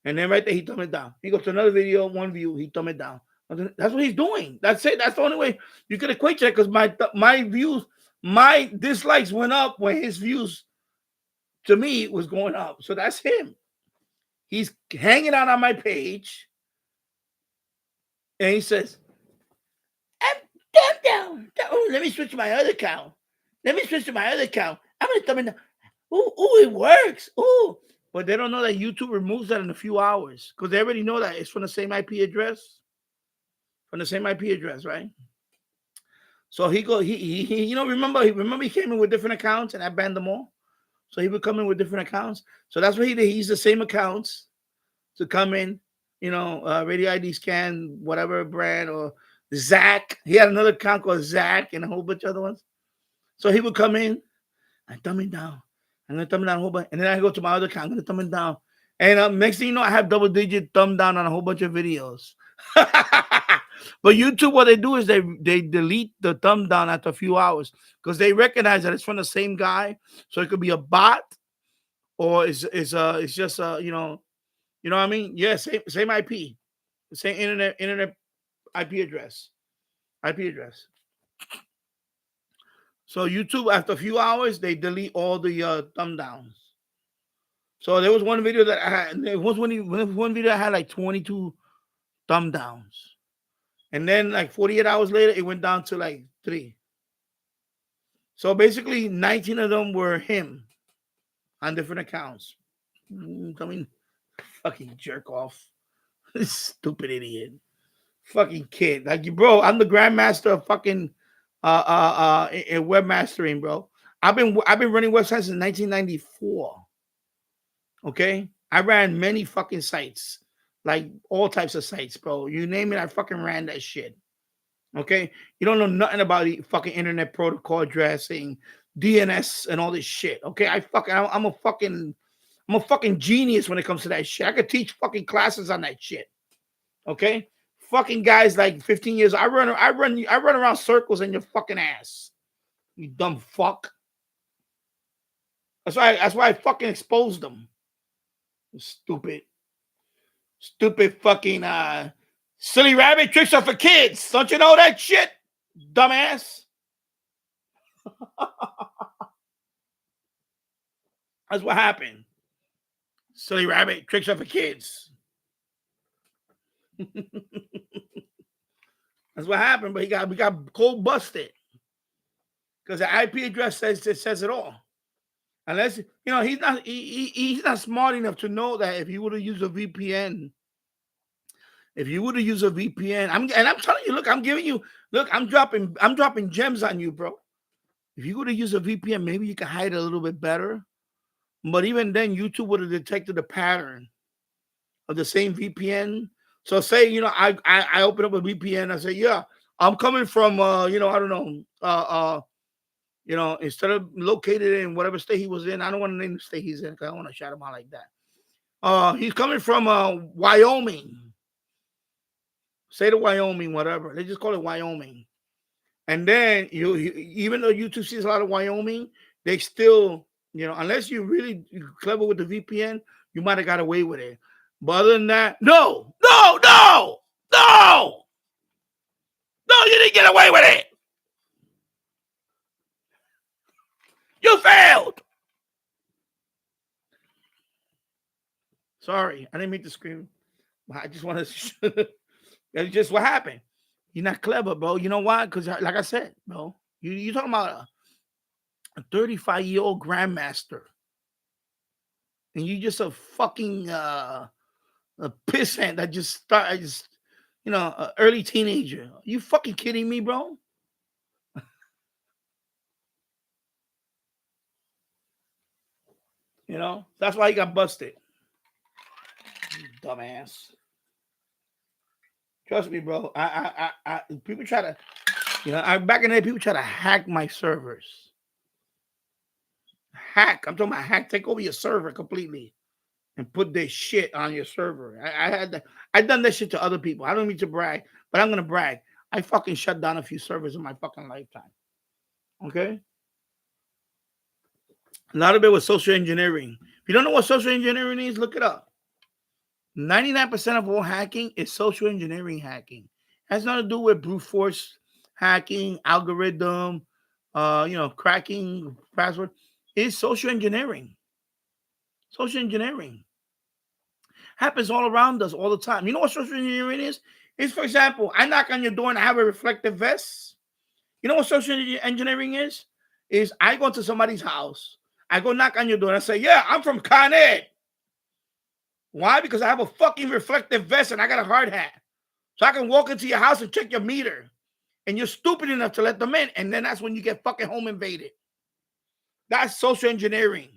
And then right there, he thumb it down. He goes to another video, one view, he thumb it down. That's what he's doing. That's it. That's the only way you could equate that, because my views, my dislikes went up when his views to me was going up. So that's him. He's hanging out on my page. And he says, down. Oh, let me switch to my other account. I'm going to thumb it down. Oh, it works. Oh, but they don't know that YouTube removes that in a few hours, because they already know that it's from the same IP address. Right? So he remember he came in with different accounts and I banned them all. So he would come in with different accounts. So that's what he did. He used the same accounts to come in, Radio ID Scan, whatever brand, or Zach. He had another account called Zach and a whole bunch of other ones. So he would come in and thumb it down. I'm going to thumb it down a whole bunch. And then I go to my other account. I'm going to thumb it down. And next thing you know, I have double-digit thumb down on a whole bunch of videos. But YouTube, what they do is they delete the thumb down after a few hours, because they recognize that it's from the same guy. So it could be a bot, or it's just you know what I mean? Yeah, same IP, same internet IP address. So YouTube, after a few hours, they delete all the thumb downs. So there was one video that I had. There was one video I had like 22 thumb downs. And then like 48 hours later, it went down to like 3. So basically 19 of them were him on different accounts. I mean, fucking jerk off. Stupid idiot. Fucking kid. Like, bro, I'm the grandmaster of fucking in webmastering, bro. I've been running websites since 1994. Okay? I ran many fucking sites. Like all types of sites, bro. You name it, I fucking ran that shit. Okay? You don't know nothing about the fucking internet protocol addressing, DNS, and all this shit. Okay? I'm a fucking genius when it comes to that shit. I could teach fucking classes on that shit. Okay? Fucking guys like 15 years. I run around circles in your fucking ass. You dumb fuck. That's why I fucking exposed them. Stupid fucking silly rabbit tricks are for kids. Don't you know that shit? Dumbass. That's what happened. Silly rabbit tricks are for kids. That's what happened, but we got cold busted. Because the IP address says it all. Unless he's not smart enough to know that if he would have used a VPN, I'm telling you, I'm dropping gems on you, bro. If you would have used a VPN, maybe you can hide a little bit better. But even then, YouTube would have detected the pattern of the same VPN. So say, I open up a VPN, I say, yeah, I'm coming from I don't know, instead of located in whatever state he was in, I don't want to name the state he's in because I don't want to shout him out like that. He's coming from Wyoming. Say to Wyoming, whatever. They just call it Wyoming. And then you even though YouTube sees a lot of Wyoming, they still, unless you're really clever with the VPN, you might have got away with it. But other than that, no, you didn't get away with it. You failed. Sorry, I didn't mean to scream. I just want to. That's just what happened. You're not clever, bro. You know why? Because, like I said, bro, you're talking about a 35-year-old grandmaster, and you just a fucking a pissant that just a early teenager. Are you fucking kidding me, bro? That's why he got busted. Dumbass. Trust me, bro. I people try to, back in the day, people try to hack my servers. Hack. I'm talking about hack. Take over your server completely and put their shit on your server. I done that shit to other people. I don't mean to brag, but I'm gonna brag. I fucking shut down a few servers in my fucking lifetime. Okay. A lot of it was social engineering. If you don't know what social engineering is, look it up. 99% of all hacking is social engineering hacking. It has nothing to do with brute force hacking, algorithm, cracking password. It's social engineering. Social engineering happens all around us all the time. You know what social engineering is? It's, for example, I knock on your door and I have a reflective vest. You know what social engineering is? Is I go to somebody's house, I go knock on your door and I say, yeah, I'm from Con Ed. Why? Because I have a fucking reflective vest and I got a hard hat. So I can walk into your house and check your meter. And you're stupid enough to let them in. And then that's when you get fucking home invaded. That's social engineering.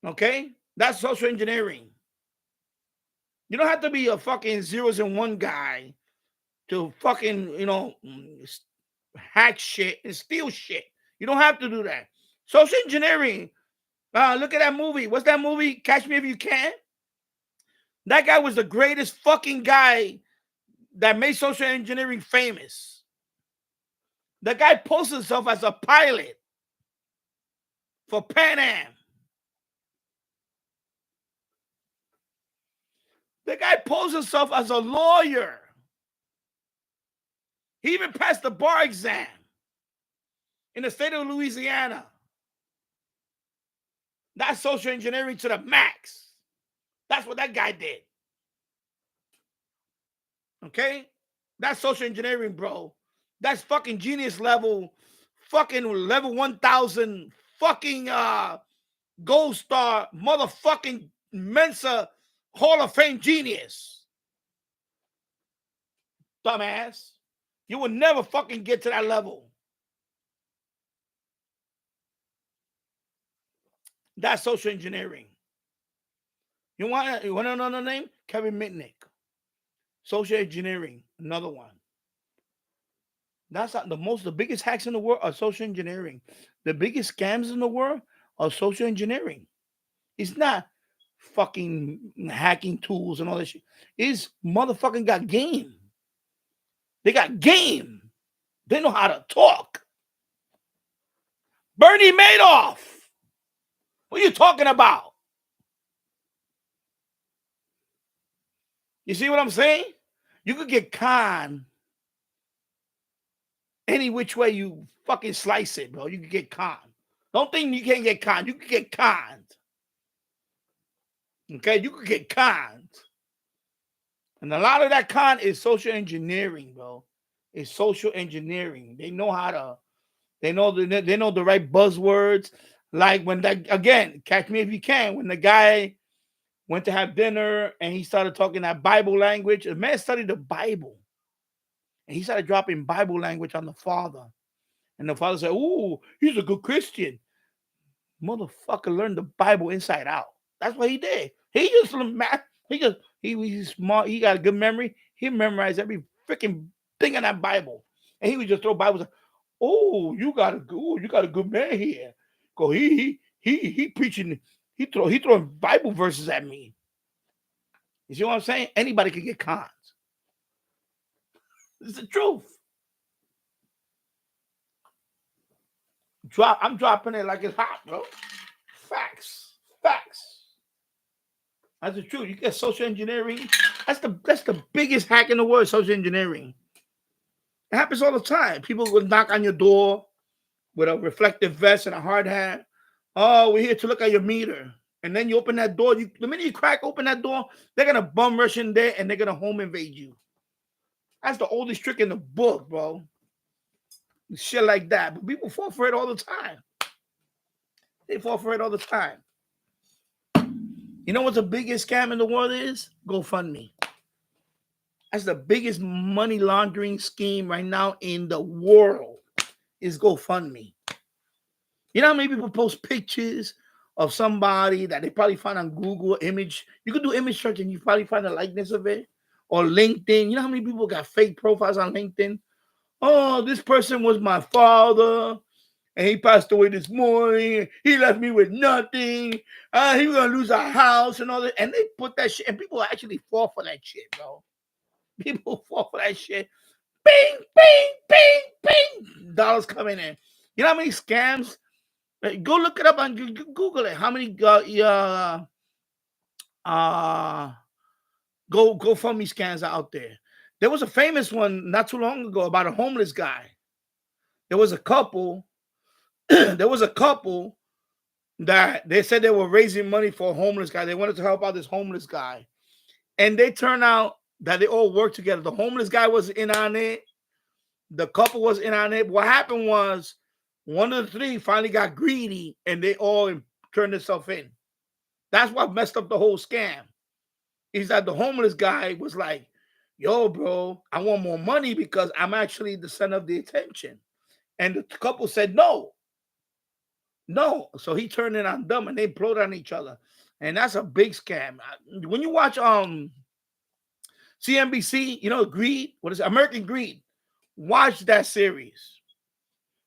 Okay? That's social engineering. You don't have to be a fucking zeros and one guy to fucking, hack shit and steal shit. You don't have to do that. Social engineering. Look at that movie. What's that movie? Catch Me If You Can. That guy was the greatest fucking guy that made social engineering famous. The guy posted himself as a pilot for Pan Am. The guy posed himself as a lawyer. He even passed the bar exam in the state of Louisiana. That's social engineering to the max. That's what that guy did. Okay? That's social engineering, bro. That's fucking genius level, fucking level 1000, fucking gold star, motherfucking Mensa Hall of Fame genius. Dumbass. You will never fucking get to that level. That's social engineering. You want to know another name? Kevin Mitnick. Social engineering, another one. That's not the biggest hacks in the world are social engineering. The biggest scams in the world are social engineering. It's not fucking hacking tools and all that shit. It's motherfucking got game. They got game. They know how to talk. Bernie Madoff. What are you talking about? You see what I'm saying? You could get conned any which way you fucking slice it, bro. You could get conned. Don't think you can't get conned. You could get conned. Okay? You could get conned. And a lot of that con is social engineering, bro. It's social engineering. They know how to, they know the right buzzwords. Like when that, again, catch me if you can, when the guy went to have dinner and he started talking that Bible language. The man studied the Bible. And he started dropping Bible language on the father. And the father said, ooh, he's a good Christian. Motherfucker learned the Bible inside out. That's what he did. He just math. He's smart. He got a good memory. He memorized every freaking thing in that Bible. And he would just throw Bibles. Oh, you got a good man here. Go, he preaching. He throwing Bible verses at me. You see what I'm saying? Anybody can get cons. It's the truth. I'm dropping it like it's hot, bro. Facts. That's the truth. You get social engineering. That's the biggest hack in the world, social engineering. It happens all the time. People will knock on your door with a reflective vest and a hard hat. Oh, we're here to look at your meter. And then you open that door. The minute you open that door, they're going to bum rush in there and they're going to home invade you. That's the oldest trick in the book, bro. Shit like that. But people fall for it all the time. They fall for it all the time. You know what the biggest scam in the world is? GoFundMe. That's the biggest money laundering scheme right now in the world is GoFundMe. You know how many people post pictures of somebody that they probably find on Google image? You could do image search and you probably find the likeness of it. Or LinkedIn. You know how many people got fake profiles on LinkedIn? Oh, this person was my father. And he passed away this morning. He left me with nothing. He was going to lose our house and all that. And they put that shit. And people actually fall for that shit, bro. People fall for that shit. Bing, bing, bing, bing. Dollars coming in. You know how many scams? Go look it up on Google it. How many GoFundMe scams are out there? There was a famous one not too long ago about a homeless guy. There was a couple. There was a couple that they said they were raising money for a homeless guy. They wanted to help out this homeless guy. And they turned out that they all worked together. The homeless guy was in on it. The couple was in on it. What happened was one of the three finally got greedy and they all turned themselves in. That's what messed up the whole scam. Is that the homeless guy was like, yo, bro, I want more money because I'm actually the center of the attention. And the couple said, no. So he turned it on them and they blowed on each other. And that's a big scam. When you watch CNBC, you know, Greed, what is it? American Greed. Watch that series.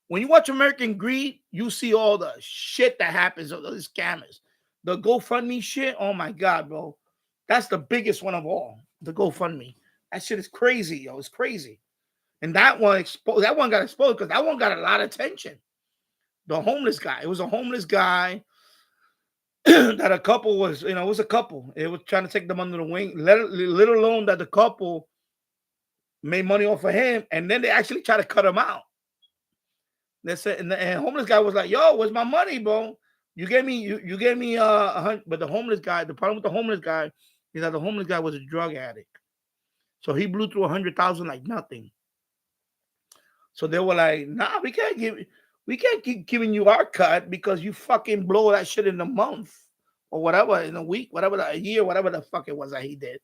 When you watch American Greed, you see all the shit that happens of those scammers. The GoFundMe shit, oh my God, bro. That's the biggest one of all. The GoFundMe. That shit is crazy, yo. It's crazy. And that one got exposed because that one got a lot of attention. The homeless guy. It was a homeless guy that a couple was, it was a couple. It was trying to take them under the wing, let alone that the couple made money off of him, and then they actually tried to cut him out. They said, and the homeless guy was like, "Yo, where's my money, bro? You gave me, you gave me but the homeless guy, the problem with the homeless guy is that the homeless guy was a drug addict, so he blew through 100,000 like nothing. So they were like, "Nah, we can't keep giving you our cut because you fucking blow that shit in a month or whatever, in a week, whatever, a year, whatever the fuck it was that he did."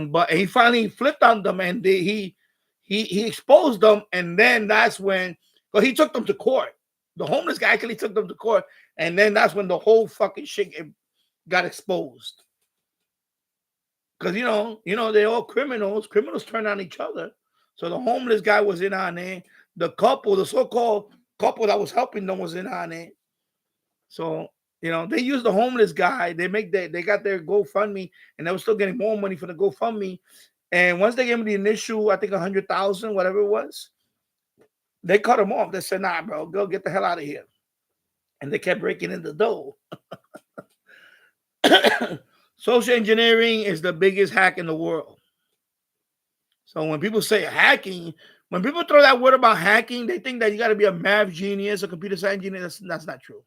But he finally flipped on them and he exposed them, and then that's when, well, he took them to court. The homeless guy actually took them to court, and then that's when the whole fucking shit got exposed. Because they're all criminals. Criminals turn on each other. So the homeless guy was in on it. The couple, the so-called couple that was helping them was in on it. So, they used the homeless guy. They got their GoFundMe, and they were still getting more money for the GoFundMe. And once they gave him the initial, I think 100,000, whatever it was, they cut him off. They said, "Nah, bro, go get the hell out of here." And they kept breaking in the door. Social engineering is the biggest hack in the world. So when people say hacking, when people throw that word about hacking, they think that you got to be a math genius, a computer science genius. That's not true.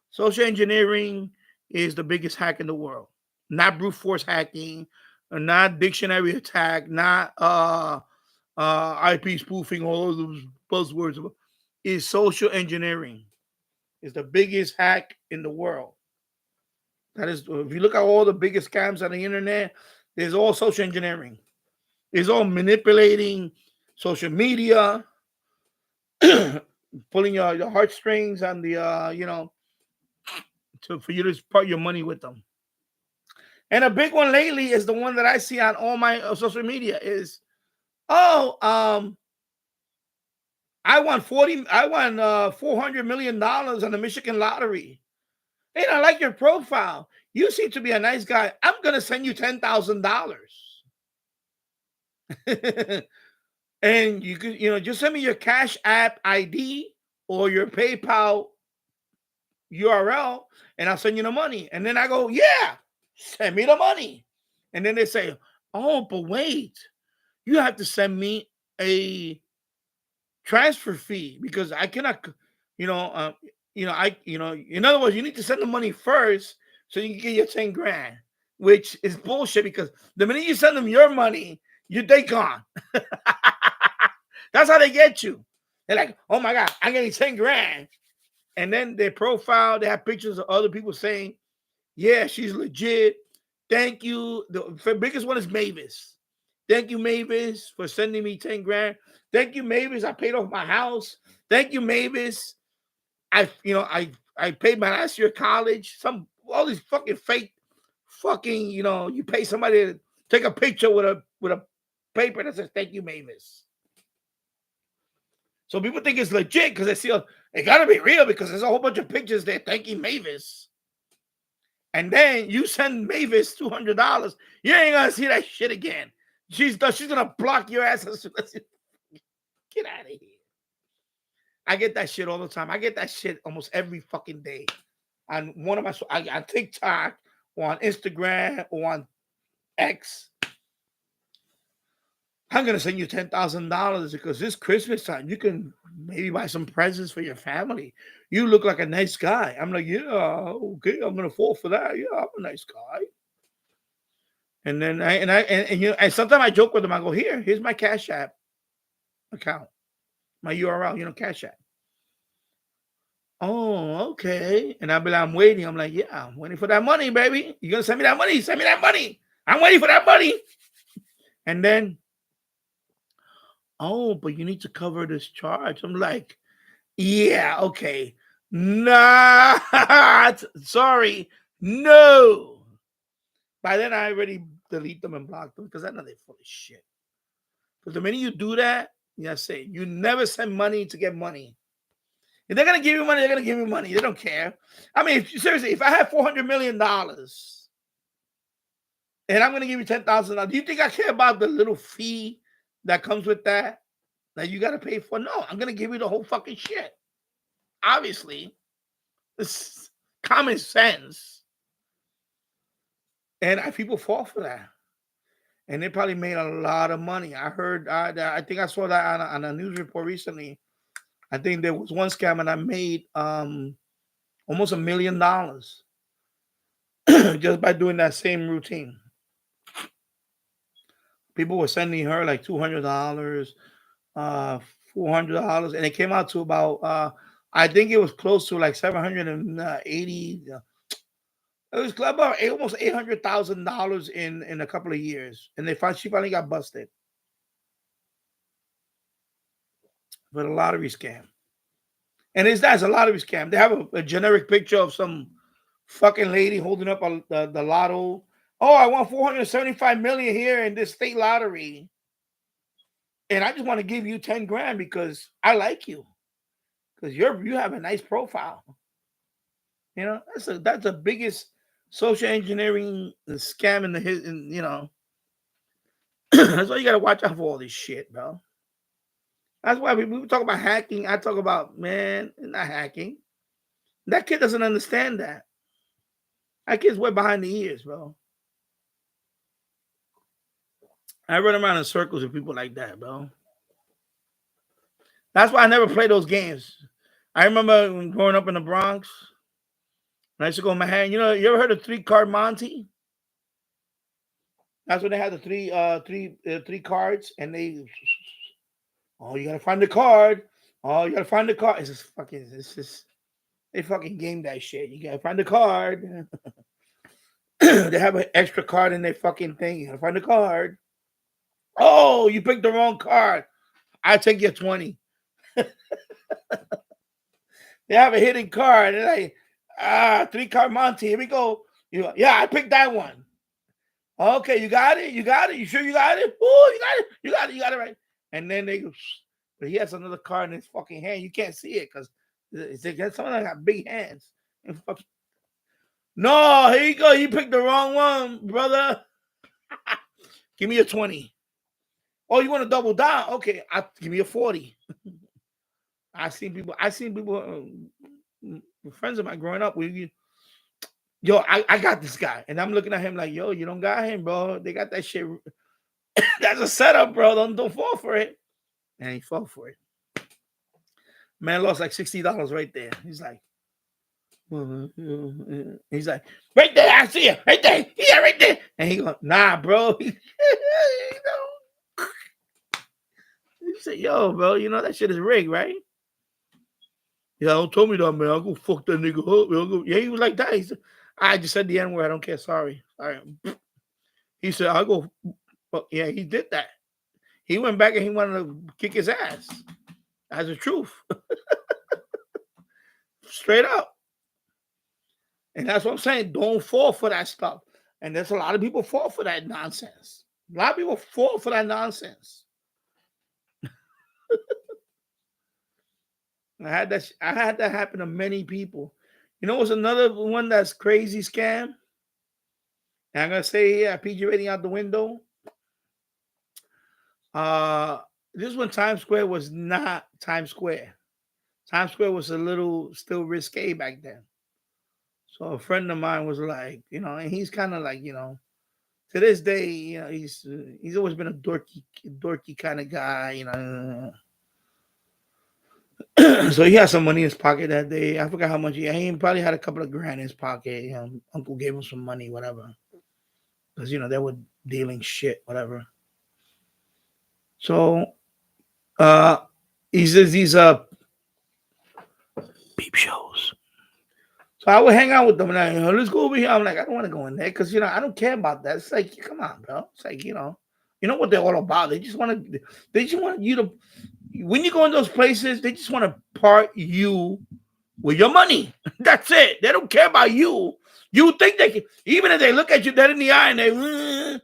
Social engineering is the biggest hack in the world. Not brute force hacking, not dictionary attack, not IP spoofing, all of those buzzwords. Is social engineering. Is the biggest hack in the world. That is, if you look at all the biggest scams on the internet, there's all social engineering. It's all manipulating social media, pulling your heartstrings on the for you to part your money with them. And a big one lately is the one that I see on all my social media is, I won $400 million on the Michigan lottery. Hey, I like your profile. You seem to be a nice guy. I'm gonna send you $10,000. And you could, just send me your Cash App ID or your PayPal URL, and I'll send you the money. And then I go, yeah, send me the money. And then they say, oh, but wait, you have to send me a transfer fee because I cannot, in other words, you need to send the money first so you can get your 10 grand, which is bullshit because the minute you send them your money, They gone. That's how they get you. They're like, oh my God, I'm getting 10 grand. And then their profile, they have pictures of other people saying, yeah, she's legit. Thank you. The biggest one is Mavis. Thank you, Mavis, for sending me 10 grand. Thank you, Mavis. I paid off my house. Thank you, Mavis. I paid my last year of college. All these fucking fake, you pay somebody to take a picture with a paper that says thank you, Mavis. So people think it's legit because they see it gotta be real because there's a whole bunch of pictures there thanking Mavis. And then you send Mavis $200, you ain't gonna see that shit again. She's gonna block your ass as soon as you get out of here. I get that shit all the time. I get that shit almost every fucking day. On one of my on TikTok or on Instagram or on X. I'm gonna send you $10,000 because this Christmas time you can maybe buy some presents for your family. You look like a nice guy. I'm like, yeah, okay, I'm gonna fall for that. Yeah, I'm a nice guy. And then and sometimes I joke with them. I go, here's my Cash App account, my URL, Cash App. Oh, okay. And I'll be like, I'm waiting. I'm like, yeah, I'm waiting for that money, baby. You gonna send me that money? Send me that money. I'm waiting for that money. And then, oh, but you need to cover this charge. I'm like, yeah, okay. Not sorry. No. By then I already delete them and block them because I know they're full of shit. Because the minute you do that, you never send money to get money. If they're gonna give you money, they're gonna give you money. They don't care. I mean, seriously, if I have $400 million and I'm gonna give you $10,000, do you think I care about the little fee that comes with that you gotta pay for? No, I'm gonna give you the whole fucking shit. Obviously, it's common sense, and people fall for that, and they probably made a lot of money. I heard. I think I saw that on a news report recently. I think there was one scam, and I made almost $1 million just by doing that same routine. People were sending her like $200, $400, and it came out to about I think it was close to like 780. It was about almost $800,000 in a couple of years, and she finally got busted for a lottery scam. And that's a lottery scam. They have a generic picture of some fucking lady holding up the lotto. Oh, I won 475 million here in this state lottery, and I just want to give you 10 grand because I like you, because you have a nice profile. That's the biggest social engineering scam in the that's why you gotta watch out for all this shit, bro. That's why we talk about hacking. I talk about, man, not hacking. That kid doesn't understand that. That kid's way behind the ears, bro. I run around in circles with people like that, bro. That's why I never play those games. I remember growing up in the Bronx. I used to go in Manhattan. You ever heard of 3-card Monty? That's when they had the three cards, and they. Oh, you gotta find the card. Oh, you gotta find the card. They fucking game that shit. You gotta find the card. They have an extra card in their fucking thing. You gotta find the card. Oh, you picked the wrong card. I take your 20. They have a hidden card. They're like, 3-card Monty. Here we go. Yeah, I picked that one. Okay, you got it. You got it. You sure you got it? Oh, you got it. You got it. You got it right. And then they go, but he has another card in his fucking hand. You can't see it because someone that got big hands. And no, here you go. You picked the wrong one, brother. Give me a 20. Oh, you want to double down? Okay, give me a 40. I seen people. Friends of mine growing up. Yo, I got this guy, and I'm looking at him like, yo, you don't got him, bro. They got that shit. That's a setup, bro. Don't fall for it. And he fell for it. Man lost like $60 right there. He's like, right there, I see it. Right there. Yeah, right there. And he goes, nah, bro. said, yo, bro, you know that shit is rigged, right? Yeah, don't tell me that, man. I'll go fuck that nigga up. Yeah, he was like that. He said, I just said the N word. I don't care. Sorry. He said, I'll go. Well, yeah, he did that. He went back and he wanted to kick his ass. That's the truth. Straight up. And that's what I'm saying. Don't fall for that stuff. And there's a lot of people fall for that nonsense. A lot of people fall for that nonsense. I had that happen to many people. You know what's another one that's crazy scam? And I'm gonna say here, PG rating out the window. This one Times Square was not Times Square. Times Square was a little still risque back then. So a friend of mine was like, you know, and he's kind of like, you know, to this day, you know, he's always been a dorky kind of guy, you know. So he had some money in his pocket that day. I forgot how much he probably had a couple of grand in his pocket. You know, uncle gave him some money, whatever. Because, you know, they were dealing shit, whatever. So he says these peep shows. So I would hang out with them and I, you know, let's go over here. I'm like, I don't want to go in there because, you know, I don't care about that. It's like, come on, bro. It's like, you know what they're all about. They just want you to, when you go in those places, they just want to part you with your money. That's it. They don't care about you. You think they can, even if they look at you dead in the eye and they,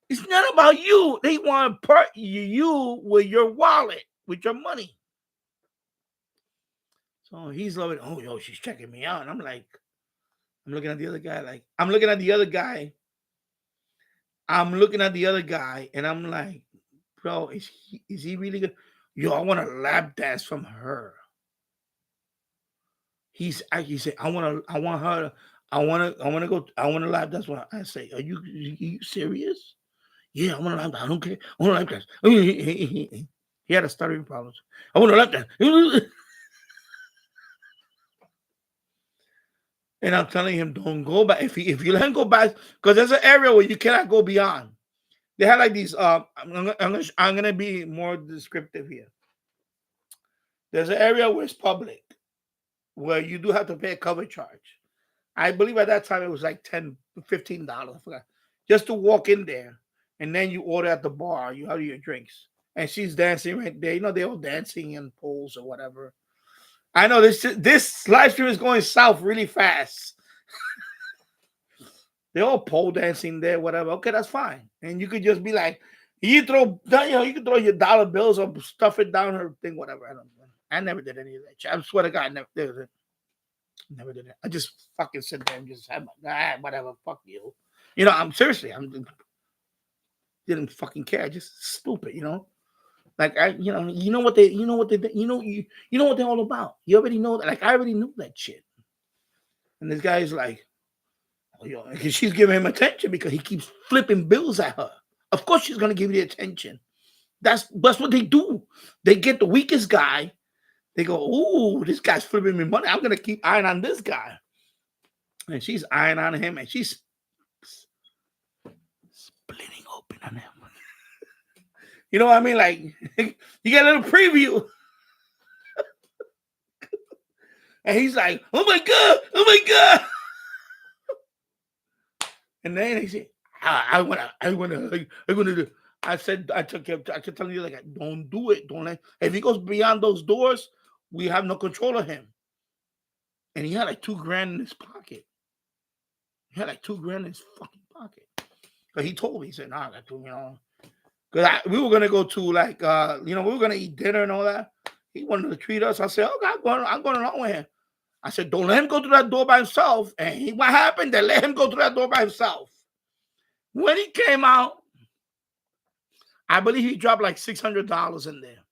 it's not about you. They want to part you with your wallet, with your money. So he's loving, oh, yo, she's checking me out. And I'm like, I'm looking at the other guy, like, I'm looking at the other guy, and I'm like, bro, is he really good? Yo, I want a lap dance from her. He's actually said, I want to lap dance. What I say, are you serious? Yeah, I want to lap dance. I don't care. I want to lap dance. He had a stuttering problem. I want to lap dance. And I'm telling him, don't go back. If you let him go back, because there's an area where you cannot go beyond. They had like these. I'm gonna be more descriptive here. There's an area where it's public, where you do have to pay a cover charge. I believe at that time it was like $10, $15. I forgot. Just to walk in there, and then you order at the bar. You have your drinks, and she's dancing right there. You know they're all dancing in poles or whatever. I know this live stream is going south really fast. They're all pole dancing there, whatever. Okay, that's fine. And you could just be like, you can throw your dollar bills or stuff it down her thing, whatever. I never did any of that shit. I swear to God, I never did it. Never did it. I just fucking sit there and just have whatever, fuck you. You know, I'm didn't fucking care. Just stupid, you know. Like you know what they're all about. You already know that. Like I already knew that shit. And this guy's like, she's giving him attention because he keeps flipping bills at her. Of course, she's gonna give you the attention. That's what they do. They get the weakest guy. They go, "Ooh, this guy's flipping me money. I'm gonna keep eyeing on this guy." And she's eyeing on him, and she's splitting open on him. You know what I mean? Like you get a little preview, and he's like, "Oh my god, oh my god!" And then he said, I wanna do. I kept telling you, like, don't do it. Don't let, if he goes beyond those doors, we have no control of him. And he had like $2,000 in his pocket. He had like $2,000 in his fucking pocket. But he told me, he said, nah, I got to, because we were gonna go to like we were gonna eat dinner and all that. He wanted to treat us. I said, okay, I'm going along with him. I said, don't let him go through that door by himself. And what happened? They let him go through that door by himself. When he came out, I believe he dropped like $600 in there.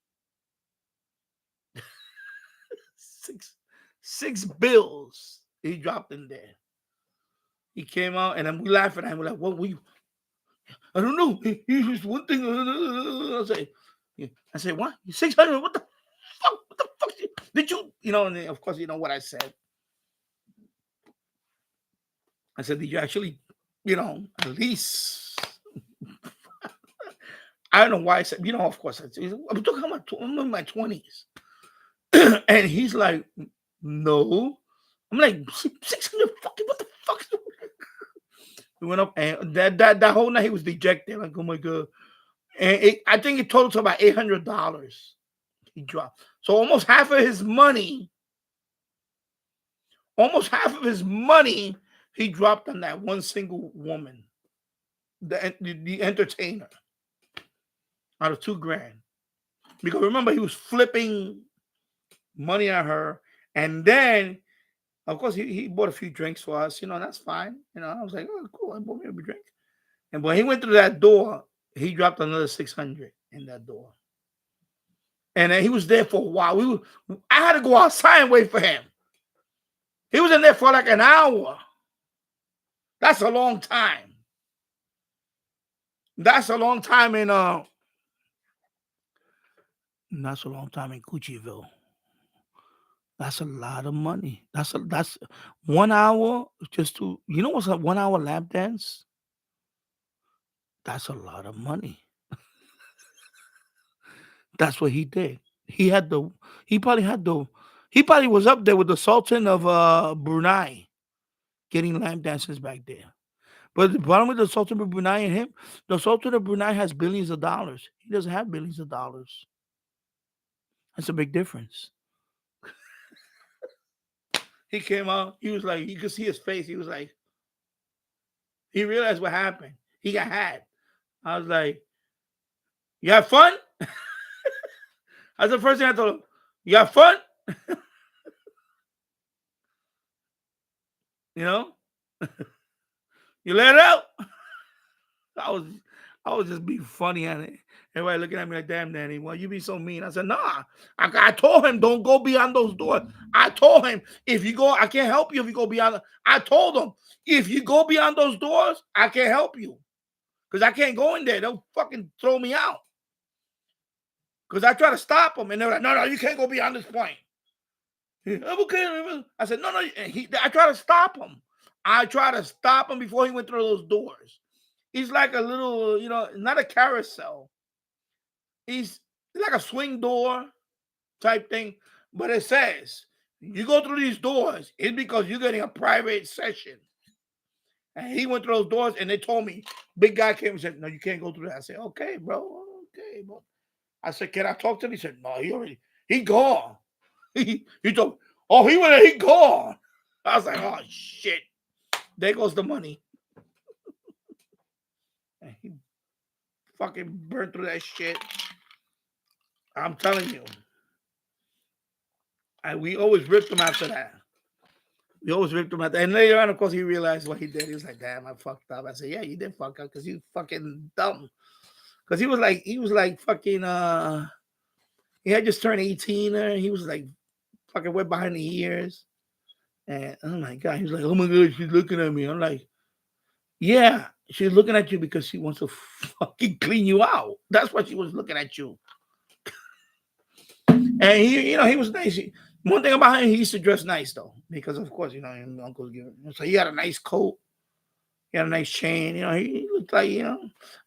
Six bills he dropped in there. He came out and then we laughing at him. We're like, what were you? I don't know. He's just one thing. I say, what? 600? What the fuck? What the fuck? Did you? And of course, you know what I said. I said, did you actually, at least I don't know why I said, of course, I'm talking about I'm in my 20s. And he's like, no. I'm like, 600 fucking, what the fuck? We went up, and that whole night he was dejected. Like, oh my God. And I think it totaled to about $800 he dropped. So almost half of his money he dropped on that one single woman, the entertainer, out of $2,000. Because remember, he was flipping money on her, and then of course he bought a few drinks for us. That's fine. I was like, oh cool, I bought me a drink. And when he went through that door, he dropped another 600 in that door. And then he was there for a while. I had to go outside and wait for him. He was in there for like an hour. That's a long time. That's a long time in Guccieville. That's a lot of money. That's 1 hour just to, what's a 1 hour lap dance? That's a lot of money. That's what he did. He probably was up there with the Sultan of Brunei getting lap dances back there. But the problem with the Sultan of Brunei and him, the Sultan of Brunei has billions of dollars. He doesn't have billions of dollars. That's a big difference. He came out, he was like, you could see his face. He was like, he realized what happened. He got had. I was like, you have fun? That's the first thing I told him. You have fun? You let it out? I was just being funny on it. Everybody looking at me like, damn, Danny, why you be so mean? I said, nah. I told him, don't go beyond those doors. I told him, if you go, I can't help you if you go beyond. I told him, if you go beyond those doors, I can't help you. Because I can't go in there. They'll fucking throw me out. Because I try to stop them. And they're like, no, you can't go beyond this point. I'm okay. I said, no. I try to stop him. I try to stop him before he went through those doors. He's like a little, not a carousel. He's like a swing door type thing. But it says, you go through these doors, it's because you're getting a private session. And he went through those doors, and they told me, big guy came and said, no, you can't go through that. I said, okay, bro. I said, can I talk to him? He said, no, he gone. He told, he gone. I was like, oh, shit. There goes the money. And he fucking burned through that shit. I'm telling you. We always ripped him after that. And later on, of course, he realized what he did. He was like, damn, I fucked up. I said, yeah, you did fuck up because you fucking dumb. Because he was like fucking, he had just turned 18 and he was like fucking wet behind the ears. And oh my God, he was like, oh my God, she's looking at me. I'm like, yeah, she's looking at you because she wants to fucking clean you out. That's why she was looking at you. And he was nice. One thing about him, he used to dress nice though, because of course, uncles give him. So he had a nice coat, he had a nice chain. He looked like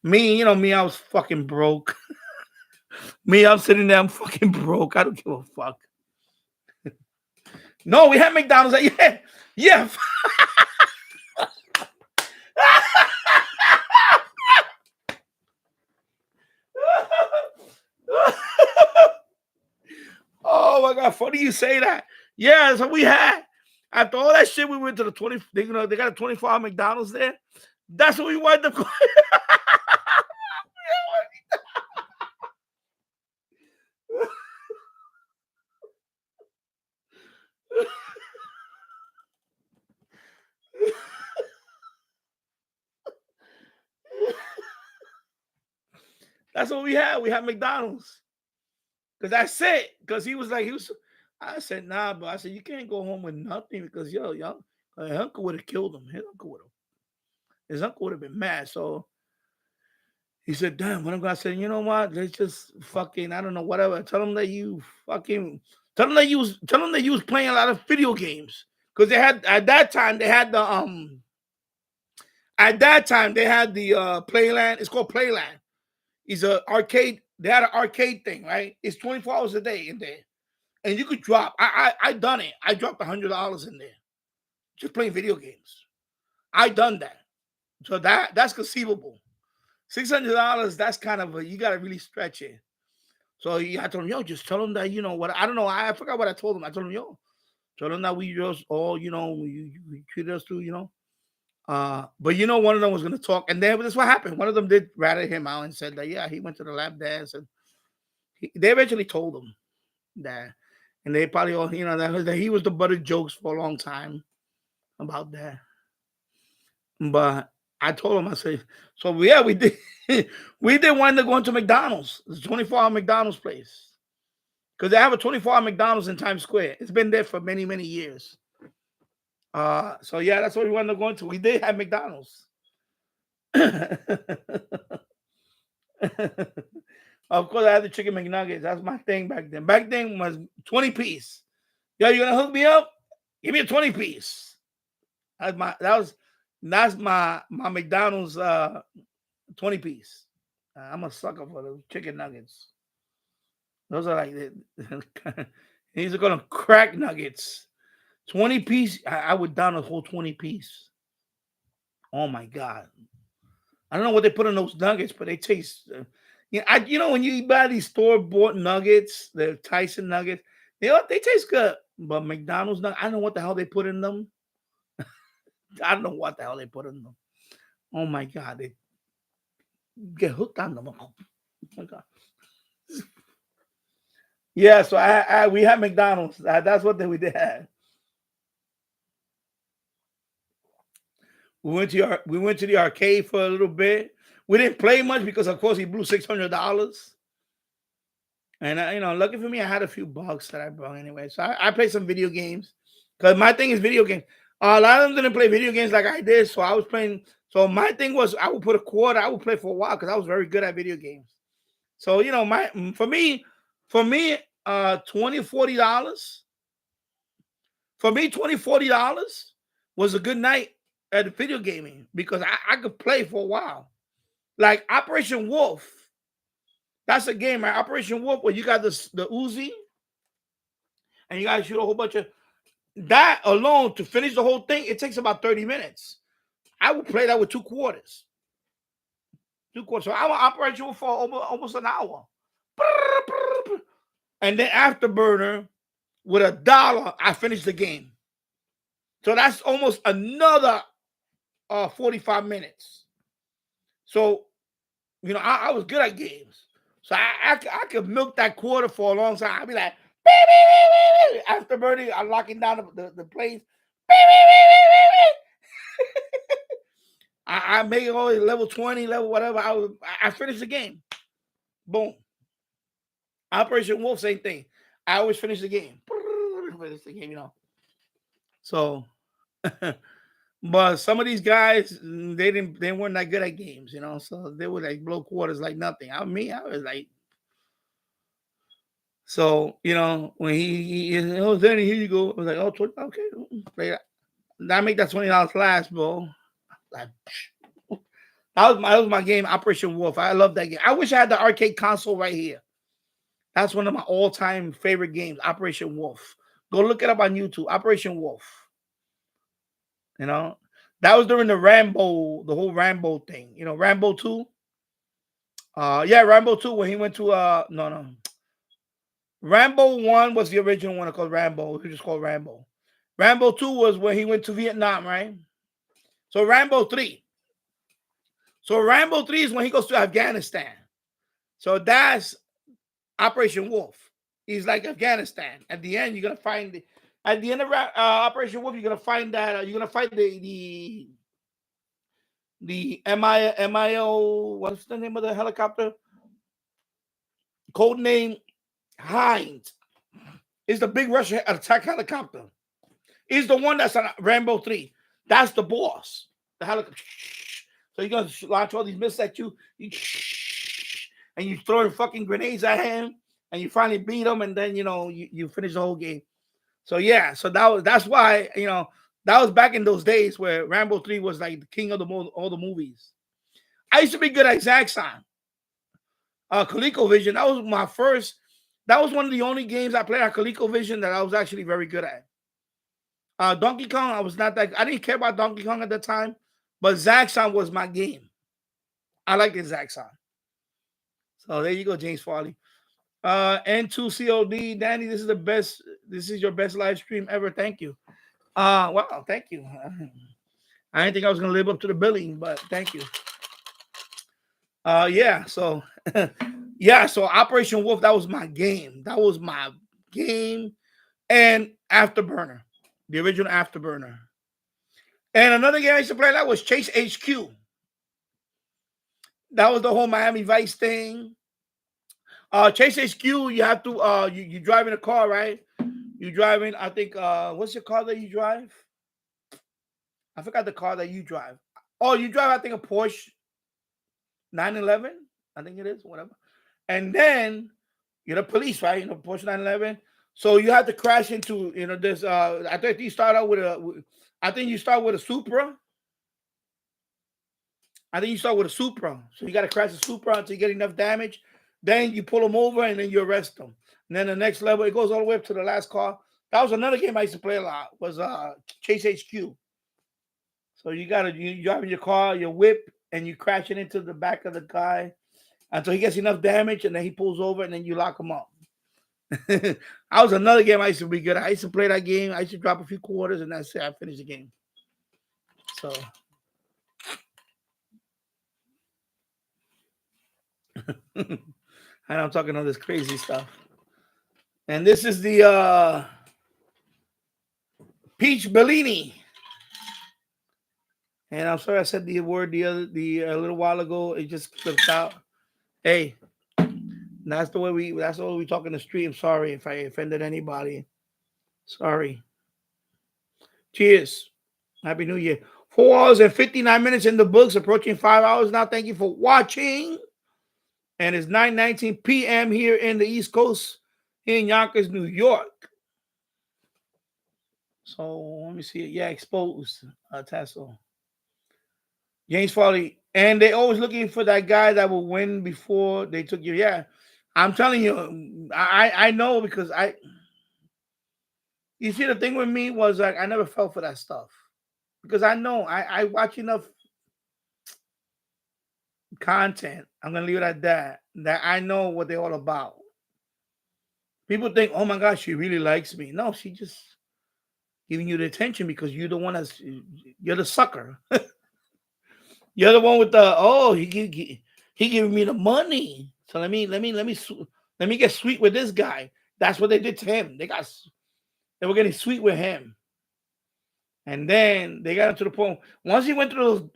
me. I was fucking broke. I'm sitting there, I'm fucking broke. I don't give a fuck. No, we had McDonald's. Yeah. Oh my God, funny you say that. Yeah, so we had. After all that shit, we went to the 20. They got a 24-hour McDonald's there. That's what we wind up going. That's what we had. We had McDonald's. Because that's it. Because I said, nah, but I said, you can't go home with nothing because, his uncle would have killed him. His uncle would have been mad. So he said, damn, what I'm going to say, you know what? Let's just fucking, I don't know, whatever. Tell them that you was playing a lot of video games. Because at that time, they had the Playland. It's called Playland. is a arcade. They had an arcade thing, right? It's 24 hours a day in there, and you could drop. I done it. I dropped $100 in there, just playing video games. I done that, so that's conceivable. $600. That's kind of you got to really stretch it. So I told him, yo, just tell him that what I don't know. I forgot what I told him. I told him, yo, tell him that we just all you treated us to but one of them was gonna talk, and then that's what happened. One of them did ratted him out and said that he went to the lap dance, and they eventually told him that, and they probably all that he was the butt of jokes for a long time about that. But I told him, I said, so yeah, we did we did wind up going to McDonald's. It's a 24-hour McDonald's place. Because they have a 24-hour McDonald's in Times Square. It's been there for many, many years. So yeah, that's what we wound up going to. We did have McDonald's. Of course, I had the chicken McNuggets. That's my thing back then. Back then was 20 piece. Yo, you gonna hook me up? Give me a 20 piece. That's my McDonald's 20 piece. I'm a sucker for those chicken nuggets. Those are like these are gonna crack nuggets. 20 piece. I would down a whole 20 piece. Oh my god. I don't know what they put in those nuggets, but they taste. When you buy these store-bought nuggets, the Tyson nuggets, they taste good. But McDonald's nuggets, I don't know what the hell they put in them. I don't know what the hell they put in them. Oh my god, they get hooked on them. Oh my god. Yeah, so we had McDonald's. That's what we did have. We went to the arcade for a little bit. We didn't play much because, of course, he blew $600. And lucky for me, I had a few bucks that I brought anyway. So I played some video games because my thing is video games. A lot of them didn't play video games like I did, so I was playing. So my thing was I would put a quarter. I would play for a while because I was very good at video games. So for me, $20, $40. For me, $20, $40 was a good night at the video gaming because I could play for a while. Like Operation Wolf. That's a game, right? Operation Wolf, where you got the Uzi and you got to shoot a whole bunch of that alone to finish the whole thing. It takes about 30 minutes. I would play that with 2 quarters. 2 quarters. So I would Operation Wolf for almost an hour. And then Afterburner with $1, I finished the game. So that's almost another 45 minutes. So, I was good at games. So I could milk that quarter for a long time. I'd be like, Afterburner, I'm locking down the planes. I make it always level 20, level whatever. I finished the game. Boom. Operation Wolf, same thing. I always finish the game. Finish the game, So, but some of these guys, they weren't that good at games, So they would like blow quarters like nothing. I was like, so when he Danny, here you go. I was like, oh, 20, okay, I make that $20 last, bro. Like, that was my game, Operation Wolf. I love that game. I wish I had the arcade console right here. That's one of my all-time favorite games, Operation Wolf. Go look it up on YouTube, Operation Wolf. That was during the whole Rambo thing. Rambo 2. Rambo 2 when he went to no. Rambo 1 was the original one called Rambo. It was just called Rambo. Rambo 2 was when he went to Vietnam, right? So Rambo 3. So Rambo 3 is when he goes to Afghanistan. So that's Operation Wolf. He's like Afghanistan. At the end, you're gonna find at the end of Operation Wolf, you're gonna find that you're gonna find the MIO. What's the name of the helicopter? Code name Hind is the big Russian attack helicopter. Is the one that's on Rambo 3. That's the boss. The helicopter. So you're gonna launch all these missiles at you, and you throwing fucking grenades at him, and you finally beat him, and then you finish the whole game. So yeah, so that's why that was back in those days where Rambo 3 was like the king of all the movies. I used to be good at Zaxxon. ColecoVision. That was my first. That was one of the only games I played on ColecoVision that I was actually very good at. Donkey Kong, I was not that. I didn't care about Donkey Kong at the time, but Zaxxon was my game. I liked the Zaxxon. So there you go, James Farley. N2COD, Danny, this is the best. This is your best live stream ever. Thank you. Wow, thank you. I didn't think I was gonna live up to the billing, but thank you. Yeah. So, yeah. So Operation Wolf, that was my game. That was my game, and Afterburner, the original Afterburner. And another game I used to play that was Chase HQ. That was the whole Miami Vice thing. Chase HQ, you have to you drive in a car, right? You driving, I think what's your car that you drive? I forgot the car that you drive. Oh, you drive, I think, a Porsche 911. I think it is, whatever. And then you're the police, right? Porsche 911. So you have to crash into, this I think you start out with I think you start with a Supra. So you got to crash the Supra until you get enough damage. Then you pull them over and then you arrest them. And then the next level, it goes all the way up to the last car. That was another game I used to play a lot, was Chase HQ. So you drive in your car, your whip, and you crash it into the back of the guy until he gets enough damage, and then he pulls over, and then you lock him up. That was another game I used to be good at. I used to play that game. I used to drop a few quarters, and that's it. I finished the game. So... and I'm talking all this crazy stuff. And this is the Peach Bellini. And I'm sorry I said the word a little while ago. It just slipped out. Hey, that's the way we talk in the street. I'm sorry if I offended anybody. Sorry. Cheers. Happy New Year. 4 hours and 59 minutes in the books, approaching 5 hours now. Thank you for watching. And it's 9:19 p.m. here in the East Coast, in Yonkers, New York. So let me see it. Yeah, exposed. Tassel. James Farley. And they always looking for that guy that will win before they took you. Yeah, I'm telling you, I know, because you see, the thing with me was, like, I never fell for that stuff, because I know I watch enough content. I'm gonna leave it at that I know what they're all about. People think, oh my gosh, she really likes me. No, she just giving you the attention because you're the one you're the sucker. You're the one with the he giving me the money, so let me get sweet with this guy. That's what they did to him. They were getting sweet with him, and then they got into the point. Once he went through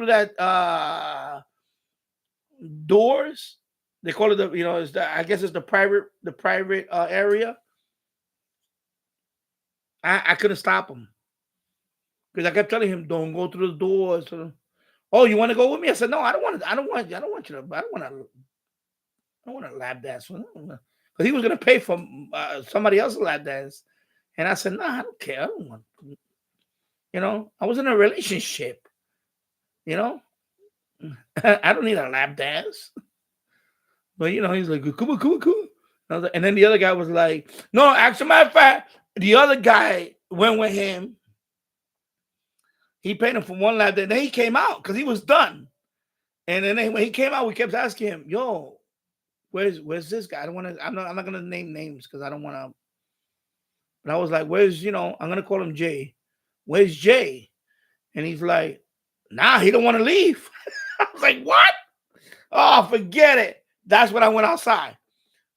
that doors, they call it I guess it's the private area. I couldn't stop him, because I kept telling him, don't go through the doors. Oh, you want to go with me? I said, no, I don't want you to. I don't want to lap dance with him, because he was going to pay for somebody else's lap dance. And I said, no, I don't care. I don't want, I was in a relationship, I don't need a lap dance. But, he's like, come on. And then the other guy was like, no, actually, matter of fact, the other guy went with him. He paid him for one lap dance. Then he came out because he was done. And then when he came out, we kept asking him, yo, where's this guy? I'm not going to name names because I don't want to. But I was like, where's, I'm going to call him Jay. Where's Jay? And he's like, nah, he don't want to leave. I was like, what? Oh, forget it. That's when I went outside.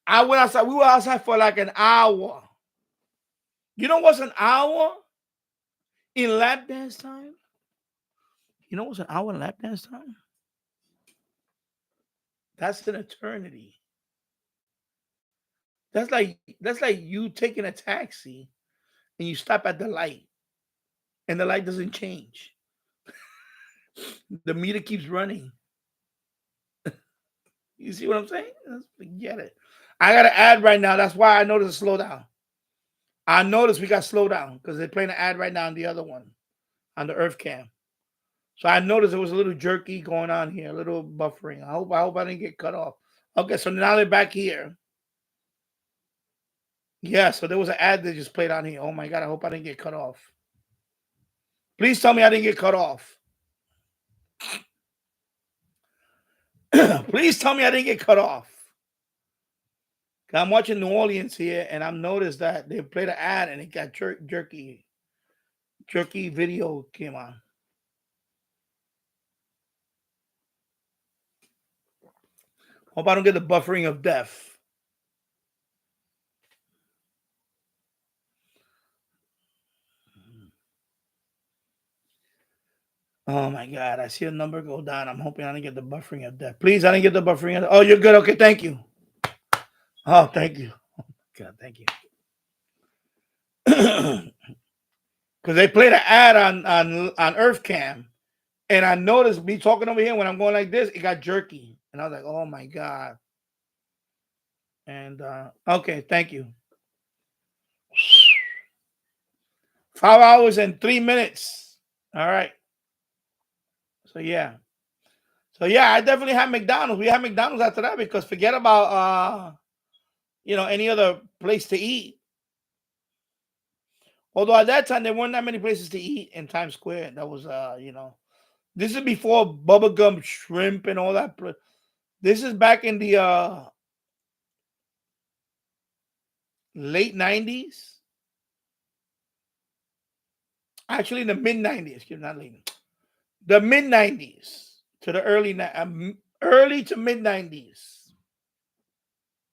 We were outside for like an hour. You know what's an hour in lap dance time? You know what's an hour in lap dance time? That's an eternity. That's like you taking a taxi and you stop at the light and the light doesn't change. The meter keeps running. You see what I'm saying? Forget it. I got an ad right now. That's why I noticed a slowdown. I noticed we got slowed down because they're playing an ad right now on the other one, on the Earth Cam. So I noticed it was a little jerky going on here, a little buffering. I hope I didn't get cut off. Okay, so now they're back here. Yeah, so there was an ad that just played on here. Oh my God, I hope I didn't get cut off. Please tell me I didn't get cut off. Please tell me I didn't get cut off. I'm watching New Orleans here, and I've noticed that they played an ad and it got jerky video came on. Hope I don't get the buffering of death. Oh my God, I see a number go down. I'm hoping I don't get the buffering of death. Please, I didn't get the buffering of death. Oh, you're good. Okay, thank you. Oh, thank you. Oh, God, thank you. Because they played an ad on EarthCam, and I noticed me talking over here when I'm going like this, it got jerky, and I was like, "Oh my God!" And okay, thank you. 5 hours and 3 minutes. All right. So yeah, I definitely had McDonald's. We had McDonald's after that because forget about any other place to eat. Although at that time there weren't that many places to eat in Times Square. That was this is before bubblegum shrimp and all that. This is back in the late 90s. Actually, the mid 90s. Not late. The mid 90s to the early to mid 90s.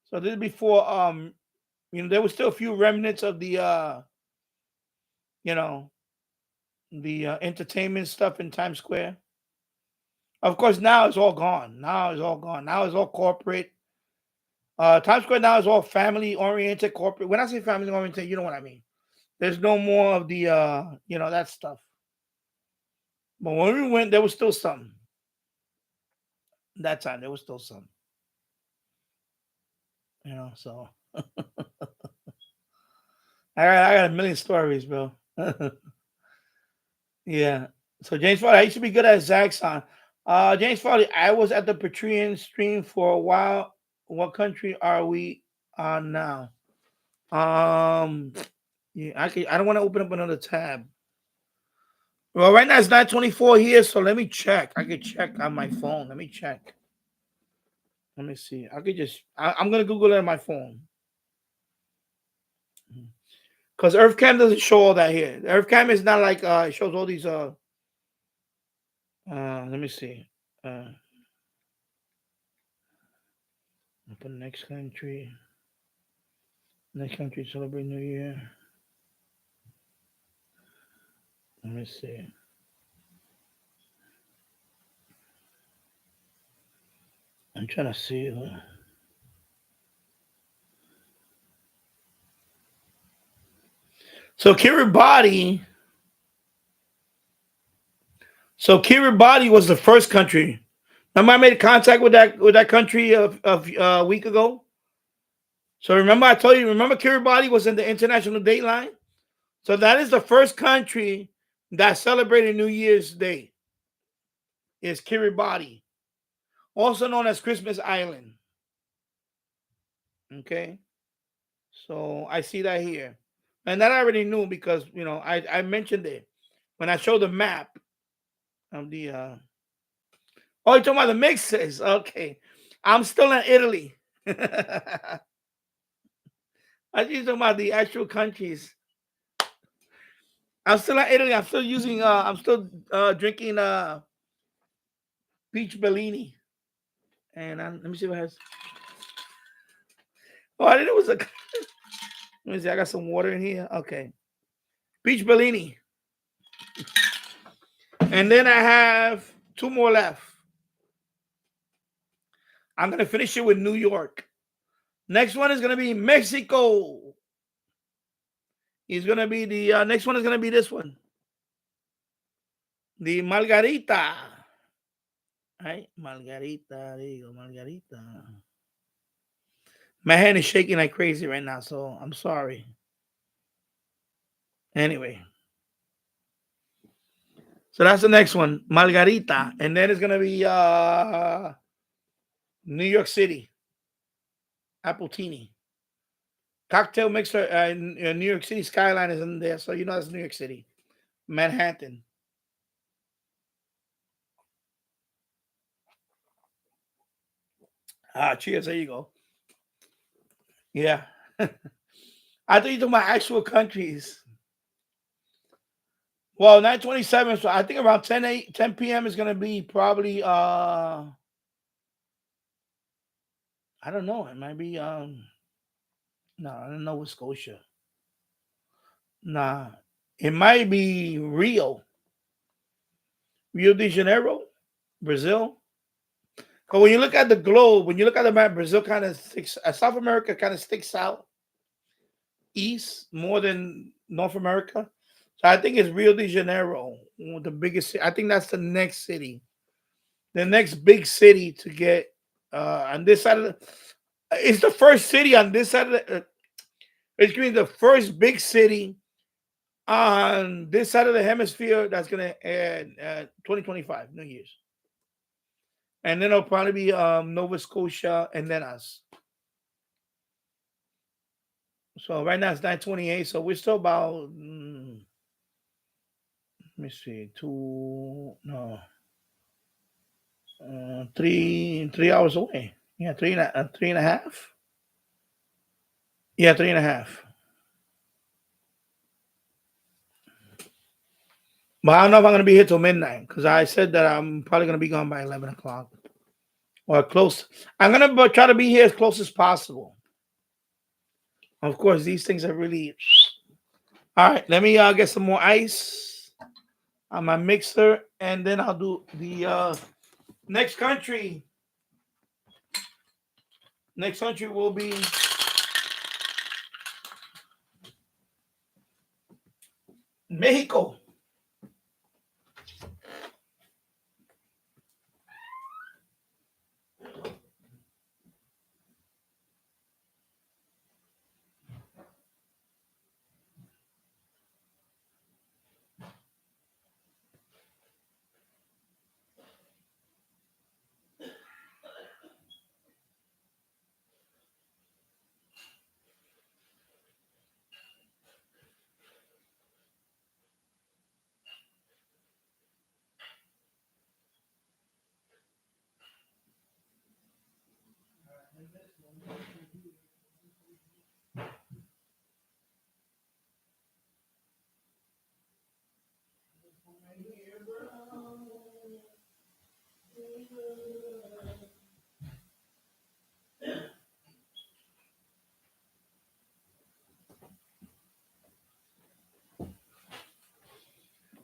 So this is before there was still a few remnants of the entertainment stuff in Times Square. Of course, now it's all gone. Now it's all corporate. Times Square now is all family oriented, corporate. When I say family oriented, you know what I mean. There's no more of the that stuff. But when we went, there was still some. That time there was still some. So I got a million stories, bro. Yeah. So James Farley, I used to be good at Zaxxon. James Farley, I was at the Patreon stream for a while. What country are we on now? Yeah, I don't want to open up another tab. Well, right now it's 9:24 here, so let me check. I could check on my phone. Let me check. Let me see. I'm gonna Google it on my phone. Because EarthCam doesn't show all that here. EarthCam is not like it shows all these let me see. Open next country. Next country celebrate New Year. Let me see. I'm trying to see. So Kiribati. Was the first country. Remember I made contact with that country a week ago. So remember I told you. Remember Kiribati was in the international date line. So that is the first country that celebrated New Year's Day. Is Kiribati, also known as Christmas Island. Okay. So I see that here. And that I already knew because, I mentioned it when I showed the map of the. Oh, you're talking about the mixes. Okay. I'm still in Italy. I just talking about the actual countries. I'm still in Italy. I'm still using, I'm still drinking peach Bellini. And let me see what it has. Oh, I didn't know it was a. Let me see. I got some water in here. Okay. Peach Bellini. And then I have 2 more left. I'm going to finish it with New York. Next one is going to be Mexico. It's going to be the next one is going to be this one. The Margarita. Right? Margarita. There you go. Margarita. My hand is shaking like crazy right now, so I'm sorry. Anyway. So that's the next one. Margarita. And then it's going to be New York City. Appletini. Cocktail mixer in New York City skyline is in there, so you know that's New York City, Manhattan. Cheers. There you go. Yeah. I think you talking about actual countries. Well, 9:27. So I think around 10 p.m. is gonna be probably I don't know. It might be no, I don't know, West Scotia. Nah. It might be Rio de Janeiro, Brazil. But when you look at the globe, when you look at the map, Brazil kind of sticks, South America kind of sticks out east more than North America. So I think it's Rio de Janeiro, the biggest. I think that's the next city, the next big city to get on this side of the. It's the first city on this side of the. It's going to be the first big city on this side of the hemisphere that's going to end 2025, New Year's. And then it'll probably be Nova Scotia and then us. So right now it's 9:28. So we're still about let me see, 3 hours away. Yeah, three and a half. Yeah, three and a half. But I don't know if I'm gonna be here till midnight because I said that I'm probably gonna be gone by 11 o'clock or close. I'm gonna try to be here as close as possible. Of course, these things are really. All right, let me get some more ice on my mixer, and then I'll do the next country. Next country will be Mexico.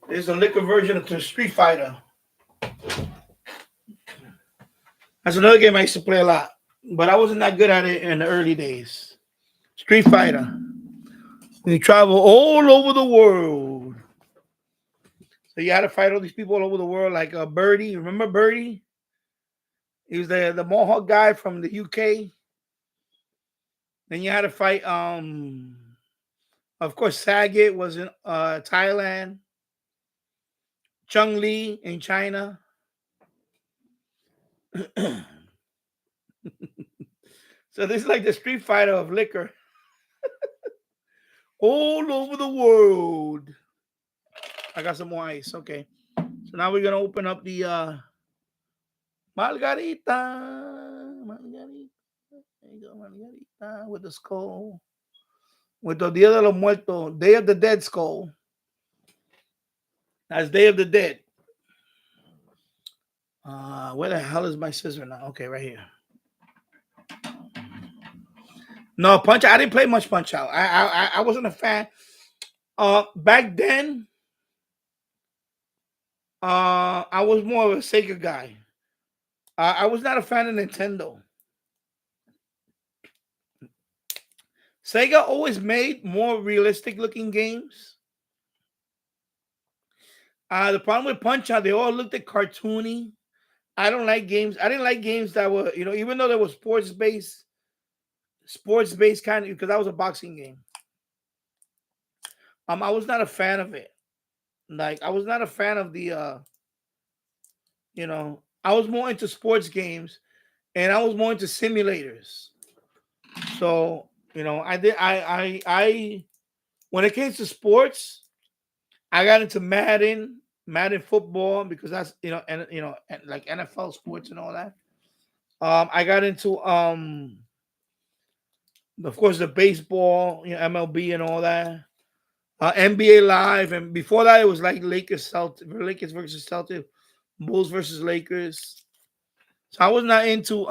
There's a liquor version of the Street Fighter. That's another game I used to play a lot, but I wasn't that good at it in the early days. Street Fighter. You travel all over the world. So you had to fight all these people all over the world, like Birdie. Remember Birdie? He was the Mohawk guy from the UK. Then you had to fight. Of course, Saget was in Thailand. Chung Li in China. So this is like the Street Fighter of liquor. All over the world. I got some more ice. Okay. So now we're gonna open up the Margarita. Margarita. There you go, Margarita with the skull. With the Dia de los Muertos, Day of the Dead skull. That's Day of the Dead. Where the hell is my scissor now? Okay, right here. No, Punch Out. I didn't play much Punch Out. I wasn't a fan. Back then, I was more of a Sega guy. I was not a fan of Nintendo. Sega always made more realistic looking games. The problem with Punch Out, they all looked at cartoony. I don't like games. I didn't like games that were, even though they were sports based kind of, because that was a boxing game. I was not a fan of it. Like, I was not a fan of the, I was more into sports games, and I was more into simulators. So I when it came to sports, I got into Madden football because that's and like NFL sports and all that. I got into of course the baseball, MLB and all that. NBA Live, and before that it was like Lakers versus Celtics, Bulls versus Lakers. So I was not into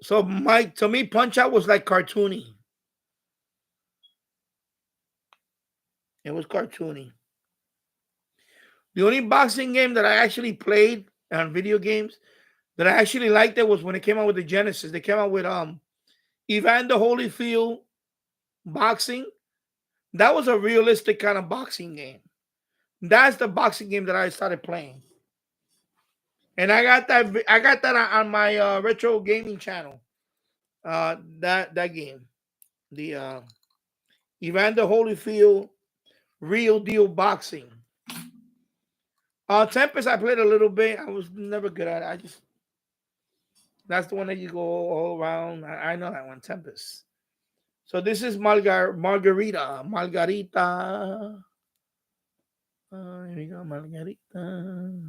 So Mike, to me, Punch Out was like cartoony. It was cartoony. The only boxing game that I actually played on video games that I actually liked it was when it came out with the Genesis. They came out with Evander Holyfield boxing. That was a realistic kind of boxing game. That's the boxing game that I started playing. And I got that on my retro gaming channel. That game. The Evander Holyfield Real Deal Boxing. Tempest, I played a little bit. I was never good at it. That's the one that you go all around. I know that one, Tempest. So this is Margarita. Margarita. Here we go, Margarita.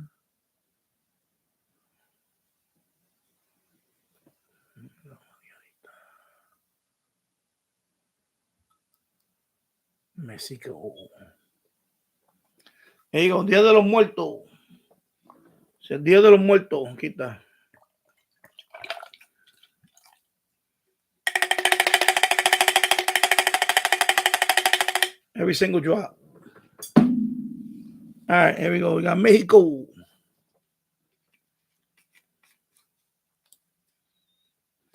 Mexico. There you go, Día de los Muertos. O sea, Día de los Muertos. Aquí está. Every single drop. All right, here we go. We got Mexico.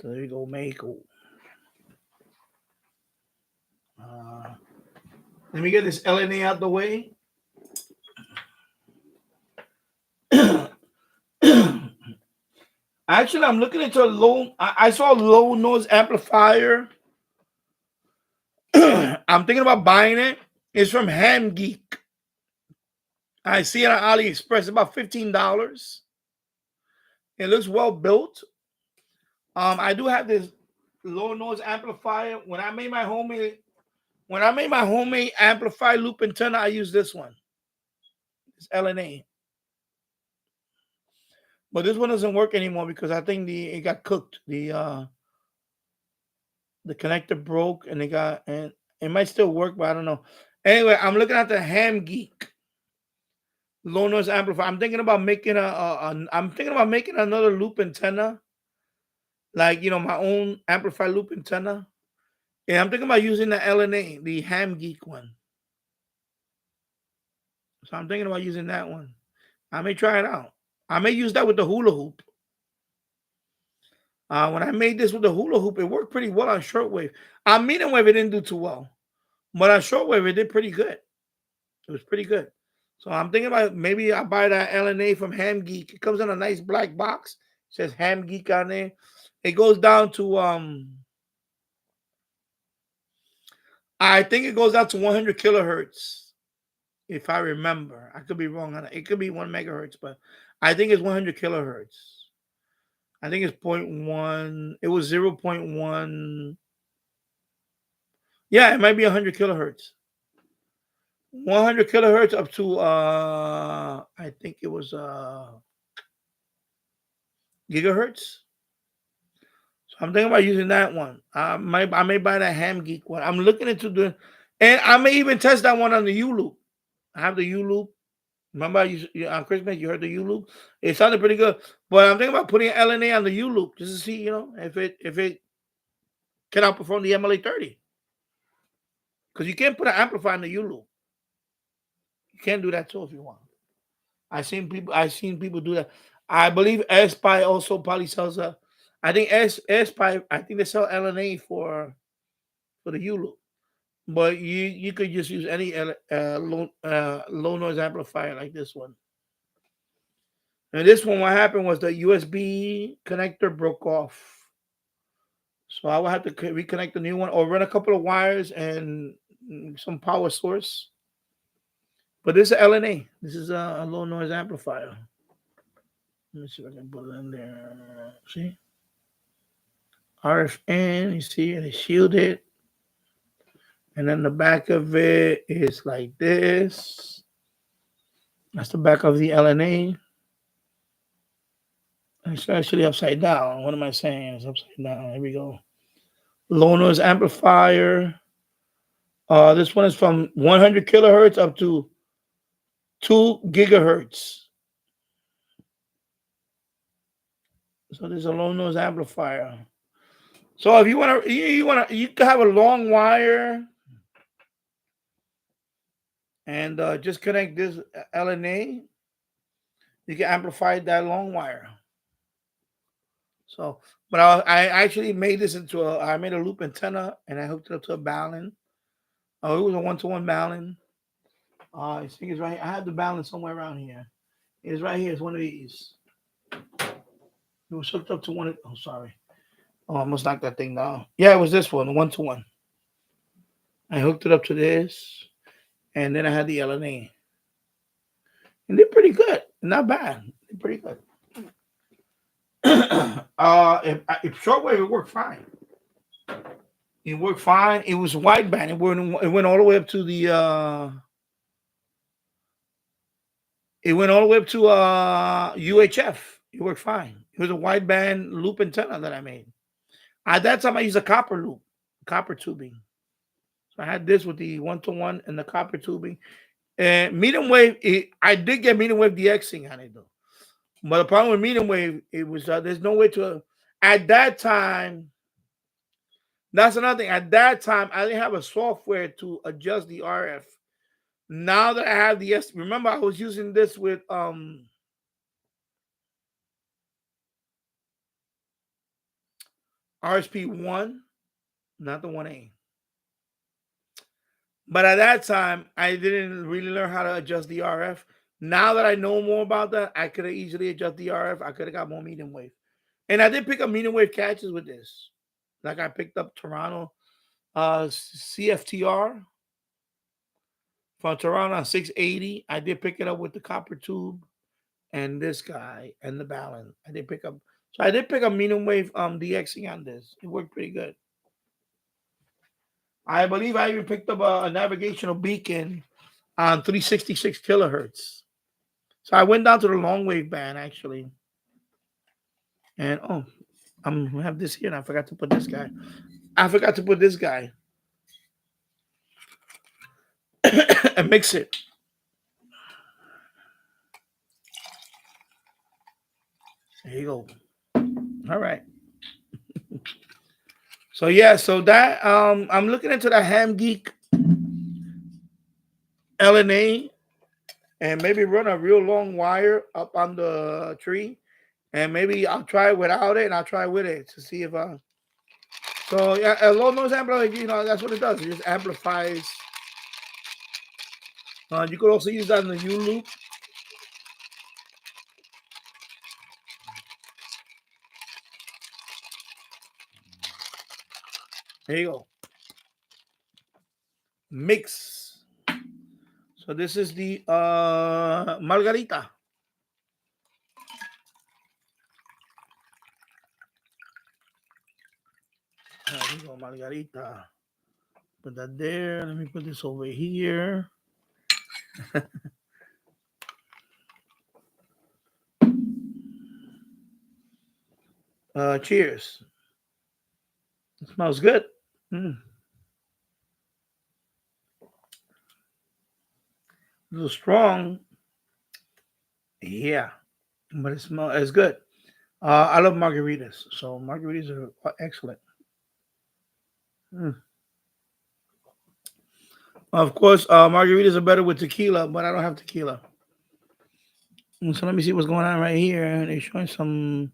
So there you go, Mexico. Let me get this LNA out the way. Actually, I'm looking into a low. I saw a low noise amplifier. I'm thinking about buying it. It's from Ham Geek. I see it on AliExpress, about $15. It looks well built. I do have this low noise amplifier. When I made my homemade amplifier loop antenna, I use this one. It's LNA. But this one doesn't work anymore because I think it got cooked. The connector broke and it might still work, but I don't know. Anyway, I'm looking at the Ham Geek low noise amplifier. I'm thinking about making another loop antenna, like my own amplifier loop antenna. And I'm thinking about using the LNA, the Ham Geek one. So I'm thinking about using that one. I may try it out. I may use that with the hula hoop. When I made this with the hula hoop, it worked pretty well on shortwave. On medium wave, it didn't do too well. But on shortwave, it did pretty good. It was pretty good. So I'm thinking about maybe I buy that LNA from Ham Geek. It comes in a nice black box. It says Ham Geek on there. It goes down to I think it goes down to 100 kilohertz, if I remember. I could be wrong on it. It could be 1 megahertz, but I think it's 100 kilohertz. I think it's 0.1. It was 0.1. Yeah, it might be 100 kilohertz. 100 kilohertz up to I think it was gigahertz. So I'm thinking about using that one. I may buy that Ham Geek one. I'm looking into doing, and I may even test that one on the U loop. I have the U loop. Remember on Christmas you heard the U loop? It sounded pretty good. But I'm thinking about putting LNA on the U loop just to see, if it can outperform the MLA30. Because you can't put an amplifier on the U loop. You can't do that too if you want. I've seen people do that. I believe SPI also probably sells a. I think SPI. I think they sell LNA for the U loop, but you could just use any low noise amplifier like this one. And this one, what happened was the USB connector broke off, so I will have to reconnect the new one or run a couple of wires and some power source. But this is LNA. This is a low noise amplifier. Let me see if I can put it in there. See? RFN. You see it is shielded. And then the back of it is like this. That's the back of the LNA. It's actually upside down. What am I saying? It's upside down. Here we go. Low noise amplifier. This one is from 100 kilohertz up to 2 gigahertz. So there's a low noise amplifier. So if you want to, you can have a long wire and just connect this LNA. You can amplify that long wire. So, but I actually made this into I made a loop antenna and I hooked it up to a balun. Oh, it was a 1-to-1 balun. I think it's right here. I have the balun somewhere around here. It's right here. It's one of these. It was hooked up to one of, oh, sorry. Oh, I almost knocked that thing down. Yeah, it was this one, 1-to-1. I hooked it up to this, and then I had the LNA. And they're pretty good. Not bad. They're pretty good. If shortwave, it worked fine. It worked fine. It was wideband. It went all the way up to the it went all the way up to UHF. It worked fine. It was a wideband loop antenna that I made. At that time, I used a copper loop, copper tubing. So I had this with the 1-to-1 and the copper tubing. And medium wave, I did get medium wave DXing on it though. But the problem with medium wave, it was there's no way to. At that time, that's another thing. At that time, I didn't have a software to adjust the RF. Now that I have the remember I was using this with RSP1, not the 1A. But at that time, I didn't really learn how to adjust the RF. Now that I know more about that, I could have easily adjusted the RF. I could have got more medium wave. And I did pick up medium wave catches with this. Like I picked up Toronto CFTR from Toronto on 680. I did pick it up with the copper tube and this guy and the balun. I did pick up. So I did pick up medium wave DXing on this. It worked pretty good. I believe I even picked up a navigational beacon on 366 kilohertz. So I went down to the long wave band actually. And I'm gonna have this here, and I forgot to put this guy. And mix it. There you go. All right. So yeah, so that I'm looking into the Ham Geek LNA and maybe run a real long wire up on the tree, and maybe I'll try it without it and I'll try with it to see if so yeah, a low noise amplifier, that's what it does. It just amplifies. You could also use that in the U loop. There you go. Mix. So this is the Margarita. There you go, Margarita. Put that there. Let me put this over here. Cheers. It smells good. A little strong. Yeah. But it's good. I love margaritas. So margaritas are excellent. Of course, margaritas are better with tequila, but I don't have tequila. So let me see what's going on right here. They're showing some.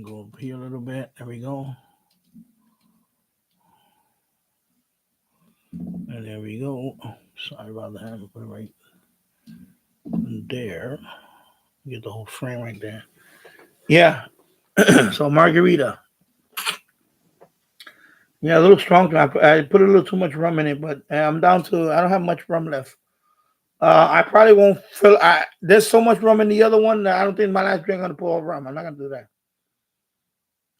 Go up here a little bit. There we go. And there we go. Oh, sorry about that. I'll put it right there. Get the whole frame right there. Yeah. So margarita. Yeah, a little strong. I put a little too much rum in it, but I'm down to. I don't have much rum left. I probably won't fill. There's so much rum in the other one that I don't think my last drink I'm gonna pour rum. I'm not gonna do that.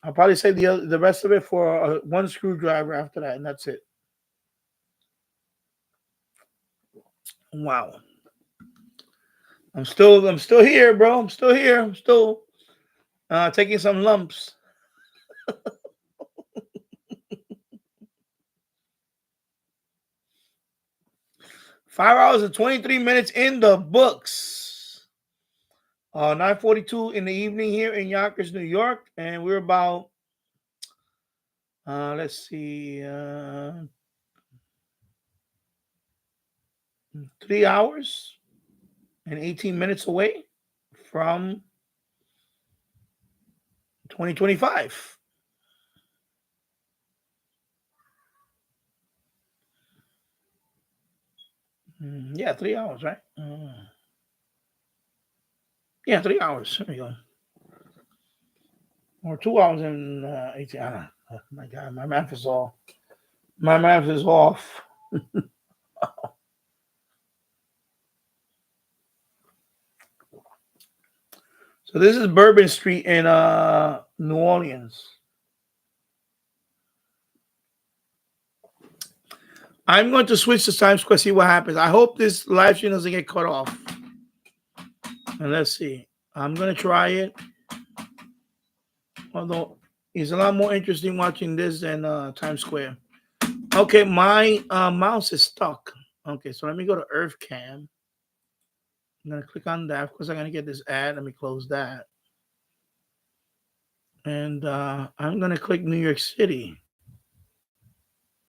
I'll probably save the rest of it for one screwdriver after that, and that's it. Wow. I'm still here, bro. I'm still here. I'm still taking some lumps. 5 hours and 23 minutes in the books. 9:42 in the evening here in Yonkers, New York, and we're about let's see, 3 hours and 18 minutes away from 2025. Yeah, 3 hours, right? Yeah, 3 hours. There we go. Or 2 hours and 18. I don't know. Oh my God, my math is off. So this is Bourbon Street in New Orleans. I'm going to switch to Times Square, see what happens. I hope this live stream doesn't get cut off. And let's see. I'm going to try it. Although it's a lot more interesting watching this than Times Square. Okay, my mouse is stuck. Okay, so let me go to Earth Cam. I'm going to click on that. Of course, I'm going to get this ad. Let me close that. And I'm going to click New York City.